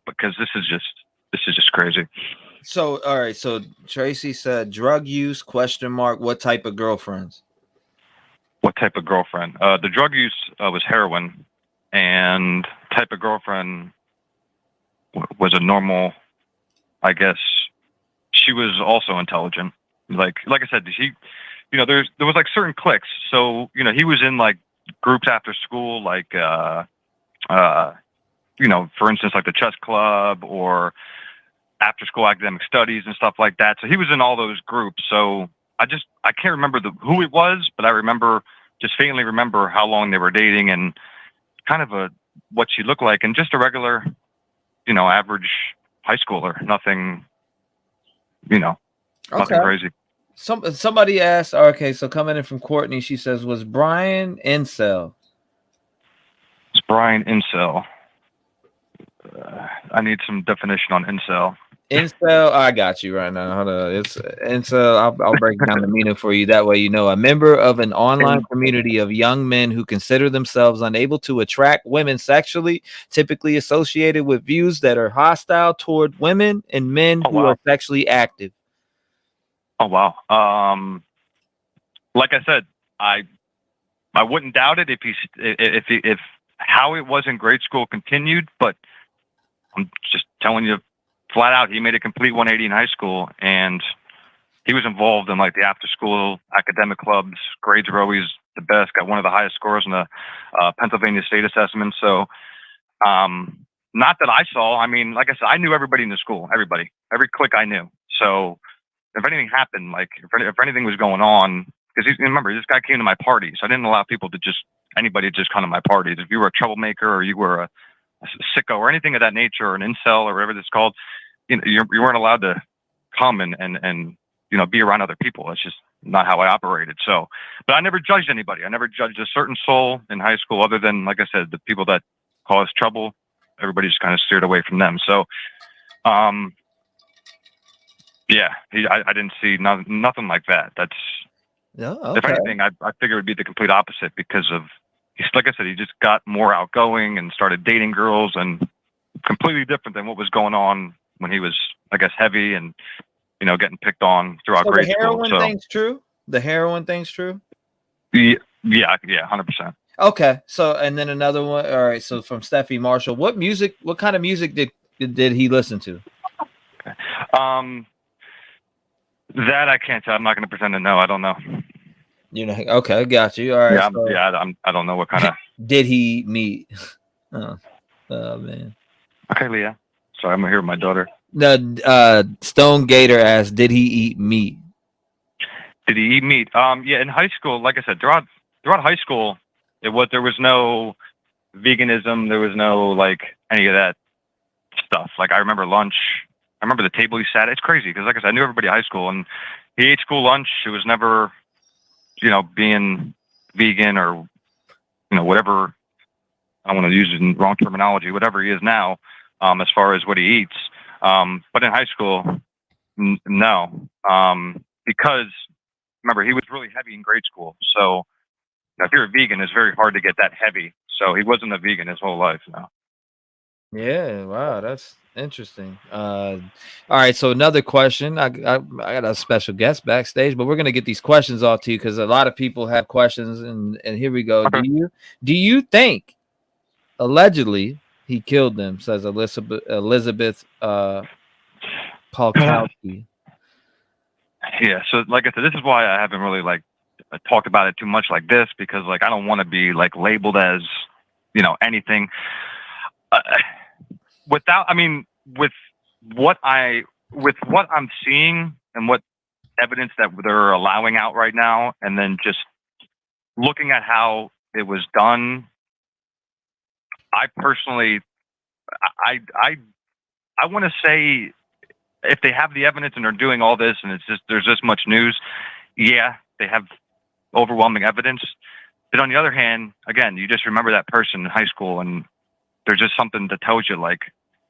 because this is just crazy. So, all right. So Tracy said drug use, ? What type of girlfriends? What type of girlfriend? The drug use was heroin, and type of girlfriend was a normal, I guess. She was also intelligent. Like I said, there was like certain cliques. So, he was in like groups after school, like, for instance, like the chess club or after school academic studies and stuff like that. So he was in all those groups. So I can't remember who it was, but I just faintly remember how long they were dating and kind of what she looked like, and just a regular, average high schooler. Nothing, nothing crazy. Somebody asked, okay, so coming in from Courtney, she says, was Bryan incel? Is Bryan incel? I need some definition on incel. Incel, I got you right now. Hold on. It's incel. I'll break down the meaning for you. That way, a member of an online community of young men who consider themselves unable to attract women sexually, typically associated with views that are hostile toward women and men who are sexually active. Oh, wow. Like I said, I wouldn't doubt it if how it was in grade school continued, but I'm just telling you flat out, he made a complete 180 in high school, and he was involved in like the after school academic clubs. Grades were always the best, got one of the highest scores in the Pennsylvania state assessment. So, not that I saw, I mean, like I said, I knew everybody in the school, every clique I knew. So if anything happened, like if anything was going on, because remember, this guy came to my party, so I didn't allow anybody to just come to my parties. If you were a troublemaker or you were a sicko or anything of that nature, or an incel or whatever it's called, you weren't allowed to come and be around other people. It's just not how I operated. So, but I never judged anybody. I never judged a certain soul in high school, other than, like I said, the people that caused trouble. Everybody just kind of steered away from them. So, Yeah, I didn't see nothing like that. That's Yeah, if okay. anything, I figured it would be the complete opposite because of he's like I said, he just got more outgoing and started dating girls and completely different than what was going on when he was, I guess, heavy and getting picked on throughout So the grade school. heroin So thing's true. The heroin thing's true. yeah, 100%. Okay. So and then another one. All right. So from Steffi Marshall, what kind of music did he listen to? That I can't tell. I'm not going to pretend to know. I don't know. Okay, got you. All right. Yeah, So I don't know what kind of. did he meet? Oh man. Okay, Leah. Sorry, I'm here with my daughter. The Stone Gator asked, "Did he eat meat?" Did he eat meat? Yeah, in high school, like I said, throughout high school, there was no veganism. There was no like any of that stuff. Like I remember lunch. I remember the table he sat at. It's crazy because, like I said, I knew everybody at high school, and he ate school lunch. It was never, being vegan or, whatever. I don't want to use the wrong terminology. Whatever he is now, as far as what he eats. But in high school, no, because remember he was really heavy in grade school. So if you're a vegan, it's very hard to get that heavy. So he wasn't a vegan his whole life. No. Yeah, wow, that's interesting. All right, so another question. I got a special guest backstage, but we're gonna get these questions off to you because a lot of people have questions, and here we go. Okay. Do you think allegedly he killed them? Says Elizabeth Polkowski. Yeah. So like I said, this is why I haven't really talked about it too much like this because I don't want to be labeled as anything. With what I'm seeing and what evidence that they're allowing out right now, and then just looking at how it was done, I personally, I want to say if they have the evidence and they're doing all this and there's this much news, yeah, they have overwhelming evidence. But on the other hand, again, you just remember that person in high school and there's just something that tells you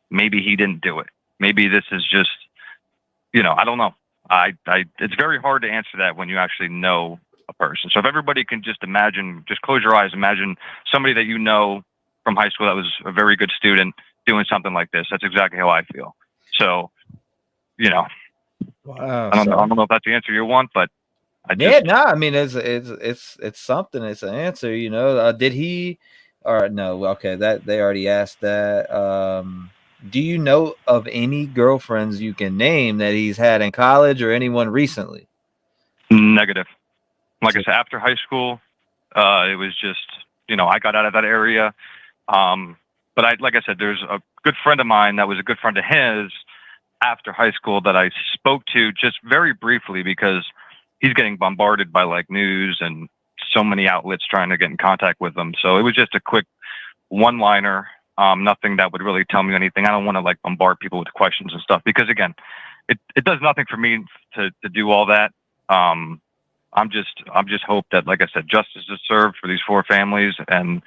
maybe he didn't do it. Maybe this is just, I don't know. It's very hard to answer that when you actually know a person. So if everybody can just imagine, just close your eyes, imagine somebody that you know from high school that was a very good student doing something like this. That's exactly how I feel. So, Wow. I don't know if that's the answer you want, but I mean it's something. It's an answer. Did he? Or no? Okay, that they already asked that. Do you know of any girlfriends you can name that he's had in college or anyone recently? Negative. Like I said, after high school, it was just, I got out of that area. But like I said, there's a good friend of mine that was a good friend of his after high school that I spoke to just very briefly because he's getting bombarded by news and so many outlets trying to get in contact with him. So it was just a quick one-liner. Nothing that would really tell me anything. I don't want to bombard people with questions and stuff because again, it does nothing for me to do all that. I'm just hope that, like I said, justice is served for these 4 families. And,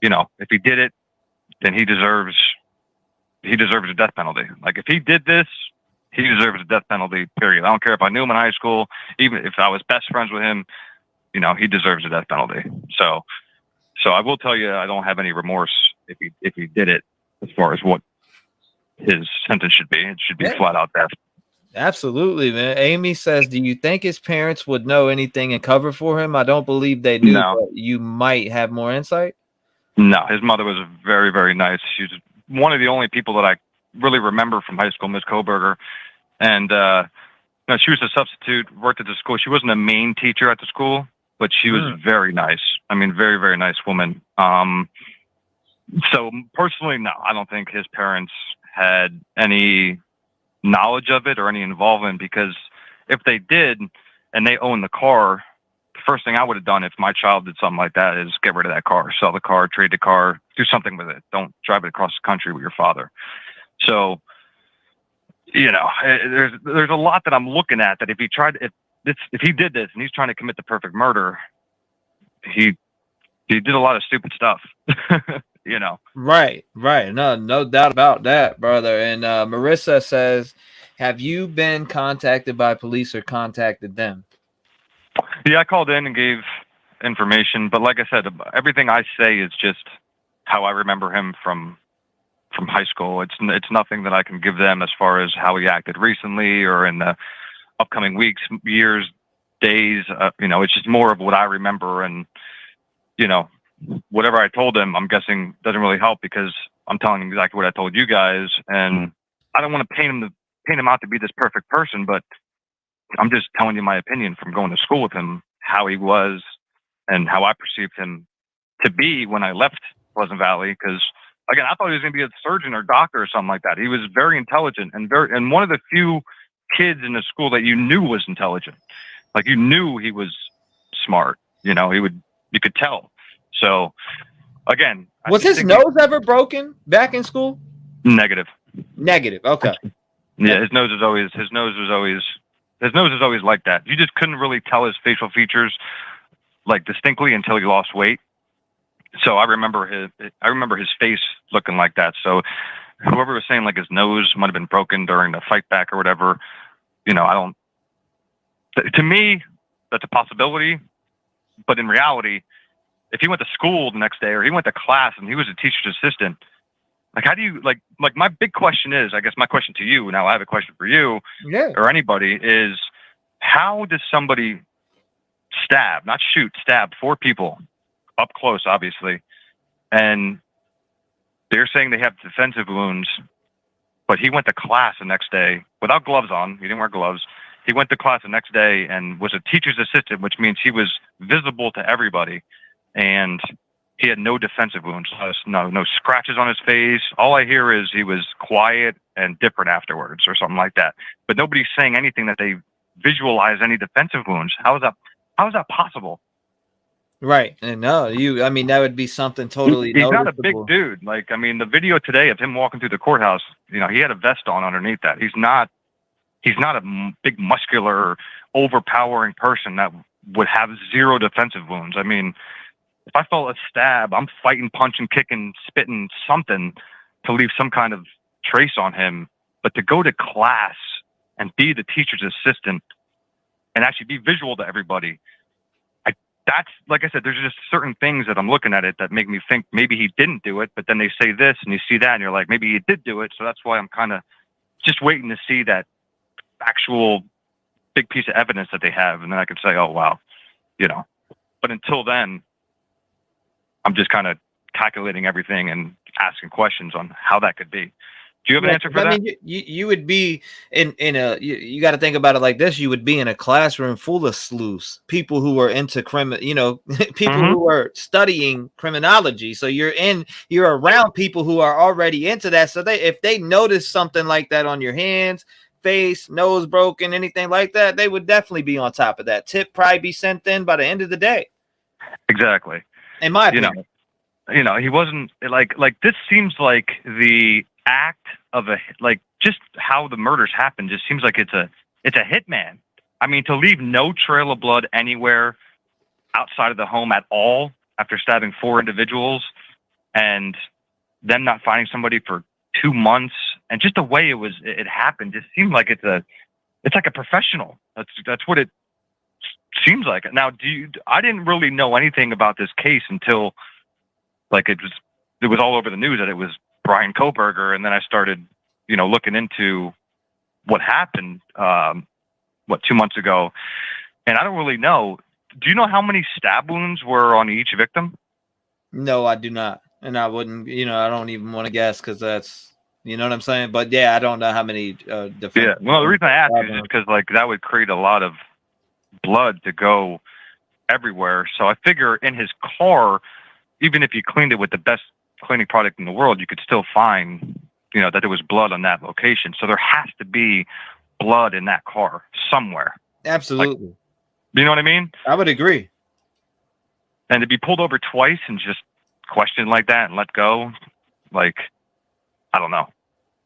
if he did it, then he deserves a death penalty. If he did this, he deserves a death penalty, period. I don't care if I knew him in high school, even if I was best friends with him, he deserves a death penalty. So I will tell you, I don't have any remorse if he did it as far as what his sentence should be. It should be flat out death. Absolutely, man. Amy says, do you think his parents would know anything and cover for him? I don't believe they do. No. But you might have more insight. No, his mother was very, very nice. She's one of the only people that I really remember from high school, Miss Kohberger. And she was a substitute, worked at the school. She wasn't a main teacher at the school, but she was very nice. I mean, very, very nice woman. So personally, no, I don't think his parents had any knowledge of it or any involvement because if they did and they owned the car, the first thing I would have done if my child did something like that is get rid of that car, sell the car, trade the car, do something with it. Don't drive it across the country with your father. So, there's a lot that I'm looking at that if he did this and he's trying to commit the perfect murder, he did a lot of stupid stuff. Right. No doubt about that, brother. And Marissa says, Have you been contacted by police or contacted them? Yeah, I called in and gave information, but like I said, everything I say is just how I remember him from high school. It's nothing that I can give them as far as how he acted recently or in the upcoming weeks, years, days. It's just more of what I remember, and whatever I told him, I'm guessing doesn't really help because I'm telling him exactly what I told you guys, and I don't want to paint him out to be this perfect person, but I'm just telling you my opinion from going to school with him, how he was, and how I perceived him to be when I left Pleasant Valley. Because again, I thought he was going to be a surgeon or doctor or something like that. He was very intelligent and one of the few kids in the school that you knew was intelligent. Like you knew he was smart. You could tell. So again, was his nose ever broken back in school? Negative. Okay. Yeah, his nose was always like that. You just couldn't really tell his facial features like distinctly until he lost weight. So I remember his face looking like that. So whoever was saying like his nose might have been broken during the fight back or whatever, to me, that's a possibility. But in reality, if he went to school the next day or he went to class and he was a teacher's assistant, like how do you like my big question is, I guess my question to you, now I have a question for you or anybody, is how does somebody stab 4 people up close, obviously, and they're saying they have defensive wounds, but he went to class the next day without gloves on. He didn't wear gloves. He went to class the next day and was a teacher's assistant, which means he was visible to everybody, and he had no defensive wounds, no scratches on his face. All I hear is he was quiet and different afterwards or something like that. But nobody's saying anything that they visualize any defensive wounds. How is that possible? Right. And that would be something totally He's not a big noticeable. dude. The video today of him walking through the courthouse, he had a vest on underneath that. He's not a big, muscular, overpowering person that would have 0 defensive wounds. I mean, if I felt a stab, I'm fighting, punching, kicking, spitting something to leave some kind of trace on him. But to go to class and be the teacher's assistant and actually be visual to everybody, that's, like I said, there's just certain things that I'm looking at it that make me think maybe he didn't do it. But then they say this and you see that and you're like, maybe he did do it. So that's why I'm kind of just waiting to see that actual big piece of evidence that they have. And then I can say, oh, wow, But until then, I'm just kind of calculating everything and asking questions on how that could be. Do you have an answer for that? I mean, you would be in a, you got to think about it like this. You would be in a classroom full of sleuths, people who are into people who are studying criminology. So you're around people who are already into that. So if they notice something like that on your hands, face, nose broken, anything like that, they would definitely be on top of that. Tip probably be sent in by the end of the day. Exactly. In my opinion. He wasn't like this seems like the act of just how the murders happen just seems like it's a hitman. I mean, to leave no trail of blood anywhere outside of the home at all after stabbing 4 individuals and them not finding somebody for 2 months, and just the way it happened just seemed like it's like a professional. That's what it seems like. Now, I didn't really know anything about this case until it was all over the news that it was Bryan Kohberger, and then I started, looking into what happened 2 months ago, and I don't really know. Do you know how many stab wounds were on each victim? No, I do not, and I wouldn't. I don't even want to guess because that's, what I'm saying. But yeah, I don't know how many. Yeah. Well, the reason I asked is just because that would create a lot of blood to go everywhere. So I figure in his car, even if you cleaned it with the best cleaning product in the world, you could still find, that there was blood on that location. So there has to be blood in that car somewhere. Absolutely. You know what I mean? I would agree. And to be pulled over twice and just questioned like that and let go, I don't know.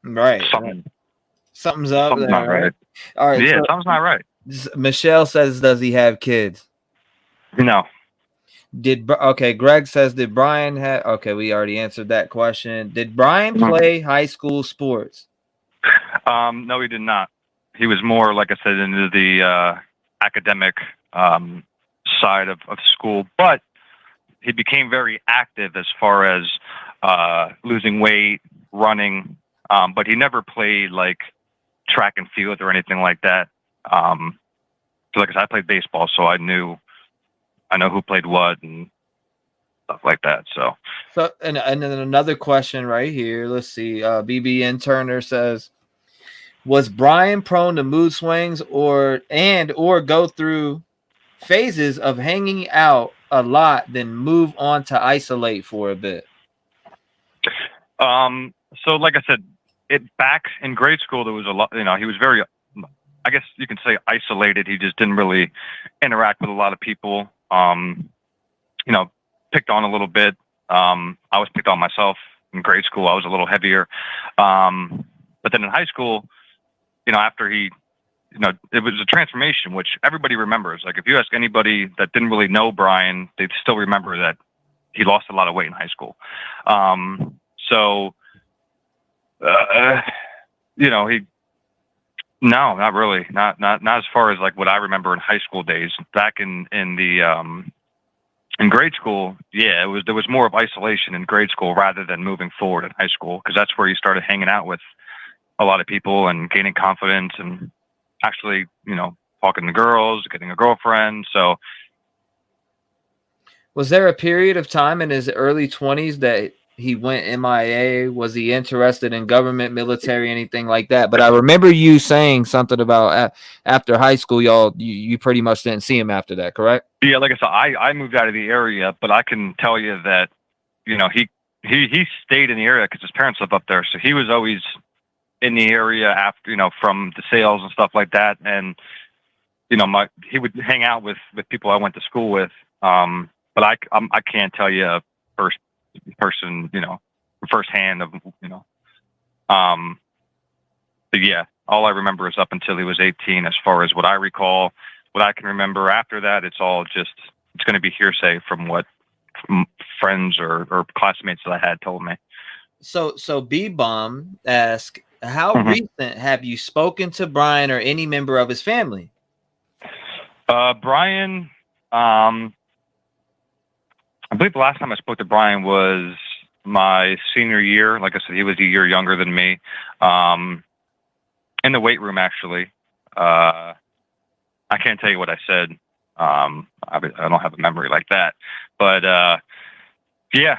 Right. Something's up. Something's not right. All right. Yeah, something's not right. Michelle says, does he have kids? No. Greg says, did Bryan have, we already answered that question. Did Bryan play high school sports? No, he did not. he was more, like I said, into the academic side of school, but he became very active as far as losing weight, running, but he never played like track and field or anything like that. So like I said, I played baseball, so I know who played what and stuff like that. So and then another question right here. Let's see. BBN Turner says, was Bryan prone to mood swings or go through phases of hanging out a lot, then move on to isolate for a bit? So like I said, back in grade school, there was a lot, he was very, I guess you can say, isolated. He just didn't really interact with a lot of people. Picked on a little bit. I was picked on myself in grade school. I was a little heavier. But then in high school, after he, it was a transformation, which everybody remembers. Like if you ask anybody that didn't really know Bryan, they'd still remember that he lost a lot of weight in high school. No, not really. Not as far as like what I remember in high school days. Back in grade school, yeah, there was more of isolation in grade school rather than moving forward in high school, because that's where you started hanging out with a lot of people and gaining confidence and actually, talking to girls, getting a girlfriend. So was there a period of time in his early 20s that he went MIA? Was he interested in government, military, anything like that? But I remember you saying something about after high school, you pretty much didn't see him after that, correct? Yeah, like I said, I moved out of the area, but I can tell you that, he stayed in the area because his parents live up there. So he was always in the area after, from the sales and stuff like that. And, he would hang out with people I went to school with. But I can't tell you a person, firsthand of, but yeah, all I remember is up until he was 18, as far as what I recall. What I can remember after that, it's all just, it's going to be hearsay from what friends or classmates that I had told me. So B-Bomb asked, how recent have you spoken to Bryan or any member of his family? Bryan, I believe the last time I spoke to Bryan was my senior year. Like I said, he was a year younger than me. In the weight room, actually. I can't tell you what I said. I don't have a memory like that. But yeah,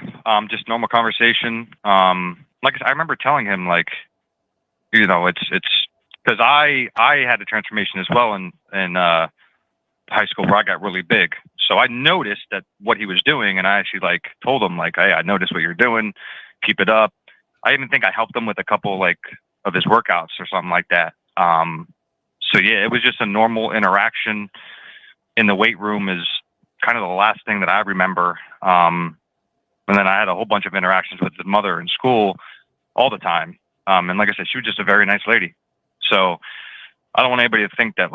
just normal conversation. Like I said, I remember telling him, like, it's because I had a transformation as well in high school where I got really big. So I noticed that what he was doing, and I actually told him, hey, I noticed what you're doing. Keep it up. I even think I helped him with a couple of his workouts or something like that. So yeah, it was just a normal interaction in the weight room is kind of the last thing that I remember. And then I had a whole bunch of interactions with his mother in school all the time. And like I said, she was just a very nice lady. So I don't want anybody to think that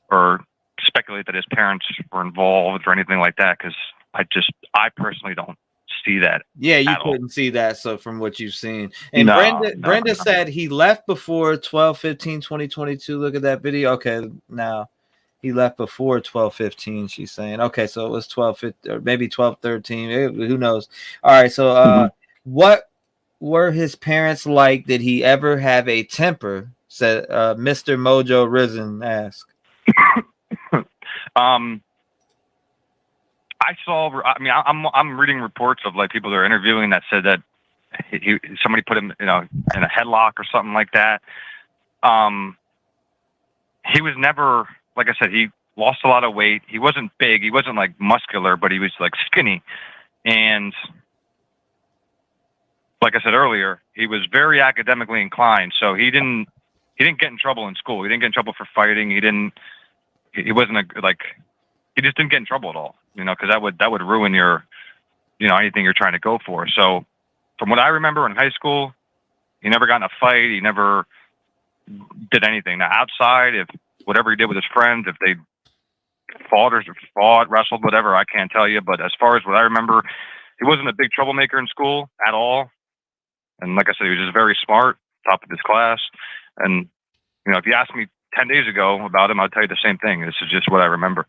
or speculate that his parents were involved or anything like that, because I personally don't see that. Yeah, you couldn't see that. So from what you've seen, and Brenda said he left before 12/15/2022. Look at that video. Okay, now he left before 12/15. She's saying, okay, so it was 12/15 or maybe 12/13. Who knows? All right, so what were his parents like? Did he ever have a temper? Said Mr. Mojo Risen asked. I'm reading reports of people they're interviewing that said that somebody put him, in a headlock or something like that. He was never, like I said, he lost a lot of weight. He wasn't big. He wasn't muscular, but he was skinny. And like I said earlier, he was very academically inclined. So he didn't get in trouble in school. He didn't get in trouble for fighting. He just didn't get in trouble at all, because that would ruin your, anything you're trying to go for. So from what I remember in high school, he never got in a fight. He never did anything. Now outside, if whatever he did with his friends, if they fought, wrestled, whatever, I can't tell you. But as far as what I remember, he wasn't a big troublemaker in school at all. And like I said, he was just very smart, top of his class. And if you asked me 10 days ago about him, I'd tell you the same thing. This is just what I remember.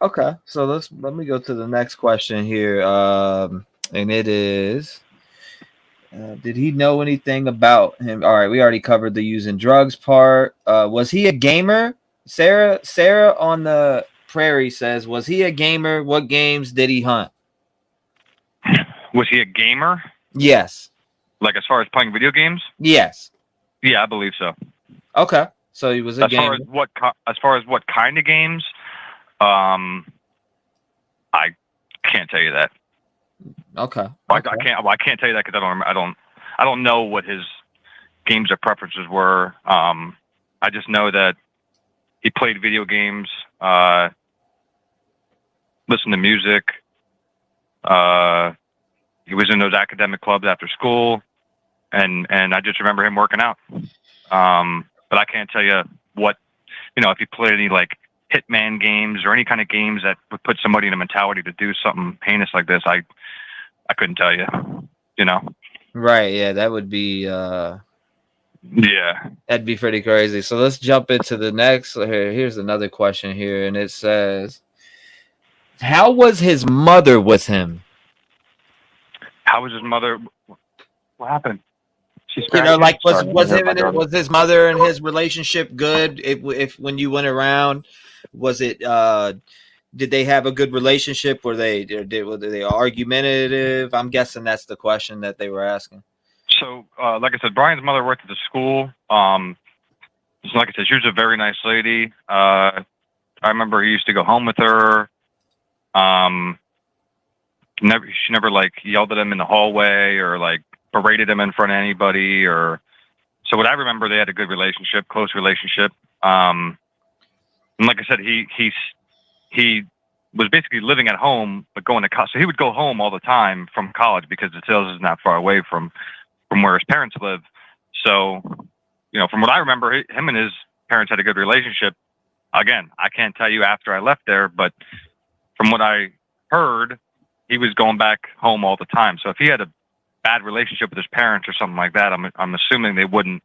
Okay, so let me go to the next question here, and it is, did he know anything about him? All right, we already covered the using drugs part. Was he a gamer? Sarah on the prairie says, was he a gamer? What games did he hunt? Was he a gamer? Yes. Like as far as playing video games? Yes. Yeah, I believe so. Okay, so he was a gamer. As far as what kind of games, I can't tell you that. Okay. I can't tell you that because I don't know what his games or preferences were. I just know that he played video games, listened to music. He was in those academic clubs after school, and I just remember him working out. But I can't tell you what, if he played any like Hitman games or any kind of games that would put somebody in a mentality to do something heinous like this. I couldn't tell you, Right. Yeah, that would be. Yeah, that'd be pretty crazy. So let's jump into the next. Here's another question here, and it says, "How was his mother with him?" How was his mother? What happened? Like was his mother and his relationship good? If when you went around, was it? Did they have a good relationship? Were they argumentative? I'm guessing that's the question that they were asking. So, like I said, Brian's mother worked at the school. So like I said, she was a very nice lady. I remember he used to go home with her. She never like yelled at him in the hallway or like berated him in front of anybody. So what I remember, they had a good relationship, close relationship. And like I said, he was basically living at home, but going to college. So he would go home all the time from college because the sales is not far away from where his parents live. So, from what I remember, him and his parents had a good relationship. Again, I can't tell you after I left there, but from what I heard, he was going back home all the time. So if he had a bad relationship with his parents or something like that, I'm assuming they wouldn't,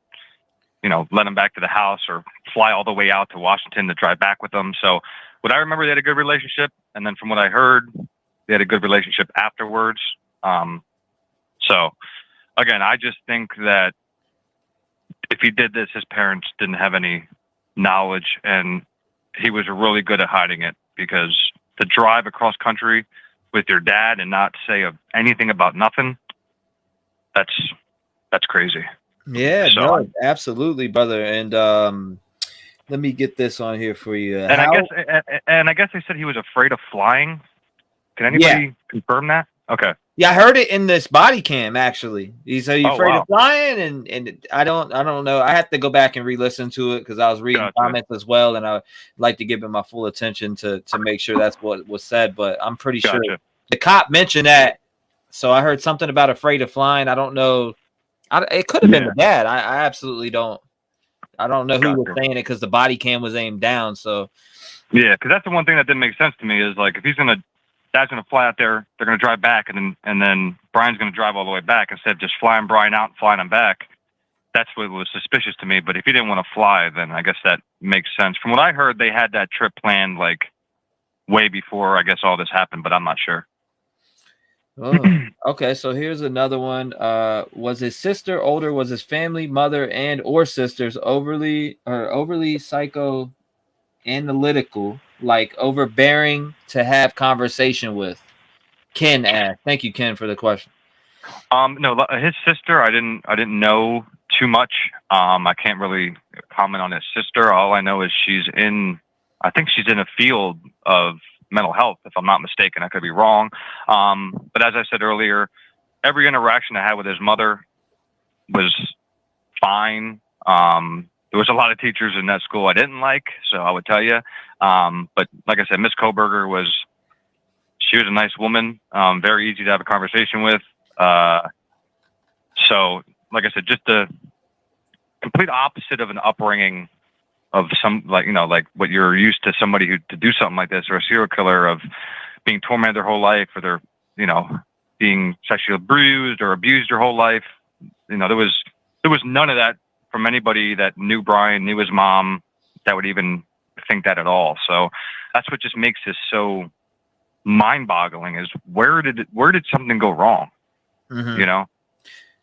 let him back to the house or fly all the way out to Washington to drive back with them. So what I remember, they had a good relationship. And then from what I heard, they had a good relationship afterwards. So again, I just think that if he did this, his parents didn't have any knowledge, and he was really good at hiding it, because to drive across country with your dad and not say anything about nothing, that's crazy. Yeah, So no, absolutely, brother. And let me get this on here for you. And I guess they said he was afraid of flying. Can anybody confirm that? Okay. Yeah, I heard it in this body cam actually. He said he's afraid wow. of flying, and I don't know. I have to go back and re-listen to it because I was reading comments as well, and I would like to give it my full attention to make sure that's what was said. But I'm pretty sure the cop mentioned that. So I heard something about afraid of flying. I don't know. It could have been the dad. I absolutely don't. I don't know who was saying it because the body cam was aimed down. So yeah, because that's the one thing that didn't make sense to me is like if Dad's gonna fly out there, they're gonna drive back, and then Brian's gonna drive all the way back instead of just flying Brian out and flying him back. That's what was suspicious to me. But if he didn't want to fly, then I guess that makes sense. From what I heard, they had that trip planned like way before I guess all this happened, but I'm not sure. Oh, okay. So here's another one. Was his sister older? Was his family, mother and or sisters overly psycho analytical, like overbearing to have conversation with? Ken asked. Thank you, Ken, for the question. No, his sister, I didn't know too much. I can't really comment on his sister. All I know is I think she's in a field of mental health, if I'm not mistaken. I could be wrong. But as I said earlier, every interaction I had with his mother was fine. There was a lot of teachers in that school I didn't like, so I would tell you. But like I said, Miss Kohberger she was a nice woman, very easy to have a conversation with. So like I said, just the complete opposite of an upbringing of some, like what you're used to somebody to do something like this, or a serial killer, of being tormented their whole life, or they're, being sexually abused or abused their whole life. There was none of that from anybody that knew Bryan, knew his mom, that would even think that at all. So that's what just makes this so mind-boggling, is where did something go wrong? Mhm. You know?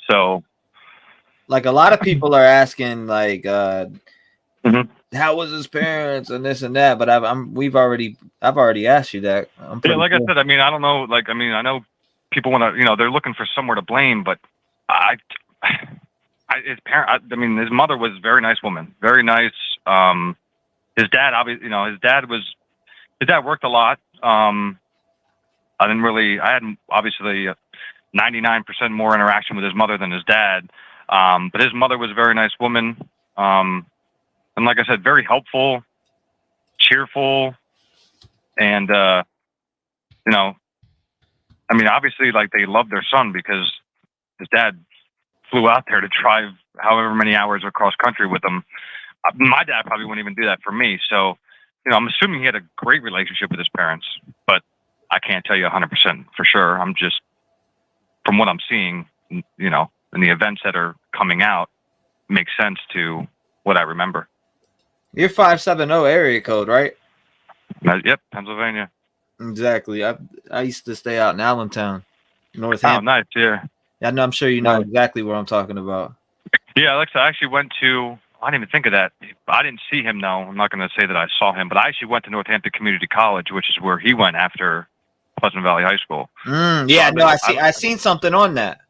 So like a lot of people are asking, like, Mhm. how was his parents and this and that, but I've already asked you that. I'm yeah, pretty like sure. I said, I mean, I don't know. Like, I mean, I know people want to, they're looking for somewhere to blame, but his parent, I mean, his mother was a very nice woman, very nice. His dad, obviously, his dad worked a lot. I had obviously 99% more interaction with his mother than his dad. But his mother was a very nice woman. And like I said, very helpful, cheerful, and, I mean, obviously, like, they loved their son because his dad flew out there to drive however many hours across country with him. My dad probably wouldn't even do that for me. So, I'm assuming he had a great relationship with his parents, but I can't tell you 100% for sure. I'm just, from what I'm seeing, and the events that are coming out, make sense to what I remember. You're 570 area code, right? Yep, Pennsylvania. Exactly. I used to stay out in Allentown, Oh, Northampton. nice, yeah. Yeah, I'm sure you know exactly what I'm talking about. Yeah, Alexa, I actually went to, I didn't even think of that. I didn't see him, though. I'm not going to say that I saw him, but I actually went to Northampton Community College, which is where he went after Pleasant Valley High School. Yeah, no, I seen something on that.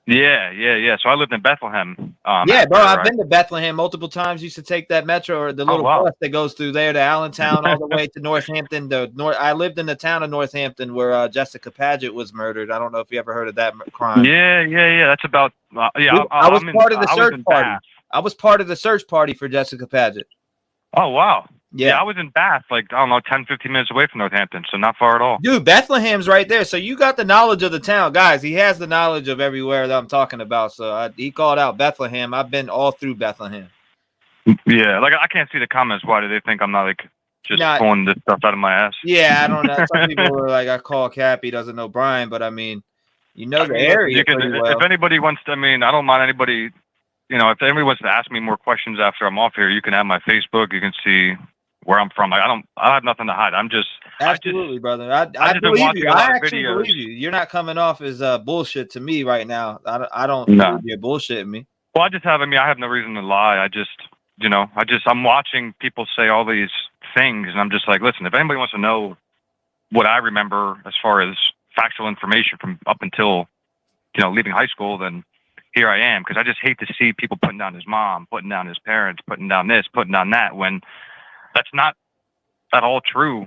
Yeah. So I lived in Bethlehem. Yeah, bro, I've been to Bethlehem multiple times. Used to take that metro or the little wow. bus that goes through there to Allentown all the way to Northampton. I lived in the town of Northampton where Jessica Paget was murdered. I don't know if you ever heard of that crime. Yeah. That's about. I was part of the search party. I was part of the search party for Jessica Paget. Oh, wow. Yeah. I was in Bath, like, I don't know, 10, 15 minutes away from Northampton, so not far at all. Dude, Bethlehem's right there. So you got the knowledge of the town. Guys, he has the knowledge of everywhere that I'm talking about. So he called out Bethlehem. I've been all through Bethlehem. Yeah, like, I can't see the comments. Why do they think I'm not, like, just pulling this stuff out of my ass? Yeah, I don't know. Some people were like, I call Cap, he doesn't know Bryan, but I mean, the area pretty well. If anybody wants to, I mean, I don't mind anybody, if anybody wants to ask me more questions after I'm off here, you can have my Facebook. You can see where I'm from. Like, I have nothing to hide. Absolutely, brother. I believe you. I actually believe you. You're not coming off as bullshit to me right now. I don't believe you're bullshitting me. Well, I have no reason to lie. I'm watching people say all these things, and I'm just like, listen, if anybody wants to know what I remember as far as factual information from up until, leaving high school, then here I am. Because I just hate to see people putting down his mom, putting down his parents, putting down this, putting down that, when that's not at all true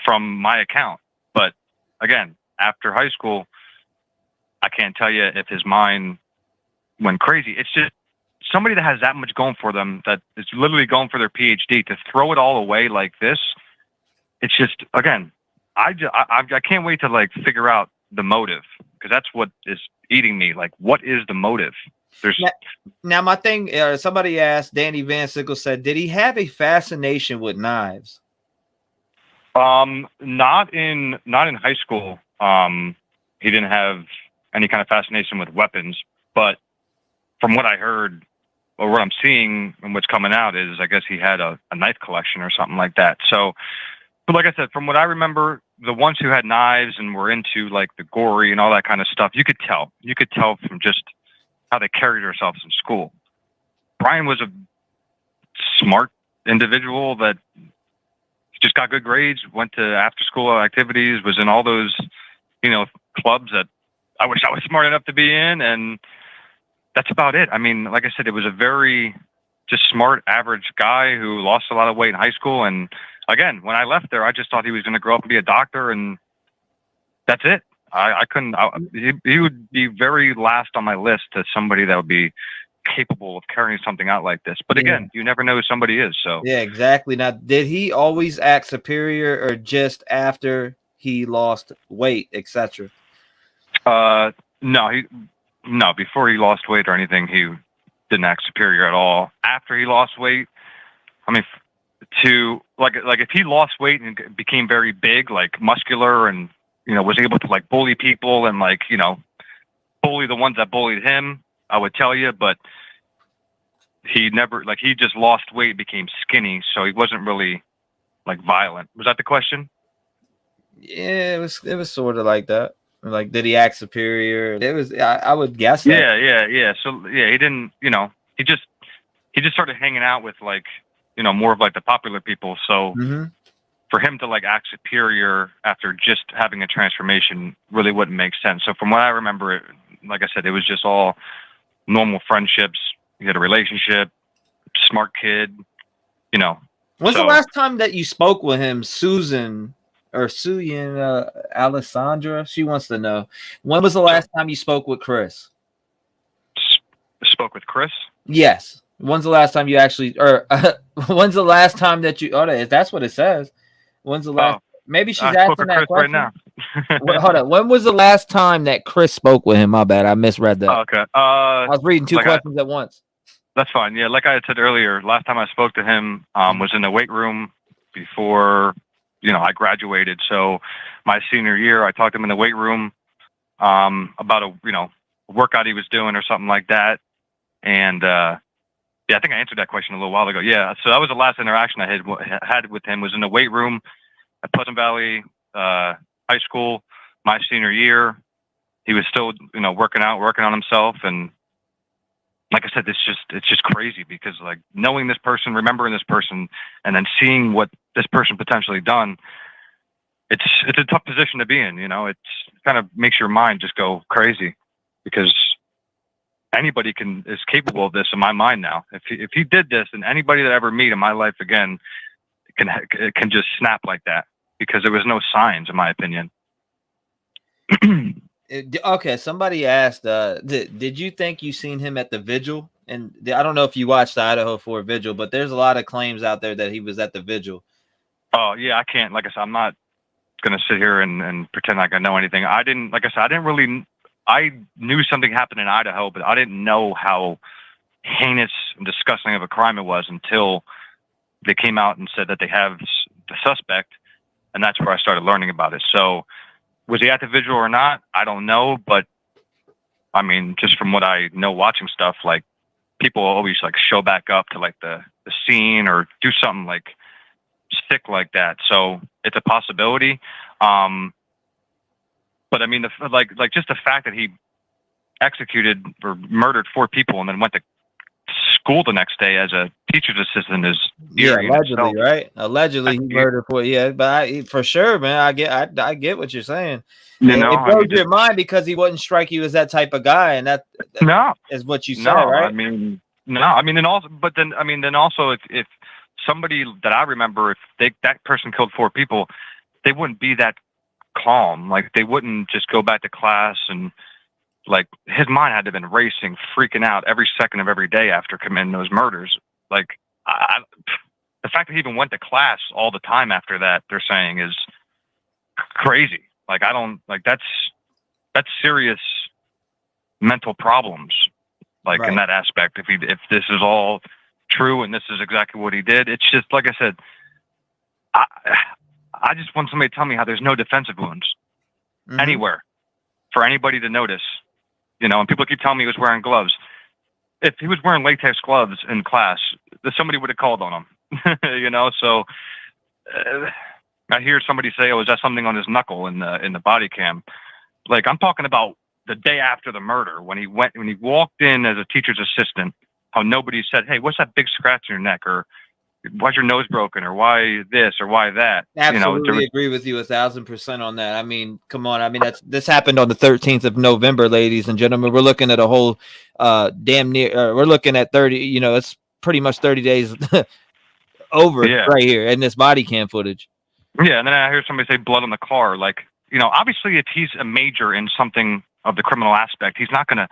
from my account. But again, after high school, I can't tell you if his mind went crazy. It's just somebody that has that much going for them, that is literally going for their PhD, to throw it all away like this. It's just, again, I can't wait to, like, figure out the motive, because that's what is eating me. Like, what is the motive? Now my thing, somebody asked, Danny Van Sickle said, did he have a fascination with knives? Not in high school. He didn't have any kind of fascination with weapons, but from what I heard, or what I'm seeing and what's coming out, is I guess he had a knife collection or something like that. So, but like I said, from what I remember, the ones who had knives and were into, like, the gory and all that kind of stuff, you could tell from just how they carried themselves in school. Bryan was a smart individual that just got good grades, went to after school activities, was in all those, clubs that I wish I was smart enough to be in. And that's about it. I mean, like I said, it was a very just smart, average guy who lost a lot of weight in high school. And again, when I left there, I just thought he was going to grow up and be a doctor, and that's it. I couldn't. He would be very last on my list to somebody that would be capable of carrying something out like this. But again, you never know who somebody is. So yeah, exactly. Now, did he always act superior, or just after he lost weight, etc.? No. Before he lost weight or anything, he didn't act superior at all. After he lost weight, I mean, to like if he lost weight and became very big, like muscular, and was able to, like, bully people and, like, bully the ones that bullied him, I would tell you. But he never, like, he just lost weight, became skinny, so he wasn't really like violent. Was that the question? Yeah, it was sort of like that. Like, did he act superior? It was. I would guess that. Yeah. So yeah, he didn't. He just started hanging out with, like, more of like the popular people. So for him to like act superior after just having a transformation really wouldn't make sense. So from what I remember, like I said, it was just all normal friendships. He had a relationship, smart kid. When's the last time that you spoke with him, Susan? Or Suyan, Alessandra, she wants to know. When was the last time you spoke with Chris? Spoke with Chris? Yes. When's the last time you actually, or when's the last time that you? Oh, that's what it says. When's the last? Maybe she's asking that Chris question right now. Hold on. When was the last time that Chris spoke with him? My bad, I misread that. Okay. I was reading two questions at once. That's fine. Yeah, like I had said earlier, last time I spoke to him was in the weight room before. I graduated. So my senior year, I talked to him in the weight room about a workout he was doing or something like that. And I think I answered that question a little while ago. Yeah, so that was the last interaction I had with him, was in the weight room at Pleasant Valley High School my senior year. He was still working on himself, and like I said, it's just crazy because, like, knowing this person, remembering this person, and then seeing what this person potentially done, it's a tough position to be in. It kind of makes your mind just go crazy because anybody is capable of this in my mind now. If he did this, and anybody that I ever meet in my life again can just snap like that because there was no signs, in my opinion. Okay, somebody asked, did you think you seen him at the vigil? And I don't know if you watched the Idaho 4 vigil, but there's a lot of claims out there that he was at the vigil. Oh yeah, I can't. Like I said, I'm not gonna sit here and pretend like I know anything. I didn't. Like I said, I knew something happened in Idaho, but I didn't know how heinous and disgusting of a crime it was until they came out and said that they have the suspect, and that's where I started learning about it. So. Was he at the vigil or not? I don't know, but I mean, just from what I know watching stuff, like, people always like show back up to like the scene or do something like sick like that. So it's a possibility. But I mean, just the fact that he executed or murdered 4 people and then went to school the next day as a teacher's assistant is allegedly, right? Allegedly, he murdered 4. Yeah, but for sure, man, I get what you're saying. It blows your mind because he wouldn't strike you as that type of guy, and that is what you said, right? I mean, and also, but then also, if somebody that I remember, if that person killed 4 people, they wouldn't be that calm. Like, they wouldn't just go back to class and. Like, his mind had to have been racing, freaking out every second of every day after committing those murders. Like, the fact that he even went to class all the time after that, they're saying, is crazy. Like, I don't, like, that's serious mental problems, like, in that aspect. If this is all true and this is exactly what he did, it's just, like I said, I just want somebody to tell me how there's no defensive wounds anywhere for anybody to notice. And people keep telling me he was wearing gloves. If he was wearing latex gloves in class, somebody would have called on him. So I hear somebody say, "Oh, is that something on his knuckle in the body cam?" Like, I'm talking about the day after the murder when he walked in as a teacher's assistant. How nobody said, "Hey, what's that big scratch in your neck?" or "Why's your nose broken?" or "Why this?" or "Why that?" Absolutely agree with you 1,000% on that. I mean, come on. I mean, this happened on the 13th of November, ladies and gentlemen. We're looking at a whole damn near. We're looking at 30. It's pretty much 30 days over right here in this body cam footage. Yeah, and then I hear somebody say blood on the car. Like, obviously, if he's a major in something of the criminal aspect, he's not going to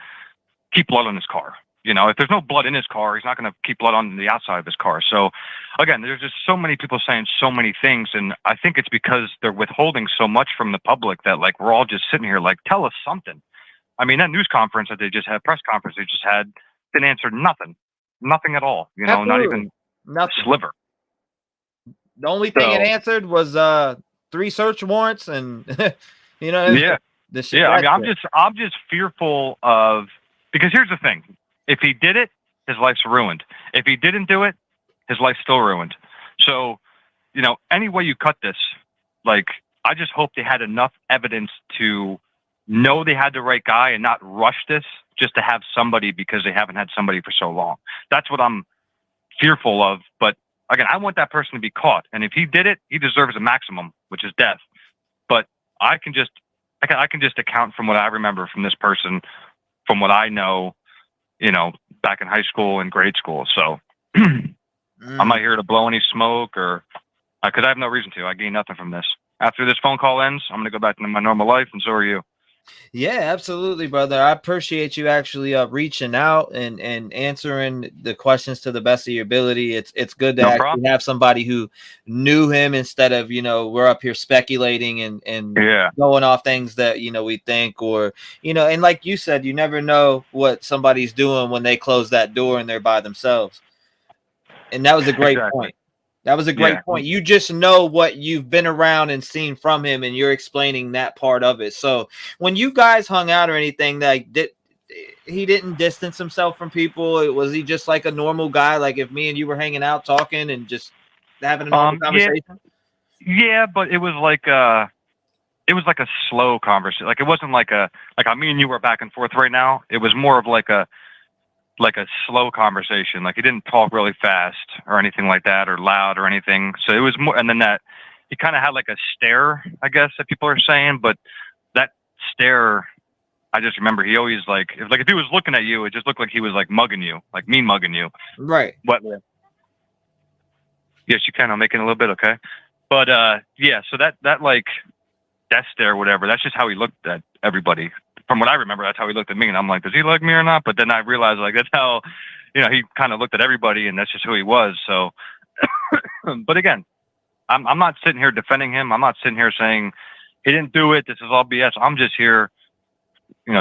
keep blood on his car. If there's no blood in his car, he's not going to keep blood on the outside of his car. So, again, there's just so many people saying so many things, and I think it's because they're withholding so much from the public that, like, we're all just sitting here like, tell us something. I mean, that news conference that they just had, press conference they just had, didn't answer nothing at all. Not even nothing. Sliver. The only thing it answered was 3 search warrants, and Yeah. I mean, I'm just fearful of, because here's the thing. If he did it, his life's ruined. If he didn't do it, his life's still ruined. So, any way you cut this, like, I just hope they had enough evidence to know they had the right guy and not rush this just to have somebody because they haven't had somebody for so long. That's what I'm fearful of. But again, I want that person to be caught. And if he did it, he deserves a maximum, which is death. But I can just account from what I remember from this person, from what I know, back in high school and grade school. So I'm not here to blow any smoke or because I have no reason to. I gain nothing from this. After this phone call ends, I'm going to go back to my normal life, and so are you. Yeah, absolutely, brother. I appreciate you actually reaching out and answering the questions to the best of your ability. It's good to actually have somebody who knew him instead of, we're up here speculating and going off things that, we think or, and like you said, you never know what somebody's doing when they close that door and they're by themselves. And that was a great point. That was a great point. You just know what you've been around and seen from him, and you're explaining that part of it. So when you guys hung out or anything, he didn't distance himself from people. Was he just like a normal guy? Like if me and you were hanging out, talking, and just having a normal conversation? Yeah, but it was like a slow conversation. Like it wasn't like me and you were back and forth right now. It was more of like a slow conversation. Like he didn't talk really fast or anything like that or loud or anything. So it was more, and then that he kind of had like a stare, I guess that people are saying, but that stare, I just remember he always if he was looking at you, it just looked like he was like mugging you, like mean mugging you. Right. What? Yes, you can. I'm making a little bit. Okay. But, so that stare, whatever, that's just how he looked at everybody. From what I remember, that's how he looked at me, and I'm like, does he like me or not? But then I realized, that's how, he kind of looked at everybody, and that's just who he was. So, but again, I'm not sitting here defending him. I'm not sitting here saying he didn't do it. This is all BS. I'm just here,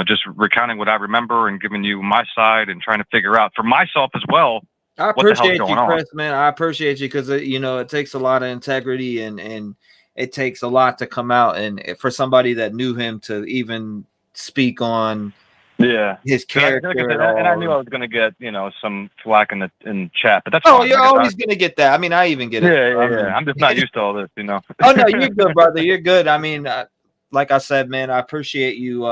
just recounting what I remember and giving you my side and trying to figure out for myself as well. I appreciate you, Chris, man. I appreciate you because it takes a lot of integrity and it takes a lot to come out, and for somebody that knew him to even speak on his character. And I knew I was going to get some flack in chat, but that's fine. You're You're always going to get that. I mean, I even get it. Yeah. I'm just not used to all this, Oh no, you're good, brother. You're good. I mean, like I said, man, I appreciate you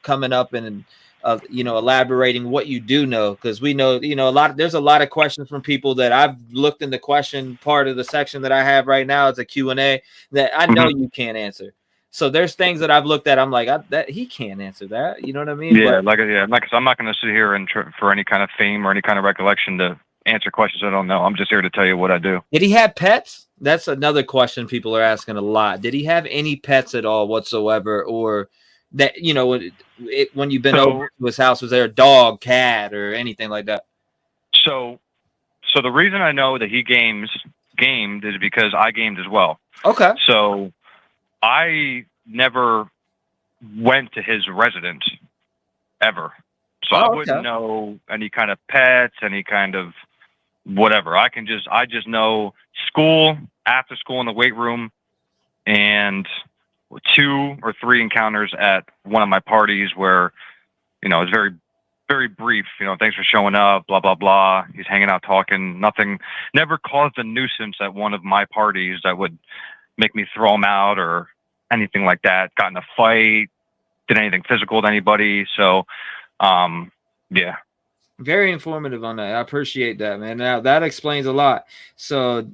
coming up and elaborating what you do know, because we know there's a lot of questions from people that I've looked in the question part of the section that I have right now. It's a Q&A that I know you can't answer. So there's things that I've looked at. I'm like, that he can't answer that. You know what I mean? Yeah, I'm not going to sit here and for any kind of fame or any kind of recollection to answer questions I don't know. I'm just here to tell you what I do. Did he have pets? That's another question people are asking a lot. Did he have any pets at all whatsoever, or that when you've been over to his house, was there a dog, cat, or anything like that? So the reason I know that he gamed is because I gamed as well. Okay. So I never went to his residence ever. So I wouldn't know any kind of pets, any kind of whatever. I just know school, after school in the weight room, and 2 or 3 encounters at one of my parties where, it's very, very brief, thanks for showing up, blah, blah, blah. He's hanging out talking, nothing, never caused a nuisance at one of my parties that would make me throw him out or anything like that. Got in a fight, did anything physical to anybody. So, yeah. Very informative on that. I appreciate that, man. Now that explains a lot. So,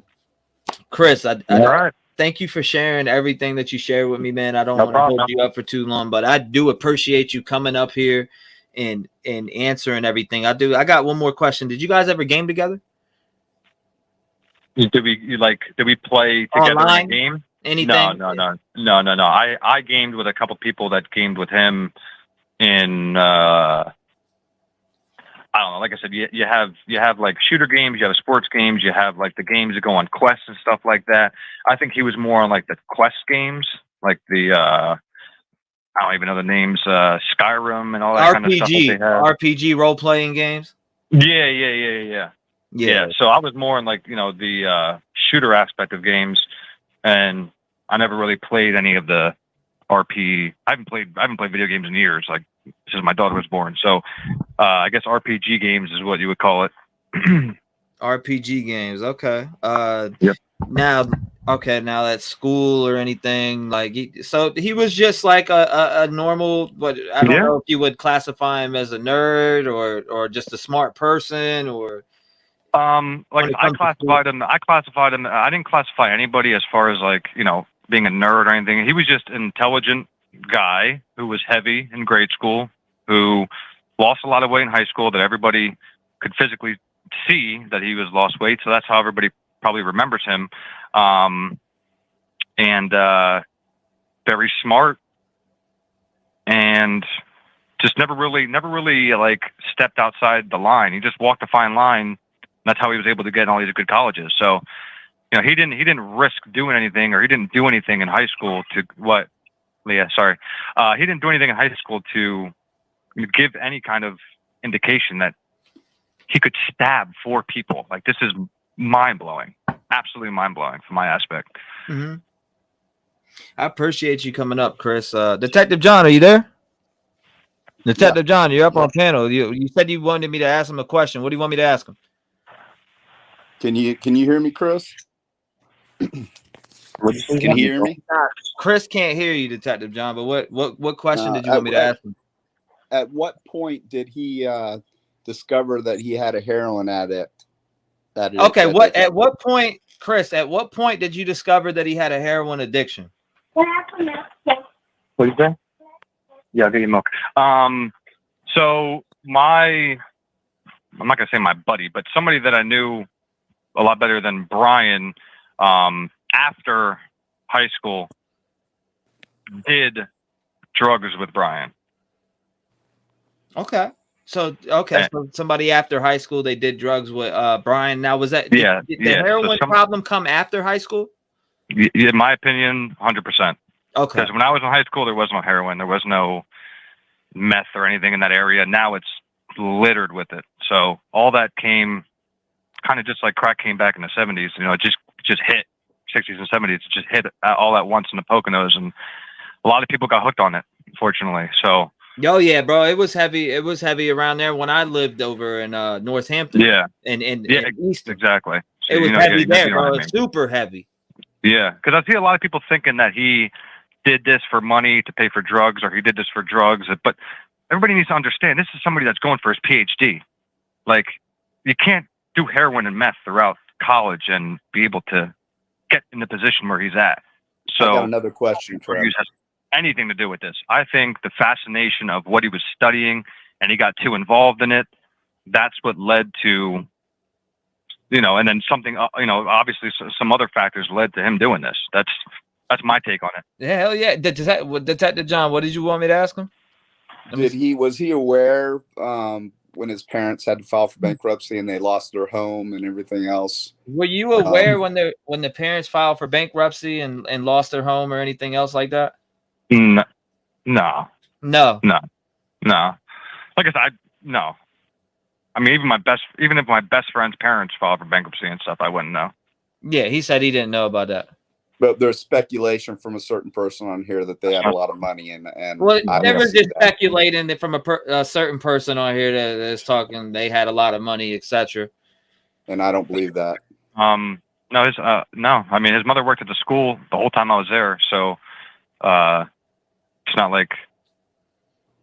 Chris, I thank you for sharing everything that you shared with me, man. I don't want to hold you up for too long, but I do appreciate you coming up here and answering everything. I got one more question. Did you guys ever game together? Did we play together online? In a game? Anything? No. I gamed with a couple people that gamed with him in I don't know. Like I said, you have like shooter games, you have sports games, you have like the games that go on quests and stuff like that. I think he was more on like the quest games, like the I don't even know the names, Skyrim and all that kind of stuff that they have. RPG role playing games. Yeah. So I was more in like the shooter aspect of games, and I never really played any of the RP. I haven't played video games in years, like since my daughter was born. So I guess RPG games is what you would call it. RPG games. Okay. Yep. Now, now at school or anything like so he was just like a normal, but I don't know if you would classify him as a nerd or just a smart person or. Like I classified him. I didn't classify anybody as far as like, you know, being a nerd or anything. He was just an intelligent guy who was heavy in grade school, who lost a lot of weight in high school, that everybody could physically see that he was lost weight. So that's how everybody probably remembers him. And very smart, and just never really like stepped outside the line. He just walked a fine line. That's how he was able to get in all these good colleges. So, you know, he didn't risk doing anything, or he didn't do anything in high school to what, Leah, sorry. He didn't do anything in high school to give any kind of indication that he could stab 4 people. Like, this is mind blowing, absolutely mind blowing from my aspect. Mm-hmm. I appreciate you coming up, Chris. Detective John, are you there? Detective John, you're up on panel. You said you wanted me to ask him a question. What do you want me to ask him? Can you hear me, Chris? Can you hear me? Chris can't hear you, Detective John. But what question did you want me to ask him? At what point did he discover that he had a heroin addict? Okay, at what point, Chris? At what point did you discover that he had a heroin addiction? What do you say? Yeah, I'll get you milk. So I'm not gonna say my buddy, but somebody that I knew a lot better than Bryan, after high school, did drugs with Bryan. Okay. So somebody after high school, they did drugs with Bryan. Now, was that did the heroin problem come after high school? In my opinion, 100%. Okay. Because when I was in high school, there was no heroin, there was no meth or anything in that area. Now it's littered with it. So all that came kind of just like crack came back in the 70s. You know, it just hit 60s and 70s. It just hit all at once in the Poconos, and a lot of people got hooked on it, unfortunately. So. Oh yeah, bro, it was heavy. It was heavy around there when I lived over in Northampton. Yeah. And East. Exactly. So, it was heavy there, bro. It's super heavy. Yeah, because I see a lot of people thinking that he did this for money to pay for drugs, or he did this for drugs. But everybody needs to understand, this is somebody that's going for his PhD. Like, you can't do heroin and meth throughout college and be able to get in the position where he's at. So I got another question, Trev. Has anything to do with this. I think the fascination of what he was studying, and he got too involved in it, that's what led to, you know, and then something, you know, obviously some other factors led to him doing this. That's my take on it. Yeah, hell yeah. Detective John, what did you want me to ask him? Was he aware when his parents had to file for bankruptcy and they lost their home and everything else? Were you aware when the parents filed for bankruptcy and lost their home or anything else like that? No. No. Like I said, no. I mean, even if my best friend's parents filed for bankruptcy and stuff, I wouldn't know. Yeah, he said he didn't know about that. But there's speculation from a certain person on here that they had a lot of money, and well, there was just speculating that from a certain person on here that is talking they had a lot of money, etc. And I don't believe that. No. I mean, his mother worked at the school the whole time I was there, so it's not like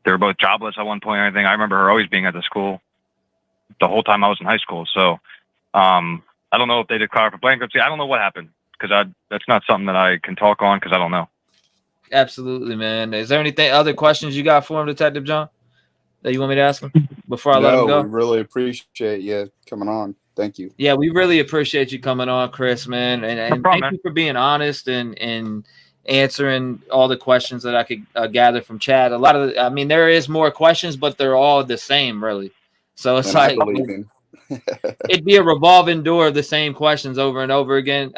they were both jobless at one point or anything. I remember her always being at the school the whole time I was in high school. So I don't know if they declared for bankruptcy. I don't know what happened, because that's not something that I can talk on, because I don't know. Absolutely, man. Is there anything other questions you got for him, Detective John, that you want me to ask him before I let him go? We really appreciate you coming on. Thank you. Yeah, we really appreciate you coming on, Chris, man. And thank you for being honest and answering all the questions that I could gather from Chad. There is more questions, but they're all the same, really. So it's like it'd be a revolving door of the same questions over and over again.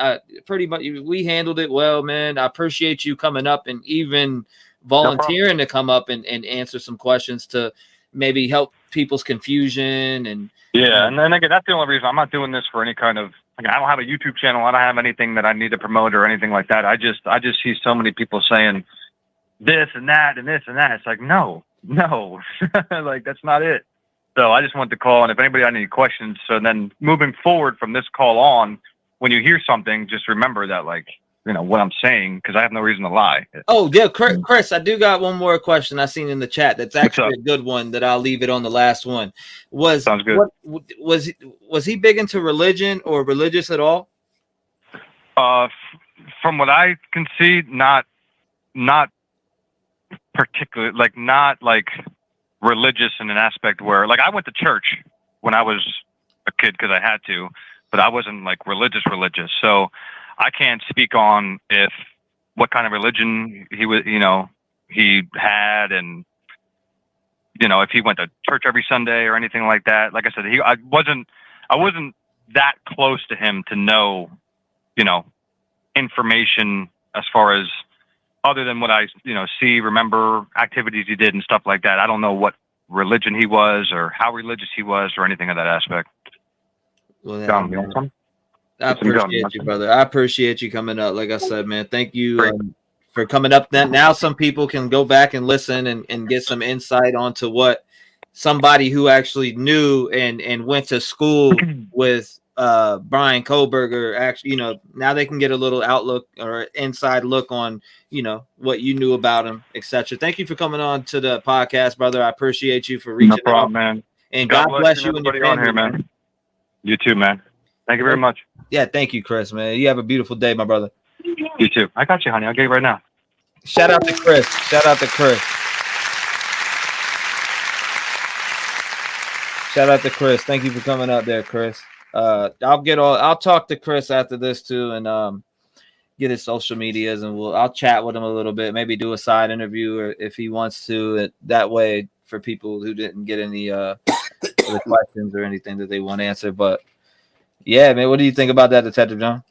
Pretty much, we handled it well, man. I appreciate you coming up and even volunteering to come up and answer some questions to maybe help people's confusion. And and then again, that's the only reason I'm not doing this for any kind of. Like, I don't have a YouTube channel. I don't have anything that I need to promote or anything like that. I just see so many people saying this and that and this and that. It's like, no, like, that's not it. So I just wanted to call, and if anybody had any questions, so then moving forward from this call on, when you hear something, just remember that, like, you know, what I'm saying, because I have no reason to lie. Oh, yeah, Chris, I do got one more question I seen in the chat. That's actually a good one that I'll leave it on the last one. Sounds good. Was he big into religion or religious at all? From what I can see, not particularly, like, not like religious in an aspect where, like, I went to church when I was a kid because I had to, but I wasn't like religious. So I can't speak on what kind of religion he was, you know, he had, and, you know, if he went to church every Sunday or anything like that. Like I said, I wasn't that close to him to know, you know, information as far as other than what I, you know, remember activities he did and stuff like that. I don't know what religion he was or how religious he was or anything of that aspect. Well, I appreciate you, brother. I appreciate you coming up. Like I said, man, thank you for coming up. Now some people can go back and listen and get some insight onto what somebody who actually knew and went to school with Bryan Kohberger actually, you know, now they can get a little outlook or inside look on, you know, what you knew about him, etc. Thank you for coming on to the podcast, brother. I appreciate you for reaching No problem, out. man. And God bless you and your family, on here, man. You too, man. Thank you very much. Yeah, thank you, Chris, man. You have a beautiful day, my brother. You too. I got you, honey. I'll get you right now. Shout out to Chris. Shout out to Chris. Shout out to Chris. Thank you for coming up there, Chris. I'll talk to Chris after this too, and get his social medias, and I'll chat with him a little bit, maybe do a side interview or if he wants to. That way, for people who didn't get any other questions or anything that they want to answer. But yeah, man, what do you think about that, Detective John?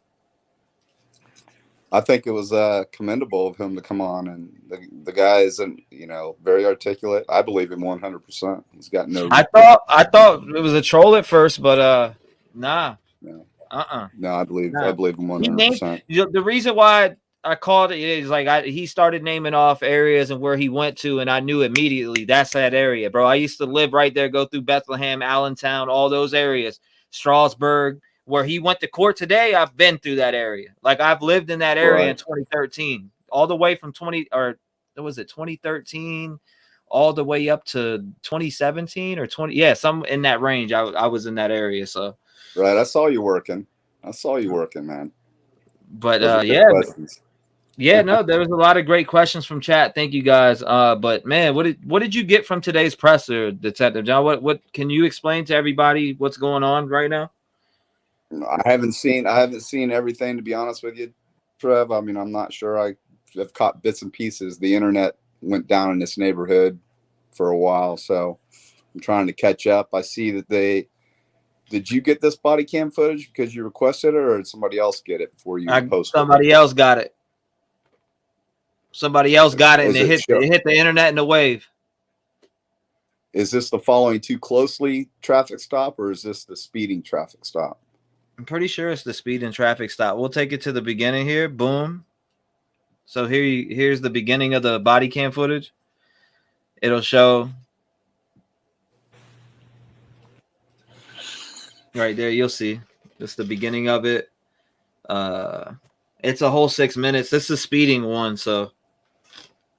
I think it was commendable of him to come on, and the guy isn't, you know, very articulate. I believe him 100%. He's got no. I thought it was a troll at first, but nah. No. No, I believe him 100%. The reason why I called it is like he started naming off areas and where he went to, and I knew immediately that's that area, bro. I used to live right there, go through Bethlehem, Allentown, all those areas, Strasburg. Where he went to court today, I've been through that area. Like I've lived in that area in 2013, all the way from 2013, all the way up to 2017 or 20. Yeah, some in that range. I was in that area. So right, I saw you working, man. But yeah, no, there was a lot of great questions from chat. Thank you guys. But man, what did you get from today's presser, Detective John? What can you explain to everybody what's going on right now? I haven't seen everything, to be honest with you, Trev. I mean, I'm not sure. I've caught bits and pieces. The internet went down in this neighborhood for a while, so I'm trying to catch up. I see that did you get this body cam footage because you requested it, or did somebody else get it before you posted Somebody else got it. Somebody else got it, and it hit the internet in a wave. Is this the following too closely traffic stop, or is this the speeding traffic stop? I'm pretty sure it's the speed and traffic stop. We'll take it to the beginning here. Boom. So here's the beginning of the body cam footage. It'll show right there. You'll see. It's the beginning of it. It's a whole 6 minutes. This is the speeding one, so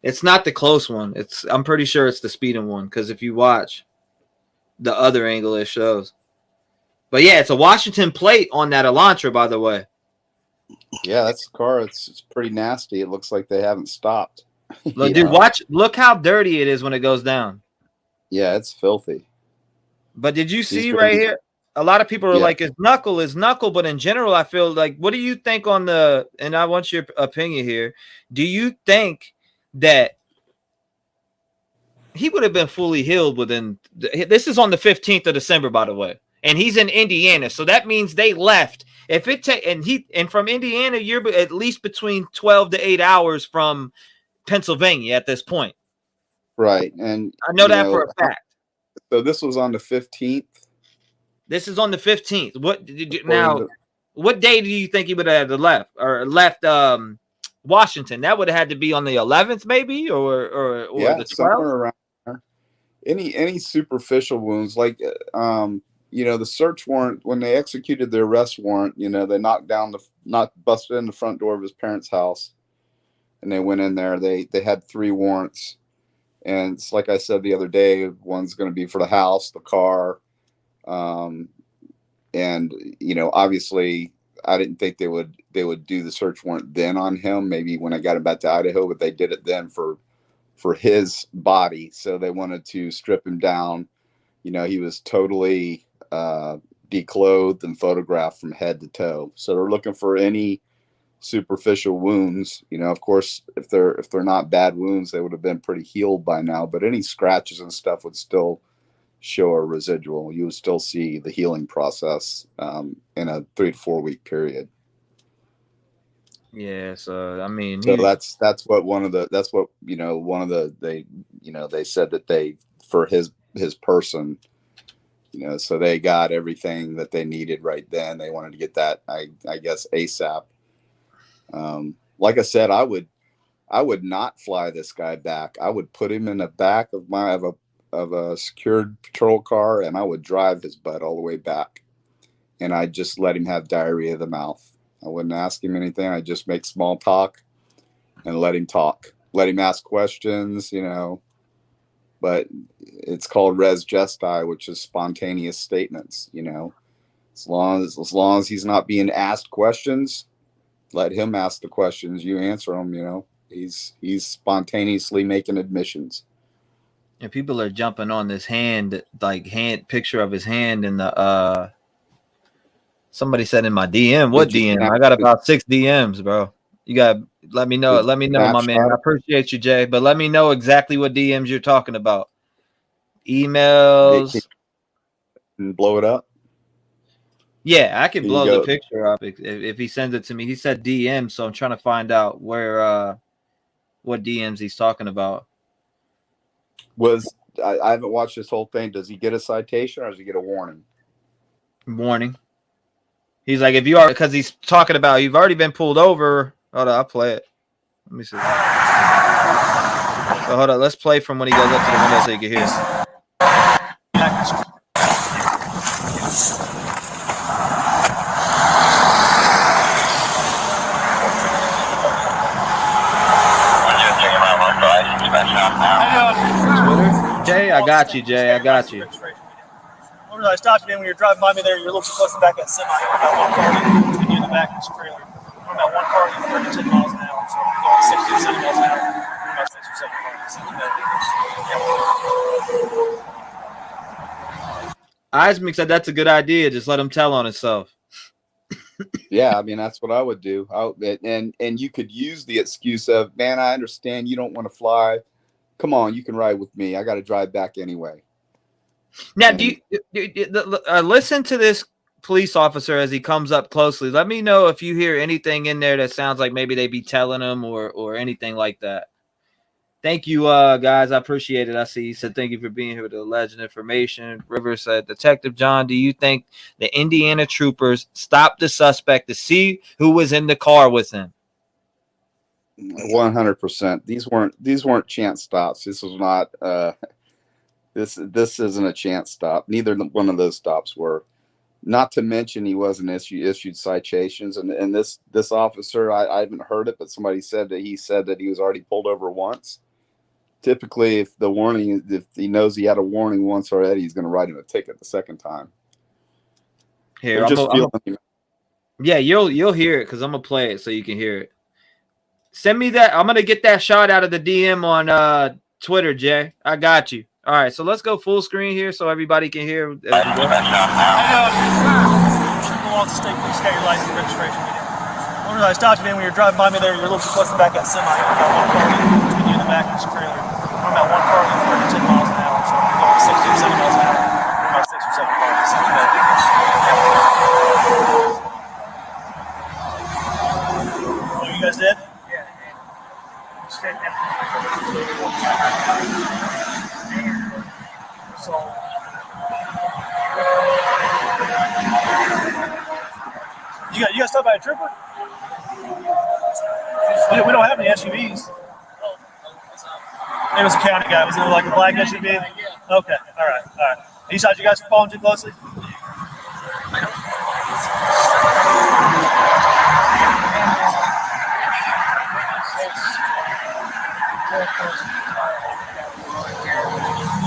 it's not the close one. I'm pretty sure it's the speeding one because if you watch the other angle, it shows. But yeah, it's a Washington plate on that Elantra, by the way. Yeah, that's the car. It's pretty nasty. It looks like they haven't stopped. Look, dude, look how dirty it is when it goes down. Yeah, it's filthy. But did you see right here? A lot of people are like, it's knuckle. But in general, I feel like, what do you think on and I want your opinion here. Do you think that he would have been fully healed this is on the 15th of December, by the way. And he's in Indiana, so that means they left. If it and from Indiana, you're at least between 12 to 8 hours from Pennsylvania at this point. Right, and I know that for a fact. So this was on the 15th. This is on the 15th. What day do you think he would have left Washington? That would have had to be on the 11th, maybe, or the 12th. Somewhere around there. any superficial wounds, like the search warrant, when they executed the arrest warrant, they busted in the front door of his parents' house, and they went in there. They had 3 warrants, and it's like I said the other day, one's going to be for the house, the car, and obviously I didn't think they would do the search warrant then on him. Maybe when I got him back to Idaho, but they did it then for his body. So they wanted to strip him down. He was totally declothed and photographed from head to toe. So they're looking for any superficial wounds. Of course, if they're not bad wounds, they would have been pretty healed by now. But any scratches and stuff would still show a residual. You would still see the healing process in a 3 to 4 week period. Yeah, so I mean, that's what they said that they, for his person, so they got everything that they needed right then. They wanted to get that, I guess, ASAP. Like I said, I would not fly this guy back. I would put him in the back of a secured patrol car, and I would drive his butt all the way back, and I'd just let him have diarrhea of the mouth. I wouldn't ask him anything. I'd just make small talk and let him talk, let him ask questions, but it's called res gesti, which is spontaneous statements. As long as he's not being asked questions, let him ask the questions, you answer them. He's spontaneously making admissions. And people are jumping on this hand picture of his hand in the somebody said in my DM. What DM? I got about 6 DMs, bro. You got let me know. Let me know, my man. I appreciate you, Jay. But let me know exactly what DMs you're talking about. Emails. And blow it up. Yeah, I can blow the picture up if he sends it to me. He said DM, so I'm trying to find out where what DMs he's talking about. I haven't watched this whole thing. Does he get a citation or does he get a warning? Warning. He's like, if you are, because he's talking about you've already been pulled over. Hold on, I'll play it. Let me see. So hold on, let's play from when he goes up to the window so you can hear. Twitter? Jay, I got you, Jay. I got you. I stopped you, man, when you're driving by me there, you're a little too close to the back of that semi. About one car in the back of this trailer. About one car in 10 miles an hour. So we're going 60 or 70 miles an hour. About 6 or 7 cars. Eismick said that's a good idea. Just let him tell on himself. Yeah, I mean, that's what I would do. And you could use the excuse of, man, I understand you don't want to fly. Come on, you can ride with me. I got to drive back anyway. Now, do you listen to this police officer as he comes up closely? Let me know if you hear anything in there that sounds like maybe they be telling him or anything like that. Thank you, guys. I appreciate it. I see you said thank you for being here with the alleged information. River said, Detective John, do you think the Indiana troopers stopped the suspect to see who was in the car with him? 100%. These weren't chance stops. This was not. This isn't a chance stop. Neither one of those stops were. Not to mention he wasn't issued citations. And this officer, I haven't heard it, but somebody said that he was already pulled over once. Typically, if he knows he had a warning once already, he's going to write him a ticket the second time. Here, yeah, you'll hear it because I'm gonna play it so you can hear it. Send me that. I'm gonna get that shot out of the DM on Twitter, Jay. I got you. All right, so let's go full screen here so everybody can hear. State police got your license and registration. I stopped you, man, when you're driving by me there, you're a little too close to the back of that semi. About one car in the back of this trailer. About one car in 10 miles an hour. So we're going 60 or 70 miles an hour. About 6 or 7 cars. Oh, you guys did? Yeah. So, you got stopped by a trooper? We don't have any SUVs. It was a county guy. Was it like a black SUV? Okay. All right. You said you guys are following too closely?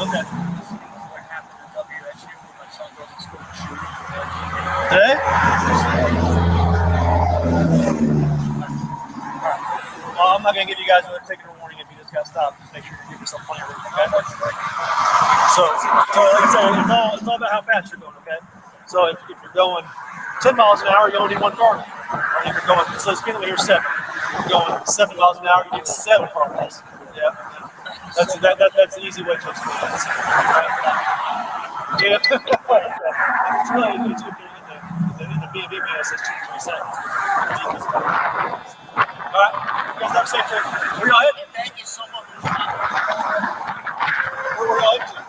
Okay. Hey? Well, I'm not going to give you guys another ticket or warning if you just got stopped. Just make sure you give yourself plenty of room, okay? So like I said, it's all about how fast you're going, okay? So if you're going 10 miles an hour, you only need one car. Or if you're going, so speed limit here is 7. If you're going 7 miles an hour, you need 7 cars. Yeah. That's the easy way to explain it. Yeah. It's really easy to in the B&B man, it says 2 to 3 seconds. All right. You guys have a safe trip. Where y'all headed? Thank you so much. Where y'all headed to?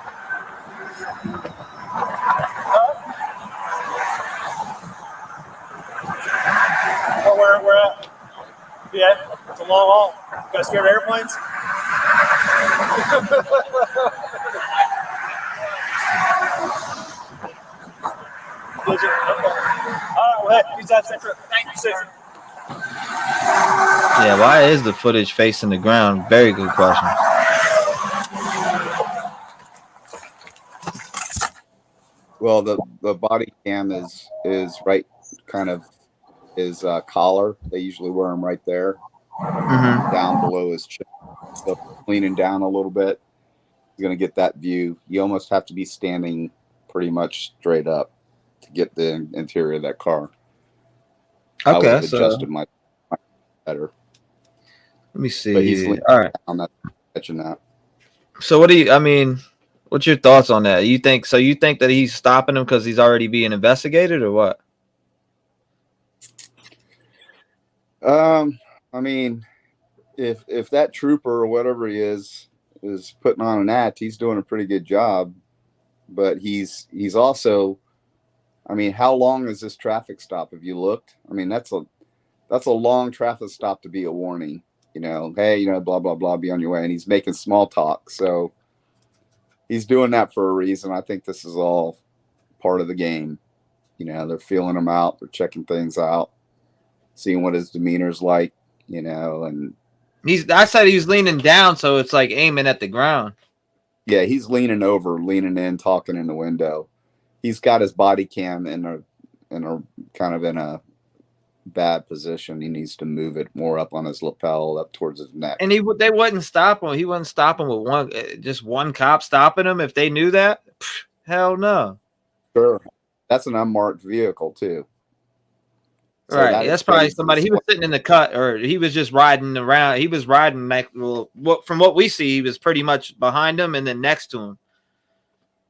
Oh, where at? Yeah, it's a long haul. You guys scared of airplanes? Did you? Okay. All right, well, hey, you guys have a safe trip. Thank you, sir. Yeah, why is the footage facing the ground? Very good question. Well, the body cam is right, kind of his collar. They usually wear him right there, down below his chin. So leaning down a little bit, you're gonna get that view. You almost have to be standing pretty much straight up to get the interior of that car. I would have adjusted my better. Let me see. But he's all right. I'm not catching that. So what's your thoughts on that? You think that he's stopping him because he's already being investigated or what? I mean, if that trooper or whatever he is putting on an act, he's doing a pretty good job. But he's also, I mean, how long is this traffic stop? Have you looked? I mean, that's a long traffic stop to be a warning. You know, hey, blah blah blah, be on your way. And he's making small talk, so he's doing that for a reason. I think this is all part of the game. They're feeling him out, they're checking things out, seeing what his demeanor's like. And I said he was leaning down, so it's like aiming at the ground. Yeah, he's leaning over, leaning in, talking in the window. He's got his body cam in a kind of in a bad position. He needs to move it more up on his lapel, up towards his neck. And they wouldn't stop him. He wouldn't stop him with just one cop stopping him if they knew that. Hell no. Sure, that's an unmarked vehicle too. So right, that's probably somebody. He was sitting in the cut, or he was just riding around. He was riding from what we see, he was pretty much behind him and then next to him.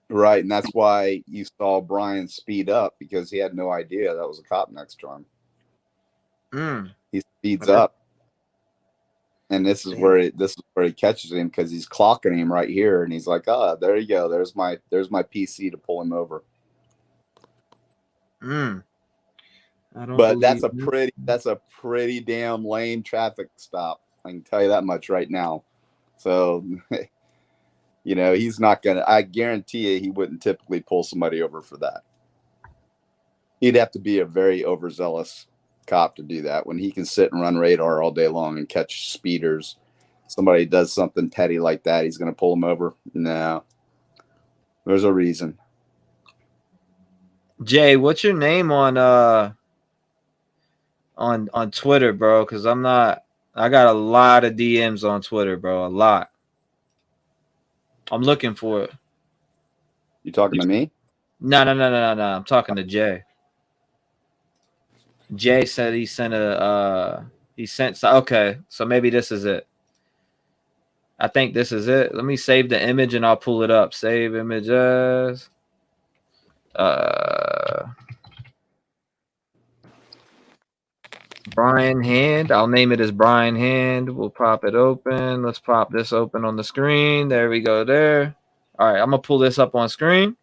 Right, and that's why you saw Bryan speed up, because he had no idea that was a cop next to him. He speeds up, and this is where he catches him, because he's clocking him right here, and he's like, "Ah, there you go. There's my PC to pull him over." But that's a pretty damn lame traffic stop. I can tell you that much right now. So, he's not gonna. I guarantee you, he wouldn't typically pull somebody over for that. He'd have to be a very overzealous cop to do that, when he can sit and run radar all day long and catch speeders. Somebody does something petty like that, he's gonna pull them over? No, there's a reason. Jay, what's your name on Twitter, bro? Because I got a lot of DMs on Twitter, bro. A lot. I'm looking for it. You talking to me? No. I'm talking to Jay. Jay said he sent okay, so maybe this is it. I think this is it. Let me save the image and I'll pull it up. Save images. Bryan Hand. I'll name it as Bryan Hand. We'll pop it open. Let's pop this open on the screen. There we go there. All right, I'm going to pull this up on screen.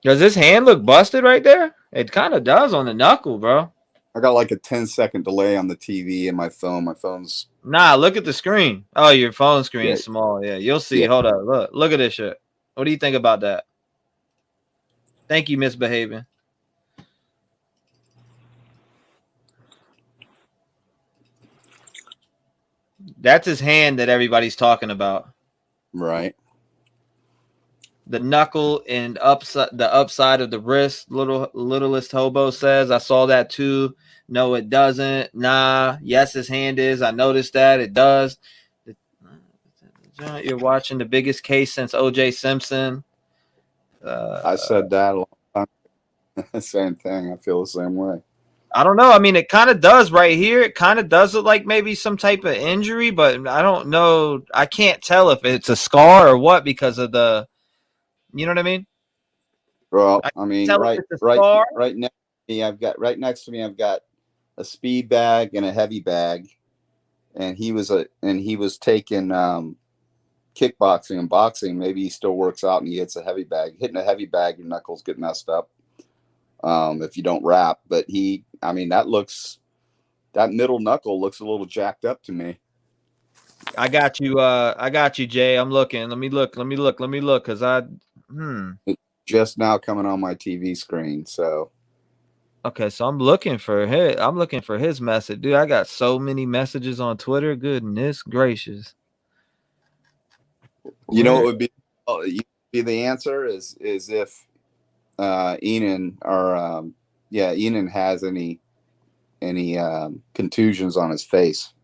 Does this hand look busted right there? It kind of does on the knuckle, bro. I got like a 10-second delay on the TV and my phone. My phone's Nah, look at the screen. Oh, your phone screen Yeah. is small. Yeah, you'll see. Yeah. Hold up. Look at this shit. What do you think about that? Thank you, misbehaving. That's his hand that everybody's talking about. right. The knuckle and the upside of the wrist. Littlest hobo says, I saw that too. No, it doesn't. Nah. Yes, his hand is. I noticed that. It does. You're watching the biggest case since O.J. Simpson. I said that a long time. Same thing. I feel the same way. I don't know. I mean, it kind of does right here. It kind of does look like maybe some type of injury, but I don't know. I can't tell if it's a scar or what because of the, you know what I mean? Well, I mean, tell if right it's a scar. next to me, right next to me, I've got a speed bag and a heavy bag, and he was taking kickboxing and boxing. Maybe he still works out and he hits a heavy bag. Hitting a heavy bag, your knuckles get messed up if you don't wrap. But that middle knuckle looks a little jacked up to me. I got you, Jay. I'm looking. Let me look. Because It's just now coming on my TV screen. So okay, so I'm looking for his message. Dude, I got so many messages on Twitter. Goodness gracious. you know, it would be the answer is if Enan has any contusions on his face.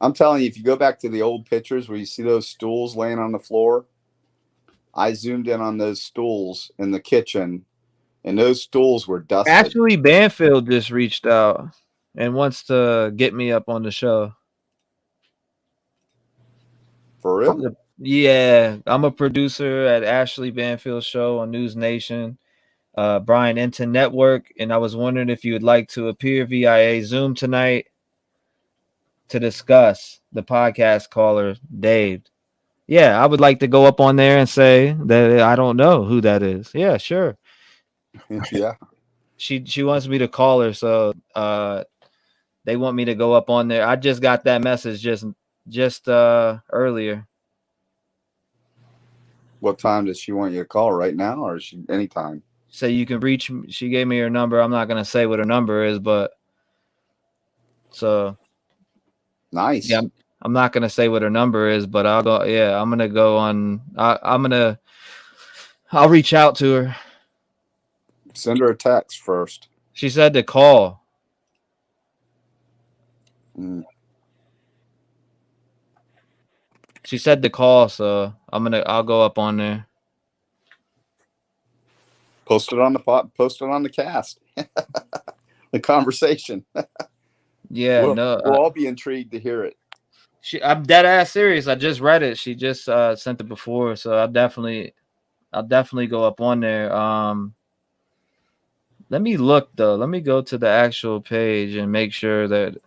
I'm telling you, if you go back to the old pictures where you see those stools laying on the floor, I zoomed in on those stools in the kitchen, and those stools were dusted. Ashley Banfield just reached out and wants to get me up on the show. For real? Yeah, I'm a producer at Ashley Banfield's show on News Nation, Bryan Inton Network, and I was wondering if you would like to appear via Zoom tonight to discuss the podcast caller, Dave. Yeah, I would like to go up on there and say that I don't know who that is. Yeah, sure. Yeah. She wants me to call her, so they want me to go up on there. I just got that message just earlier. What time does she want you to call? Right now, or is she anytime? So you can reach. She gave me her number. I'm not gonna say what her number is, but so nice. Yeah, I'm not gonna say what her number is, but I'll go. Yeah, I'm gonna go on. I'll reach out to her. Send her a text first. She said to call. She said to call, so I'll go up on there. Post it on the cast. The conversation. Yeah, we'll all be intrigued to hear it. I'm dead ass serious. I just read it. She just sent it before, so I'll definitely go up on there. Let me look though. Let me go to the actual page and make sure that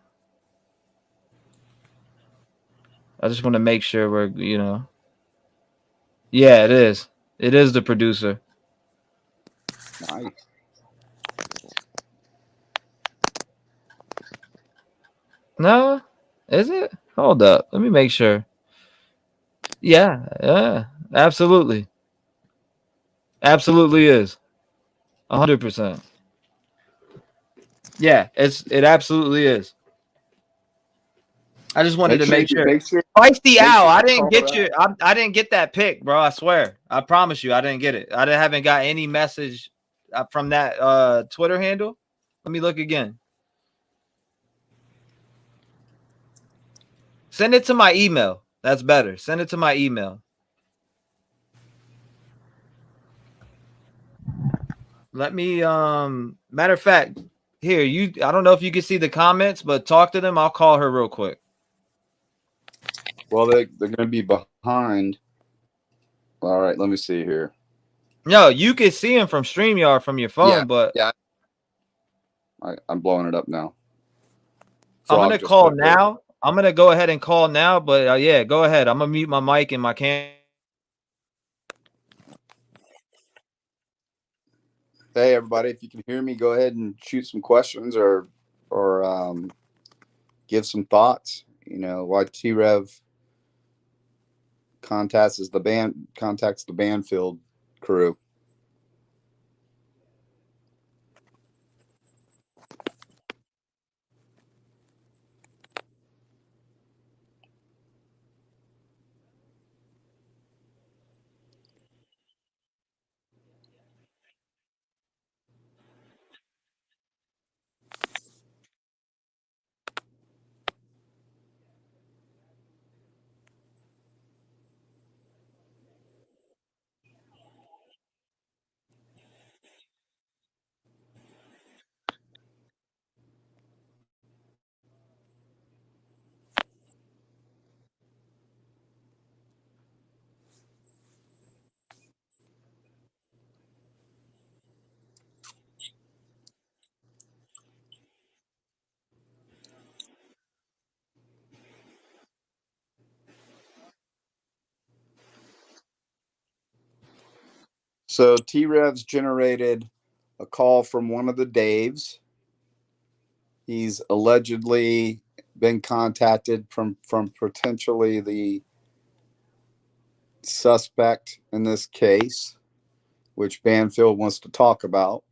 I just want to make sure we're, Yeah, it is. It is the producer. Nice. No, is it? Hold up. Let me make sure. Yeah, absolutely. Absolutely is. 100%. Yeah, it absolutely is. I just wanted to make sure. Feisty Owl, I didn't get you. I didn't get that pic, bro. I swear. I promise you, I didn't get it. I haven't got any message from that Twitter handle. Let me look again. Send it to my email. That's better. Send it to my email. Let me matter of fact, here, I don't know if you can see the comments, but talk to them. I'll call her real quick. Well, they're going to be behind. All right, let me see here. No, you can see them from StreamYard from your phone, but yeah, I'm blowing it up now. I'm gonna call now. I'm gonna go ahead and call now, but yeah, go ahead. I'm gonna mute my mic and my cam. Hey, everybody, if you can hear me, go ahead and shoot some questions or give some thoughts. You know, why T-REV contacts the Banfield crew. So T-REV's generated a call from one of the Daves. He's allegedly been contacted from potentially the suspect in this case, which Banfield wants to talk about.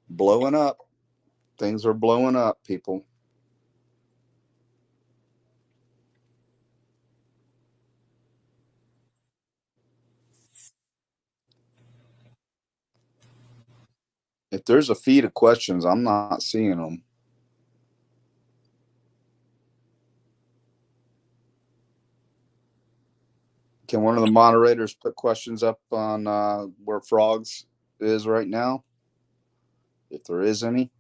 Blowing up. Things are blowing up, people. If there's a feed of questions, I'm not seeing them. Can one of the moderators put questions up on where Frogs is right now? If there is any.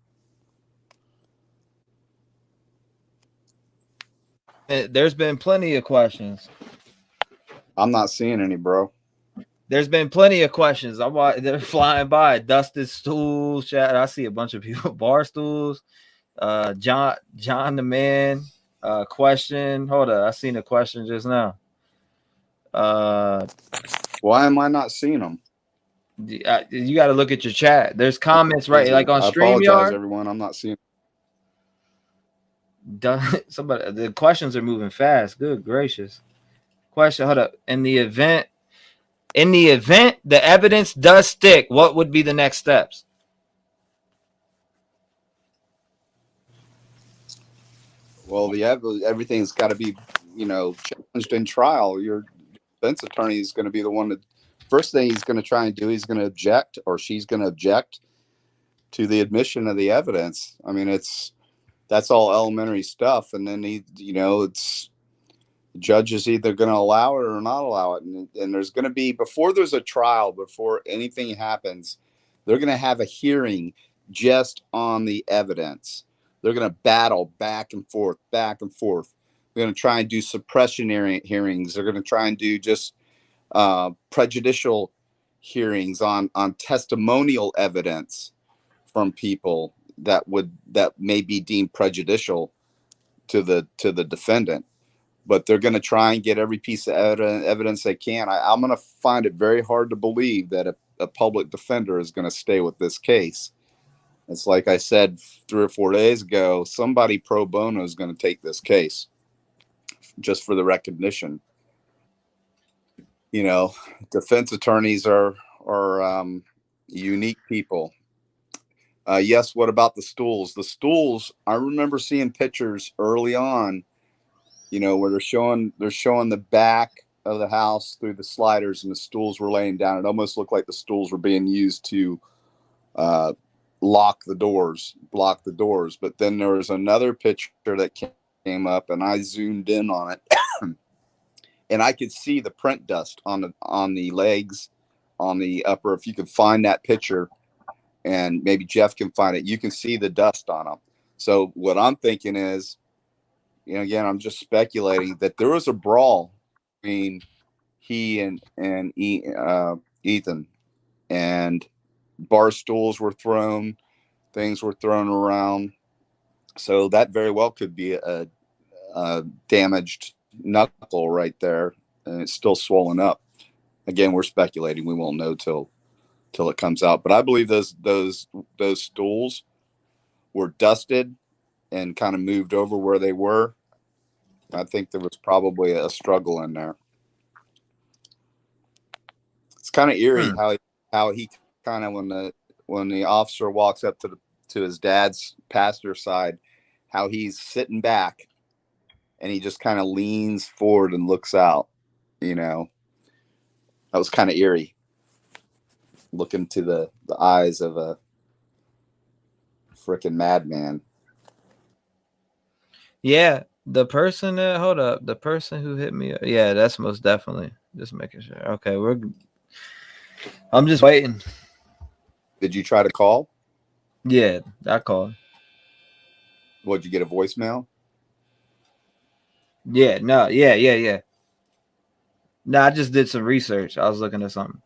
There's been plenty of questions. I'm not seeing any, bro. There's been plenty of questions. They're flying by. Dusted stools, chat. I see a bunch of people. Bar stools. John the man. Question. Hold up. I seen a question just now. Why am I not seeing them? You got to look at your chat. There's comments right, like on I apologize, StreamYard. everyone. I'm not seeing. Somebody, the questions are moving fast. Good gracious. Question. Hold up. In the event the evidence does stick, what would be the next steps? Well, everything's got to be, challenged in trial. Your defense attorney is going to be the one that first thing he's going to try and do. He's going to object, or she's going to object to the admission of the evidence. I mean, that's all elementary stuff, and then it's the judge is either going to allow it or not allow it, and there's going to be, before there's a trial, before anything happens, they're going to have a hearing just on the evidence. They're going to battle back and forth. They're going to try and do suppression hearings. They're going to try and do just prejudicial hearings on testimonial evidence from people that may be deemed prejudicial to the defendant. But they're going to try and get every piece of evidence they can. I'm going to find it very hard to believe that a public defender is going to stay with this case. It's like I said 3 or 4 days ago, somebody pro bono is going to take this case just for the recognition. Defense attorneys are unique people. Yes, what about the stools? The stools, I remember seeing pictures early on, where they're showing the back of the house through the sliders, and the stools were laying down. It almost looked like the stools were being used to block the doors. But then there was another picture that came up, and I zoomed in on it, and I could see the print dust on the legs, on the upper. If you could find that picture, and maybe Jeff can find it, you can see the dust on them. So what I'm thinking is, again, I'm just speculating that there was a brawl between he and Ethan, and bar stools were thrown, things were thrown around. So that very well could be a damaged knuckle right there, and it's still swollen up. Again, we're speculating. We won't know till it comes out. But I believe those stools were dusted and kind of moved over where they were. I think there was probably a struggle in there. It's kind of eerie how he kind of when the officer walks up to his dad's passenger side, how he's sitting back and he just kind of leans forward and looks out. You know, that was kind of eerie. Look into the eyes of a freaking madman. Yeah, the person that the person who hit me. Yeah, that's most definitely. Just making sure. Okay, I'm just waiting. Did you try to call? Yeah, I called. Did you get a voicemail? Yeah, no, yeah. No, I just did some research. I was looking at something.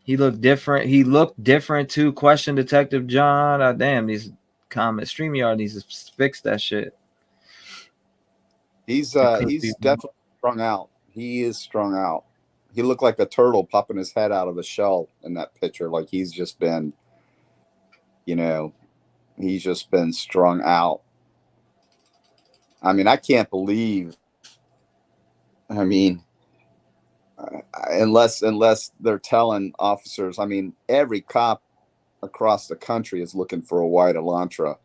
He looked different too. Question Detective John. Damn, these comments. StreamYard needs to fix that shit. He's definitely strung out. He is strung out. He looked like a turtle popping his head out of a shell in that picture. Like he's just been, he's just been strung out. I mean, I can't believe. I mean, unless they're telling officers. I mean, every cop across the country is looking for a white Elantra,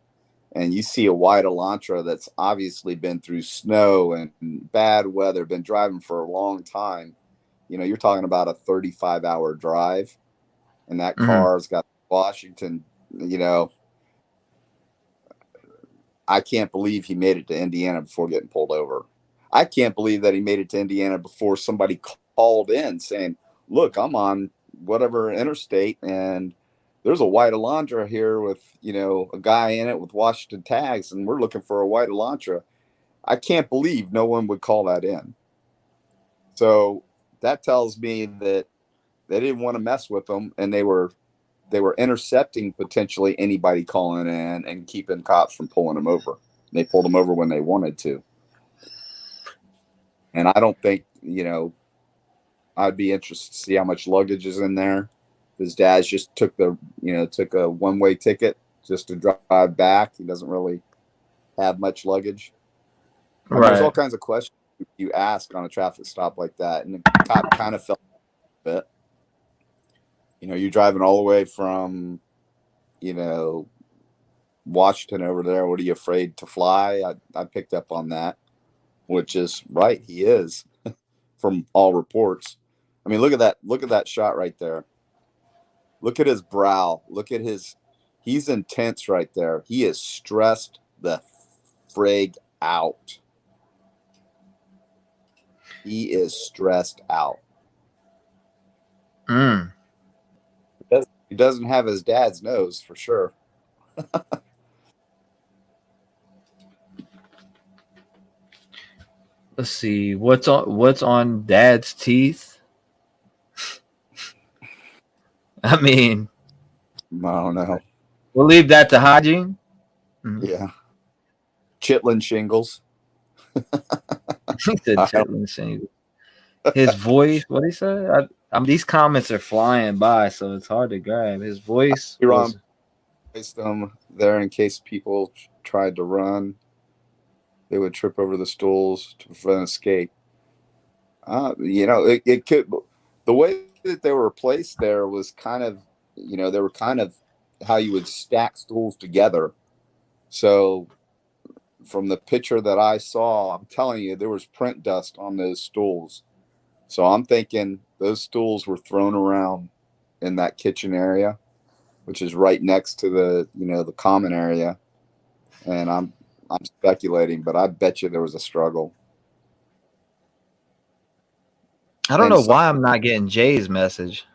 and you see a white Elantra that's obviously been through snow and bad weather, been driving for a long time. You're talking about a 35-hour drive, and that car's got Washington. I can't believe he made it to Indiana before getting pulled over. I can't believe that he made it to Indiana before somebody called in saying, look, I'm on whatever interstate and there's a white Elantra here with, a guy in it with Washington tags and we're looking for a white Elantra. I can't believe no one would call that in. So that tells me that they didn't want to mess with them and they were intercepting potentially anybody calling in and keeping cops from pulling them over. They pulled them over when they wanted to. And I don't think, I'd be interested to see how much luggage is in there. His dad just took took a one-way ticket just to drive back. He doesn't really have much luggage. I mean, there's all kinds of questions you ask on a traffic stop like that. And the cop kind of felt a bit. You're driving all the way from, Washington over there. What are you afraid to fly? I picked up on that, which is right. He is from all reports. I mean, look at that. Look at that shot right there. Look at his brow. Look at he's intense right there. He is stressed the frig out. He is stressed out. He doesn't have his dad's nose for sure. Let's see what's on dad's teeth. I mean, I don't know. We'll leave that to hygiene. Yeah. Chitlin shingles. He said chitlin shingles. His voice, what he said? These comments are flying by, so it's hard to grab. His voice. Placed them there in case people tried to run. They would trip over the stools to prevent escape. It could. The way that they were placed there was kind of, they were kind of how you would stack stools together. So from the picture that I saw, I'm telling you, there was print dust on those stools. So I'm thinking those stools were thrown around in that kitchen area, which is right next to the, the common area. And I'm speculating, but I bet you there was a struggle. I don't know why I'm not getting Jay's message.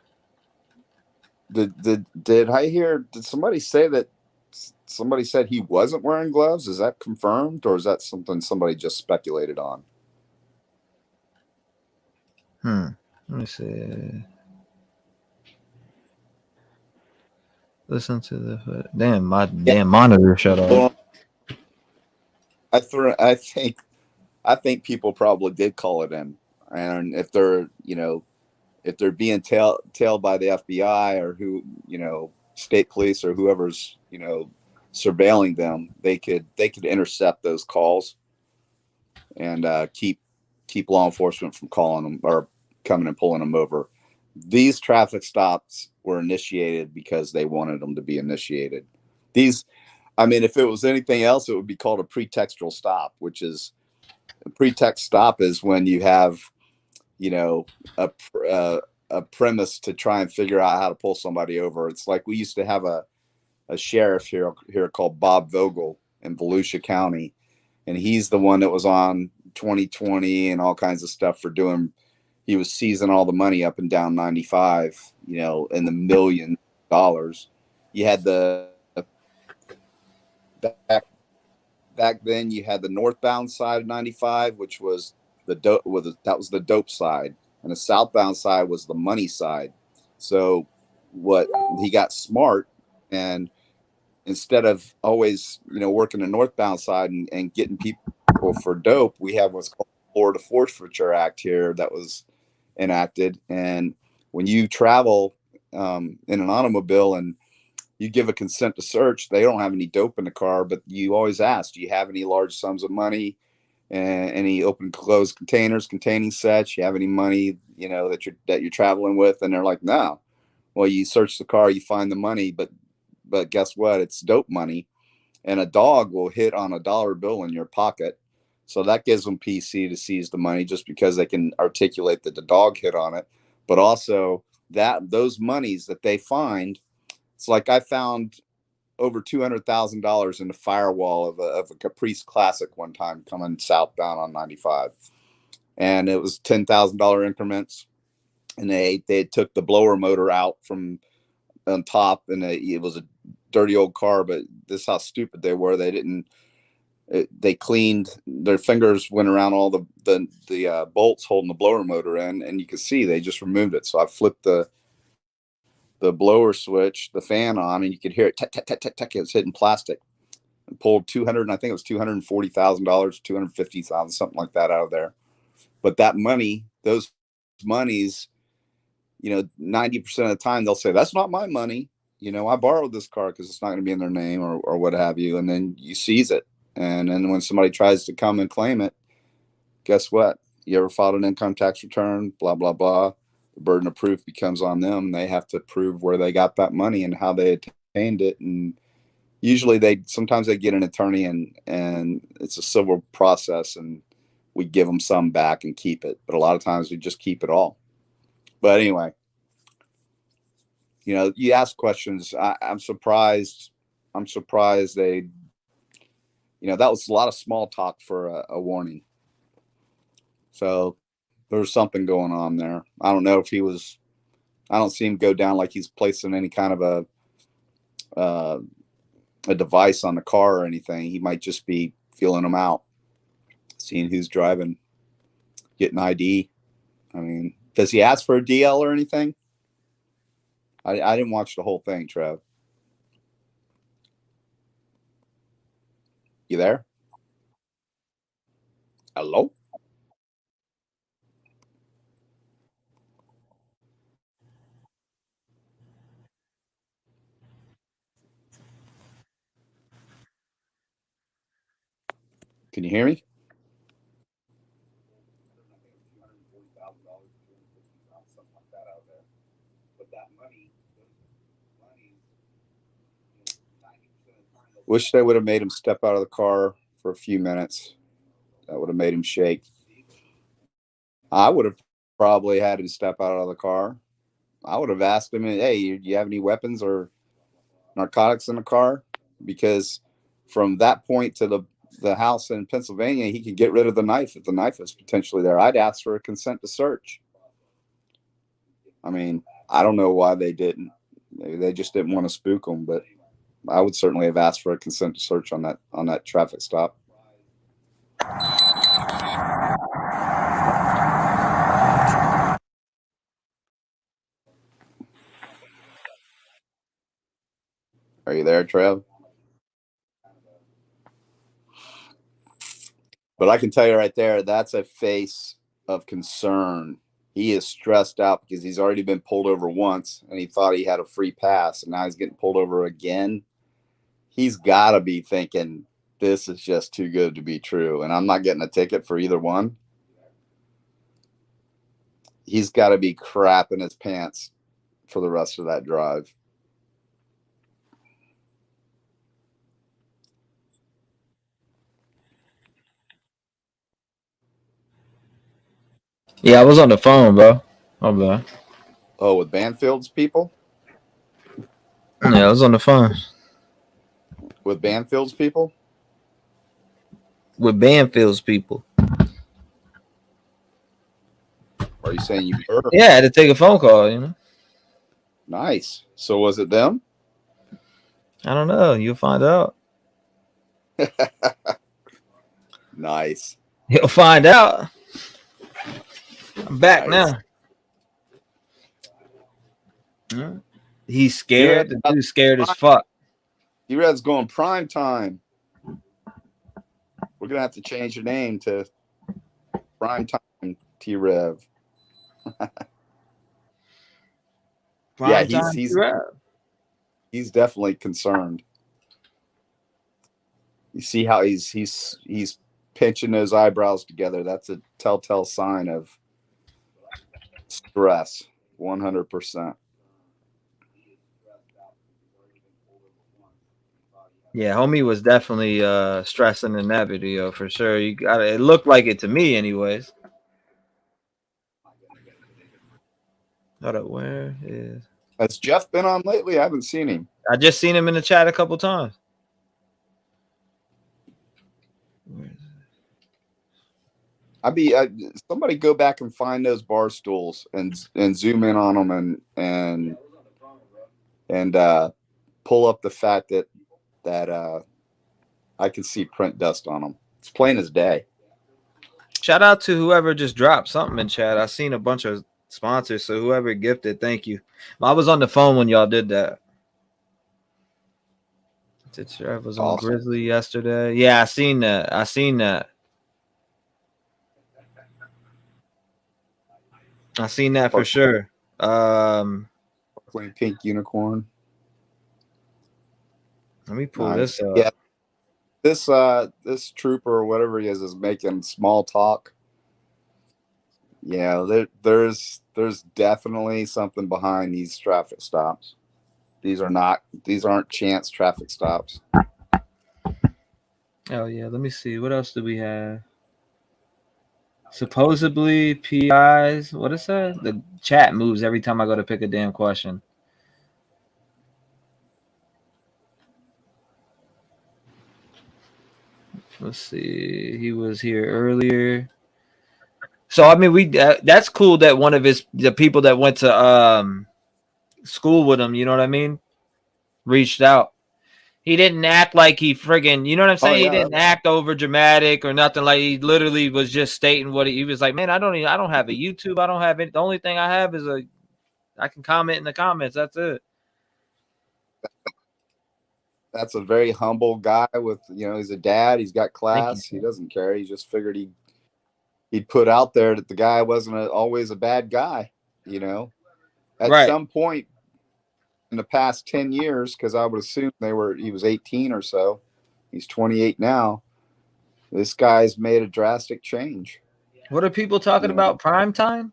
Did I hear? Did somebody say that? Somebody said he wasn't wearing gloves. Is that confirmed, or is that something somebody just speculated on? Let me see. Listen to the my damn monitor shut off. I I think people probably did call it in, and if they're if they're being tailed by the FBI or who state police or whoever's surveilling them, they could intercept those calls and keep law enforcement from calling them or coming and pulling them over. These traffic stops were initiated because they wanted them to be initiated. If it was anything else, it would be called a pretextual stop, which is a pretext stop is when you have, a premise to try and figure out how to pull somebody over. It's like we used to have a sheriff here called Bob Vogel in Volusia County, and he's the one that was on 2020 and all kinds of stuff for he was seizing all the money up and down 95, in the $1 million. You had back then you had the northbound side of 95, which was that was the dope side, and the southbound side was the money side. So what he got smart, and instead of always working the northbound side and getting people for dope, we have what's called the Florida Forfeiture Act here that was enacted. And when you travel in an automobile and you give a consent to search, they don't have any dope in the car, but you always ask, do you have any large sums of money and any open closed containers containing such? You have any money, that you're traveling with? And they're like, no. Well, you search the car, you find the money, but guess what? It's dope money, and a dog will hit on a dollar bill in your pocket. So that gives them PC to seize the money just because they can articulate that the dog hit on it. But also those monies that they find, it's like I found over $200,000 in the firewall of a Caprice Classic one time coming southbound on 95, and it was $10,000 increments, and they took the blower motor out from on top, and it was a dirty old car. But this is how stupid they were. They cleaned, their fingers went around all the bolts holding the blower motor in, and you can see they just removed it. So I flipped the blower switch, the fan on, and you could hear it tech, tech, tech, tech, tech. It was hitting plastic, and pulled I think it was $240,000, $250,000, something like that out of there. But that money, those monies, 90% of the time they'll say, that's not my money. I borrowed this car because it's not going to be in their name or what have you. And then you seize it. And then when somebody tries to come and claim it, guess what? You ever filed an income tax return, blah, blah, blah. The burden of proof becomes on them. They have to prove where they got that money and how they obtained it. And usually sometimes they get an attorney and it's a civil process, and we give them some back and keep it. But a lot of times we just keep it all. But anyway, you ask questions. I'm surprised. They, that was a lot of small talk for a warning. So there's something going on there. I don't know if I don't see him go down like he's placing any kind of a device on the car or anything. He might just be feeling them out, seeing who's driving, getting ID. Does he ask for a DL or anything? I didn't watch the whole thing, Trev. You there? Hello? Can you hear me? Wish they would have made him step out of the car for a few minutes. That would have made him shake. I would have probably had him step out of the car. I would have asked him, hey, do you have any weapons or narcotics in the car? Because from that point to the house in Pennsylvania, he could get rid of the knife if the knife is potentially there. I'd ask for a consent to search. I don't know why they didn't. Maybe they just didn't want to spook him, but I would certainly have asked for a consent to search on that traffic stop. Are you there, Trev? But I can tell you right there, that's a face of concern. He is stressed out because he's already been pulled over once and he thought he had a free pass, and now he's getting pulled over again. He's got to be thinking, this is just too good to be true, and I'm not getting a ticket for either one. He's got to be crapping his pants for the rest of that drive. Yeah, I was on the phone, bro. Oh, bad. Oh, with Banfield's people? Yeah, I was on the phone. With Banfield's people? With Banfield's people. Are you saying you heard? Yeah, I had to take a phone call, you know. Nice. So was it them? I don't know. You'll find out. Nice. You'll find out. I'm back now. He's scared. The dude's scared as fuck. T-REV's going prime time. We're going to have to change your name to Prime Time T-REV. Yeah, he's definitely concerned. You see how he's pinching those eyebrows together. That's a telltale sign of stress, 100%. Yeah, homie was definitely stressing in that video for sure. You got it. It looked like it to me, anyways. Hold up, where is? Has Jeff been on lately? I haven't seen him. I just seen him in the chat a couple times. Somebody go back and find those bar stools and zoom in on them and pull up the fact that I can see print dust on them. It's plain as day. Shout out to whoever just dropped something in chat. I seen a bunch of sponsors, so whoever gifted, thank you. I was on the phone when y'all did that. I was on Grizzly yesterday. Yeah, I seen that. I seen that for sure. Pink unicorn. Let me pull this up. Yeah, this trooper or whatever he is making small talk. Yeah, there's definitely something behind these traffic stops. These aren't chance traffic stops. Oh yeah, let me see. What else do we have? Supposedly PIs. What is that? The chat moves every time I go to pick a damn question. Let's see. He was here earlier. So I mean, that's cool that one of the people that went to school with him, you know what I mean, reached out. He didn't act like he friggin', you know what I'm saying? Oh, yeah. He didn't act over dramatic or nothing. Like, he literally was just stating what he was like. Man, I don't have a YouTube. I don't have it. The only thing I have is I can comment in the comments. That's it. That's a very humble guy with, he's a dad. He's got class. He doesn't care. He just figured he'd put out there that the guy wasn't always a bad guy, At some point in the past 10 years, because I would assume he was 18 or so. He's 28 now. This guy's made a drastic change. What are people talking about? Prime time?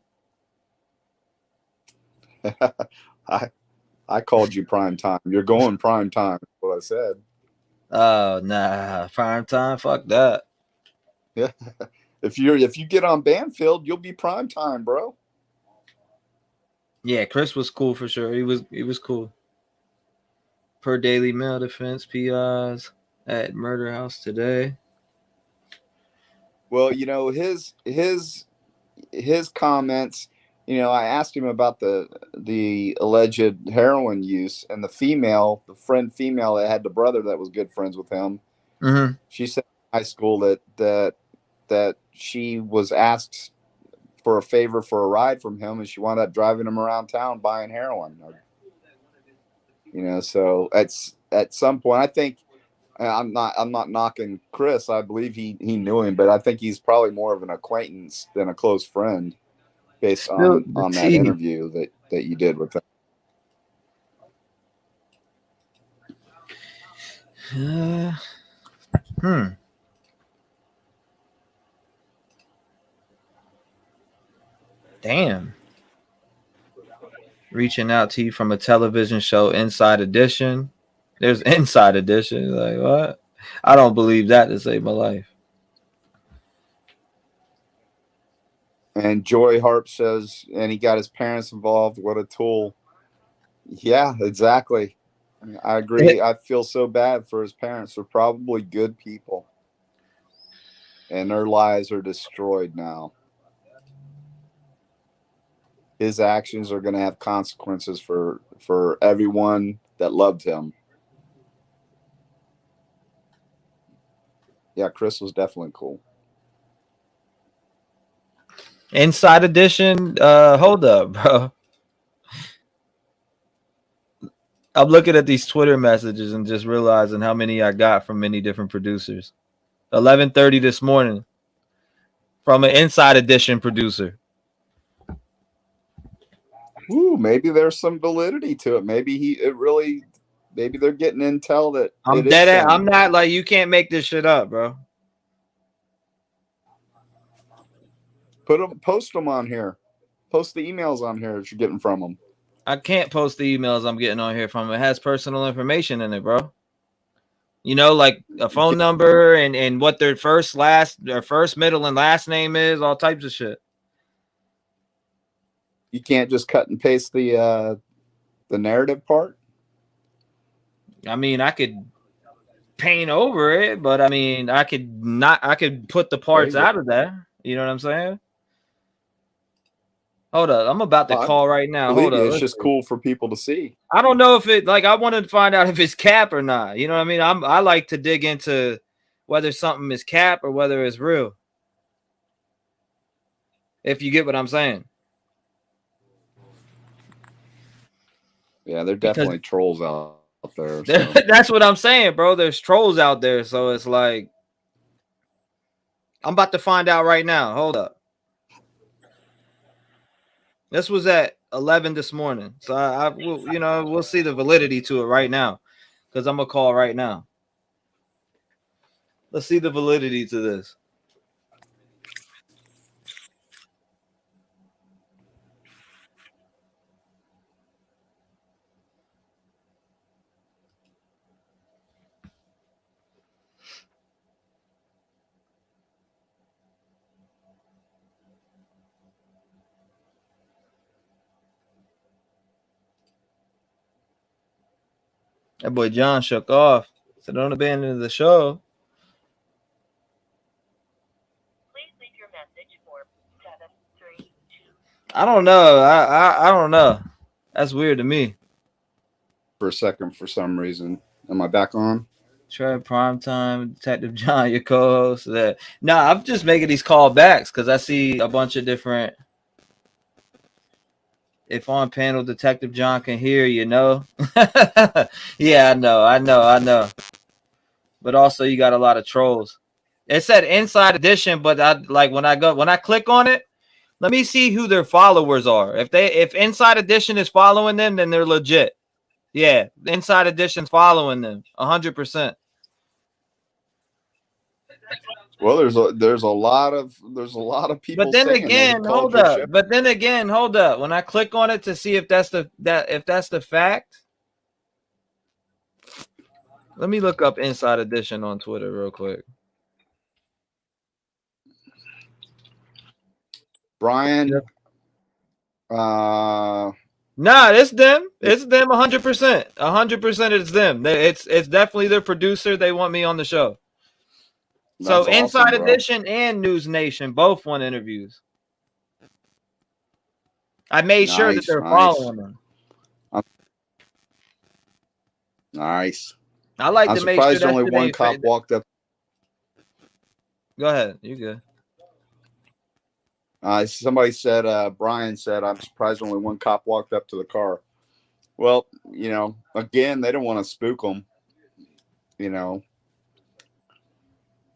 I called you prime time. You're going prime time. That's what I said. Oh, nah. Prime time? Fuck that. Yeah. If you get on Banfield, you'll be prime time, bro. Yeah, Chris was cool for sure. He was cool. Per Daily Mail defense PIs at Murder House today. Well, his comments, I asked him about the alleged heroin use, and the female that had the brother that was good friends with him. Mm-hmm. She said in high school that she was asked for a favor for a ride from him, and she wound up driving him around town buying heroin. So at some point, I think I'm not knocking Chris. I believe he knew him, but I think he's probably more of an acquaintance than a close friend, based Spill the on that tea. interview that you did with him. Damn. Reaching out to you from a television show, Inside Edition. There's Inside Edition. Like, what? I don't believe that to save my life. And Joy Harp says, and he got his parents involved. What a tool. Yeah, exactly. I agree. I feel so bad for his parents. They're probably good people, and their lives are destroyed now. His actions are going to have consequences for everyone that loved him. Yeah, Chris was definitely cool. Inside Edition. Hold up, bro. I'm looking at these Twitter messages and just realizing how many I got from many different producers. 11:30 this morning from an Inside Edition producer. Ooh, maybe there's some validity to it. Maybe they're getting intel that I'm dead at. I'm not like, you can't make this shit up, bro. Post them on here. Post the emails on here that you're getting from them. I can't post the emails I'm getting on here from. It has personal information in it, bro. You know, like a phone number and what their first, middle, and last name is, all types of shit. You can't just cut and paste the narrative part. I mean, I could paint over it, but I mean, I could put the parts out of there. You know what I'm saying? Hold up. I'm about to call right now. Hold up. It's just cool for people to see. I don't know if it, like, I wanted to find out if it's cap or not. You know what I mean? I like to dig into whether something is cap or whether it's real. If you get what I'm saying. Yeah, they're definitely trolls out there. So. That's what I'm saying, bro. There's trolls out there. So it's like, I'm about to find out right now. Hold up. This was at 11 this morning. So we'll see the validity to it right now. Because I'm going to call right now. Let's see the validity to this. That boy John shook off. So don't abandon the show. Please leave your message for 732. I don't know. I don't know. That's weird to me. For a second, for some reason. Am I back on? Trey Primetime, Detective John, your co-host. No, I'm just making these callbacks because I see a bunch of different. If on panel, Detective John can hear, you know. Yeah, I know. But also, you got a lot of trolls. It said Inside Edition, but when I click on it, let me see who their followers are. If Inside Edition is following them, then they're legit. Yeah, Inside Edition's following them 100%. Well, there's a lot of people. But then again, hold up. When I click on it to see if that's the fact, let me look up Inside Edition on Twitter real quick. Brian. Nah, it's them. It's them 100%. 100% it's them. It's definitely their producer. They want me on the show. So That's Inside awesome, Edition and News Nation both want interviews. I made sure that they're following them. Nice. I like I'm to make sure surprised only one cop walked up. Go ahead. You good. Somebody said, Brian said, I'm surprised only one cop walked up to the car. Well, again, they don't want to spook them.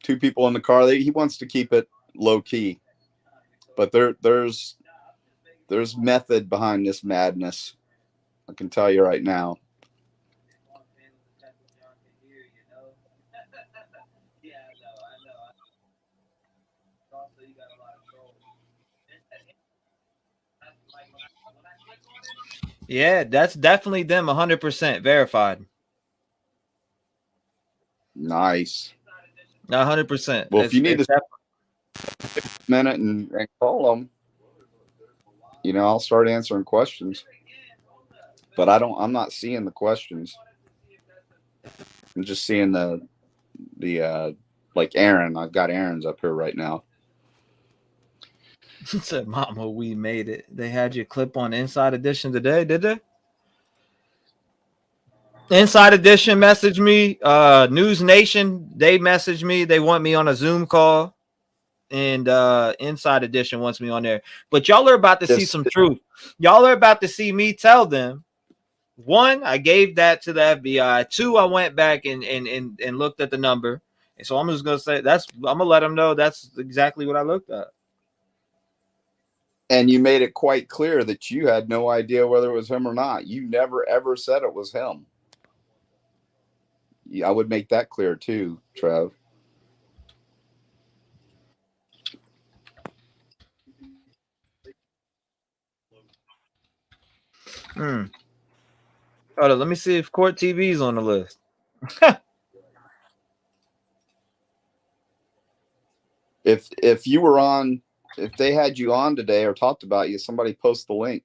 two people in the car. He wants to keep it low key, but there's method behind this madness. I can tell you right now. Yeah, that's definitely them 100% verified. Nice. 100%. Well, if you need to take a minute and call them, I'll start answering questions. But I'm not seeing the questions. I'm just seeing the like Aaron. I've got Aaron's up here right now. Said, "Mama, we made it." They had your clip on Inside Edition today, did they? Inside Edition messaged me. News Nation, they messaged me. They want me on a Zoom call, and Inside Edition wants me on there. But y'all are about to see some truth. Y'all are about to see me tell them. One, I gave that to the FBI. Two, I went back and looked at the number. And so I'm just gonna say I'm gonna let them know that's exactly what I looked at. And you made it quite clear that you had no idea whether it was him or not. You never ever said it was him. I would make that clear too, Trev. Hold on, let me see if Court TV is on the list. If you were on, if they had you on today or talked about you, somebody post the link.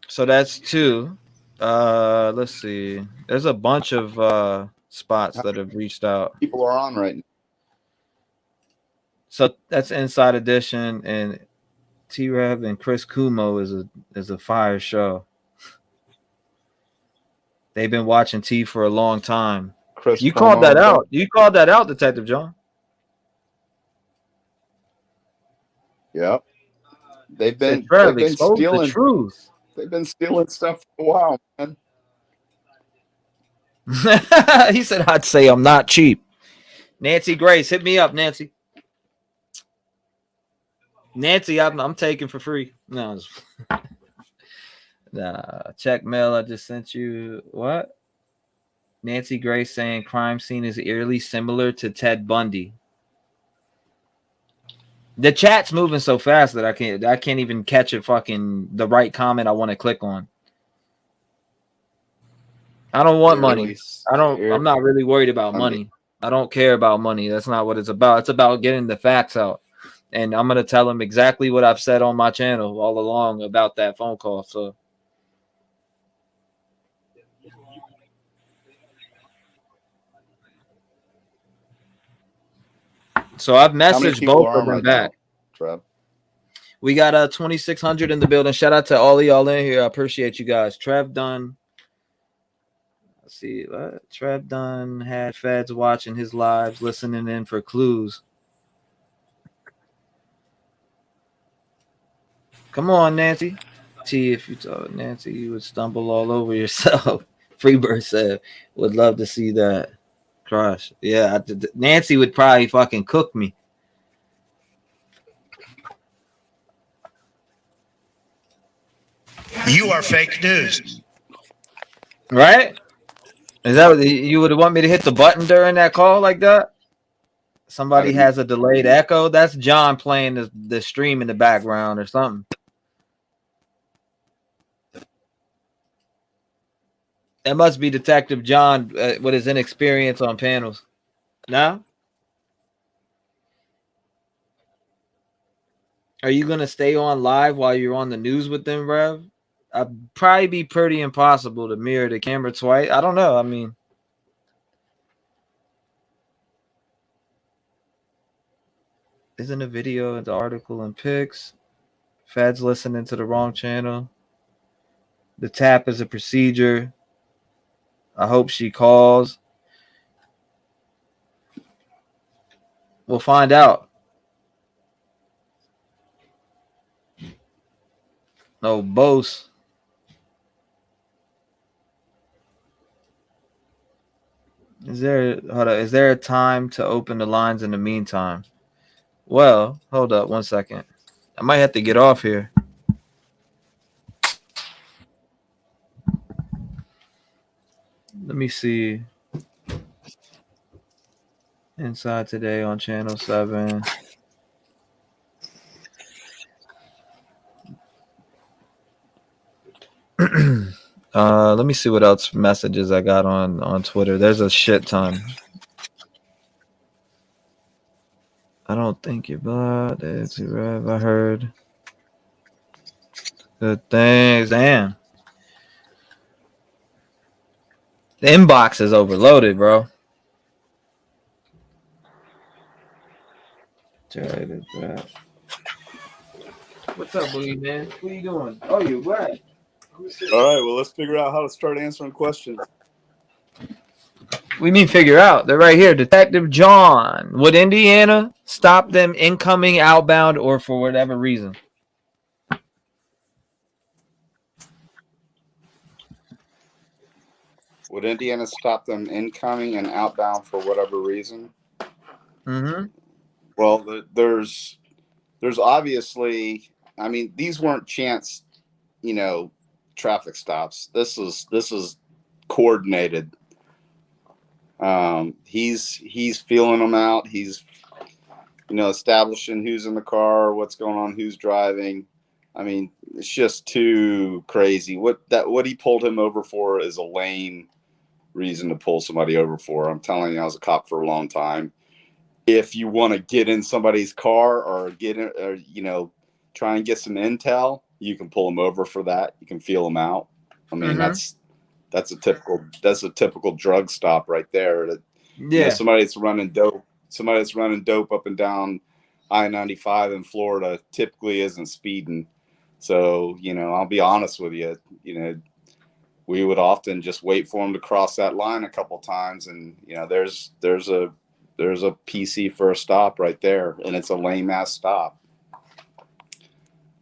So that's two. Let's see. There's a bunch of spots that have reached out. People are on right now. So that's Inside Edition, and T-REV and Chris Kumo is a fire show. They've been watching T for a long time. You called that out. You called that out, Detective John. Yep. They've been stealing the truth. They've been stealing stuff for a while, man. He said, "I'd say I'm not cheap." Nancy Grace, hit me up, Nancy. Nancy, I'm taking for free. No, check mail. I just sent you. What? Nancy Grace saying crime scene is eerily similar to Ted Bundy. The chat's moving so fast that I can't even catch it. Fucking the right comment I want to click on. I don't want money. I'm not really worried about money. I don't care about money. That's not what it's about. It's about getting the facts out. And I'm gonna tell them exactly what I've said on my channel all along about that phone call. So I've messaged both of them back. We got 2,600 in the building. Shout out to all of y'all in here. I appreciate you guys. Trev Dunn. Let's see. Trev Dunn had feds watching his lives, listening in for clues. Come on, Nancy. T, if you told Nancy you would stumble all over yourself. Freebird said, would love to see that. Crush. Yeah, Nancy would probably fucking cook me. You are fake news. Right? Is that what you would want me to hit the button during that call like that? Somebody has a delayed echo. That's John playing the stream in the background or something. That must be Detective John with his inexperience on panels. No? Are you going to stay on live while you're on the news with them, Rev? I'd probably be pretty impossible to mirror the camera twice. I don't know. I mean, isn't a video in the article and pics? Feds listening to the wrong channel. The tap is a procedure. I hope she calls. We'll find out. No, Bose. Is there a time to open the lines in the meantime? Well, hold up 1 second. I might have to get off here. Let me see. Inside Today on Channel 7. Let me see what else messages I got on Twitter. There's a shit ton. I don't think you're blood. It's T-REV. I heard. Good things. Damn. The inbox is overloaded, bro. What's up, Boogie, man? What are you doing? Oh, you what? All right, well, let's figure out how to start answering questions. We mean figure out. They're right here. Detective John. Would Indiana stop them incoming, outbound, or for whatever reason? Would Indiana stop them incoming and outbound for whatever reason? Mm-hmm. Well, there's obviously, I mean, these weren't chance, traffic stops. This is coordinated. He's feeling them out. He's, establishing who's in the car, what's going on, who's driving. I mean, it's just too crazy. What he pulled him over for is a lame reason to pull somebody over for. I'm telling you, I was a cop for a long time. If you want to get in somebody's car or try and get some intel, you can pull them over for that. You can feel them out. I mean, that's a typical drug stop right there. Somebody that's running dope up and down I-95 in Florida typically isn't speeding. So, I'll be honest with you, we would often just wait for them to cross that line a couple times, and there's a PC for a stop right there, and it's a lame ass stop.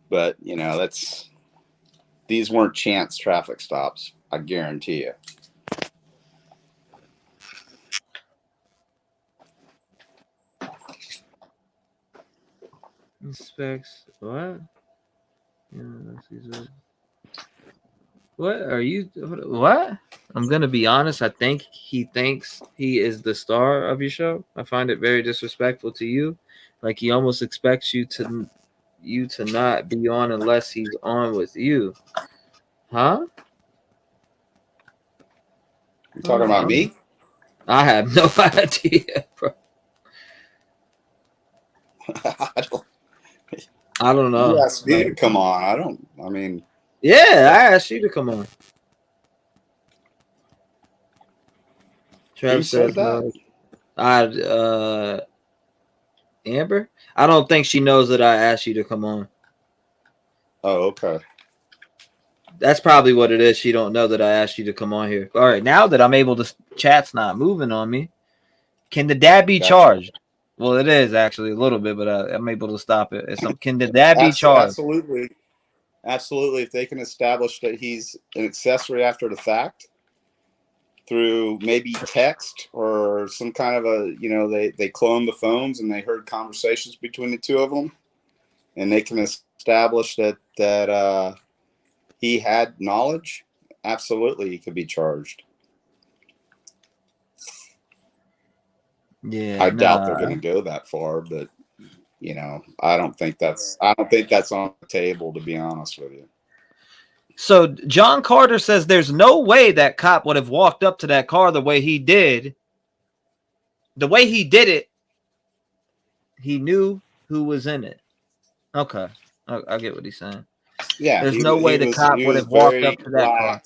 But these weren't chance traffic stops, I guarantee you. Inspects what? What are you? What? I'm gonna be honest. I think he thinks he is the star of your show. I find it very disrespectful to you. Like he almost expects you to not be on unless he's on with you. Huh? You talking about me? I have no idea, bro. I don't know. You asked me to come on. Yeah, I asked you to come on. Trev says no. Amber? I don't think she knows that I asked you to come on. Oh, okay. That's probably what it is. She don't know that I asked you to come on here. All right, now that I'm able to, chat's not moving on me. Can the dad be charged? Well, it is actually a little bit, but I'm able to stop it. Can the dad be charged? Absolutely. If they can establish that he's an accessory after the fact through maybe text or some kind of they cloned the phones and they heard conversations between the two of them, and they can establish that he had knowledge, absolutely he could be charged. Yeah, I doubt they're going to go that far, but I don't think that's on the table, to be honest with you. So John Carter says there's no way that cop would have walked up to that car the way he did. The way he did it, he knew who was in it. Okay, I get what he's saying. Yeah, there's no way the cop would have walked up to that car.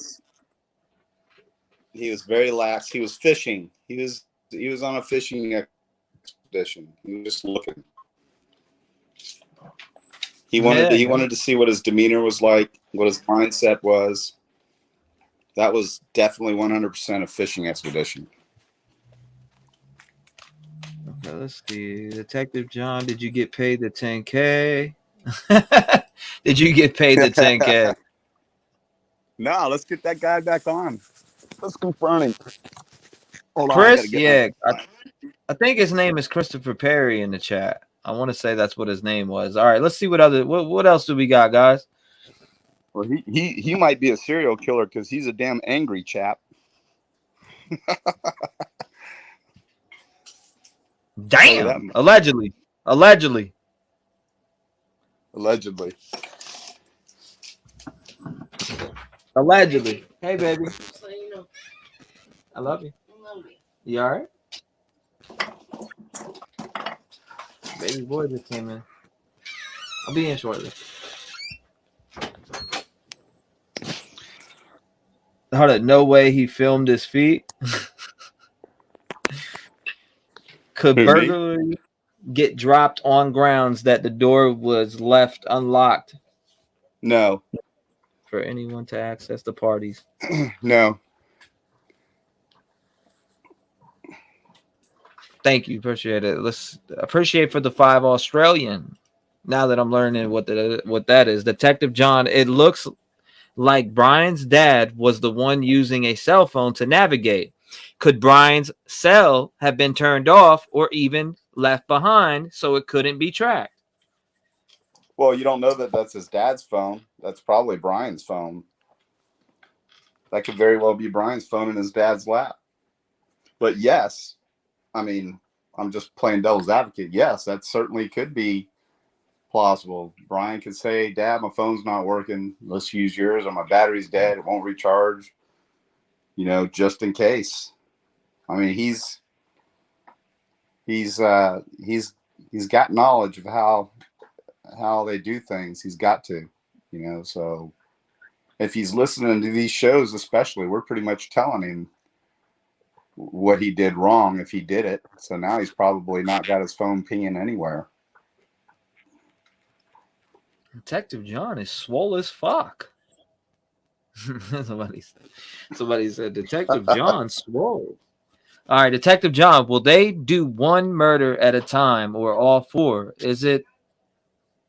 He was very lax. He was fishing. He was on a fishing expedition. He was just looking. He wanted to see what his demeanor was like, what his mindset was. That was definitely 100% a fishing expedition. Okay, let's see. Detective John, did you get paid the $10K? Did you get paid the 10K? No, let's get that guy back on. Let's confront him. Hold on, I gotta Chris, get yeah, my. I think his name is Christopher Perry in the chat. I want to say that's what his name was. All right, let's see what else do we got, guys? Well, he might be a serial killer because he's a damn angry chap. Damn. Allegedly. Allegedly. Allegedly. Allegedly. Hey, baby. I love you. You all right? Baby boy just came in. I'll be in shortly. Hold on, no way he filmed his feet. Could Who, me? burglary get dropped on grounds that the door was left unlocked No. for anyone to access the parties? No. Thank you, appreciate it. Let's appreciate for the 5 Australian. Now that I'm learning what that is, Detective John. It looks like Brian's dad was the one using a cell phone to navigate. Could Brian's cell have been turned off or even left behind so it couldn't be tracked? Well, you don't know that that's his dad's phone. That's probably Brian's phone. That could very well be Brian's phone in his dad's lap. But yes, I mean, I'm just playing devil's advocate. Yes, that certainly could be plausible. Brian could say, Dad, my phone's not working. Let's use yours, or my battery's dead. It won't recharge. You know, just in case. I mean, he's got knowledge of how they do things. He's got to, you know. So if he's listening to these shows, especially, we're pretty much telling him what he did wrong if he did it. So now he's probably not got his phone pinging anywhere. Detective John is swole as fuck. Somebody said Detective John swole. All right, Detective John, will they do one murder at a time or all 4? Is it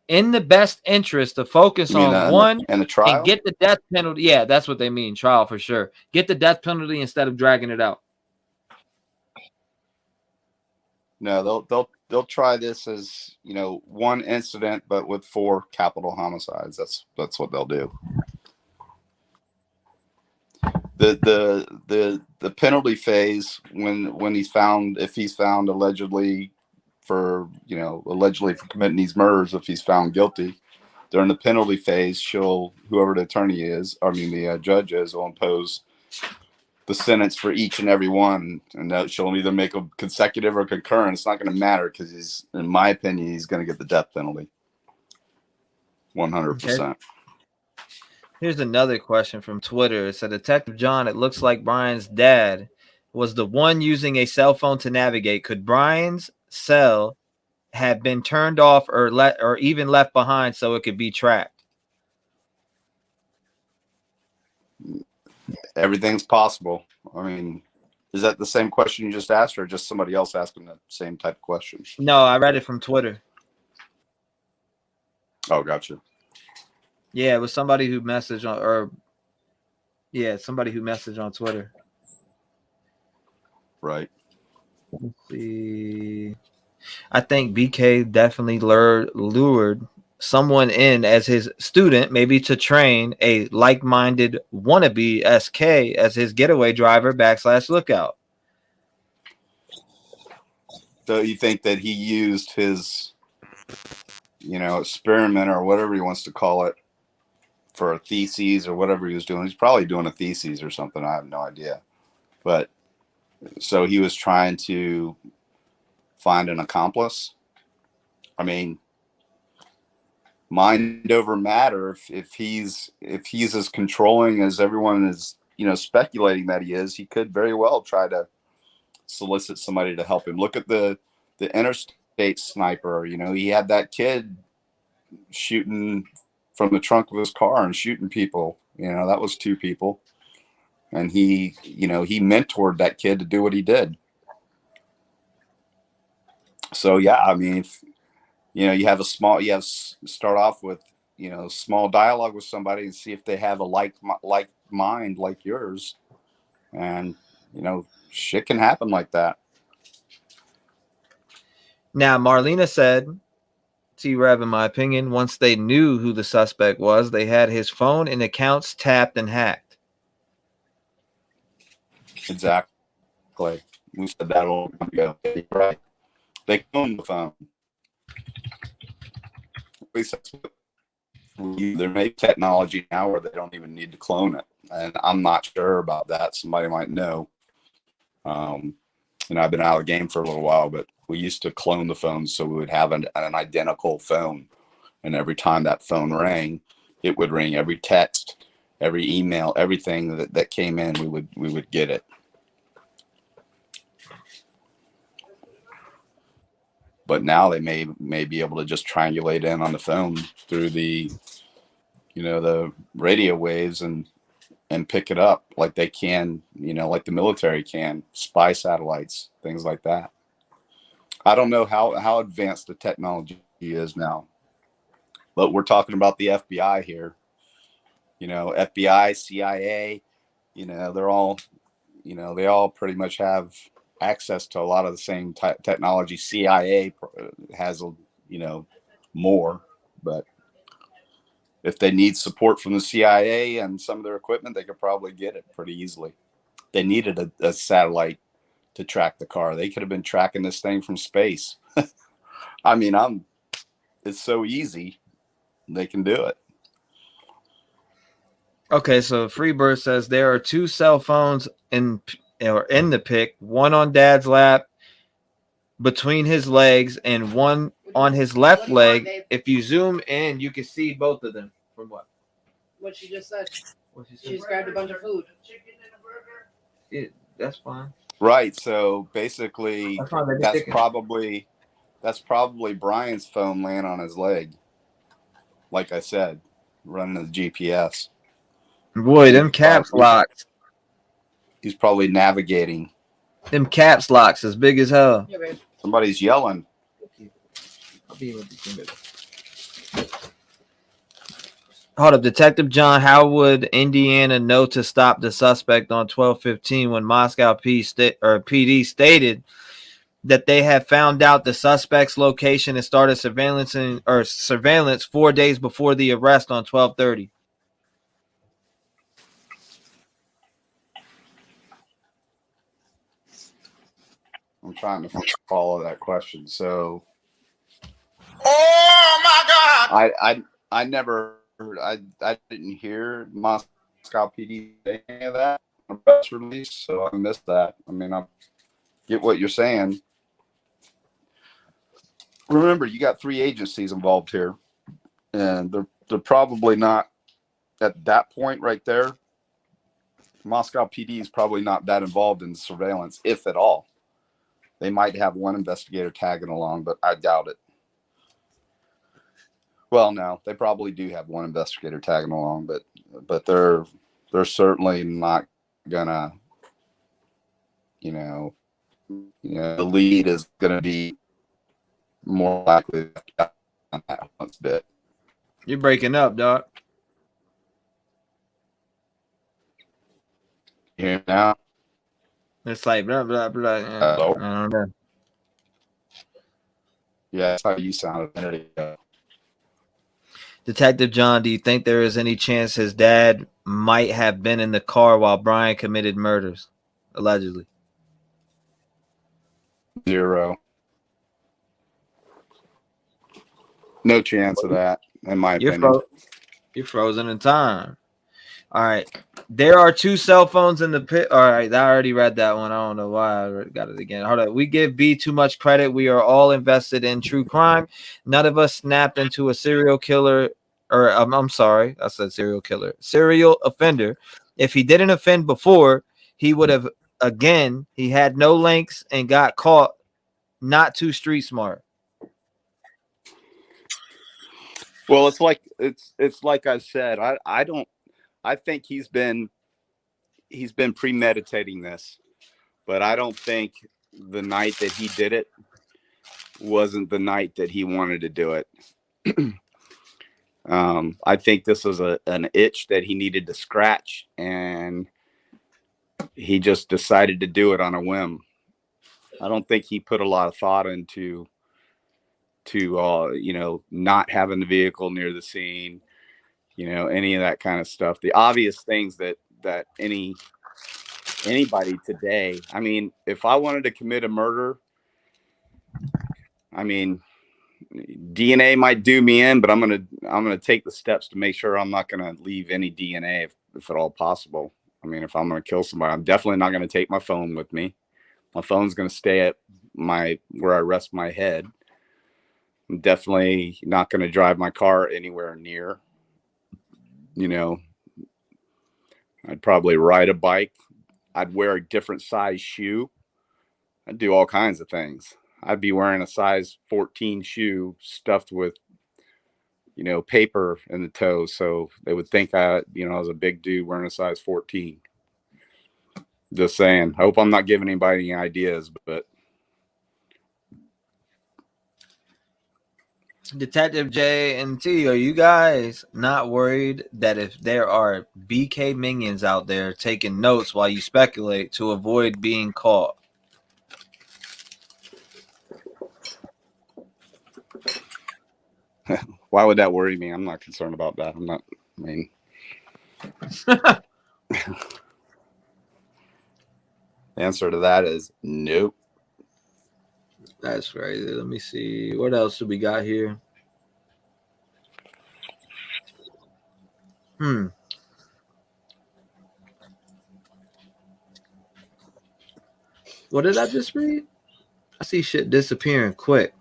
in the best interest to focus on one in a trial? and get the death penalty? Yeah, that's what they mean, trial for sure. Get the death penalty instead of dragging it out. No, they'll try this as, you know, one incident, but with 4 capital homicides. That's what they'll do. The penalty phase when he's found, if he's found allegedly for committing these murders, if he's found guilty, during the penalty phase, whoever the attorney is, the judge is, will impose the sentence for each and every one, and that she'll either make a consecutive or concurrent. It's not going to matter because in my opinion, he's going to get the death penalty. 100%. Okay. Here's another question from Twitter. It said, Detective John, it looks like Brian's dad was the one using a cell phone to navigate. Could Brian's cell have been turned off or even left behind so it could be tracked? Everything's possible. I mean, is that the same question you just asked, or just somebody else asking the same type of question? No, I read it from Twitter. Oh, gotcha. Yeah, it was somebody who messaged on Twitter. Right. Let's see. I think BK definitely lured someone in as his student, maybe to train a like-minded wannabe SK as his getaway driver / lookout. So you think that he used his, experiment or whatever he wants to call it for a thesis or whatever he was doing? He's probably doing a thesis or something. I have no idea. But so he was trying to find an accomplice. I mean, mind over matter. If he's as controlling as everyone is, speculating that he is, he could very well try to solicit somebody to help him. Look at the interstate sniper. He had that kid shooting from the trunk of his car and shooting people. That was 2 people, and he mentored that kid to do what he did. So yeah, I mean, you have start off with small dialogue with somebody and see if they have a like mind like yours. And, shit can happen like that. Now, Marlena said, T-REV, in my opinion, once they knew who the suspect was, they had his phone and accounts tapped and hacked. Exactly. We said that a long time ago. You're right. They clone the phone. At least that's what there may be technology now where they don't even need to clone it. And I'm not sure about that. Somebody might know. I've been out of the game for a little while, but we used to clone the phones so we would have an identical phone. And every time that phone rang, it would ring. Every text, every email, everything that came in, we would get it. But now they may be able to just triangulate in on the phone through the radio waves and pick it up like they can, like the military can, spy satellites, things like that. I don't know how advanced the technology is now, but we're talking about the FBI here. FBI, CIA, they're all, they all pretty much have access to a lot of the same technology. CIA has, more, but if they need support from the CIA and some of their equipment, they could probably get it pretty easily. They needed a satellite to track the car. They could have been tracking this thing from space. I mean, it's so easy. They can do it. Okay, so Freebird says there are 2 cell phones in the pic, one on Dad's lap between his legs and one on his left leg. If you zoom in, you can see both of them. From what? What she just said. What she said? She just grabbed a bunch of food. That's fine. Right. So basically, that's probably Brian's phone laying on his leg. Like I said, running the GPS. Boy, them caps locks. He's probably navigating. Them caps locks as big as hell. Yeah, babe. Somebody's yelling. Hold up, Detective John, how would Indiana know to stop the suspect on 12/15 when Moscow PD stated that they had found out the suspect's location and started surveillance 4 days before the arrest on 12/30? I'm trying to follow that question. So, Oh my God! I never heard. I didn't hear Moscow PD say any of that in a press release, so I missed that. I mean, I get what you're saying. Remember, you got 3 agencies involved here, and they're probably not at that point right there. Moscow PD is probably not that involved in surveillance, if at all. They might have one investigator tagging along, but I doubt it. Well, no, they probably do have one investigator tagging along, but they're certainly not gonna, the lead is gonna be more likely on that once bit. You're breaking up, Doc. You hear me now? It's like blah blah blah. I don't know. Yeah, that's how you sounded a minute ago. Detective John, do you think there is any chance his dad might have been in the car while Bryan committed murders, allegedly? 0. No chance of that, in my opinion. You're frozen in time. All right. There are 2 cell phones in the pit. All right. I already read that one. I don't know why I got it again. Hold on. We give B too much credit. We are all invested in true crime. None of us snapped into a serial killer, or I'm sorry. I said serial killer. Serial offender. If he didn't offend before, he would have, again, he had no links and got caught. Not too street smart. Well, it's like I said. I think he's been premeditating this, but I don't think the night that he did it wasn't the night that he wanted to do it. I think this was an itch that he needed to scratch, and he just decided to do it on a whim. I don't think he put a lot of thought into not having the vehicle near the scene, any of that kind of stuff. The obvious things that anybody today, I mean, if I wanted to commit a murder, I mean, DNA might do me in, but I'm gonna take the steps to make sure I'm not gonna leave any DNA if at all possible. I mean, if I'm gonna kill somebody, I'm definitely not gonna take my phone with me. My phone's gonna stay at where I rest my head. I'm definitely not gonna drive my car anywhere near. I'd probably ride a bike. I'd wear a different size shoe. I'd do all kinds of things. I'd be wearing a size 14 shoe stuffed with, paper in the toes. So they would think I was a big dude wearing a size 14. Just saying. I hope I'm not giving anybody any ideas, but. Detective J and T, are you guys not worried that if there are BK minions out there taking notes while you speculate to avoid being caught? Why would that worry me? I'm not concerned about that. The answer to that is nope. That's crazy. Let me see. What else do we got here? What did I just read? I see shit disappearing quick.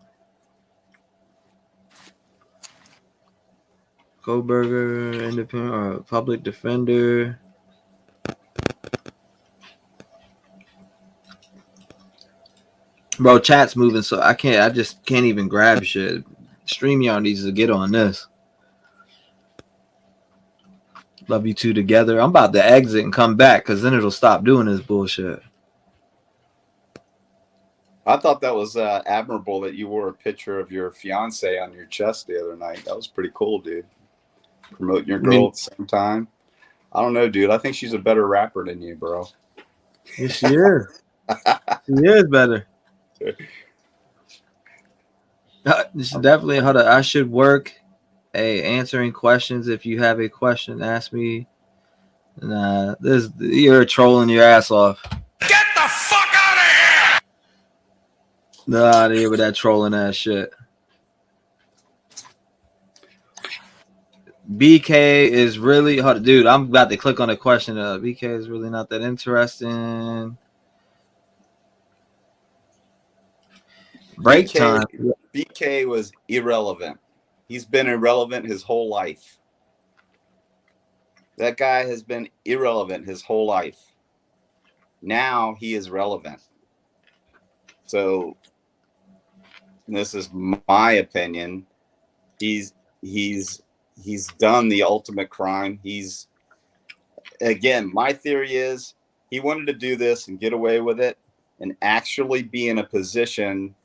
Kohberger, independent or public defender. Bro, chat's moving, so I just can't even grab shit. StreamYard needs to get on this. Love you two together. I'm about to exit and come back because then it'll stop doing this bullshit. I thought that was admirable that you wore a picture of your fiance on your chest the other night. That was pretty cool, dude. Promoting your girl at the same time. I don't know, dude. I think she's a better rapper than you, bro. Yes, she is. She is better. This is definitely how I should work. Answering questions. If you have a question, ask me. Nah, you're trolling your ass off. Get the fuck out of here! No, out of here with that trolling ass shit. BK is really hard, dude. I'm about to click on the question. BK is really not that interesting. Break time. BK was irrelevant. He's been irrelevant his whole life. That guy has been irrelevant his whole life. Now he is relevant. So this is my opinion. He's done the ultimate crime. Again, my theory is he wanted to do this and get away with it and actually be in a position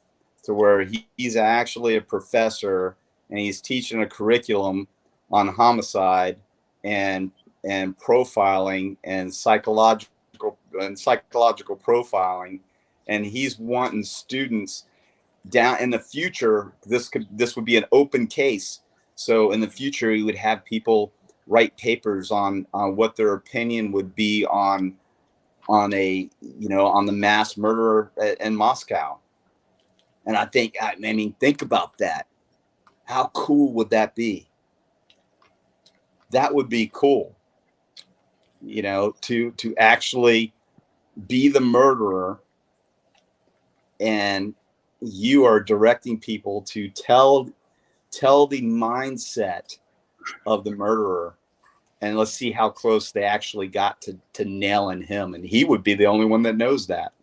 to where he's actually a professor and he's teaching a curriculum on homicide and profiling and psychological profiling, and he's wanting students down in the future. This would be an open case. So in the future, he would have people write papers on what their opinion would be on the mass murder in Moscow. And I mean, think about that. How cool would that be? That would be cool, to actually be the murderer, and you are directing people to tell the mindset of the murderer, and let's see how close they actually got to nailing him. And he would be the only one that knows that.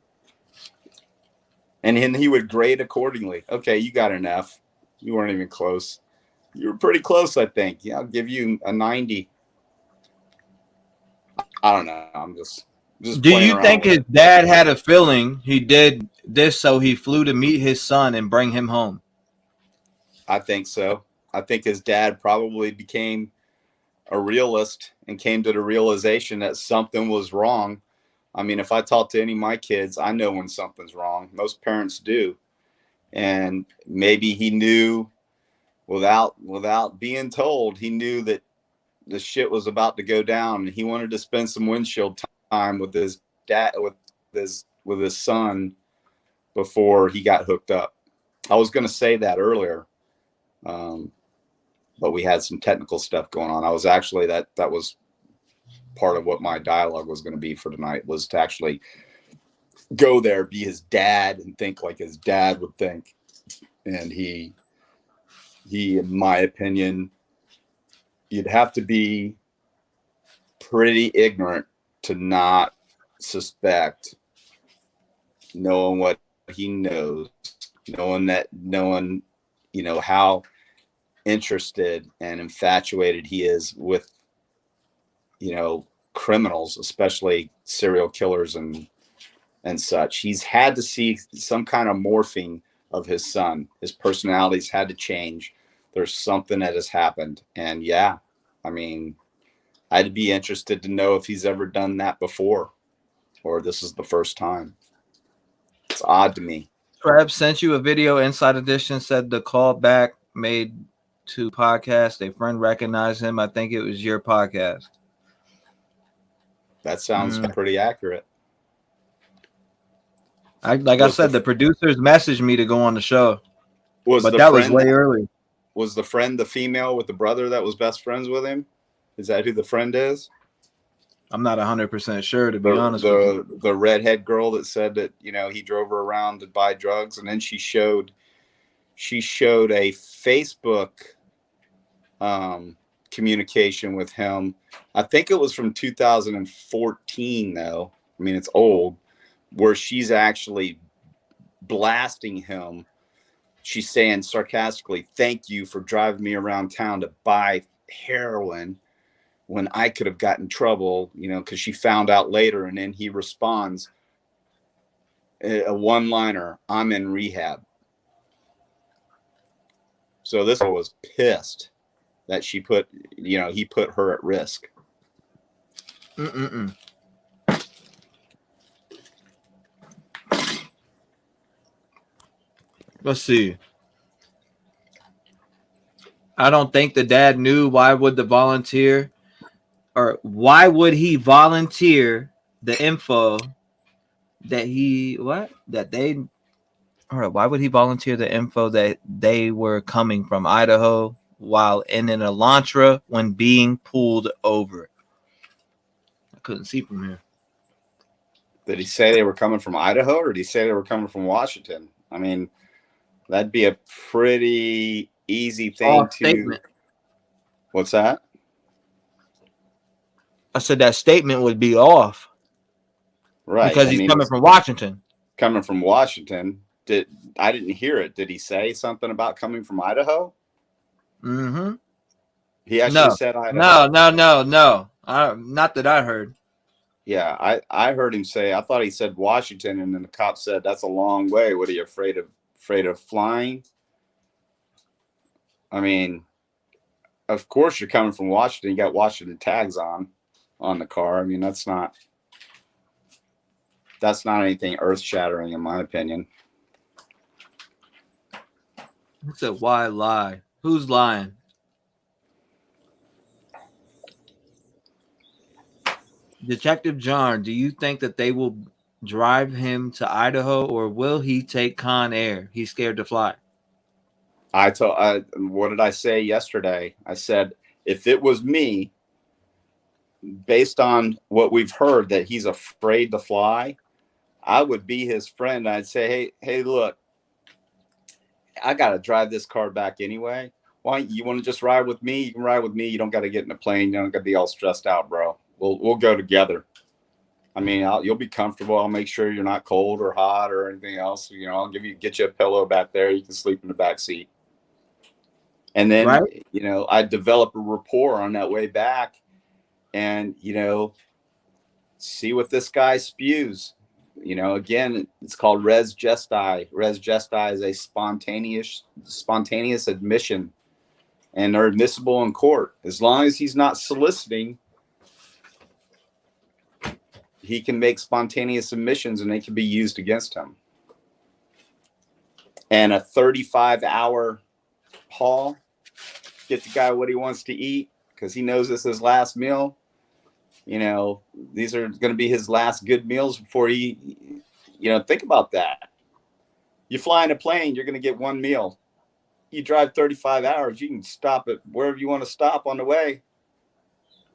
And then he would grade accordingly. Okay, you got an F. You weren't even close. You were pretty close, I think. Yeah, I'll give you a 90. I don't know. I'm just Do you think his dad had a feeling he did this so he flew to meet his son and bring him home? I think so. I think his dad probably became a realist and came to the realization that something was wrong. I mean, if I talk to any of my kids, I know when something's wrong. Most parents do. And maybe he knew without being told, he knew that the shit was about to go down, and he wanted to spend some windshield time with his dad, with his son before he got hooked up. I was going to say that earlier. But we had some technical stuff going on. I was actually, that was part of what my dialogue was going to be for tonight, was to actually go there, be his dad, and think like his dad would think. And he, in my opinion, you'd have to be pretty ignorant to not suspect, knowing what he knows, knowing, you know, how interested and infatuated he is with, you know, criminals, especially serial killers and such. He's had to see some kind of morphing of his son. His personality's had to change. There's something that has happened. And yeah, I mean, I'd be interested to know if he's ever done that before, or this is the first time. It's odd to me. Trev sent you a video. Inside Edition said the call back made to podcast. A friend recognized him. I think it was your podcast. That sounds pretty accurate. I said, the producers messaged me to go on the show, but the that was way friend early. Was the friend the female with the brother that was best friends with him? Is that who the friend is? I'm not 100% sure, to be honest with you. The redhead girl that said that, you know, he drove her around to buy drugs, and then she showed a Facebook communication with him. I think it was from 2014 though. I mean, it's old, where she's actually blasting him. She's saying sarcastically, "Thank you for driving me around town to buy heroin when I could have gotten in trouble," you know, because she found out later. And then he responds, a one-liner, "I'm in rehab." So this one was pissed that he put her at risk. Let's see. I don't think the dad knew. Why would he volunteer the info that why would he volunteer the info that they were coming from Idaho while in an Elantra when being pulled over? I couldn't see from here. Did he say they were coming from Idaho, or did he say they were coming from Washington? I mean, that'd be a pretty easy thing to. Statement. What's that? I said that statement would be off. Right. Because he's coming from Washington. Coming from Washington. I didn't hear it. Did he say something about coming from Idaho? Mm-hmm. He actually said Idaho. No. Not that I heard. Yeah, I heard him say, I thought he said Washington, and then the cop said, "That's a long way. What are you afraid of flying?" I mean, of course you're coming from Washington. You got Washington tags on the car. I mean, that's not anything earth-shattering in my opinion. Who said why lie? Who's lying? Detective John, do you think that they will drive him to Idaho, or will he take Con Air? He's scared to fly. What did I say yesterday? I said, if it was me, based on what we've heard that he's afraid to fly, I would be his friend. I'd say, hey, look, I got to drive this car back anyway. Why, you want to just ride with me? You can ride with me. You don't got to get in a plane. You don't got to be all stressed out, bro. We'll go together. I mean, you'll be comfortable. I'll make sure you're not cold or hot or anything else. You know, I'll get you a pillow back there. You can sleep in the back seat. And then, you know, I develop a rapport on that way back, and, you know, see what this guy spews. You know, again, it's called res gesti. Res gesti is a spontaneous admission. and they're admissible in court. As long as he's not soliciting, he can make spontaneous admissions and they can be used against him. And a 35-hour haul, get the guy what he wants to eat because he knows this is his last meal. You know, these are going to be his last good meals before he, you know, think about that. You fly in a plane, you're going to get one meal. You drive 35 hours, you can stop at wherever you want to stop on the way.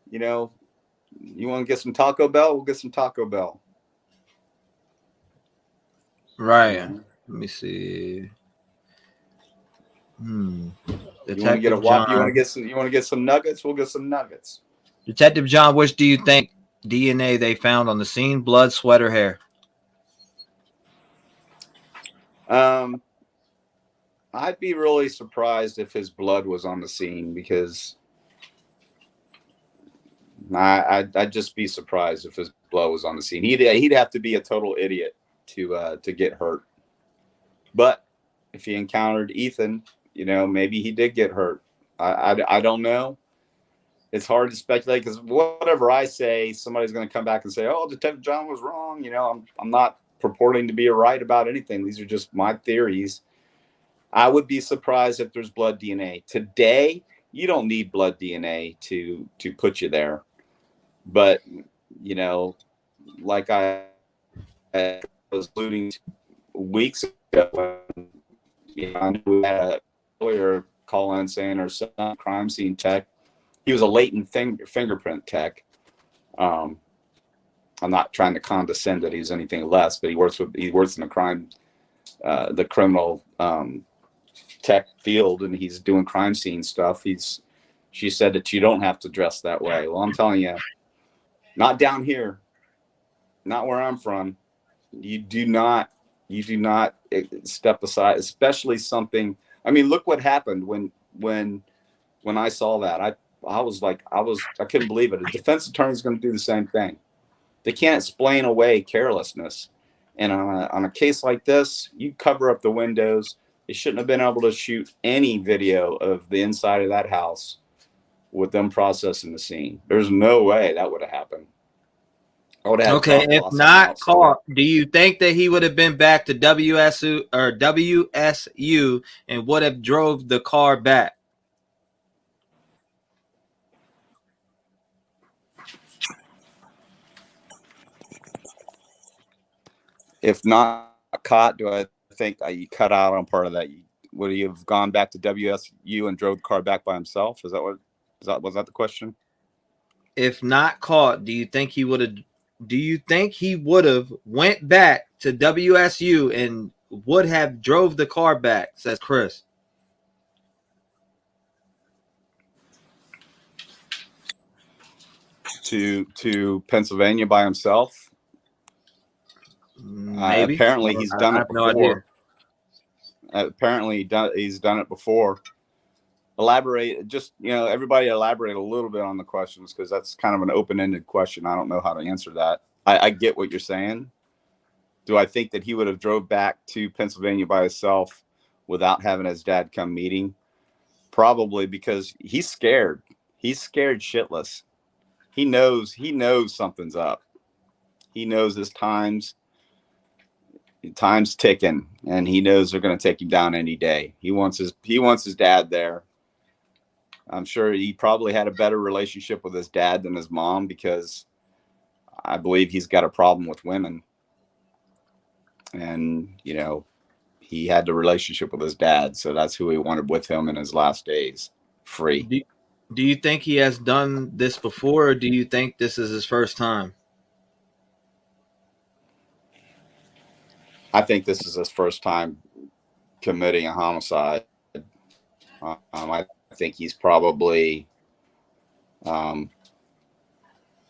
You know, you want to get some Taco Bell? We'll get some Taco Bell. Right. Let me see. You want to get a Detective Whopper? You want John. to get some nuggets? We'll get some nuggets. Detective John, which do you think DNA they found on the scene? Blood, sweat, or hair? I'd be really surprised if his blood was on the scene because I'd just be surprised if his blood was on the scene. He'd have to be a total idiot to get hurt. But if he encountered Ethan, you know, maybe he did get hurt. I don't know. It's hard to speculate because whatever I say, somebody's going to come back and say, "Oh, Detective John was wrong." You know, I'm not purporting to be right about anything. These are just my theories. I would be surprised if there's blood DNA. Today, you don't need blood DNA to put you there. But, you know, like I was alluding to weeks ago, you know, I knew we had a lawyer call in saying our son, crime scene tech, he was a latent fingerprint tech. I'm not trying to condescend that he's anything less, but he works in the criminal tech field, and he's doing crime scene stuff. She said that you don't have to dress that way. Well, I'm telling you, not down here, not where I'm from. You do not step aside, especially something. I mean, look what happened when I saw that. I couldn't believe it. A defense attorney is going to do the same thing. They can't explain away carelessness. And on a case like this, you cover up the windows. They shouldn't have been able to shoot any video of the inside of that house with them processing the scene. There's no way that would have happened. I would have Okay, if not caught, do you think that he would have been back to WSU and would have drove the car back? If not caught, do I think you cut out on part of that? Would he have gone back to WSU and drove the car back by himself? Was that the question? If not caught, do you think he would have went back to WSU and would have drove the car back? Says Chris. To Pennsylvania by himself? Maybe. Apparently he's done it no before. Apparently he's done it before. Elaborate, just, you know, everybody elaborate a little bit on the questions because that's kind of an open-ended question. I don't know how to answer that. I get what you're saying. Do I think that he would have drove back to Pennsylvania by himself without having his dad come meeting? Probably, because he's scared. He's scared shitless. He knows something's up. He knows his time's ticking, and he knows they're going to take him down any day. He wants his dad there. I'm sure he probably had a better relationship with his dad than his mom because I believe he's got a problem with women. And, you know, he had the relationship with his dad, so that's who he wanted with him in his last days, free. Do you think he has done this before, or do you think this is his first time? I think this is his first time committing a homicide. I think he's probably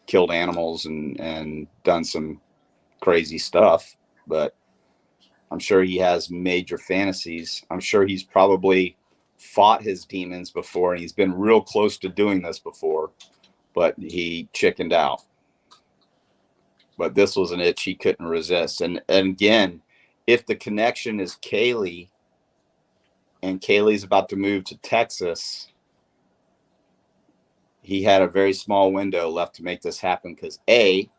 killed animals and done some crazy stuff, but I'm sure he has major fantasies. I'm sure he's probably fought his demons before, and he's been real close to doing this before, but he chickened out. But this was an itch he couldn't resist. And again, if the connection is Kaylee, and Kaylee's about to move to Texas, he had a very small window left to make this happen because A,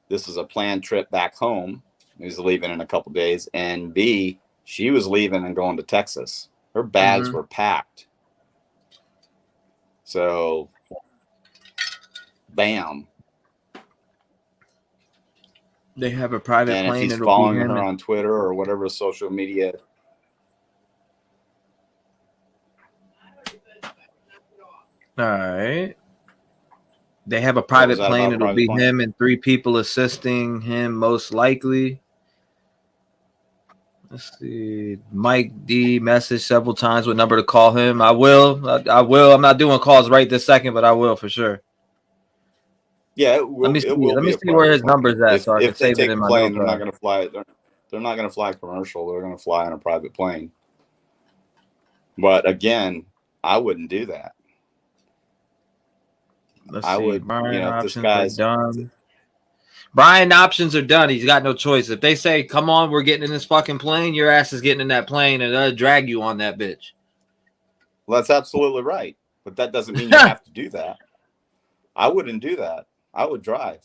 this was a planned trip back home. He was leaving in a couple days, and B, she was leaving and going to Texas. Her bags were packed. So, bam. They have a private And if plane. he's It'll be following him. her on Twitter or whatever social media. All right. They have a private that plane. about, It'll private be plane? him and 3 people assisting him, most likely. Let's see. Mike D messaged several times what number to call him. I will. I will. I'm not doing calls right this second, but I will for sure. Yeah, it will. Let me see. It will Let be me a see where private his plane. number's at, so I can If they save it take in a my plane, they're not notepad. going to fly. They're not going to fly commercial. They're going to fly on a private plane. But again, I wouldn't do that. Let's I see. would, Brian if this options are guy's done. Brian options are done. He's got no choice. If they say, "Come on, we're getting in this fucking plane," your ass is getting in that plane, and they'll drag you on that bitch. Well, that's absolutely right. But that doesn't mean you have to do that. I wouldn't do that. I would drive.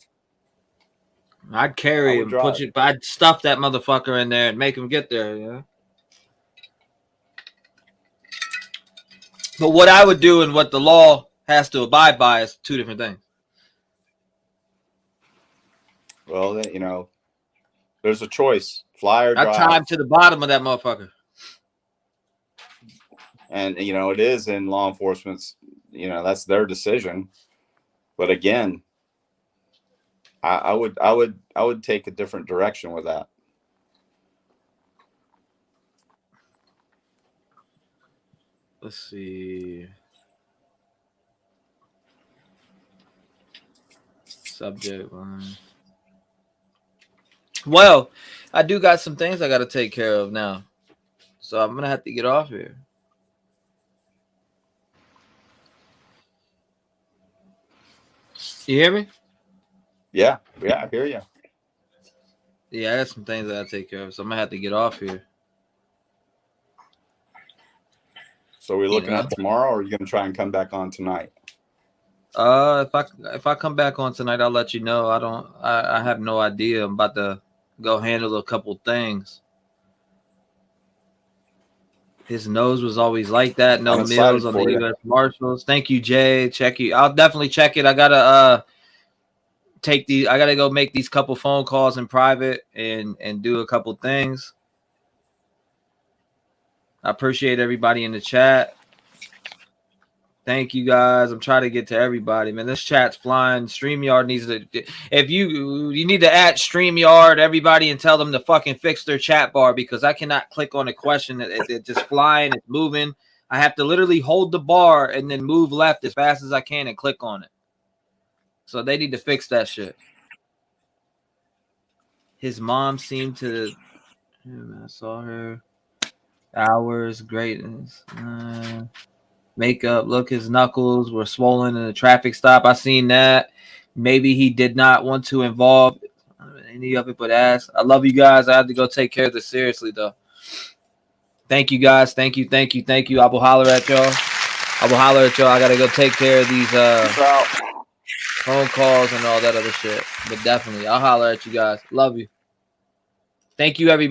I'd carry I would him, put drive. you. I'd stuff that motherfucker in there and make him get there. Yeah. But what I would do and what the law has to abide by is 2 different things. Well, there's a choice: fly or I drive. tie him to the bottom of that motherfucker. And it is in law enforcement's. That's their decision. But again, I would take a different direction with that. Let's see. Subject line. Well, I do got some things I got to take care of now. So I'm going to have to get off here. You hear me? Yeah, I hear you. Yeah, I got some things I got to take care of. So I'm going to have to get off here. So are we looking at tomorrow, or are you going to try and come back on tonight? If I come back on tonight, I'll let you know. I have no idea. I'm about to go handle a couple things. His nose was always like that. No I'm meals excited on the for you. U.S. Marshals. Thank you, Jay. Check you. I'll definitely check it. I gotta I gotta go make these couple phone calls in private and do a couple things. I appreciate everybody in the chat. Thank you guys. I'm trying to get to everybody, man. This chat's flying. StreamYard needs to. If you need to add StreamYard, everybody, and tell them to fucking fix their chat bar, because I cannot click on a question. It's just flying. It's moving. I have to literally hold the bar and then move left as fast as I can and click on it. So they need to fix that shit. His mom seemed to. I saw her. Hours, greatness. Makeup, look, his knuckles were swollen in a traffic stop. I seen that. Maybe he did not want to involve any of it, but ask. I love you guys. I have to go take care of this seriously, though. Thank you, guys. Thank you. I will holler at y'all. I got to go take care of these phone calls and all that other shit. But definitely, I'll holler at you guys. Love you. Thank you, everybody.